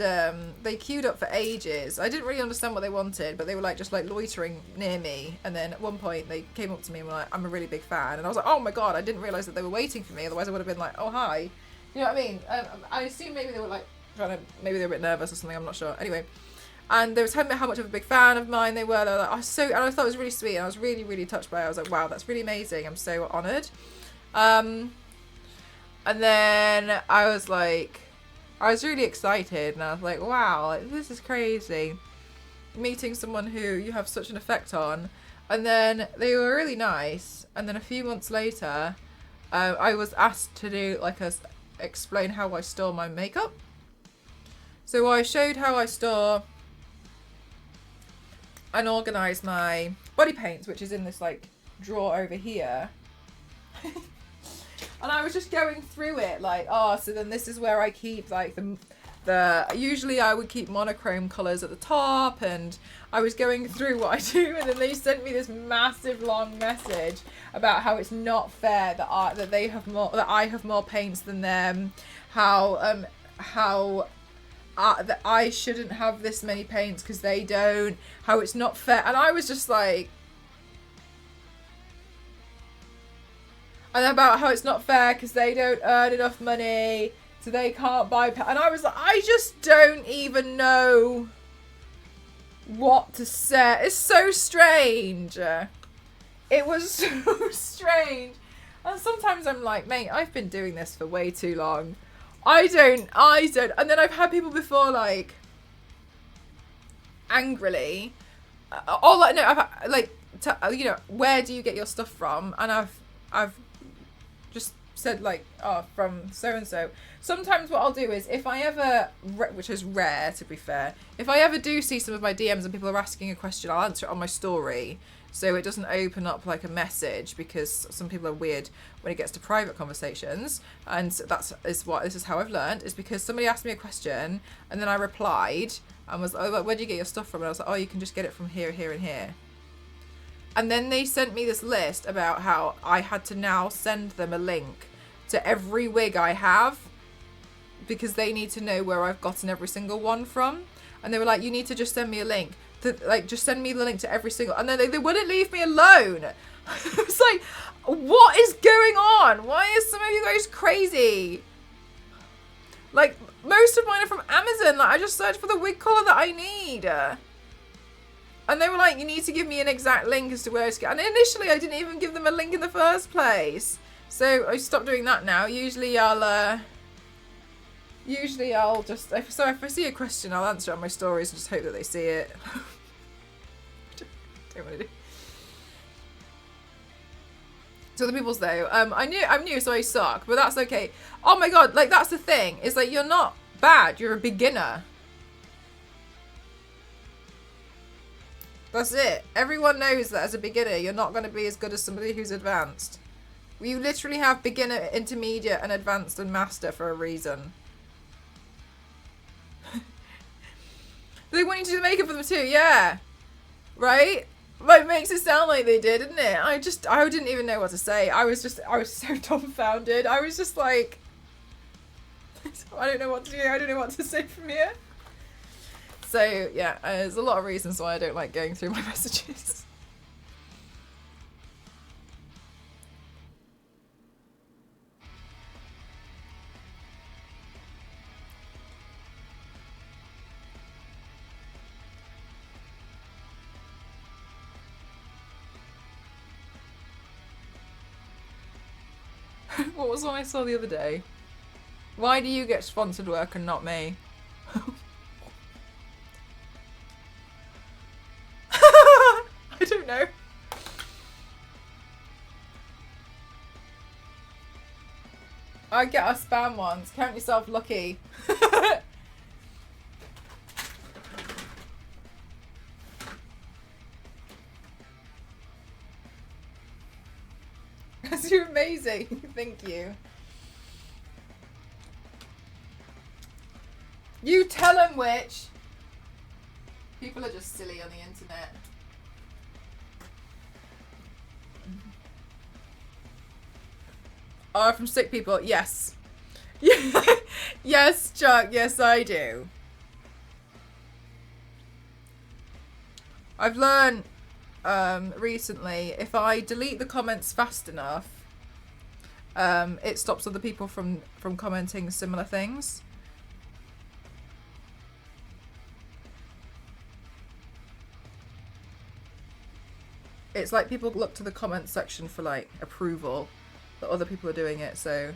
[SPEAKER 1] they queued up for ages. I didn't really understand what they wanted, but they were just loitering near me, and then at one point they came up to me and were like, I'm a really big fan, and I was like, oh my god, I didn't realise that they were waiting for me, otherwise I would have been like, oh hi, you know what I mean? I assume maybe they were maybe they were a bit nervous or something, I'm not sure. Anyway, And they were telling me how much of a big fan of mine they were. They were like, and I thought it was really sweet. And I was really, really touched by it. I was like, wow, that's really amazing. I'm so honoured. And then I was like, I was really excited. And I was like, wow, like, this is crazy. Meeting someone who you have such an effect on. And then they were really nice. And then a few months later, I was asked to do like explain how I store my makeup. So I showed how I store and organise my body paints, which is in this like drawer over here. And I was just going through it like, oh, so then this is where I keep like the usually I would keep monochrome colours at the top, and I was going through what I do, and then they sent me this massive long message about how it's not fair that I have more paints than them, how that I shouldn't have this many paints because they don't, how it's not fair. And I was just like, and about how it's not fair because they don't earn enough money, so they can't buy and I was like, I just don't even know what to say. It's so strange. It was so strange. And sometimes I'm like, mate, I've been doing this for way too long. I don't. And then I've had people before, like, angrily, like, no, I've like, you know, where do you get your stuff from? And I've just said like, oh, from so and so. Sometimes what I'll do is, if I ever, which is rare to be fair, if I ever do see some of my DMs and people are asking a question, I'll answer it on my story, so it doesn't open up like a message, because some people are weird when it gets to private conversations. And this is how I've learned, is because somebody asked me a question and then I replied and was like, oh, where do you get your stuff from? And I was like, oh, you can just get it from here, here and here. And then they sent me this list about how I had to now send them a link to every wig I have, because they need to know where I've gotten every single one from. And they were like, you need to just send me a link. Just send me the link to every single... And then they wouldn't leave me alone. It's like, what is going on? Why is some of you guys crazy? Like, most of mine are from Amazon. Like, I just searched for the wig colour that I need. And they were like, you need to give me an exact link as to where it's... And initially, I didn't even give them a link in the first place. So I stopped doing that now. Usually I'll just... If I see a question, I'll answer it on my stories and just hope that they see it. Don't want to do. So other people's though, I'm new, so I suck, but that's okay. Oh my god, like, that's the thing. It's like, you're not bad, you're a beginner. That's it. Everyone knows that as a beginner, you're not going to be as good as somebody who's advanced. You literally have beginner, intermediate, and advanced and master for a reason. They want you to do the makeup for them too, yeah. Right? Like, makes it sound like they did, didn't it? I didn't even know what to say. I was so dumbfounded. I was just like, I don't know what to do. I don't know what to say from here. So, yeah, there's a lot of reasons why I don't like going through my messages. What was one I saw the other day? Why do you get sponsored work and not me? I don't know. I get our spam ones. Count yourself lucky. You're amazing. Thank you. You tell them which. People are just silly on the internet. Oh, from sick people. Yes. Yes, Chuck. Yes, I do. I've learned recently, if I delete the comments fast enough, it stops other people from commenting similar things. It's like people look to the comments section for like approval that other people are doing it, so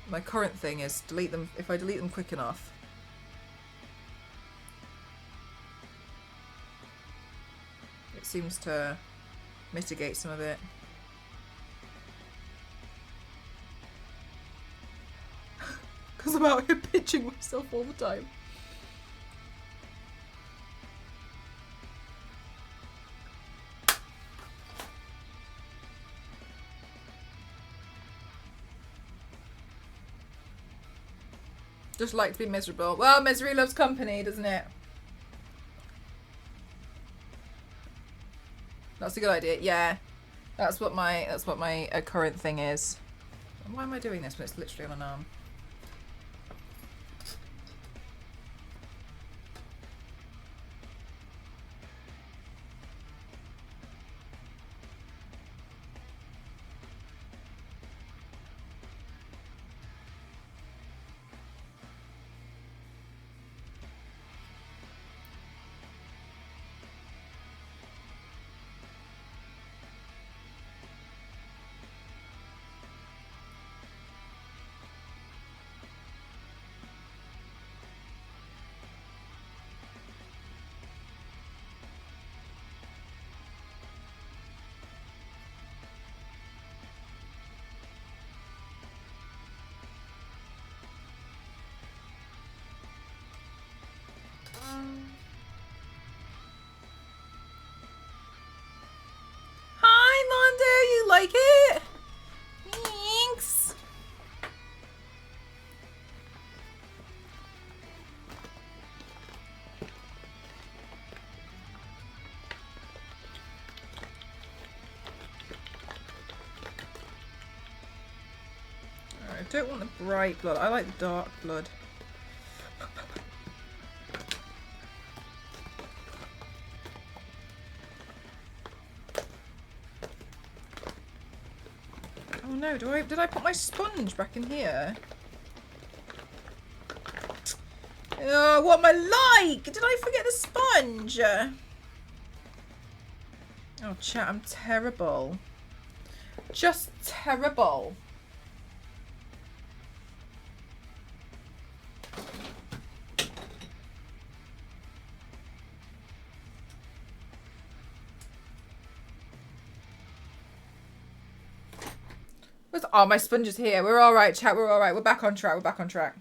[SPEAKER 1] my current thing is delete them if I delete them quick enough. It seems to mitigate some of it. Because I'm out here pitching myself all the time. Just like to be miserable. Well, misery loves company, doesn't it? That's a good idea. Yeah, that's what my current thing is. Why am I doing this when it's literally on an arm? Hi, Mondo, you like it? Thanks. I don't want the bright blood. I like the dark blood. Oh no, did I put my sponge back in here? Oh, what am I like? Did I forget the sponge? Oh, chat, I'm terrible. Just terrible. Oh, my sponge is here. We're all right, chat. We're all right. We're back on track. We're back on track.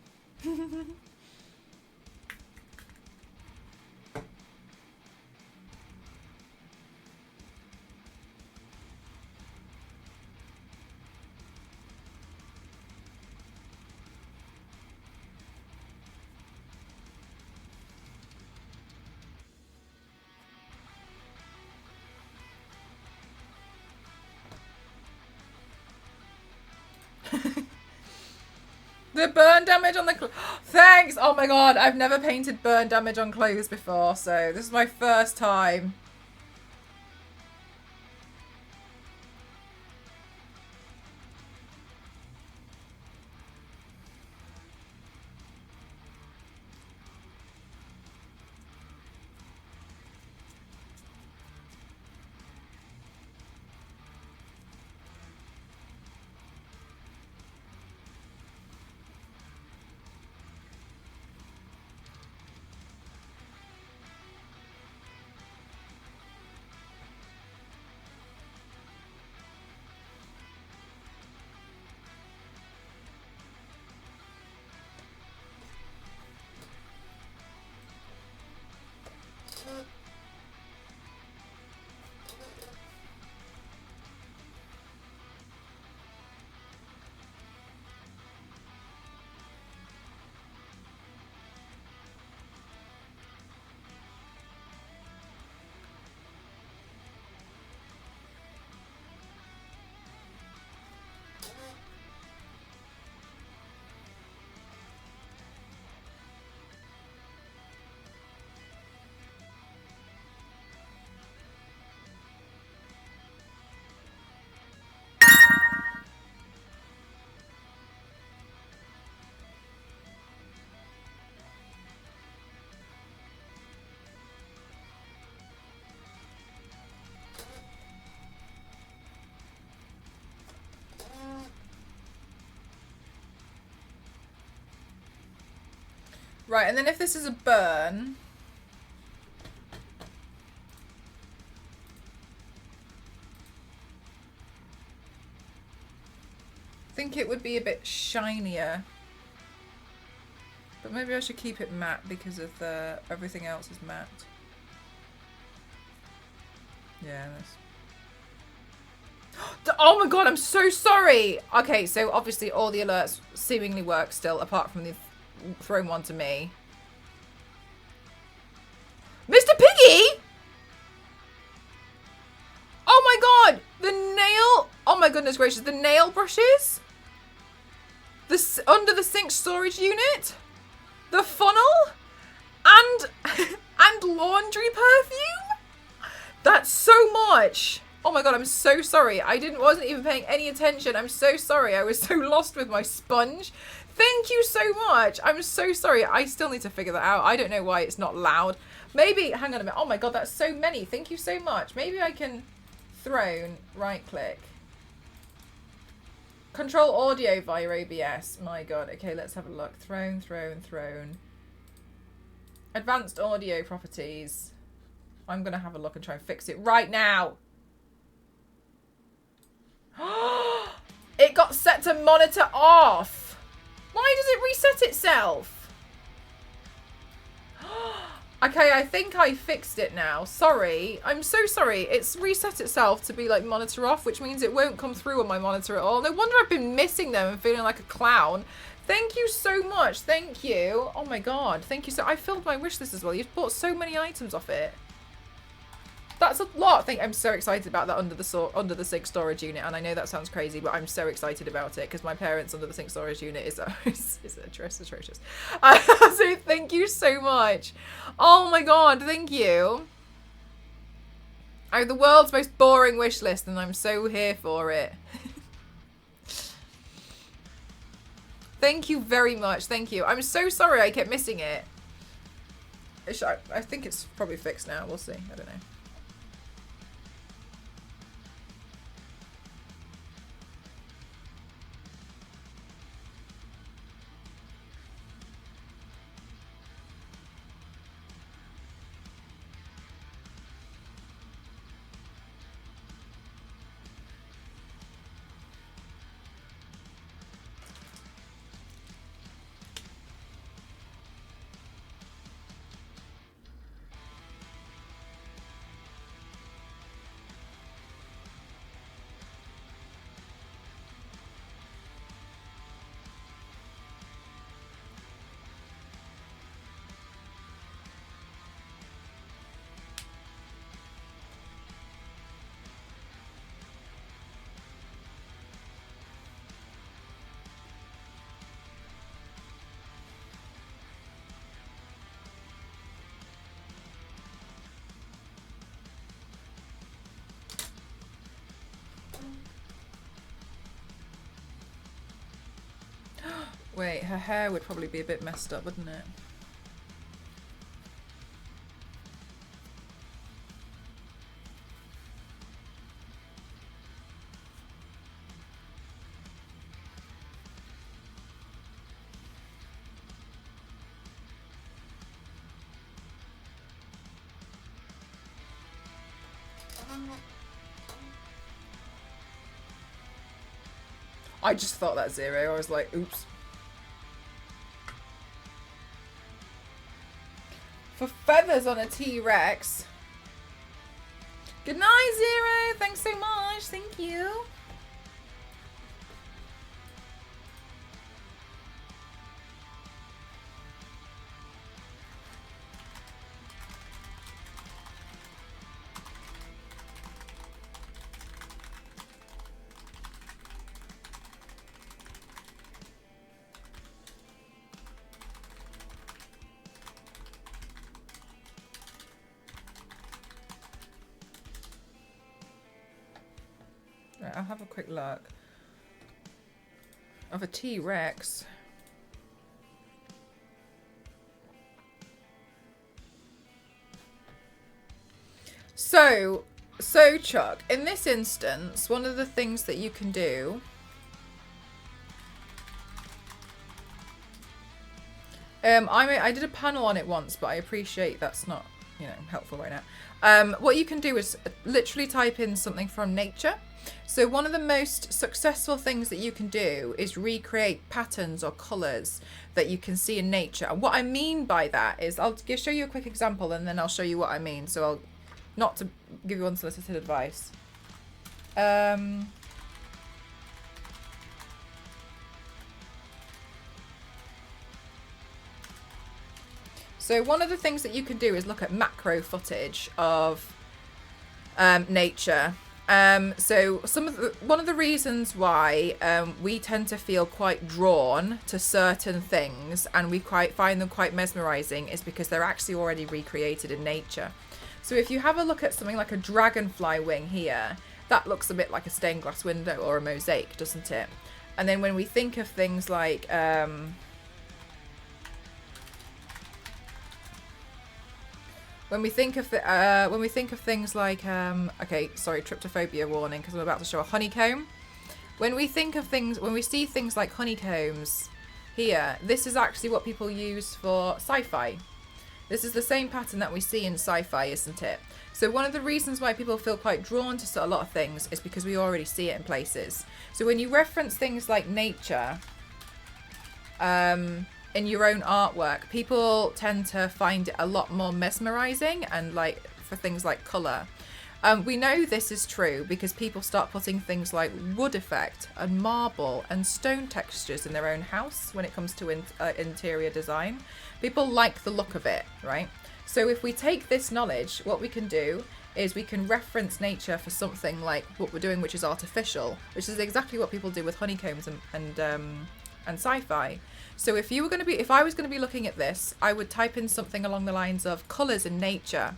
[SPEAKER 1] The burn damage on the thanks! Oh my god, I've never painted burn damage on clothes before, so this is my first time. Right, and then if this is a burn... I think it would be a bit shinier. But maybe I should keep it matte because of the everything else is matte. Yeah, that's... Oh my god, I'm so sorry! Okay, so obviously all the alerts seemingly work still, apart from the throwing one to me. Mr. Piggy! Oh my god! The nail... Oh my goodness gracious, the nail brushes? Under the sink storage unit? The funnel? And... and laundry perfume? That's so much! Oh my god, I'm so sorry. I wasn't even paying any attention. I'm so sorry. I was so lost with my sponge. Thank you so much. I'm so sorry. I still need to figure that out. I don't know why it's not loud. Maybe, hang on a minute. Oh my god, that's so many. Thank you so much. Maybe I can throne, right click. Control audio via OBS. My god. Okay, let's have a look. Throne. Advanced audio properties. I'm going to have a look and try and fix it right now. It got set to monitor off. Why does it reset itself? Okay, I think I fixed it now. Sorry. I'm so sorry. It's reset itself to be like monitor off, which means it won't come through on my monitor at all. No wonder I've been missing them and feeling like a clown. Thank you so much. Thank you. Oh my god. Thank you so... I filled my wish list as well. You've bought so many items off it. That's a lot. I'm so excited about that under the sink storage unit, and I know that sounds crazy, but I'm so excited about it because my parents' under the sink storage unit is atrocious. So thank you so much. Oh my god, thank you. I have the world's most boring wish list, and I'm so here for it. Thank you very much. Thank you. I'm so sorry I kept missing it. I think it's probably fixed now. We'll see. I don't know. Wait, her hair would probably be a bit messed up, wouldn't it? I just thought that 0. I was like, oops. For feathers on a T-Rex. Good night, 0. Thanks so much. Thank you. Right, I'll have a quick look. Of a T-Rex. So Chuck, in this instance, one of the things that you can do I did a panel on it once, but I appreciate that's not, you know, helpful right now. What you can do is literally type in something from nature. So one of the most successful things that you can do is recreate patterns or colours that you can see in nature. And what I mean by that is, I'll show you a quick example and then I'll show you what I mean. So I'll, not to give you unsolicited advice. So one of the things that you can do is look at macro footage of nature. So one of the reasons why we tend to feel quite drawn to certain things and we find them quite mesmerizing is because they're actually already recreated in nature. So if you have a look at something like a dragonfly wing here, that looks a bit like a stained glass window or a mosaic, doesn't it? And then when we think of things like when we think of things like okay, sorry, tryptophobia warning because I'm about to show a honeycomb. When we see things like honeycombs here, this is actually what people use for sci-fi. This is the same pattern that we see in sci-fi, isn't it? So one of the reasons why people feel quite drawn to a lot of things is because we already see it in places. So when you reference things like nature, in your own artwork, people tend to find it a lot more mesmerizing, and like for things like color. We know this is true because people start putting things like wood effect and marble and stone textures in their own house when it comes to interior design. People like the look of it, right? So if we take this knowledge, what we can do is we can reference nature for something like what we're doing, which is artificial, which is exactly what people do with honeycombs and sci-fi. So if I was going to be looking at this, I would type in something along the lines of colours in nature.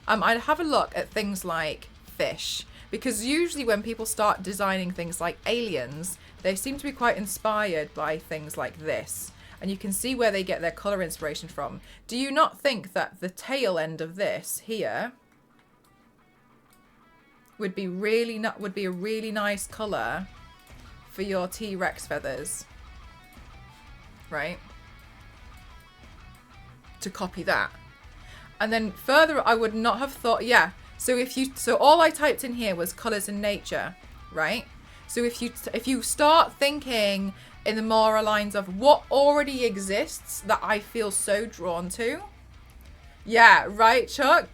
[SPEAKER 1] I'd have a look at things like fish, because usually when people start designing things like aliens, they seem to be quite inspired by things like this. And you can see where they get their colour inspiration from. Do you not think that the tail end of this here would be a really nice colour for your T-Rex feathers? Right? To copy that. And then further, I would not have thought, yeah. So all I typed in here was colours in nature, right? So if you start thinking in the more lines of what already exists that I feel so drawn to, yeah, right, Chuck?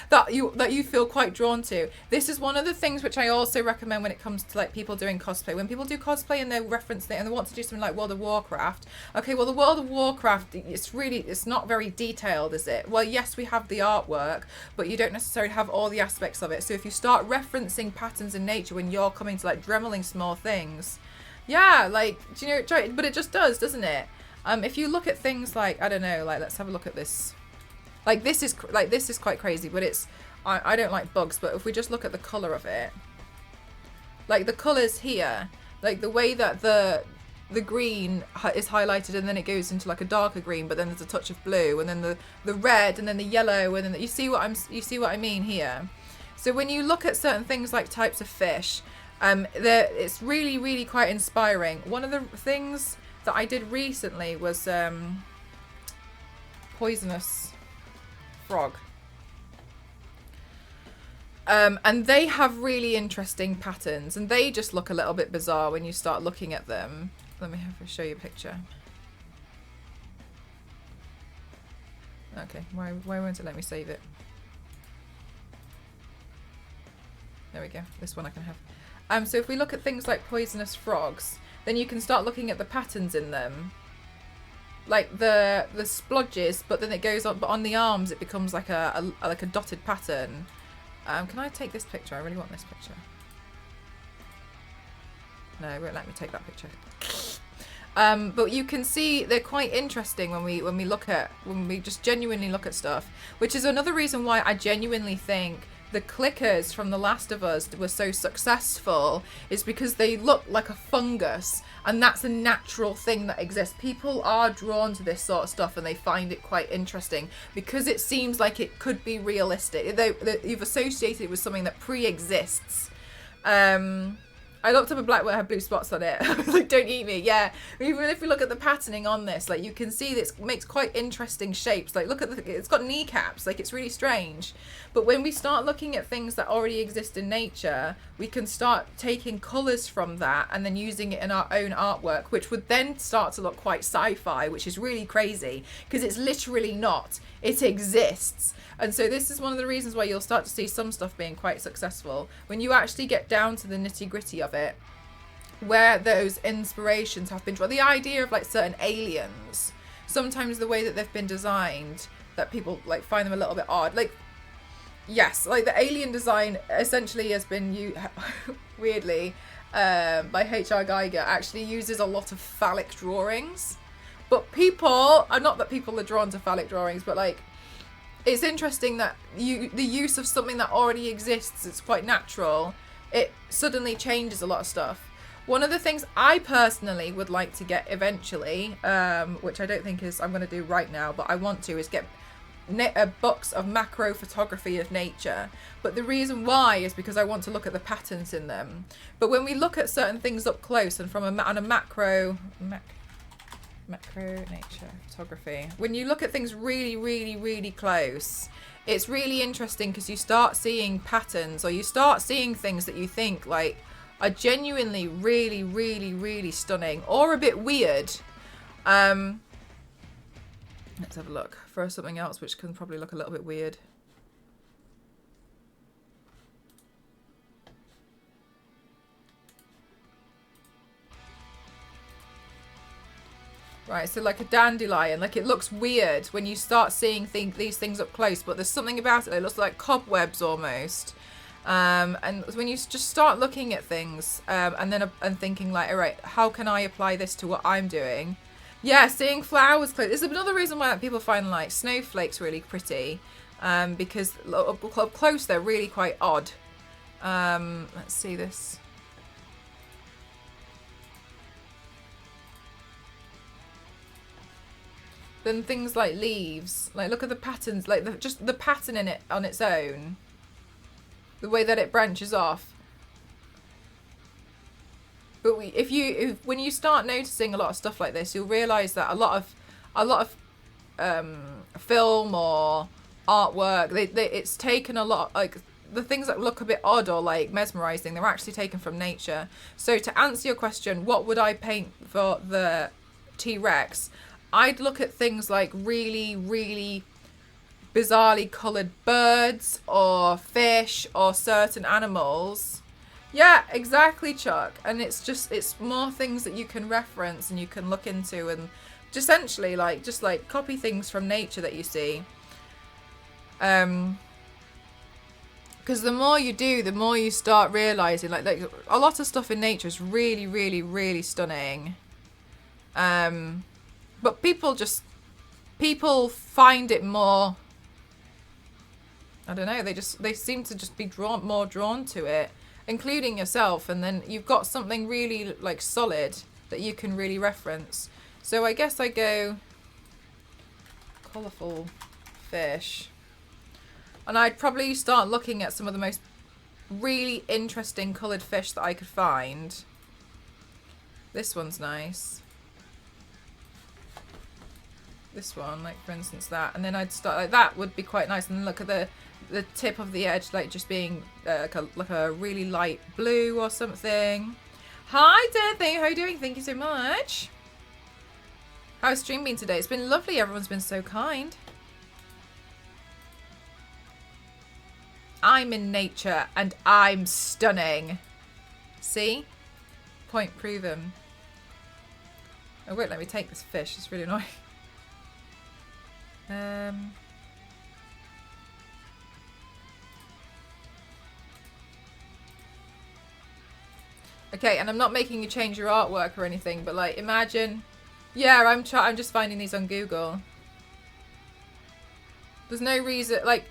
[SPEAKER 1] that you feel quite drawn to. This is one of the things which I also recommend when it comes to like people doing cosplay. When people do cosplay and they reference it and they want to do something like World of Warcraft. Okay, well the World of Warcraft, it's not very detailed, is it? Well, yes, we have the artwork, but you don't necessarily have all the aspects of it. So if you start referencing patterns in nature when you're coming to like dremeling small things, yeah, like, do you know, but it just does, doesn't it? If you look at things like, I don't know, like let's have a look at this. Like this is quite crazy, but it's I don't like bugs, but if we just look at the color of it, like the colors here, like the way that the green is highlighted and then it goes into like a darker green, but then there's a touch of blue, and then the red, and then the yellow, and then you see what I mean here. So when you look at certain things like types of fish, it's really quite inspiring. One of the things that I did recently was poisonous frog. And they have really interesting patterns, and they just look a little bit bizarre when you start looking at them. Let me show you a picture. Okay, why won't it let me save it? There we go. This one I can have. So if we look at things like poisonous frogs, then you can start looking at the patterns in them. Like the splodges, but then it goes on. But on the arms, it becomes like a dotted pattern. Can I take this picture? I really want this picture. No, it won't let me take that picture. But you can see they're quite interesting when we just genuinely look at stuff. Which is another reason why I genuinely think the clickers from The Last of Us were so successful, is because they look like a fungus, and that's a natural thing that exists. People are drawn to this sort of stuff and they find it quite interesting because it seems like it could be realistic. You've associated it with something that pre-exists. And I looked up a black that had blue spots on it. I was like, don't eat me. Yeah. Even if you look at the patterning on this, like you can see this makes quite interesting shapes. Like look at it's got kneecaps. Like it's really strange. But when we start looking at things that already exist in nature, we can start taking colours from that and then using it in our own artwork, which would then start to look quite sci-fi, which is really crazy because it's literally not. It exists. And so this is one of the reasons why you'll start to see some stuff being quite successful when you actually get down to the nitty-gritty of it, where those inspirations have been drawn. The idea of like certain aliens, sometimes the way that they've been designed, that people like find them a little bit odd. Like, yes, like the alien design essentially has been weirdly by H.R. Geiger actually uses a lot of phallic drawings. But people, not that people are drawn to phallic drawings, but like, it's interesting that the use of something that already exists, it's quite natural, it suddenly changes a lot of stuff. One of the things I personally would like to get eventually, which I don't think is I'm going to do right now, but I want to, is get books of macro photography of nature. But the reason why is because I want to look at the patterns in them. But when we look at certain things up close and from on a macro nature photography, when you look at things really, really, really close, it's really interesting because you start seeing patterns, or you start seeing things that you think like are genuinely really, really, really stunning or a bit weird. Let's have a look for something else which can probably look a little bit weird. Right, so like a dandelion, like it looks weird when you start seeing these things up close, but there's something about it that looks like cobwebs almost. And when you just start looking at things and thinking like, all right, how can I apply this to what I'm doing? Yeah, seeing flowers close. This is another reason why people find like snowflakes really pretty, because up close they're really quite odd. Let's see this. Then things like leaves, like look at the patterns, like just the pattern in it on its own, the way that it branches off. But when you start noticing a lot of stuff like this, you'll realize that a lot of film or artwork, it's taken a lot, like the things that look a bit odd or like mesmerizing, they're actually taken from nature. So to answer your question, what would I paint for the T-Rex? I'd look at things like really, really bizarrely coloured birds or fish or certain animals. Yeah, exactly, Chuck. And it's more things that you can reference and you can look into and just essentially just copy things from nature that you see. Because the more you do, the more you start realising like a lot of stuff in nature is really, really, really stunning. But people find it more, I don't know, they seem to just be more drawn to it, including yourself, and then you've got something really like solid that you can really reference. So I guess I go colourful fish, and I'd probably start looking at some of the most really interesting coloured fish that I could find. This one's nice. This one, like for instance that, and then I'd start like that would be quite nice, and then look at the tip of the edge like just being like a really light blue or something. Hi Dorothy, how are you doing? Thank you so much. How's stream been today? It's been lovely. Everyone's been so kind. I'm in nature and I'm stunning. See? Point proven. Oh, wait, let me take this fish. It's really annoying. Okay, and I'm not making you change your artwork or anything, but like imagine, yeah, I'm just finding these on Google. There's no reason, like,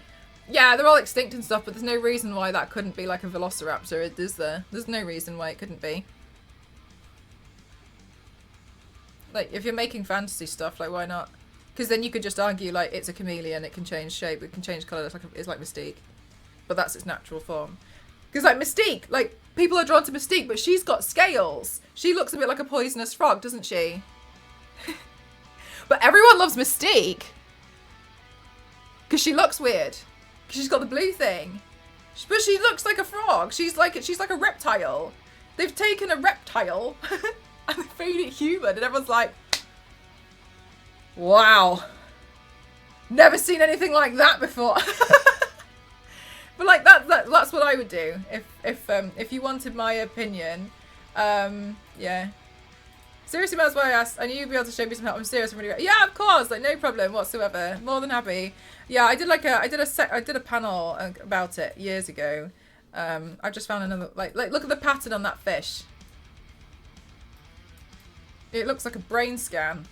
[SPEAKER 1] yeah, they're all extinct and stuff, but there's no reason why that couldn't be like a velociraptor, is there? There's no reason why it couldn't be. Like, if you're making fantasy stuff, like, why not? Because then you could just argue, like, it's a chameleon, it can change shape, it can change colour, it's like Mystique. But that's its natural form. Because, like, Mystique, like, people are drawn to Mystique, but she's got scales. She looks a bit like a poisonous frog, doesn't she? But everyone loves Mystique because she looks weird. Because she's got the blue thing. But she looks like a frog. She's like a reptile. They've taken a reptile and they made it human, and everyone's like, wow, never seen anything like that before. But like that's what I would do if you wanted my opinion. Yeah. Seriously, that's why I asked. I knew you'd be able to show me some help. I'm serious. I'm really. Yeah, of course. Like, no problem whatsoever. More than happy. Yeah, I did a panel about it years ago. I just found another like look at the pattern on that fish. It looks like a brain scan.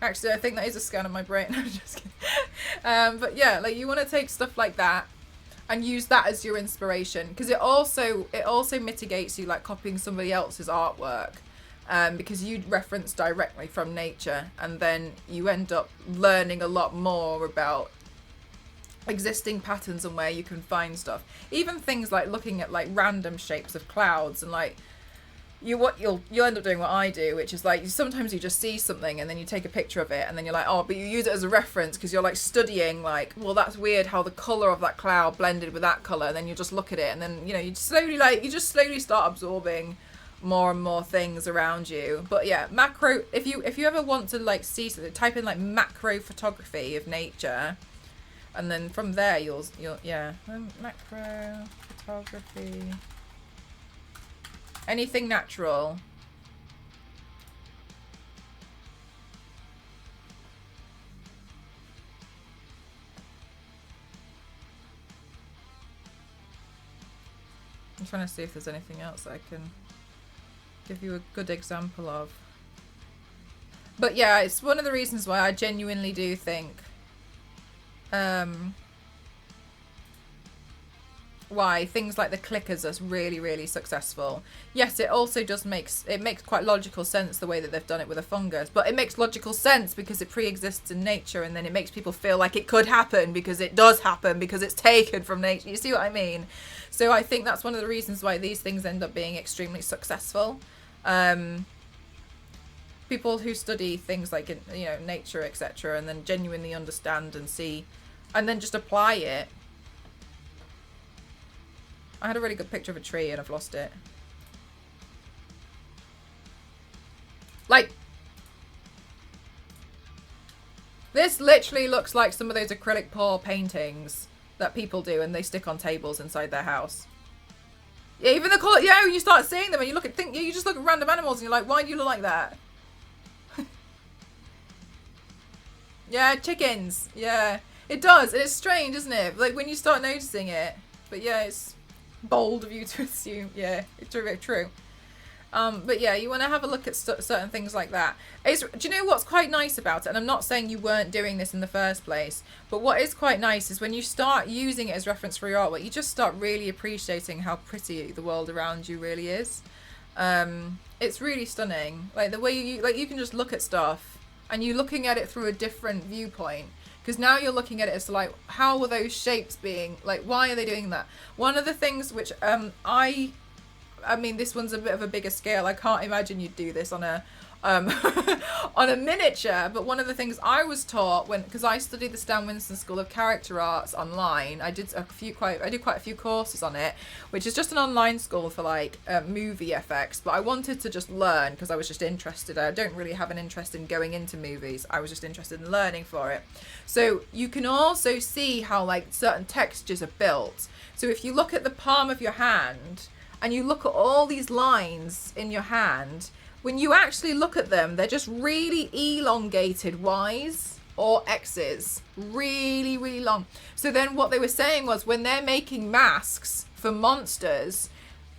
[SPEAKER 1] Actually, I think that is a scan of my brain. I'm just kidding. But yeah, like you want to take stuff like that and use that as your inspiration, because it also mitigates you like copying somebody else's artwork. Because you reference directly from nature, and then you end up learning a lot more about existing patterns and where you can find stuff. Even things like looking at like random shapes of clouds, and like you'll end up doing what I do, which is like sometimes you just see something and then you take a picture of it, and then you're like, oh, but you use it as a reference because you're like studying like, well, that's weird how the color of that cloud blended with that color, and then you just look at it, and then you just slowly start absorbing more and more things around you. But yeah, macro, if you ever want to like see something, type in like macro photography of nature, and then from there you'll macro photography, anything natural. I'm trying to see if there's anything else I can give you a good example of. But yeah, it's one of the reasons why I genuinely do think why things like the clickers are really, really successful. Yes, it also makes quite logical sense the way that they've done it with a fungus, but it makes logical sense because it pre-exists in nature, and then it makes people feel like it could happen because it does happen because it's taken from nature. You see what I mean? So I think that's one of the reasons why these things end up being extremely successful. People who study things like nature, etc., and then genuinely understand and see, and then just apply it. I had a really good picture of a tree and I've lost it. Like, this literally looks like some of those acrylic pour paintings that people do and they stick on tables inside their house. Yeah, even the colour, yeah, you start seeing them and you just look at random animals and you're like, why do you look like that? Yeah, chickens. Yeah, it does. It's strange, isn't it? Like when you start noticing it. But yeah, it's bold of you to assume. Yeah, it's very true. But yeah, you want to have a look at certain things like that. Do you know what's quite nice about it? And I'm not saying you weren't doing this in the first place, but what is quite nice is when you start using it as reference for your artwork, you just start really appreciating how pretty the world around you really is. It's really stunning. Like the way you can just look at stuff and you're looking at it through a different viewpoint. Because now you're looking at it as like, how were those shapes being, like, why are they doing that? One of the things which I mean, this one's a bit of a bigger scale. I can't imagine you'd do this on a on a miniature, but one of the things I was taught because I studied the Stan Winston School of Character Arts online. I did quite a few courses on it, which is just an online school for like movie effects. But I wanted to just learn because I was just interested. I don't really have an interest in going into movies. I was just interested in learning for it. So you can also see how like certain textures are built. So if you look at the palm of your hand and you look at all these lines in your hand, when you actually look at them, they're just really elongated Y's or X's. Really, really long. So then what they were saying was when they're making masks for monsters,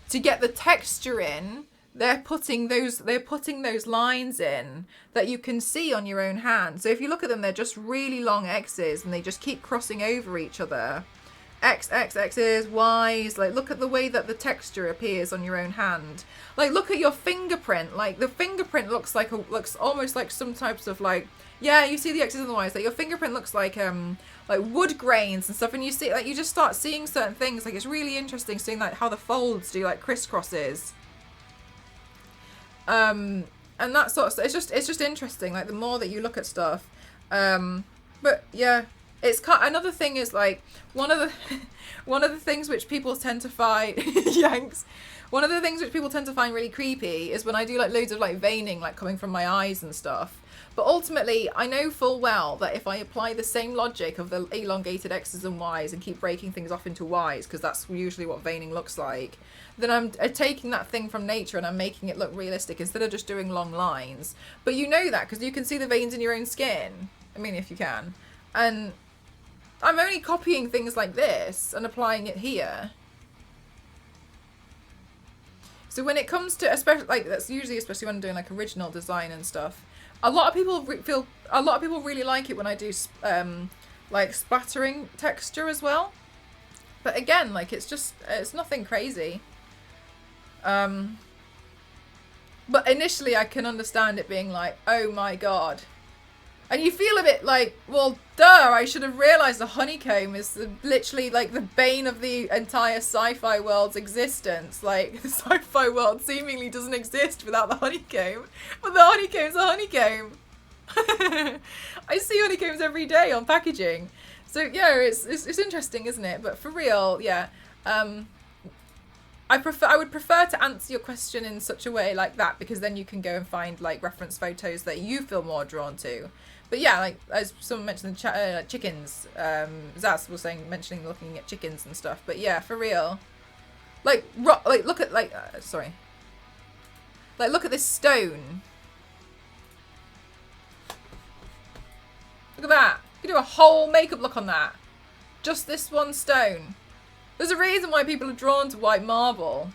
[SPEAKER 1] to get the texture in, they're putting those lines in that you can see on your own hand. So if you look at them, they're just really long X's and they just keep crossing over each other. X's, Y's. Like, look at the way that the texture appears on your own hand. Like, look at your fingerprint. Like, the fingerprint looks almost like some types of, like, yeah, you see the X's and the Y's. Like, your fingerprint looks like wood grains and stuff. And you see, like, you just start seeing certain things. Like, it's really interesting seeing, like, how the folds do, like, crisscrosses. And that sort of stuff. It's just interesting. Like, the more that you look at stuff. But, yeah. It's another thing is, like, one of the things which people tend to find yanks. One of the things which people tend to find really creepy is when I do, like, loads of, like, veining, like, coming from my eyes and stuff. But ultimately, I know full well that if I apply the same logic of the elongated X's and Y's and keep breaking things off into Y's, because that's usually what veining looks like, then I'm taking that thing from nature and I'm making it look realistic instead of just doing long lines. But you know that because you can see the veins in your own skin. I mean, if you can. And I'm only copying things like this and applying it here. So when it comes to, especially, like, that's usually, especially when I'm doing, like, original design and stuff, a lot of people really like it when I do, like, splattering texture as well. But again, like, it's nothing crazy. But initially I can understand it being like, oh my god. And you feel a bit like, well, duh, I should have realised the honeycomb is literally, like, the bane of the entire sci-fi world's existence. Like, the sci-fi world seemingly doesn't exist without the honeycomb. But the honeycomb's a honeycomb. I see honeycombs every day on packaging. So, yeah, it's interesting, isn't it? But for real, yeah. I would prefer to answer your question in such a way like that, because then you can go and find, like, reference photos that you feel more drawn to. But yeah, like, as someone mentioned in the chat, like, chickens, Zaz was mentioning looking at chickens and stuff. But yeah, for real, like, look at, like, sorry, like, look at this stone. Look at that. You can do a whole makeup look on that. Just this one stone. There's a reason why people are drawn to white marble.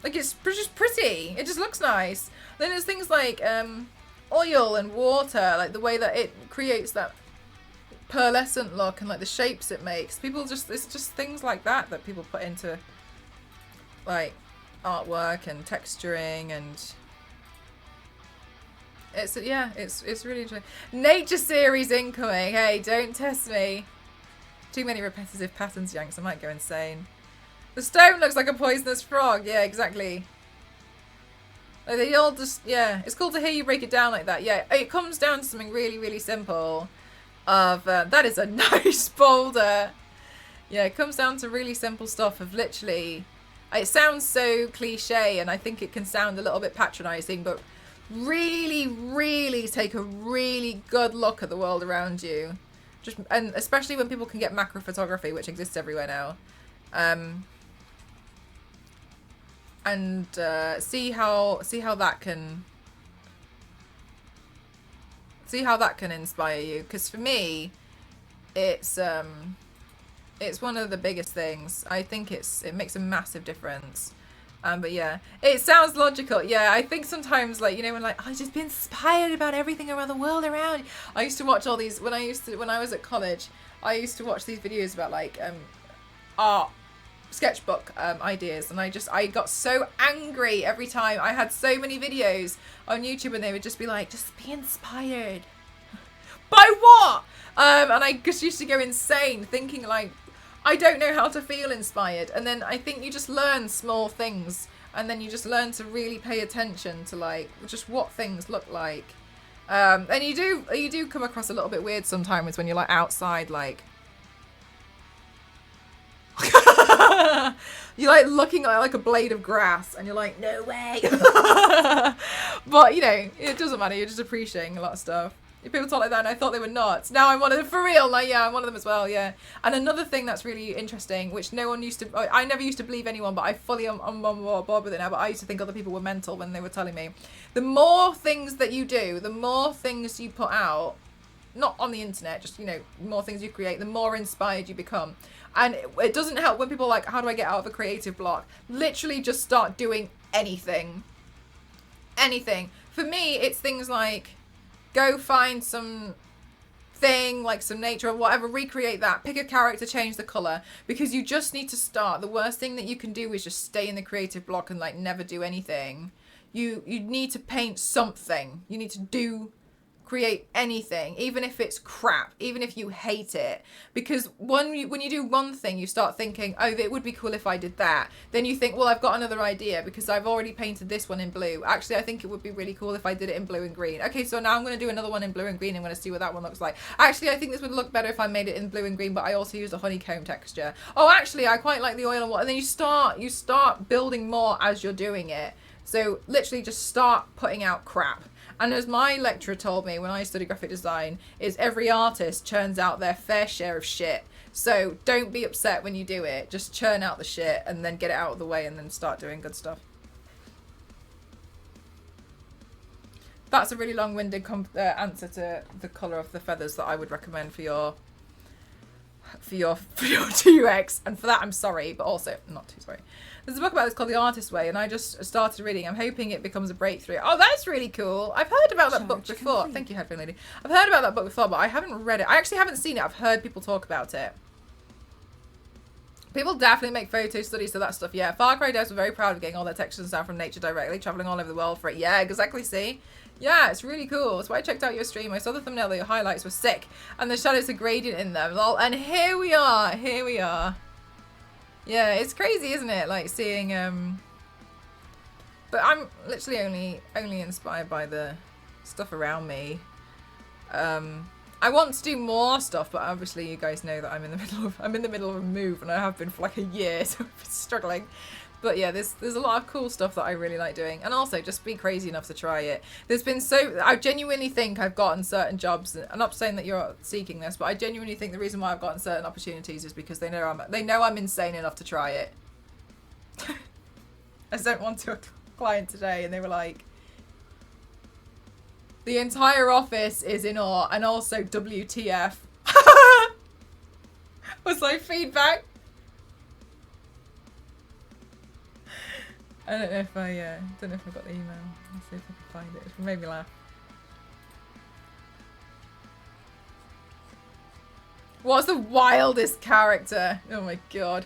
[SPEAKER 1] Like, it's just pretty. It just looks nice. Then there's things like oil and water, like the way that it creates that pearlescent look and, like, the shapes it makes. It's just things like that that people put into, like, artwork and texturing, and it's really interesting. Nature series incoming. Hey, don't test me. Too many repetitive patterns, Yanks. I might go insane. The stone looks like a poisonous frog. Yeah, exactly. Like, they all just, yeah. It's cool to hear you break it down like that. Yeah, it comes down to something really, really simple. That is a nice boulder. Yeah, it comes down to really simple stuff of literally, it sounds so cliche, and I think it can sound a little bit patronizing, but really, really take a really good look at the world around you. And especially when people can get macro photography, which exists everywhere now, and see how that can inspire you. Because for me, it's one of the biggest things. I think it makes a massive difference. But yeah, it sounds logical. Yeah, I think sometimes, like, you know, when, like, I just be inspired about everything around the world around. I used to watch all these when I was at college. I used to watch these videos about, like, art sketchbook ideas, and I got so angry every time. I had so many videos on YouTube, and they would just be like, just be inspired. By what? And I just used to go insane thinking, like, I don't know how to feel inspired. And then I think you just learn small things, and then you just learn to really pay attention to, like, just what things look like. And you do come across a little bit weird sometimes when you're, like, outside, like you're, like, looking at, like, a blade of grass, and you're like, no way. But, you know, it doesn't matter. You're just appreciating a lot of stuff. People talk like that, and I thought they were nuts. Now I'm one of them, for real. Like, yeah, I'm one of them as well, yeah. And another thing that's really interesting, which no one used to, I never used to believe anyone, but I fully am on board with it now, but I used to think other people were mental when they were telling me. The more things that you do, the more things you put out, not on the internet, just, you know, more things you create, the more inspired you become. And it doesn't help when people are like, how do I get out of a creative block? Literally just start doing anything. Anything. For me, it's things like, go find something thing, like some nature or whatever, recreate that. Pick a character, change the color, because you just need to start. The worst thing that you can do is just stay in the creative block and like never do anything. You need to paint something. You need to create anything, even if it's crap, even if you hate it, because when you do one thing, you start thinking, oh, it would be cool if I did that. Then you think, well, I've got another idea because I've already painted this one in blue. Actually, I think it would be really cool if I did it in blue and green. Okay, so now I'm going to do another one in blue and green. I'm going to see what that one looks like. Actually, I think this would look better if I made it in blue and green, but I also used a honeycomb texture. Oh, actually, I quite like the oil and water. And then you start building more as you're doing it. So literally just start putting out crap. And as my lecturer told me when I studied graphic design, is every artist churns out their fair share of shit. So don't be upset when you do it. Just churn out the shit and then get it out of the way and then start doing good stuff. That's a really long-winded answer to the colour of the feathers that I would recommend for your 2X. And for that, I'm sorry, but also not too sorry. There's a book about this called The Artist Way, and I just started reading. I'm hoping it becomes a breakthrough. Oh, that's really cool. I've heard about that book before.
[SPEAKER 2] Complete.
[SPEAKER 1] Thank you, headphone lady. I've heard about that book before, but I haven't read it. I actually haven't seen it. I've heard people talk about it. People definitely make photo studies to that stuff. Yeah, Far Cry devs were very proud of getting all their textures and sound from nature directly, traveling all over the world for it. Yeah, exactly, see? Yeah, it's really cool. That's why I checked out your stream. I saw the thumbnail that your highlights were sick, and the shadows are gradient in them. Lol. And here we are. Here we are. Yeah, it's crazy, isn't it? Like seeing, but I'm literally only inspired by the stuff around me. I want to do more stuff, but obviously you guys know that I'm in the middle of a move, and I have been for like a year, so I've been struggling. But yeah, there's a lot of cool stuff that I really like doing, and also just be crazy enough to try it. I genuinely think I've gotten certain jobs. I'm not saying that you're seeking this, but I genuinely think the reason why I've gotten certain opportunities is because they know I'm insane enough to try it. I sent one to a client today, and they were like, "The entire office is in awe, and also WTF." Was my feedback. I don't know if I got the email. Let's see if I can find it. It made me laugh. What's the wildest character? Oh my god.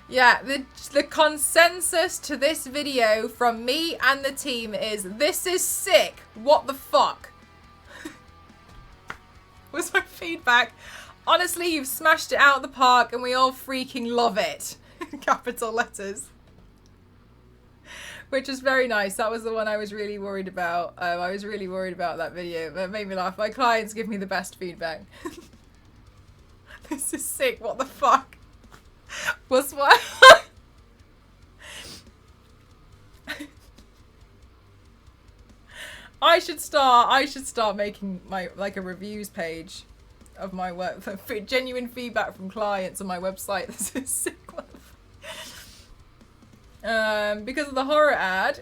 [SPEAKER 1] Yeah, the consensus to this video from me and the team is, this is sick. What the fuck? Was my feedback. Honestly, you've smashed it out of the park and we all freaking love it. Capital letters. Which is very nice. That was the one I was really worried about. I was really worried about that video. That made me laugh. My clients give me the best feedback. This is sick. What the fuck? What's what? I should start making my like a reviews page of my work for genuine feedback from clients on my website. This is sick. Because of the horror ad.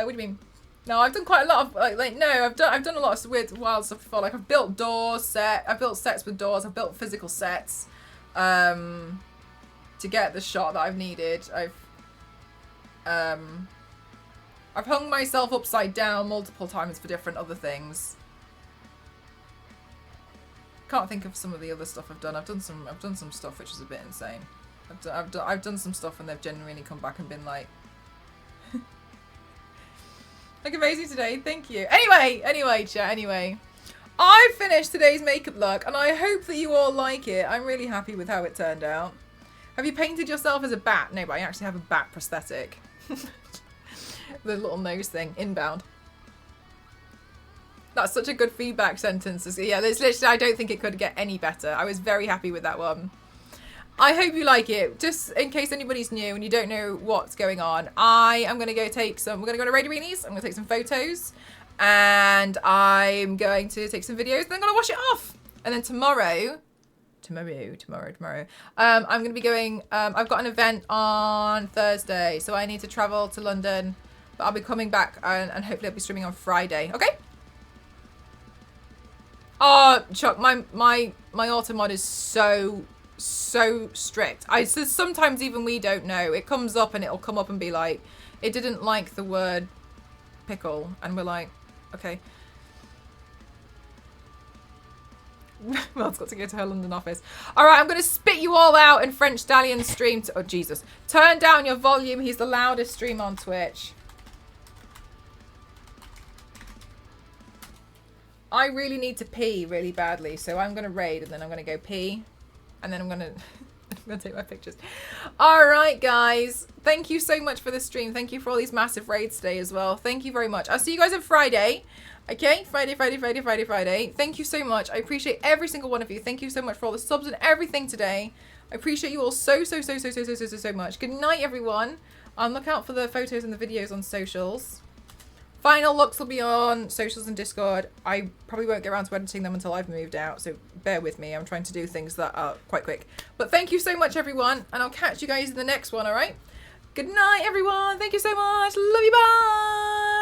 [SPEAKER 1] What do you mean? No, I've done quite a lot of I've done a lot of weird wild stuff before. Like I've built I've built sets with doors. I've built physical sets to get the shot that I've needed. I've hung myself upside down multiple times for different other things. Can't think of some of the other stuff I've done. I've done some stuff which is a bit insane. I've done some stuff and they've genuinely come back and been like, look amazing today, thank you. Anyway, chat. Anyway, I finished today's makeup look and I hope that you all like it. I'm really happy with how it turned out. Have you painted yourself as a bat? No, but I actually have a bat prosthetic. The little nose thing, inbound. That's such a good feedback sentence. Yeah, there's literally, I don't think it could get any better. I was very happy with that one. I hope you like it. Just in case anybody's new and you don't know what's going on, I am going to go we're going to go to Radio Beanies. I'm going to take some photos and I'm going to take some videos. Then I'm going to wash it off. And then tomorrow, I'm going to be going, I've got an event on Thursday. So I need to travel to London, but I'll be coming back and hopefully I'll be streaming on Friday. Okay? Oh, Chuck, my auto mod is so strict. Sometimes even we don't know. It comes up and it'll come up and be like, it didn't like the word pickle, and we're like, okay. Mel's got to go to her London office. All right, I'm going to spit you all out in French Stallion stream. Oh, Jesus. Turn down your volume. He's the loudest stream on Twitch. I really need to pee really badly, so I'm going to raid and then I'm going to go pee. And then I'm going to... I'm going to take my pictures. All right, guys. Thank you so much for the stream. Thank you for all these massive raids today as well. Thank you very much. I'll see you guys on Friday. Okay? Friday. Thank you so much. I appreciate every single one of you. Thank you so much for all the subs and everything today. I appreciate you all so much. Good night, everyone. Look out for the photos and the videos on socials. Final looks will be on socials and Discord. I probably won't get around to editing them until I've moved out, so bear with me. I'm trying to do things that are quite quick. But thank you so much, everyone, and I'll catch you guys in the next one, all right? Good night, everyone. Thank you so much. Love you. Bye.